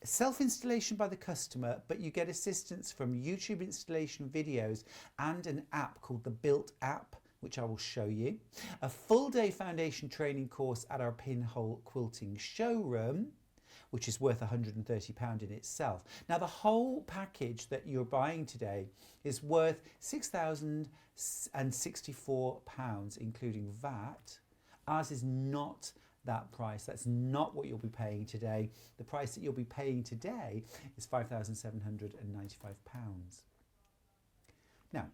Self-installation by the customer, but you get assistance from YouTube installation videos and an app called the Built app, which I will show you. A full day foundation training course at our pinhole quilting showroom, which is worth £130 in itself. Now, the whole package that you're buying today is worth £6,064, including VAT. Ours is not that price. That's not what you'll be paying today. The price that you'll be paying today is £5,795. Now,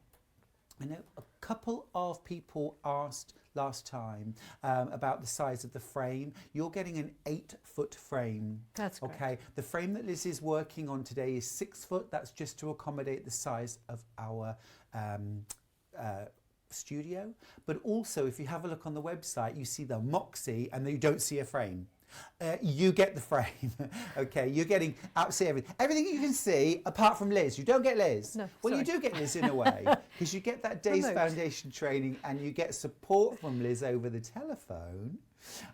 I know a couple of people asked last time about the size of the frame. You're getting an 8-foot frame. That's great. Okay. The frame that Liz is working on today is 6 foot. That's just to accommodate the size of our studio. But also, if you have a look on the website, you see the Moxie and you don't see a frame. You get the frame, okay? You're getting absolutely everything you can see, apart from Liz. You don't get Liz. No, well, sorry. you do get Liz in a way, because you get that day's foundation training and you get support from Liz over the telephone.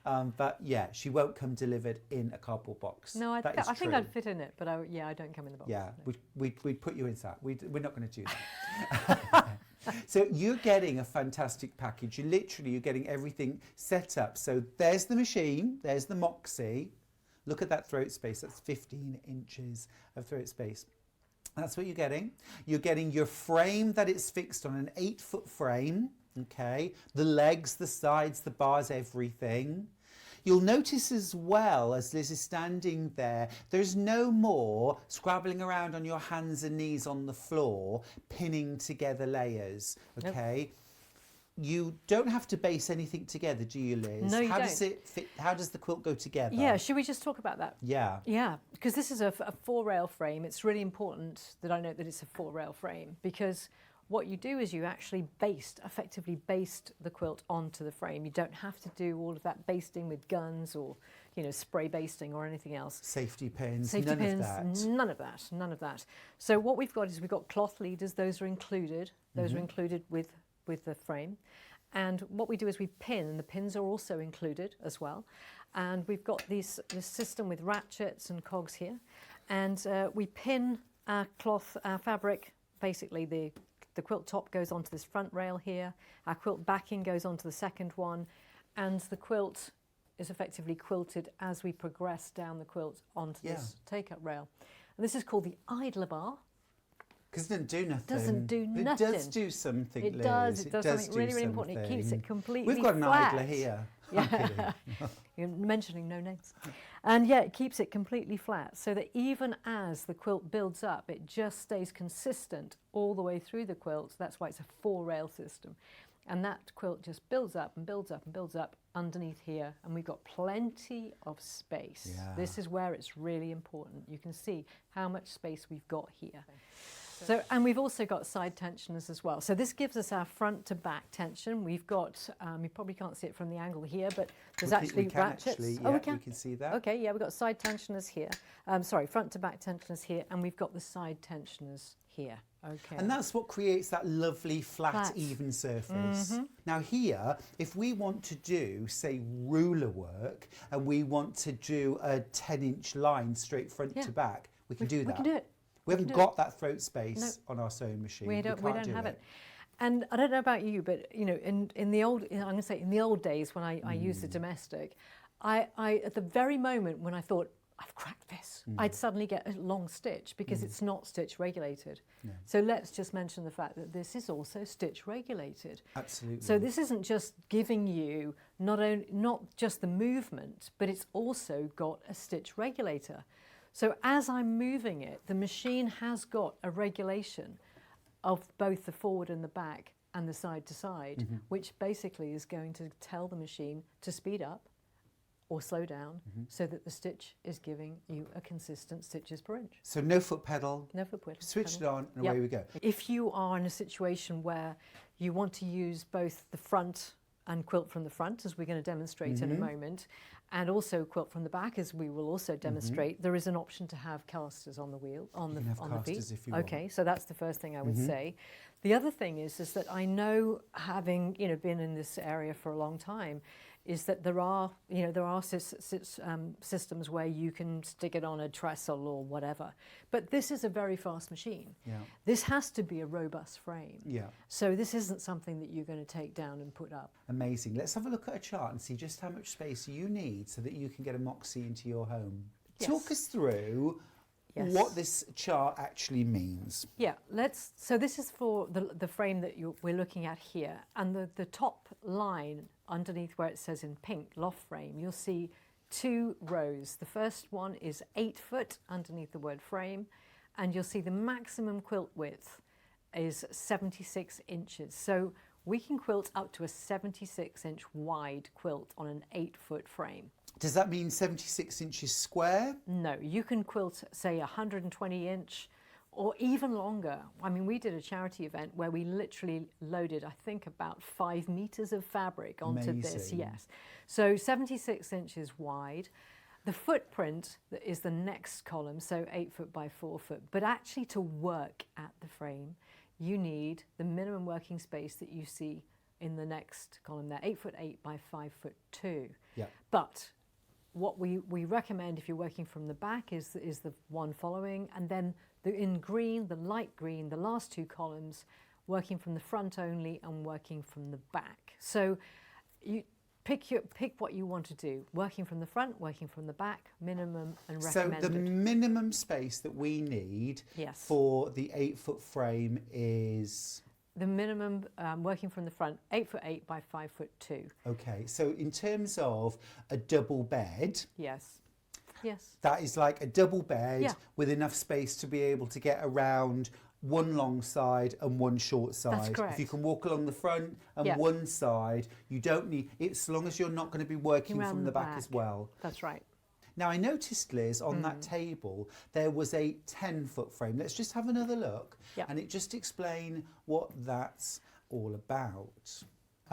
But yeah, she won't come delivered in a cardboard box. No, I think true. I'd fit in it, but I don't come in the box. Yeah, no. we'd put you inside. We're not going to do that. So you're getting a fantastic package. You're getting everything set up. So there's the machine, there's the Moxie. Look at that throat space. That's 15 inches of throat space. That's what you're getting. You're getting your frame that it's fixed on, an 8-foot frame. Okay, the legs, the sides, the bars, everything. You'll notice as well, as Liz is standing there, there's no more scrabbling around on your hands and knees on the floor, pinning together layers, okay? Nope. You don't have to base anything together, do you, Liz? No, you don't. Does it fit? How does the quilt go together? Yeah, should we just talk about that? Yeah. Yeah, because this is a 4-rail frame. It's really important that I note that it's a 4-rail frame, because what you do is you actually effectively baste the quilt onto the frame. You don't have to do all of that basting with guns or, you know, spray basting or anything else. Safety pins, Safety none pins, of that. None of that. So what we've got is we've got cloth leaders. Those are included. Those are included with the frame. And what we do is we pin, and the pins are also included as well. And we've got this system with ratchets and cogs here. And we pin our cloth, our fabric, basically the quilt top goes onto this front rail here, our quilt backing goes onto the second one, and the quilt is effectively quilted as we progress down the quilt onto this take-up rail. And this is called the idler bar. Because it doesn't do nothing. Doesn't do nothing. It does do something, It Liz. does something really, really important. It keeps it completely We've got an flat. idler here. Yeah. You're mentioning no names. And yeah, it keeps it completely flat so that even as the quilt builds up, it just stays consistent all the way through the quilt. That's why it's a 4-rail system. And that quilt just builds up and builds up and builds up underneath here. And we've got plenty of space. Yeah. This is where it's really important. You can see how much space we've got here. So, and we've also got side tensioners as well. So this gives us our front to back tension. We've got, you probably can't see it from the angle here, but there's actually ratchets. Actually, oh, we can see that. Okay, yeah, we've got side tensioners here. Sorry, front to back tensioners here, and we've got the side tensioners here. Okay. And that's what creates that lovely flat, even surface. Now here, if we want to do, say, ruler work, and we want to do a 10-inch line straight front to back, we can do that. We can do it. We haven't got that throat space on our sewing machine. We don't have it. And I don't know about you, but you know, in the old, I'm going to say in the old days when I used the domestic, I at the very moment when I thought I've cracked this, I'd suddenly get a long stitch because it's not stitch regulated. Yeah. So let's just mention the fact that this is also stitch regulated. Absolutely. So this isn't just giving you not just the movement, but it's also got a stitch regulator. So as I'm moving it, the machine has got a regulation of both the forward and the back and the side to side, which basically is going to tell the machine to speed up or slow down so that the stitch is giving you a consistent stitches per inch. So no foot pedal. No foot pedal. Switch it on and away we go. If you are in a situation where you want to use both the front and quilt from the front, as we're going to demonstrate in a moment, and also quilt from the back, as we will also demonstrate, there is an option to have casters on the wheel, on the feet. If you want. Okay, so that's the first thing I would say. The other thing is that I know, having been in this area for a long time, is that there are systems where you can stick it on a trestle or whatever. But this is a very fast machine. Yeah. This has to be a robust frame. Yeah. So this isn't something that you're going to take down and put up. Amazing. Let's have a look at a chart and see just how much space you need so that you can get a Moxie into your home. Yes. Talk us through what this chart actually means. Yeah, so this is for the frame that we're looking at here, and the top line underneath where it says in pink, loft frame, you'll see 2 rows. The first one is 8 foot underneath the word frame, and you'll see the maximum quilt width is 76 inches. So we can quilt up to a 76-inch wide quilt on an 8-foot frame. Does that mean 76 inches square? No, you can quilt, say, 120-inch or even longer. I mean, we did a charity event where we literally loaded, I think, about 5 meters of fabric onto this. Yes. So 76 inches wide. The footprint is the next column, so 8 foot by 4 foot. But actually to work at the frame, you need the minimum working space that you see in the next column there, 8'8" by 5'2". Yeah. But what we recommend if you're working from the back is the one following, and then in green, the light green, the last 2 columns, working from the front only and working from the back. So you pick what you want to do, working from the front, working from the back, minimum and recommended. So the minimum space that we need for the 8-foot frame is? The minimum working from the front, 8'8" by 5'2". Okay, so in terms of a double bed, yes, that is like a double bed with enough space to be able to get around one long side and one short side. That's correct. If you can walk along the front and one side, you don't need it, as long as you're not going to be working from the back as well. That's right. Now I noticed, Liz, on that table there was a 10-foot frame. Let's just have another look and it just explain what that's all about.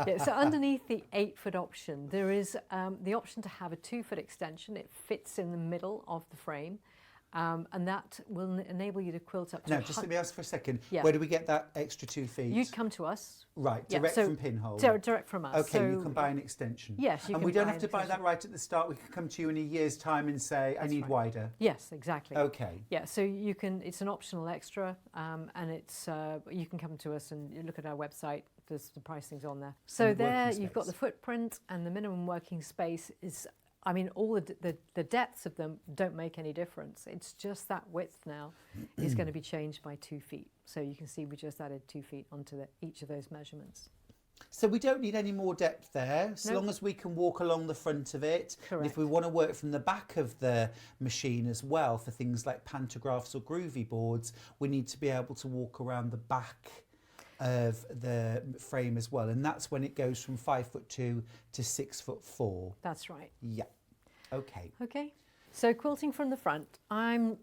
Yeah, so underneath the 8-foot option, there is the option to have a 2-foot extension. It fits in the middle of the frame. And that will enable you to quilt up to... Now, just let me ask for a second. Yeah. Where do we get that extra 2 feet? You'd come to us. Right, direct from Pinhole. Direct from us. Okay, you can buy an extension. Yes, you can. And we don't have to buy that right at the start. We can come to you in a year's time and say, I need wider. Yes, exactly. Okay. Yeah, so you can. It's an optional extra, and it's you can come to us and look at our website. There's the pricings on there. So there, you've got the footprint, and the minimum working space is. I mean, all the depths of them don't make any difference. It's just that width now is going to be changed by 2 feet. So you can see we just added 2 feet onto each of those measurements. So we don't need any more depth there, as long as we can walk along the front of it. Correct. And if we want to work from the back of the machine as well, for things like pantographs or groovy boards, we need to be able to walk around the back of the frame as well, and that's when it goes from 5'2" to 6'4". That's right. Yeah. Okay. Okay. So quilting from the front, I'm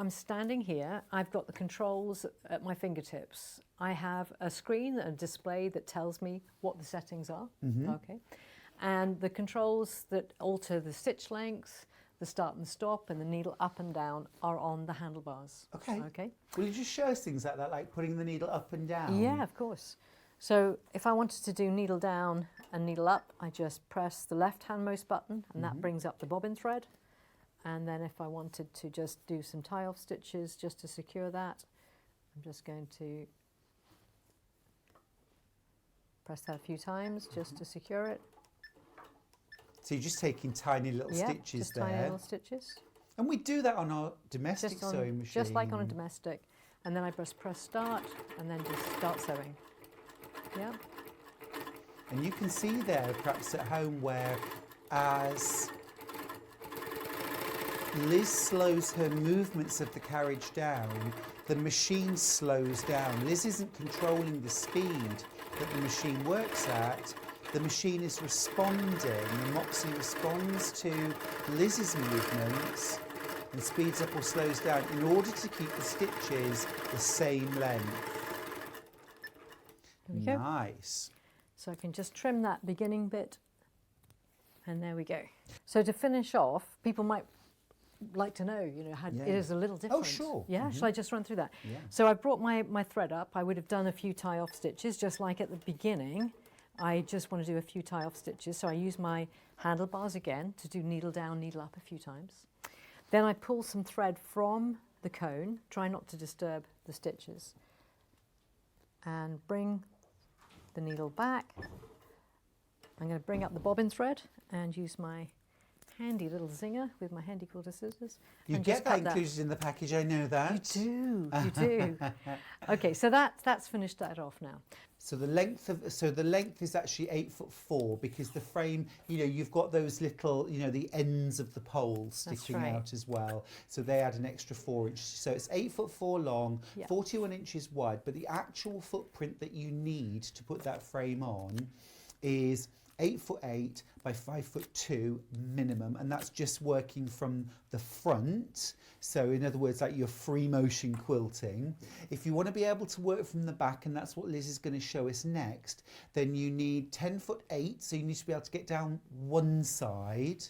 standing here. I've got the controls at my fingertips. I have a screen, a display that tells me what the settings are, okay? And the controls that alter the stitch length, the start and stop, and the needle up and down are on the handlebars. Okay. Will you just show us things like that, like putting the needle up and down? Yeah, of course. So if I wanted to do needle down and needle up, I just press the left handmost button, and that brings up the bobbin thread. And then if I wanted to just do some tie-off stitches just to secure that, I'm just going to press that a few times just to secure it. So you're just taking tiny little stitches just there. Tiny little stitches. And we do that on our domestic sewing machine. Just like on a domestic. And then I just press start and then just start sewing. Yeah. And you can see there, perhaps at home, where as Liz slows her movements of the carriage down, the machine slows down. Liz isn't controlling the speed that the machine works at. The machine is responding, and Moxie responds to Liz's movements and speeds up or slows down in order to keep the stitches the same length. There we go. Nice. So I can just trim that beginning bit, and there we go. So to finish off, people might like to know, how it is a little different. Oh, sure. Yeah, shall I just run through that? Yeah. So I brought my thread up. I would have done a few tie-off stitches, just like at the beginning. I just want to do a few tie-off stitches, so I use my handlebars again to do needle down, needle up a few times. Then I pull some thread from the cone, try not to disturb the stitches, and bring the needle back. I'm going to bring up the bobbin thread and use my handy little zinger with my Handi quilter scissors. You get that included in the package, I know that. You do. Okay, so that's finished that off now. So the length is actually 8'4" because the frame, you've got those little, the ends of the poles sticking out as well. So they add an extra 4 inches. So it's 8'4" long, 41 inches wide, but the actual footprint that you need to put that frame on is 8'8" by 5'2" minimum, and that's just working from the front. So in other words, like your free motion quilting. If you want to be able to work from the back, and that's what Liz is going to show us next, then you need 10'8", so you need to be able to get down one side,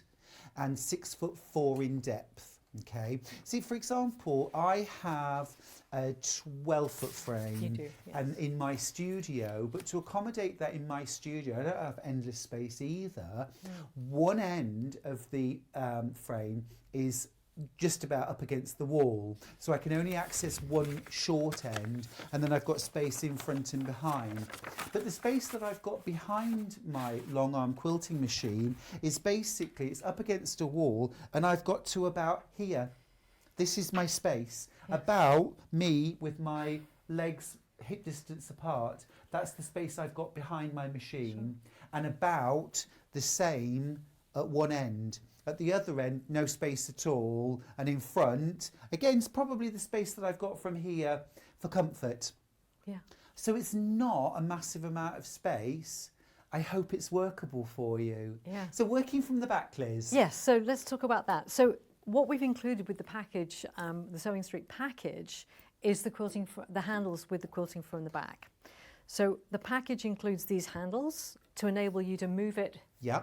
and 6'4" in depth. Okay, see, for example, I have a 12-foot frame. You do, yes. And in my studio, but to accommodate that in my studio, I don't have endless space either. One end of the frame is just about up against the wall, so I can only access one short end, and then I've got space in front and behind. But the space that I've got behind my long arm quilting machine is basically, it's up against a wall, and I've got to about here. This is my space. About me with my legs hip distance apart. That's the space I've got behind my machine, and about the same at one end. At the other end, no space at all, and in front, again, it's probably the space that I've got from here for comfort. Yeah. So it's not a massive amount of space. I hope it's workable for you. Yeah. So working from the back, Liz. Yes, so let's talk about that. So what we've included with the package, the Sewing Street package, is the handles with the quilting from the back. So the package includes these handles to enable you to move it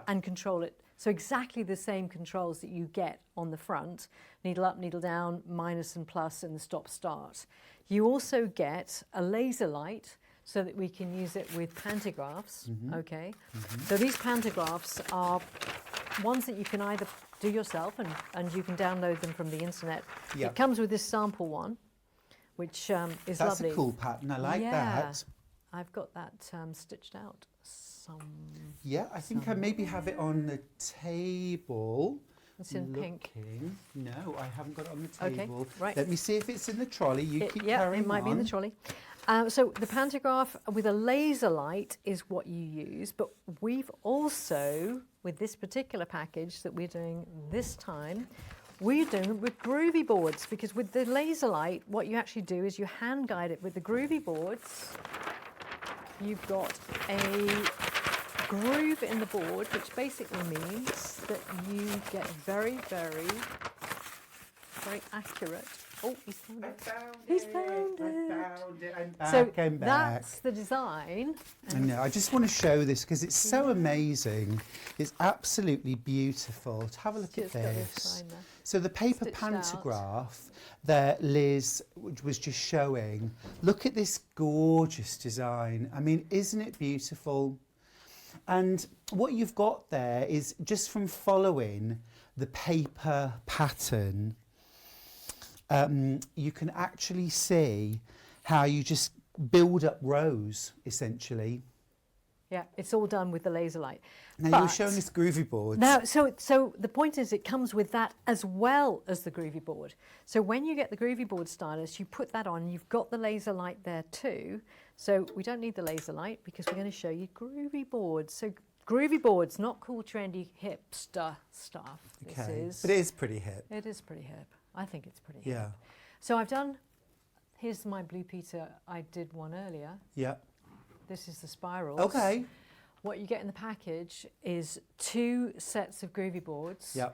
and control it. So exactly the same controls that you get on the front, needle up, needle down, minus and plus, and the stop-start. You also get a laser light so that we can use it with pantographs, okay? So these pantographs are ones that you can either do yourself and you can download them from the internet. It comes with this sample one, which is That's lovely. a cool pattern, I like that. I've got that stitched out. Yeah, I think I maybe have it on the table. It's in pink. No, I haven't got it on the table. Okay, right. Let me see if it's in the trolley. You keep carrying on. Yeah, it might be in the trolley. So the pantograph with a laser light is what you use, but we've also, with this particular package that we're doing this time, we're doing it with groovy boards, because with the laser light, what you actually do is you hand guide it. With the groovy boards, you've got a groove in the board, which basically means that you get very, very very accurate. Oh, he's found it. found He's found it. I found it. I'm back. So I'm back. that's the design. I know. I just want to show this because it's so amazing. It's absolutely beautiful. Have a look at Just got this this. sign there. So the paper Stitched out. pantograph that Liz was just showing. Look at this gorgeous design. I mean, isn't it beautiful? And what you've got there is just from following the paper pattern, you can actually see how you just build up rows, essentially. Yeah, it's all done with the laser light. Now you're showing us groovy boards. Now, so the point is it comes with that as well as the groovy board. So when you get the groovy board stylus, you put that on, you've got the laser light there too. So we don't need the laser light because we're going to show you groovy boards. So groovy boards, not cool, trendy, hipster stuff. Okay, This but it is pretty hip. It is pretty hip. I think it's pretty Yeah. hip. So I've done, here's my Blue Peter. I did one earlier. Yeah. This is the spirals. Okay. What you get in the package is 2 sets of groovy boards Yeah.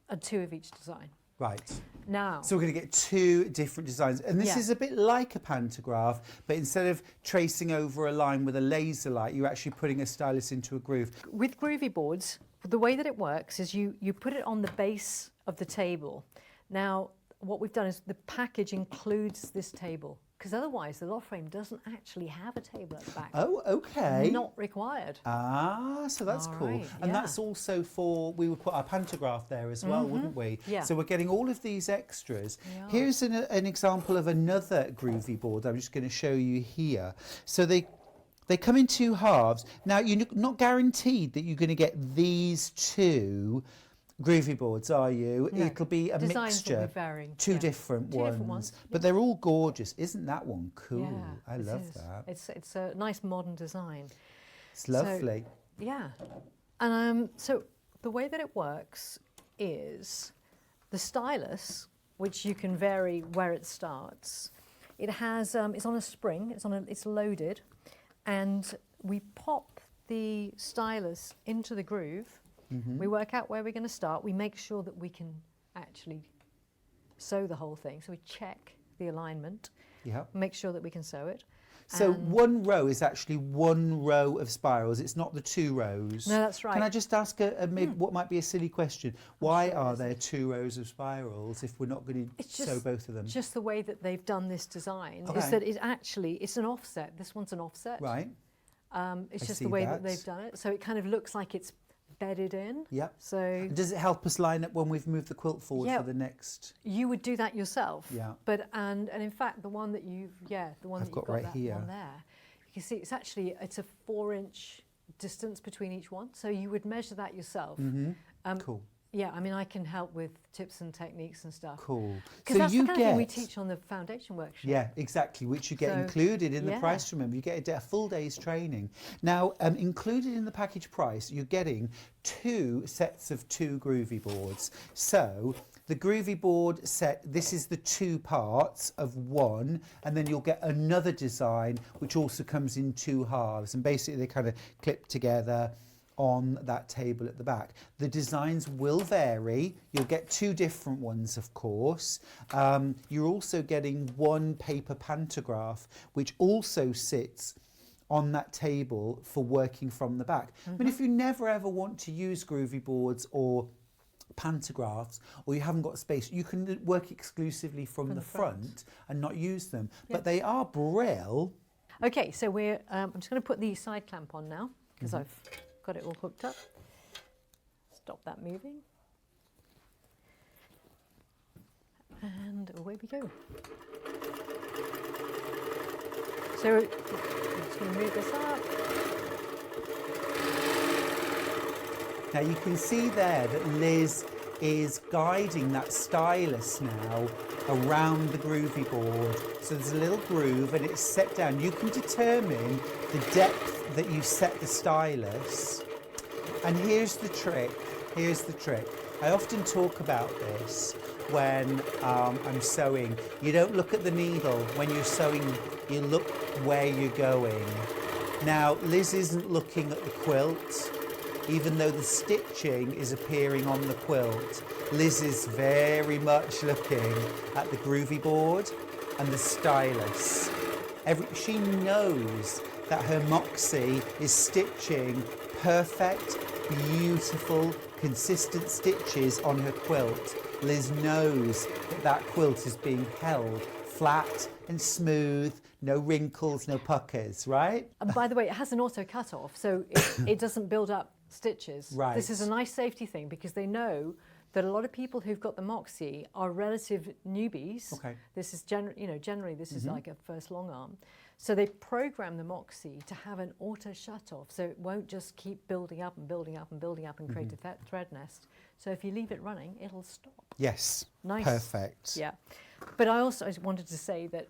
and 2 of each design. Right. Now, So we're going to get 2 different designs. And this Yeah. is a bit like a pantograph, but instead of tracing over a line with a laser light, you're actually putting a stylus into a groove. with groovy boards, the way that it works is you put it on the base of the table. Now, what we've done is the package includes this table, because otherwise the loft frame doesn't actually have a table at the back. Oh, okay. Not required. Ah, so that's All cool. right, And yeah. that's also for, we would put our pantograph there as well, wouldn't we? Yeah. So we're getting all of these extras. We are. Here's an example of another groovy board I'm just going to show you here. So they come in 2 halves. Now, you're not guaranteed that you're going to get these 2 groovy boards, are you? No. It'll be a Designs will mixture. be varying, 2 yeah. different Two ones. different ones, But they're all gorgeous. Isn't that one cool? Yeah, I it love is. that. It's a nice modern design. It's lovely. Yeah. And so the way that it works is the stylus, which you can vary where it starts. It has it's on a spring. It's loaded, and we pop the stylus into the groove. We work out where we're going to start. We make sure that we can actually sew the whole thing. So we check the alignment, Yeah. make sure that we can sew it. So And- one row is actually one row of spirals. It's not the 2 rows. No, that's right. Can I just ask what might be a silly question? Why are there 2 rows of spirals if we're not going to It's sew both of them? Just the way that they've done this design Okay. is that it's an offset. This one's an offset. Right. It's I just see the way that. that they've done it. So it kind of looks like it's bedded in. Yep. So And does it help us line up when we've moved the quilt forward Yeah. for the next? you would do that yourself. Yeah. But and in fact the one that you've the one I've that got you've got right that here. one there. You can see it's a 4-inch distance between each one. So you would measure that yourself. Cool. Yeah, I mean I can help with tips and techniques and stuff. Cool. Because that's the kind of thing we teach on the foundation workshop. Yeah, exactly, which you get So, included in the yeah. price, remember. You get a full day's training. Now, included in the package price, you're getting 2 sets of 2 groovy boards. So, the groovy board set, this is the 2 parts of one, and then you'll get another design, which also comes in 2 halves. And basically, they kind of clip together on that table at the back. The designs will vary. You'll get 2 different ones, of course. You're also getting 1 paper pantograph, which also sits on that table for working from the back. I mean, if you never ever want to use groovy boards or pantographs, or you haven't got space, you can work exclusively from the front and not use them. But they are brill. Okay, so I'm just going to put the side clamp on now because I've got it all hooked up. Stop that moving. And away we go. So I'm just going to move this up. Now you can see there that Liz is guiding that stylus now around the groovy board. So there's a little groove and it's set down. You can determine the depth that you set the stylus. And here's the trick. Here's the trick. I often talk about this when I'm sewing. You don't look at the needle. When you're sewing, you look where you're going. Now, Liz isn't looking at the quilt. even though the stitching is appearing on the quilt. Liz is very much looking at the groovy board and the stylus. She knows that her Moxie is stitching perfect, beautiful, consistent stitches on her quilt. Liz knows that that quilt is being held flat and smooth, no wrinkles, no puckers, right? And by the way, it has an auto cut-off, so it doesn't build up stitches. Right. This is a nice safety thing because they know that a lot of people who've got the Moxie are relative newbies. Okay. This is generally this is like a first long arm. So they program the Moxie to have an auto shut-off, so it won't just keep building up and building up and building up and create a thread nest. So if you leave it running, it'll stop. Yes. Nice. Perfect. Yeah. But I also wanted to say that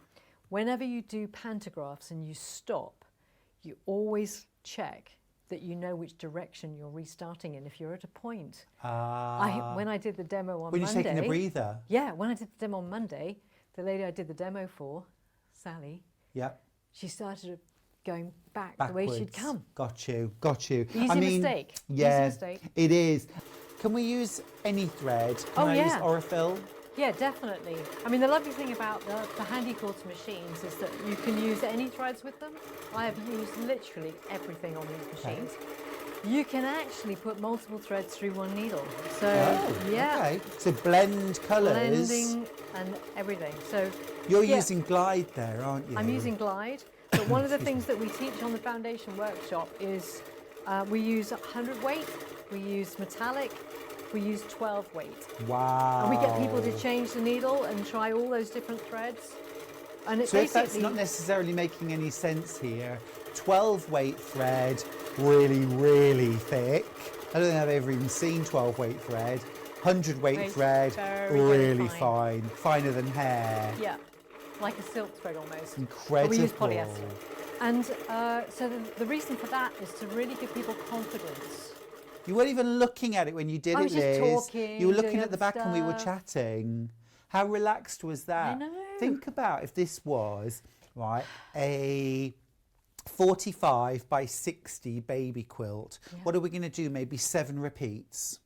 whenever you do pantographs and you stop, you always check that you know which direction you're restarting in. If you're at a point, when I did the demo on Monday, when you're taking a breather. Yeah, when I did the demo on Monday, the lady I did the demo for, Sally, she started going backwards. The way she'd come. Got you. Easy mistake. Yeah, Easy mistake. It is. Can we use any thread? Can I use Orifil? Yeah, definitely. I mean, the lovely thing about the Handi Quilter machines is that you can use any threads with them. I have used literally everything on these machines. You can actually put multiple threads through one needle. So, okay. So blend colours. Blending and everything. So you're using Glide there, aren't you? I'm using Glide. But one of the things that we teach on the foundation workshop is we use 100 weight, we use metallic, we use 12 weight. Wow. And we get people to change the needle and try all those different threads. And it's so if that's not necessarily making any sense here, 12 weight thread, really, really thick. I don't think I've ever even seen 12 weight thread. 100 weight thread, really fine. Finer than hair. Yeah, like a silk thread almost. Incredible. But we use polyester. And so the reason for that is to really give people confidence. You weren't even looking at it when you did it, Liz. I was just talking. You were looking at the back and we were chatting. How relaxed was that? I know. Think about if this was, right, a 45 by 60 baby quilt. Yeah. What are we going to do? Maybe 7 repeats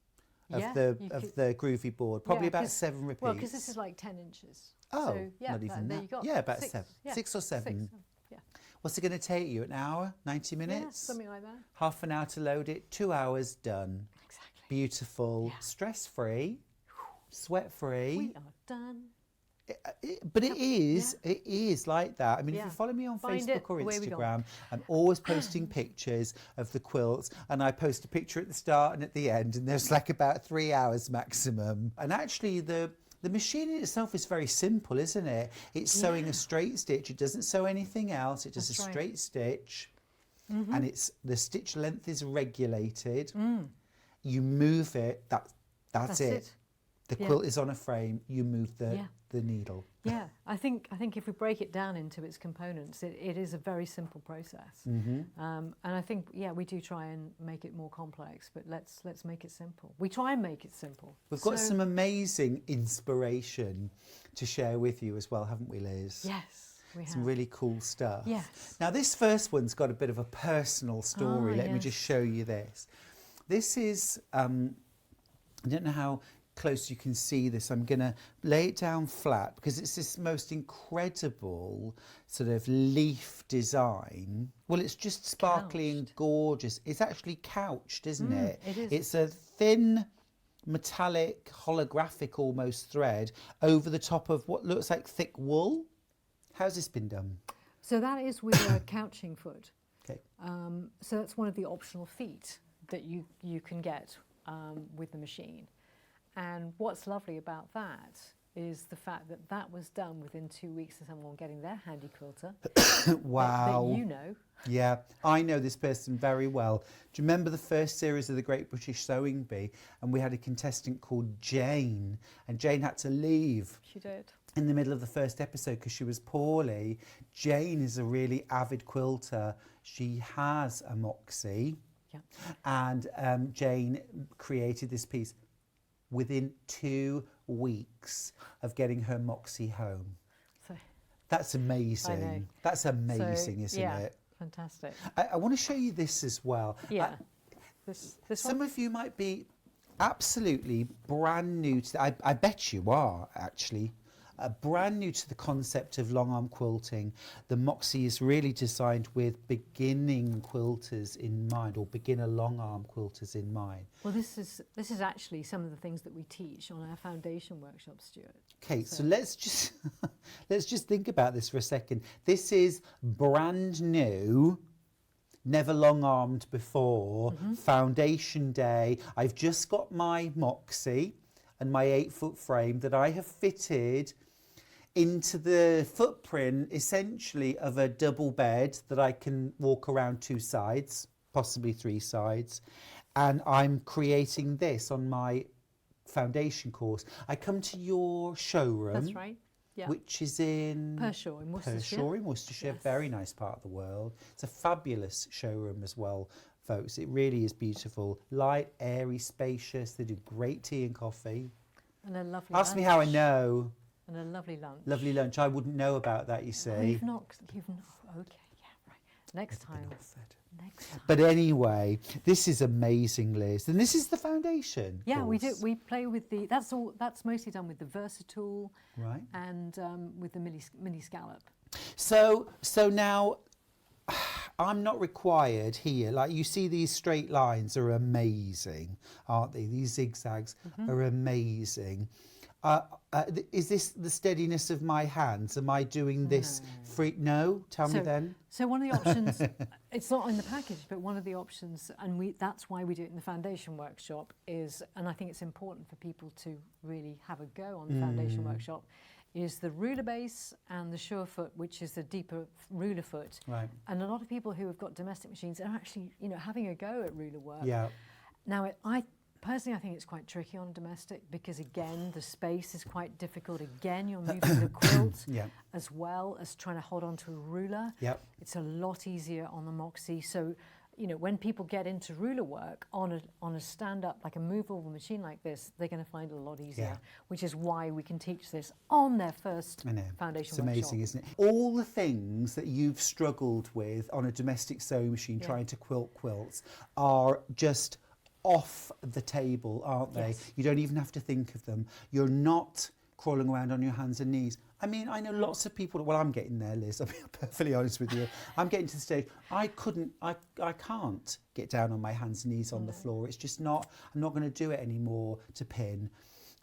of the groovy board. Probably about 7 repeats. Well, because this is like 10 inches. Oh, so, not even that. You got about 6. 7. Yeah. 6 or 7. Yeah. What's it going to take you? An hour? 90 minutes? Yeah, something like that. Half an hour to load it. 2 hours done. Exactly. Beautiful. Yeah. Stress-free. Sweat-free. We are done. But it is like that. I mean, if you follow me on Facebook or Instagram, I'm always posting pictures of the quilts, and I post a picture at the start and at the end, and there's like about 3 hours maximum. And actually the machine in itself is very simple, isn't it? It's sewing a straight stitch. It doesn't sew anything else. It does a straight stitch, and the stitch length is regulated. You move it. That's it. The quilt is on a frame. You move the needle. Yeah, I think if we break it down into its components, it is a very simple process. And I think we do try and make it more complex, but let's make it simple. We try and make it simple. We've got some amazing inspiration to share with you as well, haven't we, Liz? Yes, we have. Some really cool stuff. Yes. Now this first one's got a bit of a personal story. Let me just show you this. This is I don't know how close you can see this. I'm going to lay it down flat because it's this most incredible sort of leaf design. Well, it's just sparkly and gorgeous. It's actually couched, isn't it? It is. It's a thin metallic holographic almost thread over the top of what looks like thick wool. How's this been done? So that is with a couching foot. Okay. So that's one of the optional feet that you can get with the machine. And what's lovely about that is the fact that that was done within 2 weeks of someone getting their Handi quilter. Wow. That you know. Yeah, I know this person very well. Do you remember the first series of the Great British Sewing Bee? And we had a contestant called Jane, and Jane had to leave. She did. In the middle of the first episode because she was poorly. Jane is a really avid quilter. She has a Moxie. Yeah. And Jane created this piece within 2 weeks of getting her Moxie home. So, that's amazing. I know. That's amazing, isn't it? Fantastic. I want to show you this as well. Yeah. This Some one? of you might be absolutely brand new to I bet you are actually brand new to the concept of long arm quilting. The Moxie is really designed with beginning quilters in mind, or beginner long arm quilters in mind. Well, this is actually some of the things that we teach on our foundation workshop, Stuart. Okay, so let's just let's just think about this for a second. This is brand new, never long-armed before, foundation day. I've just got my Moxie and my 8-foot frame that I have fitted into the footprint, essentially, of a double bed that I can walk around 2 sides, possibly 3 sides. And I'm creating this on my foundation course. I come to your showroom. That's right. Yeah. Which is in Pershore in Worcestershire. Pershore in Worcestershire, Yes. very nice part of the world. It's a fabulous showroom as well, folks. It really is beautiful. Light, airy, spacious. They do great tea and coffee. And a lovely Ask me how I lunch. know. And a lovely lunch. Lovely lunch. I wouldn't know about that, you Oh, see. you've not, okay, yeah, right. Next time. Next time. But anyway, this is amazing, Liz. And this is the foundation Yeah, we do. course. We play with the, that's mostly done with the Versatool Right. and with the mini scallop. So now, I'm not required here. Like, you see, these straight lines are amazing, aren't they? These zigzags are amazing. Is this the steadiness of my hands? Am I doing this free? No? Tell me then. So one of the options, it's not in the package, but one of the options, and that's why we do it in the foundation workshop, is, and I think it's important for people to really have a go on the foundation workshop, is the ruler base and the sure foot, which is the deeper ruler foot. Right. And a lot of people who have got domestic machines are actually, having a go at ruler work. Yeah. Now, personally, I think it's quite tricky on domestic because, again, the space is quite difficult. Again, you're moving the quilt Yeah. as well as trying to hold on to a ruler. Yep. It's a lot easier on the Moxie. So, when people get into ruler work on a stand-up, like a movable machine like this, they're going to find it a lot easier, Yeah. which is why we can teach this on their first I know. foundation It's amazing, workshop. isn't it? All the things that you've struggled with on a domestic sewing machine trying to quilt quilts are just off the table, aren't they? Yes. You don't even have to think of them. You're not crawling around on your hands and knees. I mean, I know lots of people, well, I'm getting there, Liz, I'll be perfectly honest with you. I'm getting to the stage, I can't get down on my hands and knees on the floor. It's just not, I'm not going to do it anymore to pin.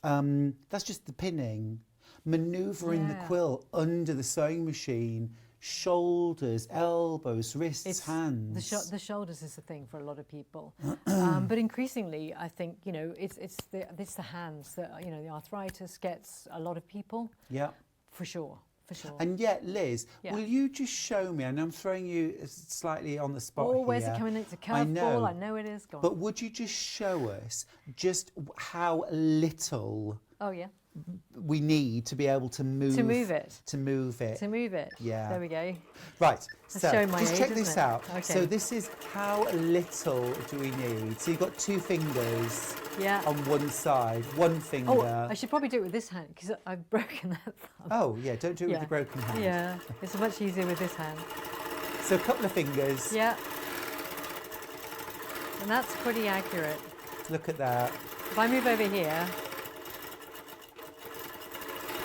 That's just the pinning. Manoeuvring the quilt under the sewing machine, shoulders, elbows, wrists, hands. The shoulders is the thing for a lot of people, but increasingly, I think it's the hands that the arthritis gets a lot of people. Yeah. For sure. And yet, Liz, Yeah. will you just show me, and I'm throwing you slightly on the spot here. Where's it coming? It's a curveball. I know it is. Go on. But would you just show us just how little Oh yeah. we need to be able to move it. To move it. To move it. Yeah. There we go. Right, so showing my just age, check isn't this it? out. Okay. So this is how little do we need. So you've got 2 fingers Yeah. on one side, 1 finger. Oh, I should probably do it with this hand because I've broken that thumb. Oh, yeah, don't do it with the broken hand. Yeah, it's much easier with this hand. So a couple of fingers. Yeah. And that's pretty accurate. Look at that. If I move over here,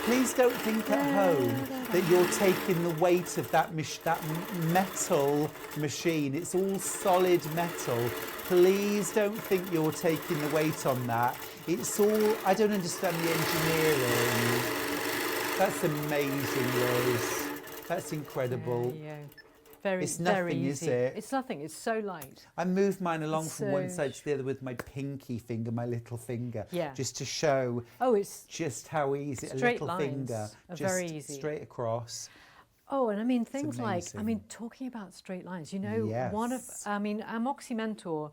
Please don't think at home that you're taking the weight of that metal machine. It's all solid metal. Please don't think you're taking the weight on that. It's all, I don't understand the engineering. That's amazing, Liz. That's incredible. there you go. Very, It's very nothing, is easy. it? It's nothing. It's so light. I moved mine along It's from one so side to the other with my pinky finger, my little finger, Yeah. just to show Oh, it's just how easy a Straight little lines finger, are just very easy. straight across. Oh, and I mean things like, amazing. talking about straight lines, one of, Yes. our Moxie mentor,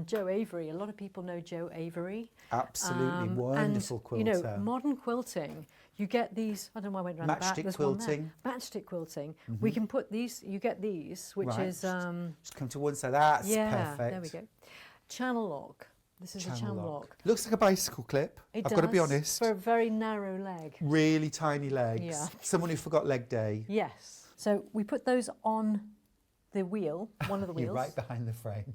Joe Avery, a lot of people know Joe Avery. Absolutely wonderful and, quilter. modern quilting, you get these, I don't know why I went round the back. Matchstick There's one there. quilting. Matchstick quilting. We can put these, you get these, which Right. is, Just come to one side. That's yeah, perfect. there we go. Channel lock. This is a channel lock. Looks like a bicycle clip. It I've got to be does, honest. for a very narrow leg. Really tiny legs. Yeah. Someone who forgot leg day. Yes. So we put those on the wheel, one of the wheels. You're right behind the frame.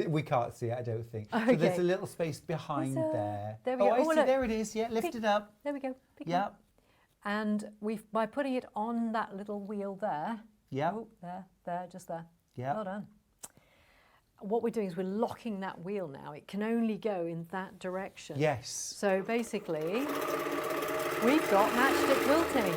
We can't see it, I don't think. Okay. So there's a little space behind there. There we oh, go. I see, Look. there it is. Yeah, lift it up. There we go. Pick it Yeah. up. And by putting it on that little wheel there. Yeah. Oh, there, just there. Yeah. Well done. What we're doing is we're locking that wheel now. It can only go in that direction. Yes. So basically, we've got matchstick quilting.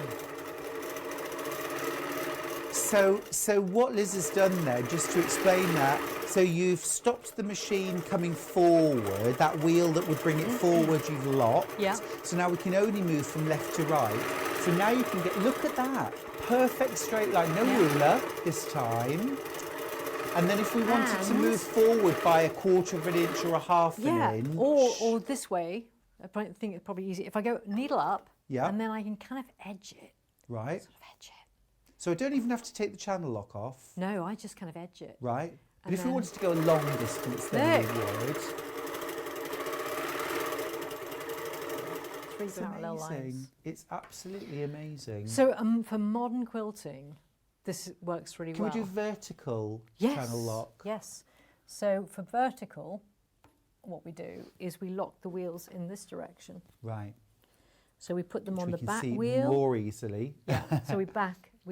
So what Liz has done there, just to explain that, so you've stopped the machine coming forward, that wheel that would bring it forward you've locked. Yeah. So now we can only move from left to right. So now you can look at that, perfect straight line, no ruler this time. And then if we wanted to move forward by 1/4 of an inch or 1/2 an inch. Or this way, I think it's probably easy. If I go needle up, and then I can kind of edge it. Right. Sort of edge it. So I don't even have to take the channel lock off. No, I just kind of edge it. Right. But And if we then- wanted to go a long distance, then we would. Three It's parallel amazing. lines. It's absolutely amazing. So for modern quilting, this works really Can well. we do vertical Yes. channel lock? Yes. So for vertical, what we do is we lock the wheels in this direction. Right. So we put them Which on we the can back see wheel. more easily. Yeah. So we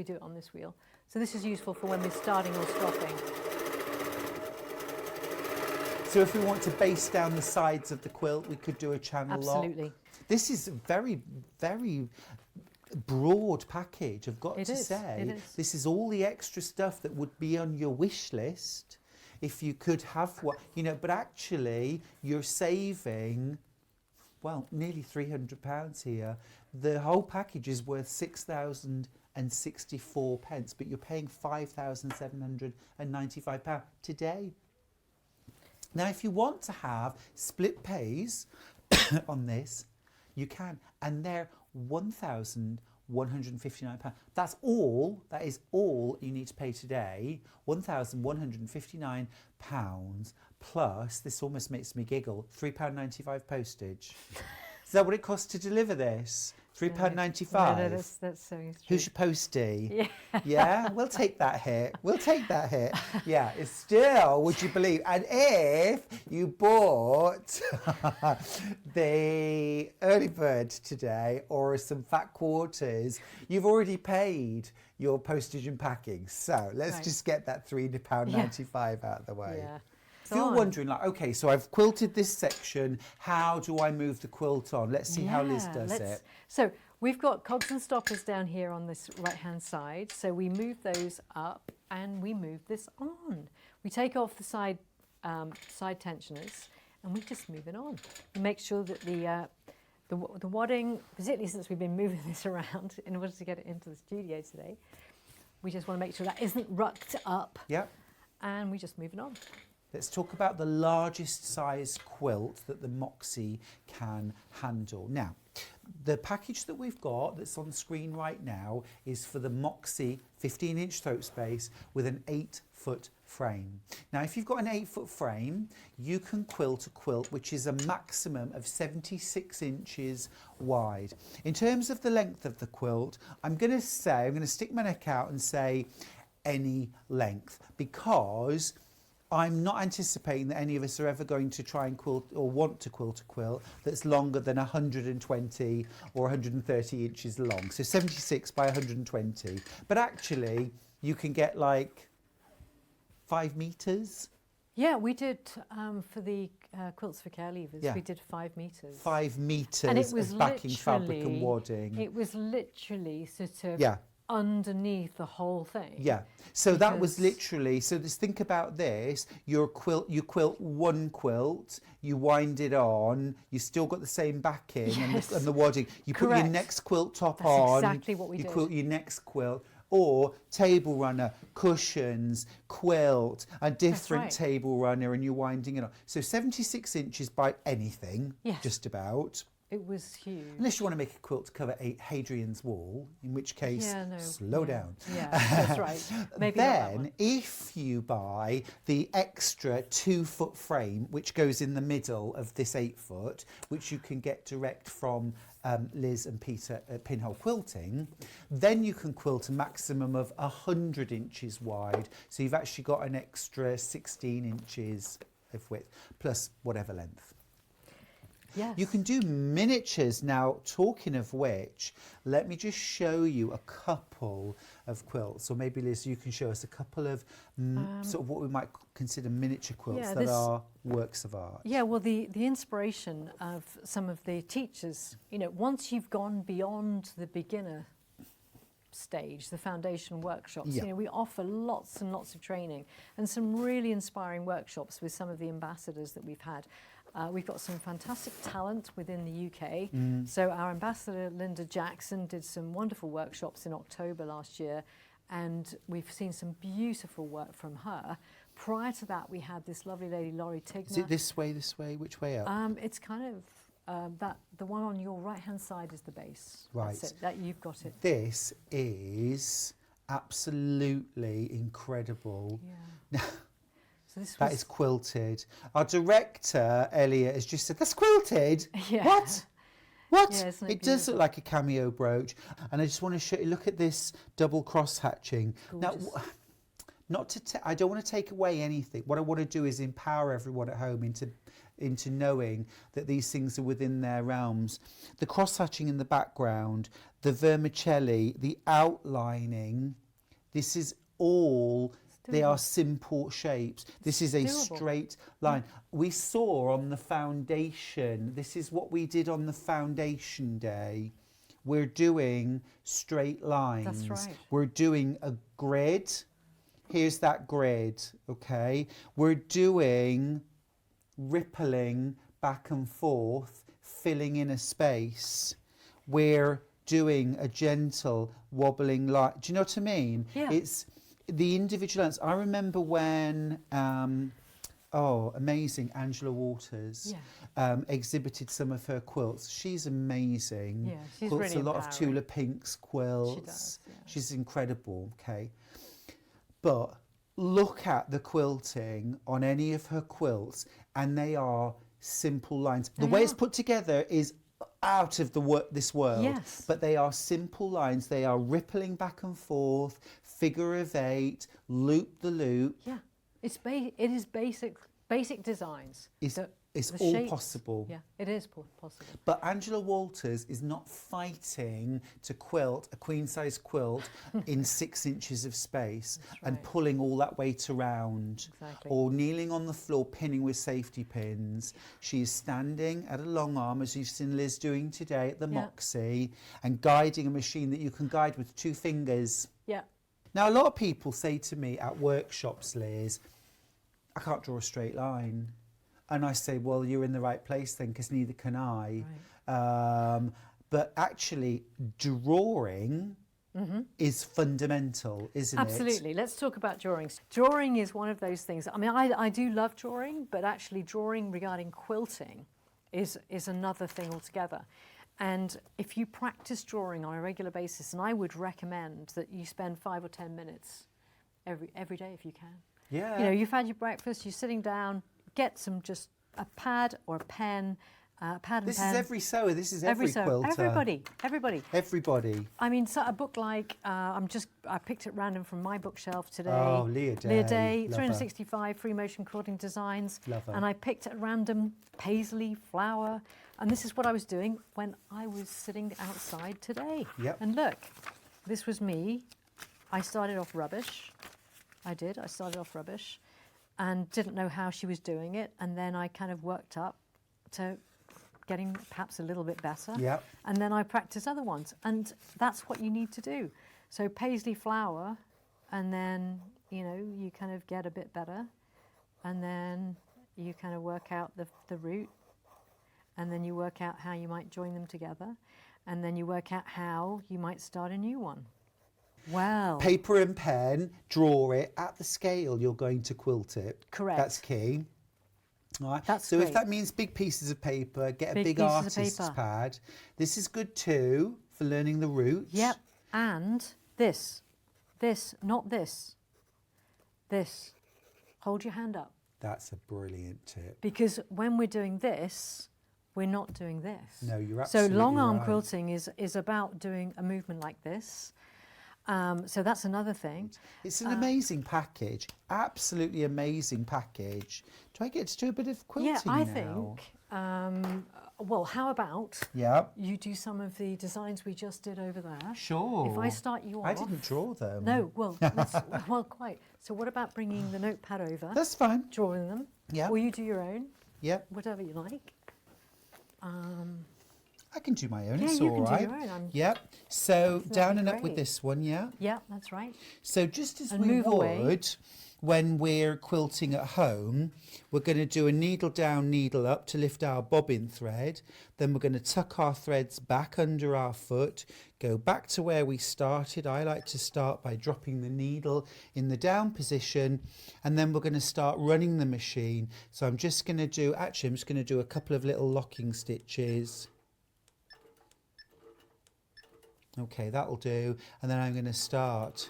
do it on this wheel. So this is useful for when we're starting or stopping. So if we want to base down the sides of the quilt, we could do a channel lock. Absolutely. This is a very, very broad package, I've got to say. It is. This is all the extra stuff that would be on your wish list if you could have what, but actually you're saving, well, nearly £300 here. The whole package is worth £6,064, but you're paying £5,795 today. Now, if you want to have split pays on this, you can, and they're £1,159. That is all you need to pay today, £1,159 plus, this almost makes me giggle, £3.95 postage. Is that what it costs to deliver this? £3.95? No, that's so true. Who's your postie? Yeah. Yeah, we'll take that hit. Yeah, it's still, would you believe? And if you bought the early bird today or some fat quarters, you've already paid your postage and packing. So let's just get that £3.95 out of the way. Yeah. If you're wondering, okay, so I've quilted this section, how do I move the quilt on? Let's see how Liz does it. So we've got cogs and stoppers down here on this right-hand side. So we move those up and we move this on. We take off the side tensioners and we just move it on. We make sure that the wadding, particularly since we've been moving this around in order to get it into the studio today, we just want to make sure that isn't rucked up. Yep. And we just move it on. Let's talk about the largest size quilt that the Moxie can handle. Now, the package that we've got that's on screen right now is for the Moxie 15-inch throat space with an 8-foot frame. Now, if you've got an 8-foot frame, you can quilt a quilt which is a maximum of 76 inches wide. In terms of the length of the quilt, I'm going to stick my neck out and say any length, because I'm not anticipating that any of us are ever going to try and quilt or want to quilt a quilt that's longer than 120 or 130 inches long. So 76 by 120. But actually, you can get like 5 metres. Yeah, we did for the quilts for care leavers. Yeah. We did 5 metres. 5 metres And it was of backing fabric and wadding. It was literally sort of underneath the whole thing. Yeah. So that was literally, so just think about this, you quilt one quilt, you wind it on, you still got the same backing and the wadding. You put your next quilt top on. That's exactly what we did. You quilt your next quilt. Or table runner, cushions, quilt, a different table runner, and you're winding it on. So 76 inches by anything, just about. It was huge. Unless you want to make a quilt to cover Hadrian's Wall, in which case, slow down. Yeah, that's right. Maybe then, if you buy the extra 2-foot frame, which goes in the middle of this 8-foot, which you can get direct from Liz and Peter at Pinhole Quilting, then you can quilt a maximum of 100 inches wide. So you've actually got an extra 16 inches of width, plus whatever length. Yes. You can do miniatures now. Talking of which, let me just show you a couple of quilts, or maybe Liz, you can show us a couple of sort of what we might consider miniature quilts that are works of art. Yeah, well, the inspiration of some of the teachers, you know, once you've gone beyond the beginner stage, the foundation workshops, you know, we offer lots and lots of training and some really inspiring workshops with some of the ambassadors that we've had. We've got some fantastic talent within the UK. So our ambassador, Linda Jackson, did some wonderful workshops in October last year, and we've seen some beautiful work from her. Prior to that, we had this lovely lady, Laurie Tigner. Is it this way, which way up? It's kind of, the one on your right-hand side is the base. Right. That's it, that you've got it. This is absolutely incredible. Yeah. So that is quilted. Our director, Elliot, has just said, that's quilted? Yeah. What? What? Yeah, it does look like a cameo brooch. And I just want to show you, look at this double cross hatching. Gorgeous. Now, I don't want to take away anything. What I want to do is empower everyone at home into knowing that these things are within their realms. The cross hatching in the background, the vermicelli, the outlining, this is all... They are simple shapes. This is a straight line. We saw on the foundation, this is what we did on the foundation day. We're doing straight lines. That's right. We're doing a grid. Here's that grid, okay? We're doing rippling back and forth, filling in a space. We're doing a gentle wobbling line. Do you know what I mean? Yeah. It's the individual lines. I remember when, amazing, Angela Waters exhibited some of her quilts. She's amazing. Yeah, she's quilts really a lot of empowering. Tula Pinks quilts. She does, yeah. She's incredible, okay? But look at the quilting on any of her quilts, and they are simple lines. The way it's put together is out of this world, yes. But they are simple lines. They are rippling back and forth, figure of 8, loop the loop. Yeah, it is basic designs. It's the all shapes. possible. Yeah, it is possible. But Angela Waters is not fighting to quilt a queen-size quilt in 6 inches of space and pulling all that weight around, or kneeling on the floor pinning with safety pins. She is standing at a long arm, as you've seen Liz doing today at the Moxie, and guiding a machine that you can guide with 2 fingers. Yeah. Now, a lot of people say to me at workshops, Liz, I can't draw a straight line. And I say, well, you're in the right place then, because neither can I. Right. But actually, drawing is fundamental, isn't Absolutely. Let's talk about drawings. Drawing is one of those things. I mean, I do love drawing, but actually drawing regarding quilting is another thing altogether. And if you practice drawing on a regular basis, and I would recommend that you spend 5 or 10 minutes every day if you can. Yeah. You know, you've had your breakfast, you're sitting down, get some, just a pad or a pen, pad and pen. This is every sewer, this is every quilter. Everybody. I mean, so a book like, I picked at random from my bookshelf today. Oh, Leah Day. 365 free motion quilting designs. Love her. And I picked at random paisley, flower. And this is what I was doing when I was sitting outside today. Yep. And look, this was me. I started off rubbish. I started off rubbish and didn't know how she was doing it. And then I kind of worked up to getting perhaps a little bit better. Yep. And then I practice other ones. And that's what you need to do. So paisley flower, and then, you know, you kind of get a bit better. And then you kind of work out the root. And then you work out how you might join them together. And then you work out how you might start a new one. Wow. Paper and pen, draw it at the scale you're going to quilt it. Correct. That's key. All right. That's so great. if that means big pieces of paper, get a Big big pieces of artist's paper. pad. This is good too for learning the roots. Yep. And this, not this. This. Hold your hand up. That's a brilliant tip. Because when we're doing this, we're not doing this. No, you're So absolutely long arm right. quilting is about doing a movement like this. So that's another thing. It's an amazing package, absolutely amazing package. Do I get to do a bit of quilting Yeah, I now? think. Well, how about Yeah. you do some of the designs we just did over there? Sure. If I start you off. I didn't draw them. No, well, well, quite. So what about bringing the notepad over? That's fine. Drawing them. Yeah. Or you do your own, Yep. whatever you like. I can do my own. Yeah, It's you all can do right. your own. Yep. So down be and up with great. this one, yeah. Yeah, that's right. So just as And we move away. would when we're quilting at home, we're going to do a needle down, needle up to lift our bobbin thread. Then we're going to tuck our threads back under our foot, go back to where we started. I like to start by dropping the needle in the down position, and then we're going to start running the machine. So I'm just going to do, actually I'm just going to do a couple of little locking stitches. Okay, that'll do. And then I'm going to start.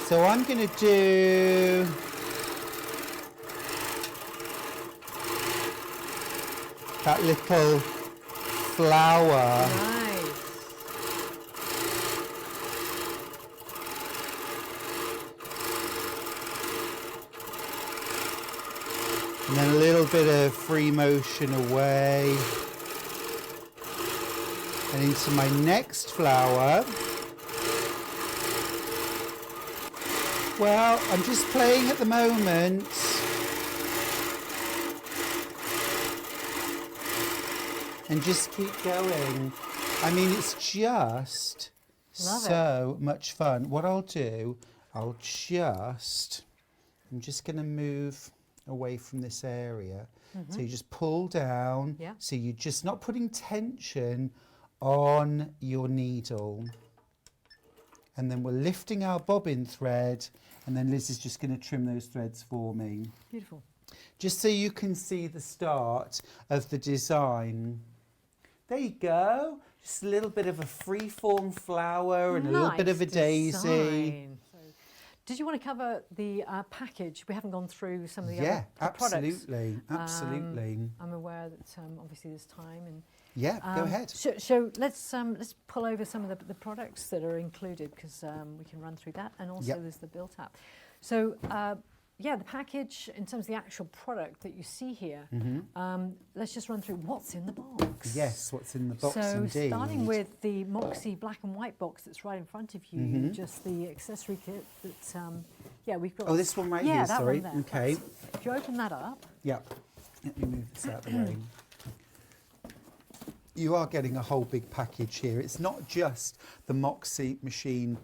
So I'm going to do that little flower. Nice. And then a little bit of free motion away. And into my next flower. Well, I'm just playing at the moment. And just keep going. I mean, it's just Love so much fun. What I'll do, I'm just going to move away from this area. So you just pull down. Yeah. So you're just not putting tension on your needle. And then we're lifting our bobbin thread, and then Liz is just going to trim those threads for me. Beautiful. Just so you can see the start of the design. There you go. Just a little bit of a free-form flower and a little bit of a Nice daisy. design. So, did you want to cover the package? We haven't gone through some of the Yeah, other products. absolutely, absolutely. I'm aware that obviously there's time and. Yeah, go ahead. So let's pull over some of the products that are included because we can run through that, and also Yep. there's the built up. So yeah, the package in terms of the actual product that you see here. Let's just run through what's in the box. Yes, what's in the box So indeed. starting with the Moxie black and white box that's right in front of you, just the accessory kit that yeah we've got. Oh, this one right yeah, here, that sorry. one there. Okay. If you open that up. Yep. Let me move this out of the way. You are getting a whole big package here. It's not just the Moxie machine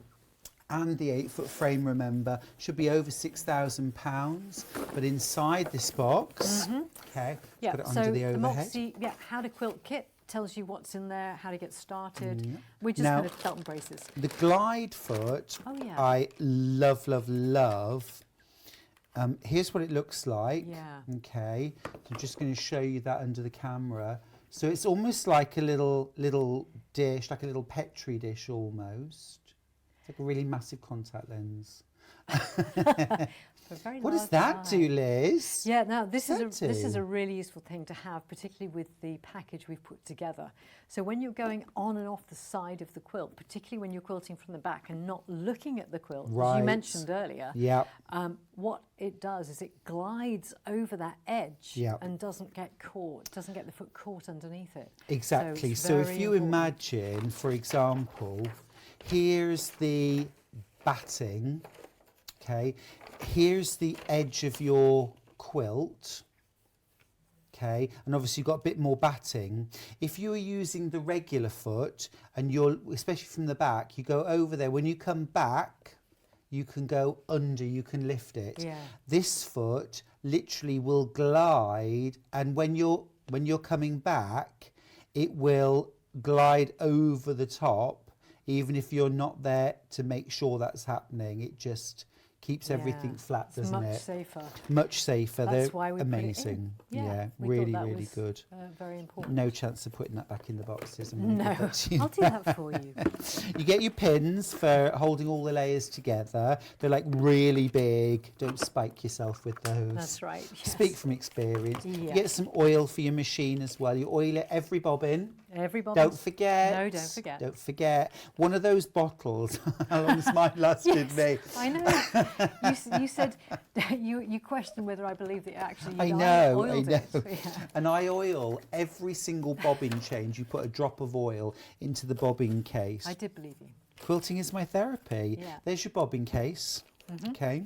and the 8-foot frame, remember, should be over £6,000. But inside this box, okay, Yeah, put it so under the the overhead. Moxie, yeah, how to quilt kit tells you what's in there, how to get started. We just Now- put a belt and braces. The glide foot, Oh, yeah. I love, love, love. Here's what it looks like. Yeah. Okay, I'm just going to show you that under the camera. So it's almost like a little dish, like a little Petri dish almost. It's like a really massive contact lens. For a very What does large that size. do, Liz? Yeah, now this is That a do? really useful thing to have, particularly with the package we've put together. So when you're going on and off the side of the quilt, particularly when you're quilting from the back and not looking at the quilt, as Right. you mentioned earlier, Yeah. what it does is it glides over that edge Yep. and doesn't get caught, doesn't get the foot caught underneath it. Exactly. it's So if very you important. imagine, for example, here's the batting, okay, here's the edge of your quilt, okay, and obviously you've got a bit more batting. If you are using the regular foot and you're, especially from the back, you go over there, when you come back, you can go under, you can lift it. Yeah. This foot literally will glide, and when you're coming back, it will glide over the top, even if you're not there to make sure that's happening. It just, Keeps everything flat, doesn't much it? Safer. Much safer. That's They're why we amazing. Put it in. Yeah, we really, thought that really was, good. Very important. No chance of putting that back in the boxes. No, I'll do that for you. You get your pins for holding all the layers together. They're like really big. Don't spike yourself with those. That's right. Yes. Speak from experience. Yeah. You get some oil for your machine as well. You oil it every bobbin. Every bobbin. Don't forget. No, don't forget. Don't forget. One of those bottles. How long's mine lasted me? I know. You said you questioned whether I believe that actually I know. oiled it. Yeah. And I oil every single bobbin change. You put a drop of oil into the bobbin case. I did believe you. Quilting is my therapy. Yeah. There's your bobbin case. Okay.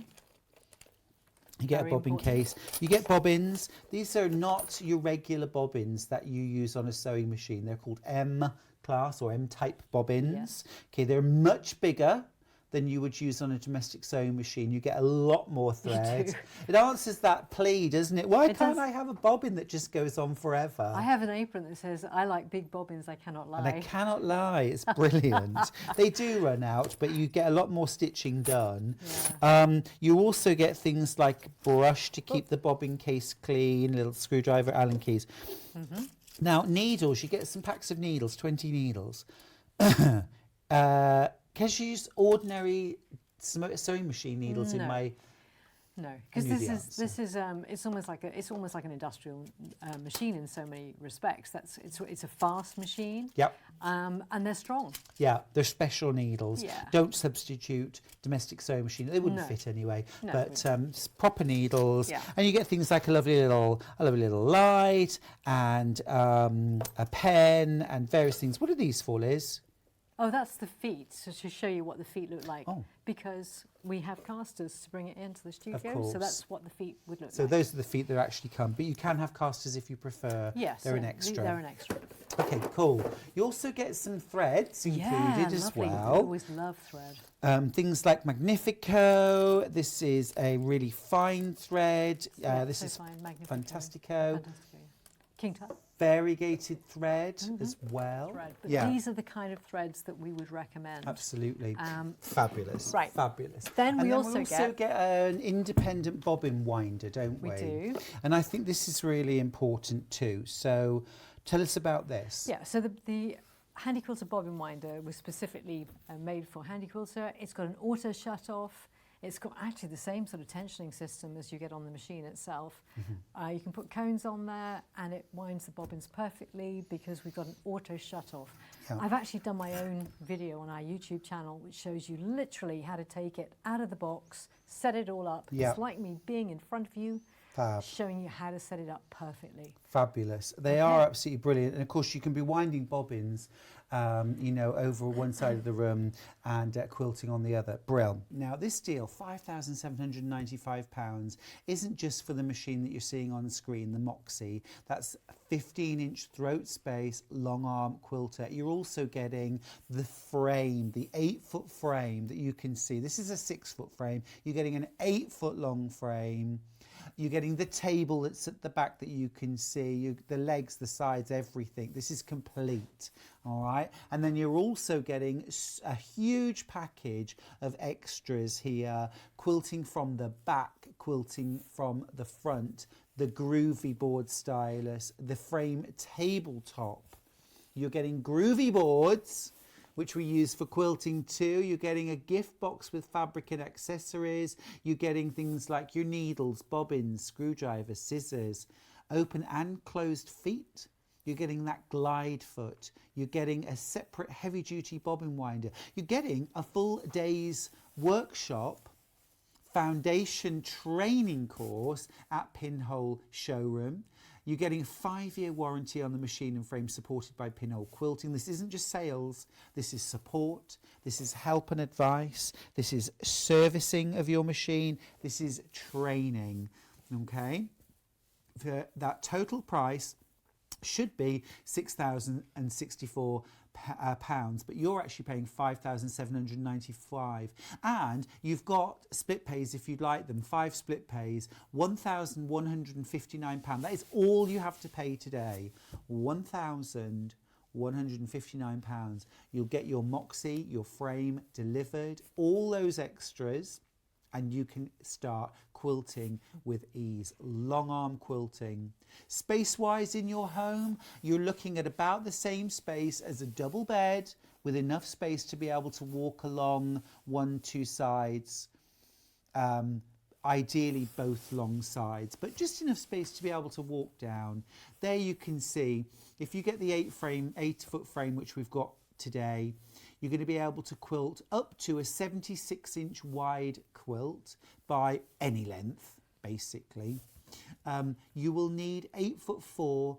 You get Very a bobbin important. case. You get bobbins. These are not your regular bobbins that you use on a sewing machine. They're called M class or M type bobbins. Okay, they're much bigger than you would use on a domestic sewing machine. You get a lot more thread. It answers that plea, doesn't it? Why can't I have a bobbin that just goes on forever? I have an apron that says, I like big bobbins, I cannot lie. And I cannot lie, it's brilliant. They do run out, but you get a lot more stitching done. Yeah. You also get things like brush to keep the bobbin case clean, little screwdriver, Allen keys. Now, needles, you get some packs of needles, 20 needles. Can you use ordinary sewing machine needles in my... No, because knew the this is it's almost like an industrial machine in so many respects. It's a fast machine. Yep. And they're strong. Yeah, they're special needles. Yeah. Don't substitute domestic sewing machine. They wouldn't No. fit anyway. No, But proper needles. Yeah. And you get things like a lovely little light and a pen and various things. What are these for, Liz? Oh, that's the feet, so to show you what the feet look like. Oh. Because we have casters to bring it into the studio, course. so that's what the feet would look So like. those are the feet that actually come. But you can have casters if you prefer. Yes, They're an yeah, extra. They're an extra. Okay, cool. You also get some threads included as lovely. I well. always love thread. Things like Magnifico. This is a really fine thread. This so is fine. Magnifico. Fantastico. King tut. Variegated thread as well. Thread. But these are the kind of threads that we would recommend. Absolutely. Fabulous. Right. Fabulous. Then we and also get an independent bobbin winder, don't we? We do. And I think this is really important too. So tell us about this. Yeah, so the Handi Quilter bobbin winder was specifically made for Handi Quilter. It's got an auto shut off. It's got actually the same sort of tensioning system as you get on the machine itself. You can put cones on there and it winds the bobbins perfectly because we've got an auto shut off. Yeah. I've actually done my own video on our YouTube channel which shows you literally how to take it out of the box, set it all up. Yeah. It's like me being in front of you, Fab. showing you how to set it up perfectly. Fabulous. They are absolutely brilliant. And of course you can be winding bobbins over one side of the room and quilting on the other. Brill. Now this deal, £5,795, isn't just for the machine that you're seeing on the screen, the Moxie. That's a 15-inch throat space, long arm quilter. You're also getting the frame, the 8-foot frame that you can see. This is a 6-foot frame. You're getting an 8-foot long frame. You're getting the table that's at the back that you can see, the legs, the sides, everything. This is complete, all right? And then you're also getting a huge package of extras here, quilting from the back, quilting from the front, the groovy board stylus, the frame tabletop. You're getting groovy boards, which we use for quilting too. You're getting a gift box with fabric and accessories. You're getting things like your needles, bobbins, screwdrivers, scissors, open and closed feet. You're getting that glide foot. You're getting a separate heavy duty bobbin winder. You're getting a full day's workshop, foundation training course at Pinhole Showroom. You're getting a 5-year warranty on the machine and frame supported by Pinhole Quilting. This isn't just sales, this is support, this is help and advice, this is servicing of your machine, this is training, okay? For that total price should be £6,064, but you're actually paying £5,795, and you've got split pays if you'd like them, 5 split pays, £1,159. That is all you have to pay today, £1,159. You'll get your Moxie, your frame delivered, all those extras, and you can start quilting with ease. Long arm quilting. Space-wise in your home, you're looking at about the same space as a double bed, with enough space to be able to walk along 1-2 sides. Ideally both long sides, but just enough space to be able to walk down. There you can see, if you get the 8-foot frame, which we've got today, you're going to be able to quilt up to a 76-inch wide quilt by any length, basically. You will need 8'4"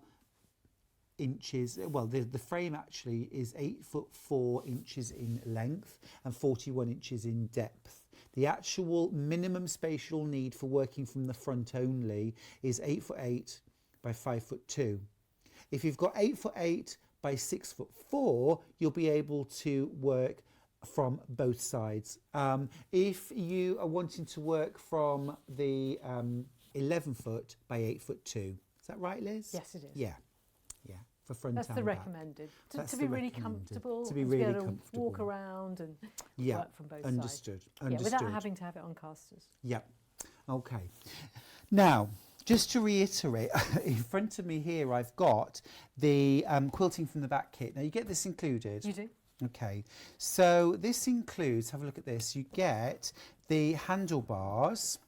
well, the frame actually is 8'4" in length and 41 inches in depth. The actual minimum space you'll need for working from the front only is 8'8" by 5'2". If you've got 8'8" by 6'4", you'll be able to work from both sides. If you are wanting to work from the 11' by 8'2", is that right, Liz? Yes, it is. Yeah. For front That's and the back. recommended. That's To be the really recommended. comfortable. To be and really be able to comfortable. walk around and work from both Understood. sides. Understood. Yeah, without having to have it on casters. Yeah. Okay. Now, just to reiterate, in front of me here, I've got the quilting from the back kit. Now, you get this included. You do. Okay. So this includes, have a look at this, you get the handlebars.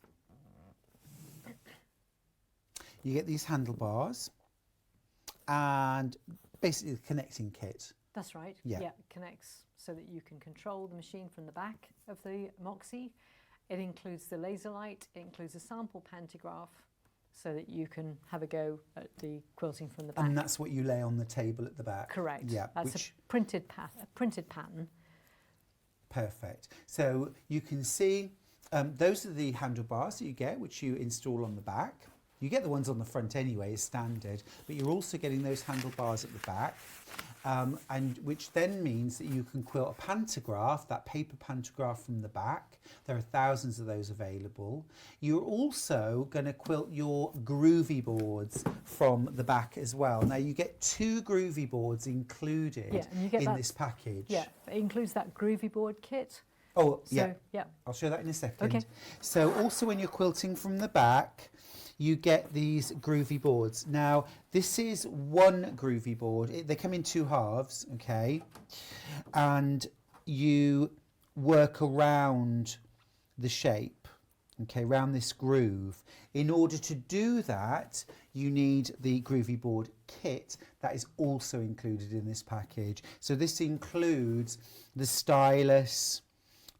You get these handlebars and basically the connecting kit. That's right. Yeah. It connects so that you can control the machine from the back of the Moxie. It includes the laser light. It includes a sample pantograph so that you can have a go at the quilting from the back. And that's what you lay on the table at the back. Correct. Yeah. That's a printed pattern. Perfect. So you can see those are the handlebars that you get, which you install on the back. You get the ones on the front anyway, as standard, but you're also getting those handlebars at the back, and which then means that you can quilt a pantograph, that paper pantograph from the back. There are thousands of those available. You're also going to quilt your groovy boards from the back as well. Now you get 2 groovy boards included in this package. Yeah, it includes that groovy board kit. Oh, So, yeah. I'll show that in a second. Okay. So also when you're quilting from the back, you get these groovy boards. Now, this is one groovy board. They come in 2 halves, okay? And you work around the shape, okay, around this groove. In order to do that, you need the groovy board kit that is also included in this package. So this includes the stylus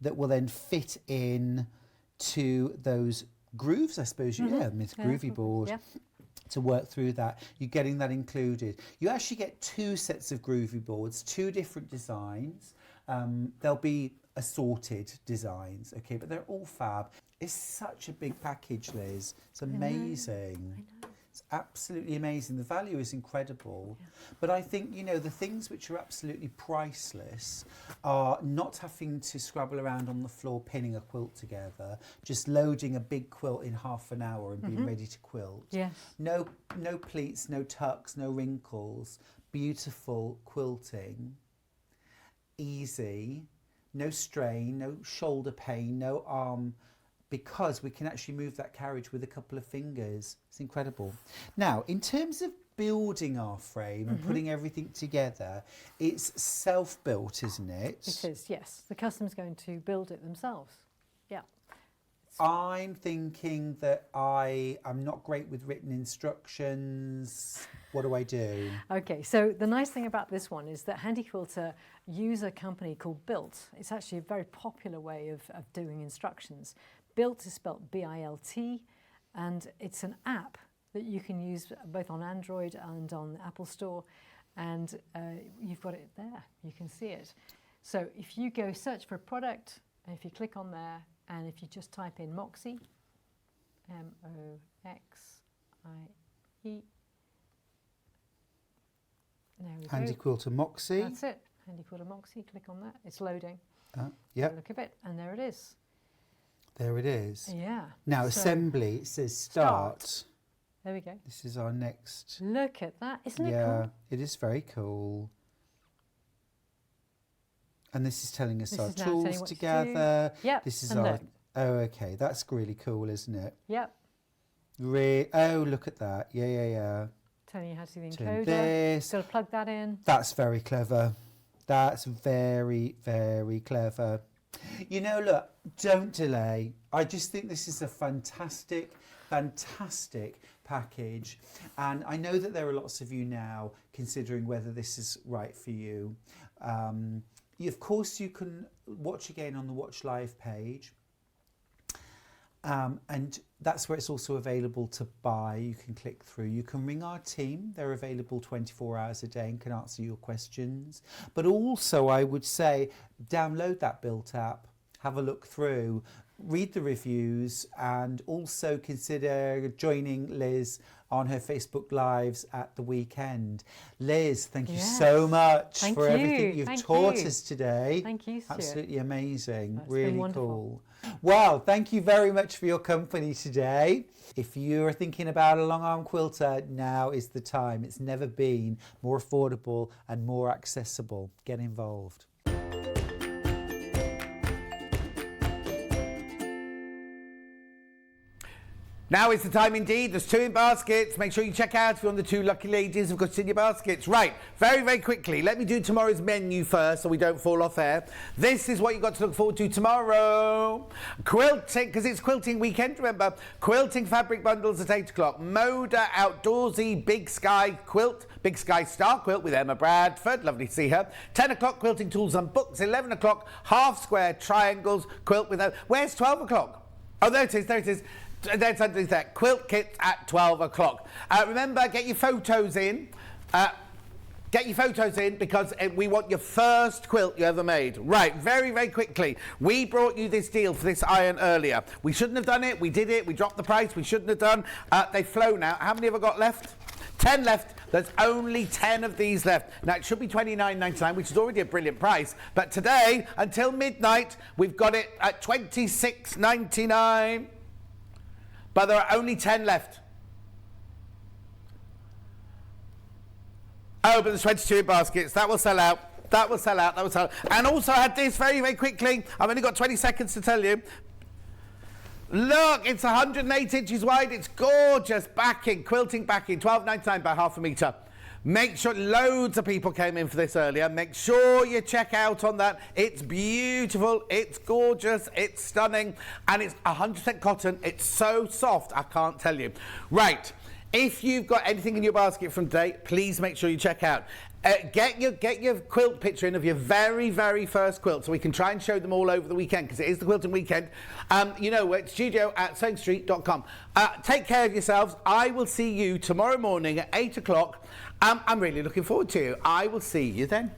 that will then fit in to those grooves, I suppose. Groovy board. Yeah. To work through that, you're getting that included. You actually get 2 sets of groovy boards, 2 different designs. There'll be assorted designs, okay, but they're all fab. It's such a big package, Liz. It's amazing. I know. It's absolutely amazing. The value is incredible. Yeah. But I think, you know, the things which are absolutely priceless are not having to scrabble around on the floor pinning a quilt together, just loading a big quilt in half an hour and being ready to quilt. Yes. No pleats, no tucks, no wrinkles. Beautiful quilting. Easy. No strain, no shoulder pain, no arm, because we can actually move that carriage with a couple of fingers. It's incredible. Now, in terms of building our frame and putting everything together, it's self-built, isn't it? It is, yes. The customer's going to build it themselves. Yeah. I'm thinking that I am not great with written instructions. What do I do? Okay, so the nice thing about this one is that Handi Quilter use a company called Built. It's actually a very popular way of doing instructions. Built is spelled B-I-L-T, and it's an app that you can use both on Android and on the Apple Store, and you've got it there. You can see it. So if you go search for a product, and if you click on there, and if you just type in Moxie, M-O-X-I-E, there we Handi go. Quilter Moxie. That's it. Handi Quilter Moxie. Click on that. It's loading. Yep. Look at it, and there it is. There it is. Yeah. Now, So, assembly, it says start. there we go. This is our next. Look at that. Isn't it Yeah, cool? it is very cool. And this is telling us This our is now telling tools what to together. do. Yep, This is and our look. Oh, okay. That's really cool, isn't it? Yep. Oh, look at that. Yeah. Telling you how to do the Turn encoder. this. Got to plug that in. That's very clever. That's very, very clever. You know, look, don't delay. I just think this is a fantastic package. And I know that there are lots of you now considering whether this is right for you. Of course, you can watch again on the Watch Live page. And that's where it's also available to buy. You can click through. You can ring our team. They're available 24 hours a day and can answer your questions. But also, I would say, download that built app, have a look through, read the reviews, and also consider joining Liz on her Facebook Lives at the weekend. Liz, thank you so much for everything you've taught us today. Thank you, Stuart. Absolutely amazing. That's really been wonderful. Cool. Well, thank you very much for your company today. If you're thinking about a long arm quilter, now is the time. It's never been more affordable and more accessible. Get involved. Now is the time indeed. There's 2 in baskets. Make sure you check out if you're one of the 2 lucky ladies who've got it in your baskets. Right, very, very quickly. Let me do tomorrow's menu first so we don't fall off air. This is what you've got to look forward to tomorrow. Quilting, because it's quilting weekend, remember. Quilting fabric bundles at 8 o'clock. Moda Outdoorsy Big Sky Quilt. Big Sky Star Quilt with Emma Bradford. Lovely to see her. 10 o'clock, quilting tools and books. 11 o'clock, half square triangles. Quilt with... Where's 12 o'clock? Oh, there it is, there it is. There's underneath that. Quilt kits at 12 o'clock. Remember, get your photos in. Get your photos in because we want your first quilt you ever made. Right, very, very quickly. We brought you this deal for this iron earlier. We shouldn't have done it. We did it. We dropped the price. We shouldn't have done. They've flown out. How many have I got left? 10 left. There's only 10 of these left. Now, it should be $29.99, which is already a brilliant price. But today, until midnight, we've got it at $26.99. But there are only 10 left. Oh, but there's 22 in baskets. That will sell out. That will sell out. That will sell out. And also I had this very, very quickly. I've only got 20 seconds to tell you. Look, it's 108 inches wide. It's gorgeous. Backing, quilting backing, $12.99 by half a metre. Make sure, loads of people came in for this earlier. Make sure you check out on that. It's beautiful, it's gorgeous, it's stunning, and it's 100% cotton. It's so soft, I can't tell you. Right, if you've got anything in your basket from today, please make sure you check out. Get your quilt picture in of your very, very first quilt so we can try and show them all over the weekend because it is the quilting weekend. You know, it's studio@sewingstreet.com. Take care of yourselves. I will see you tomorrow morning at 8 o'clock. I'm really looking forward to you. I will see you then.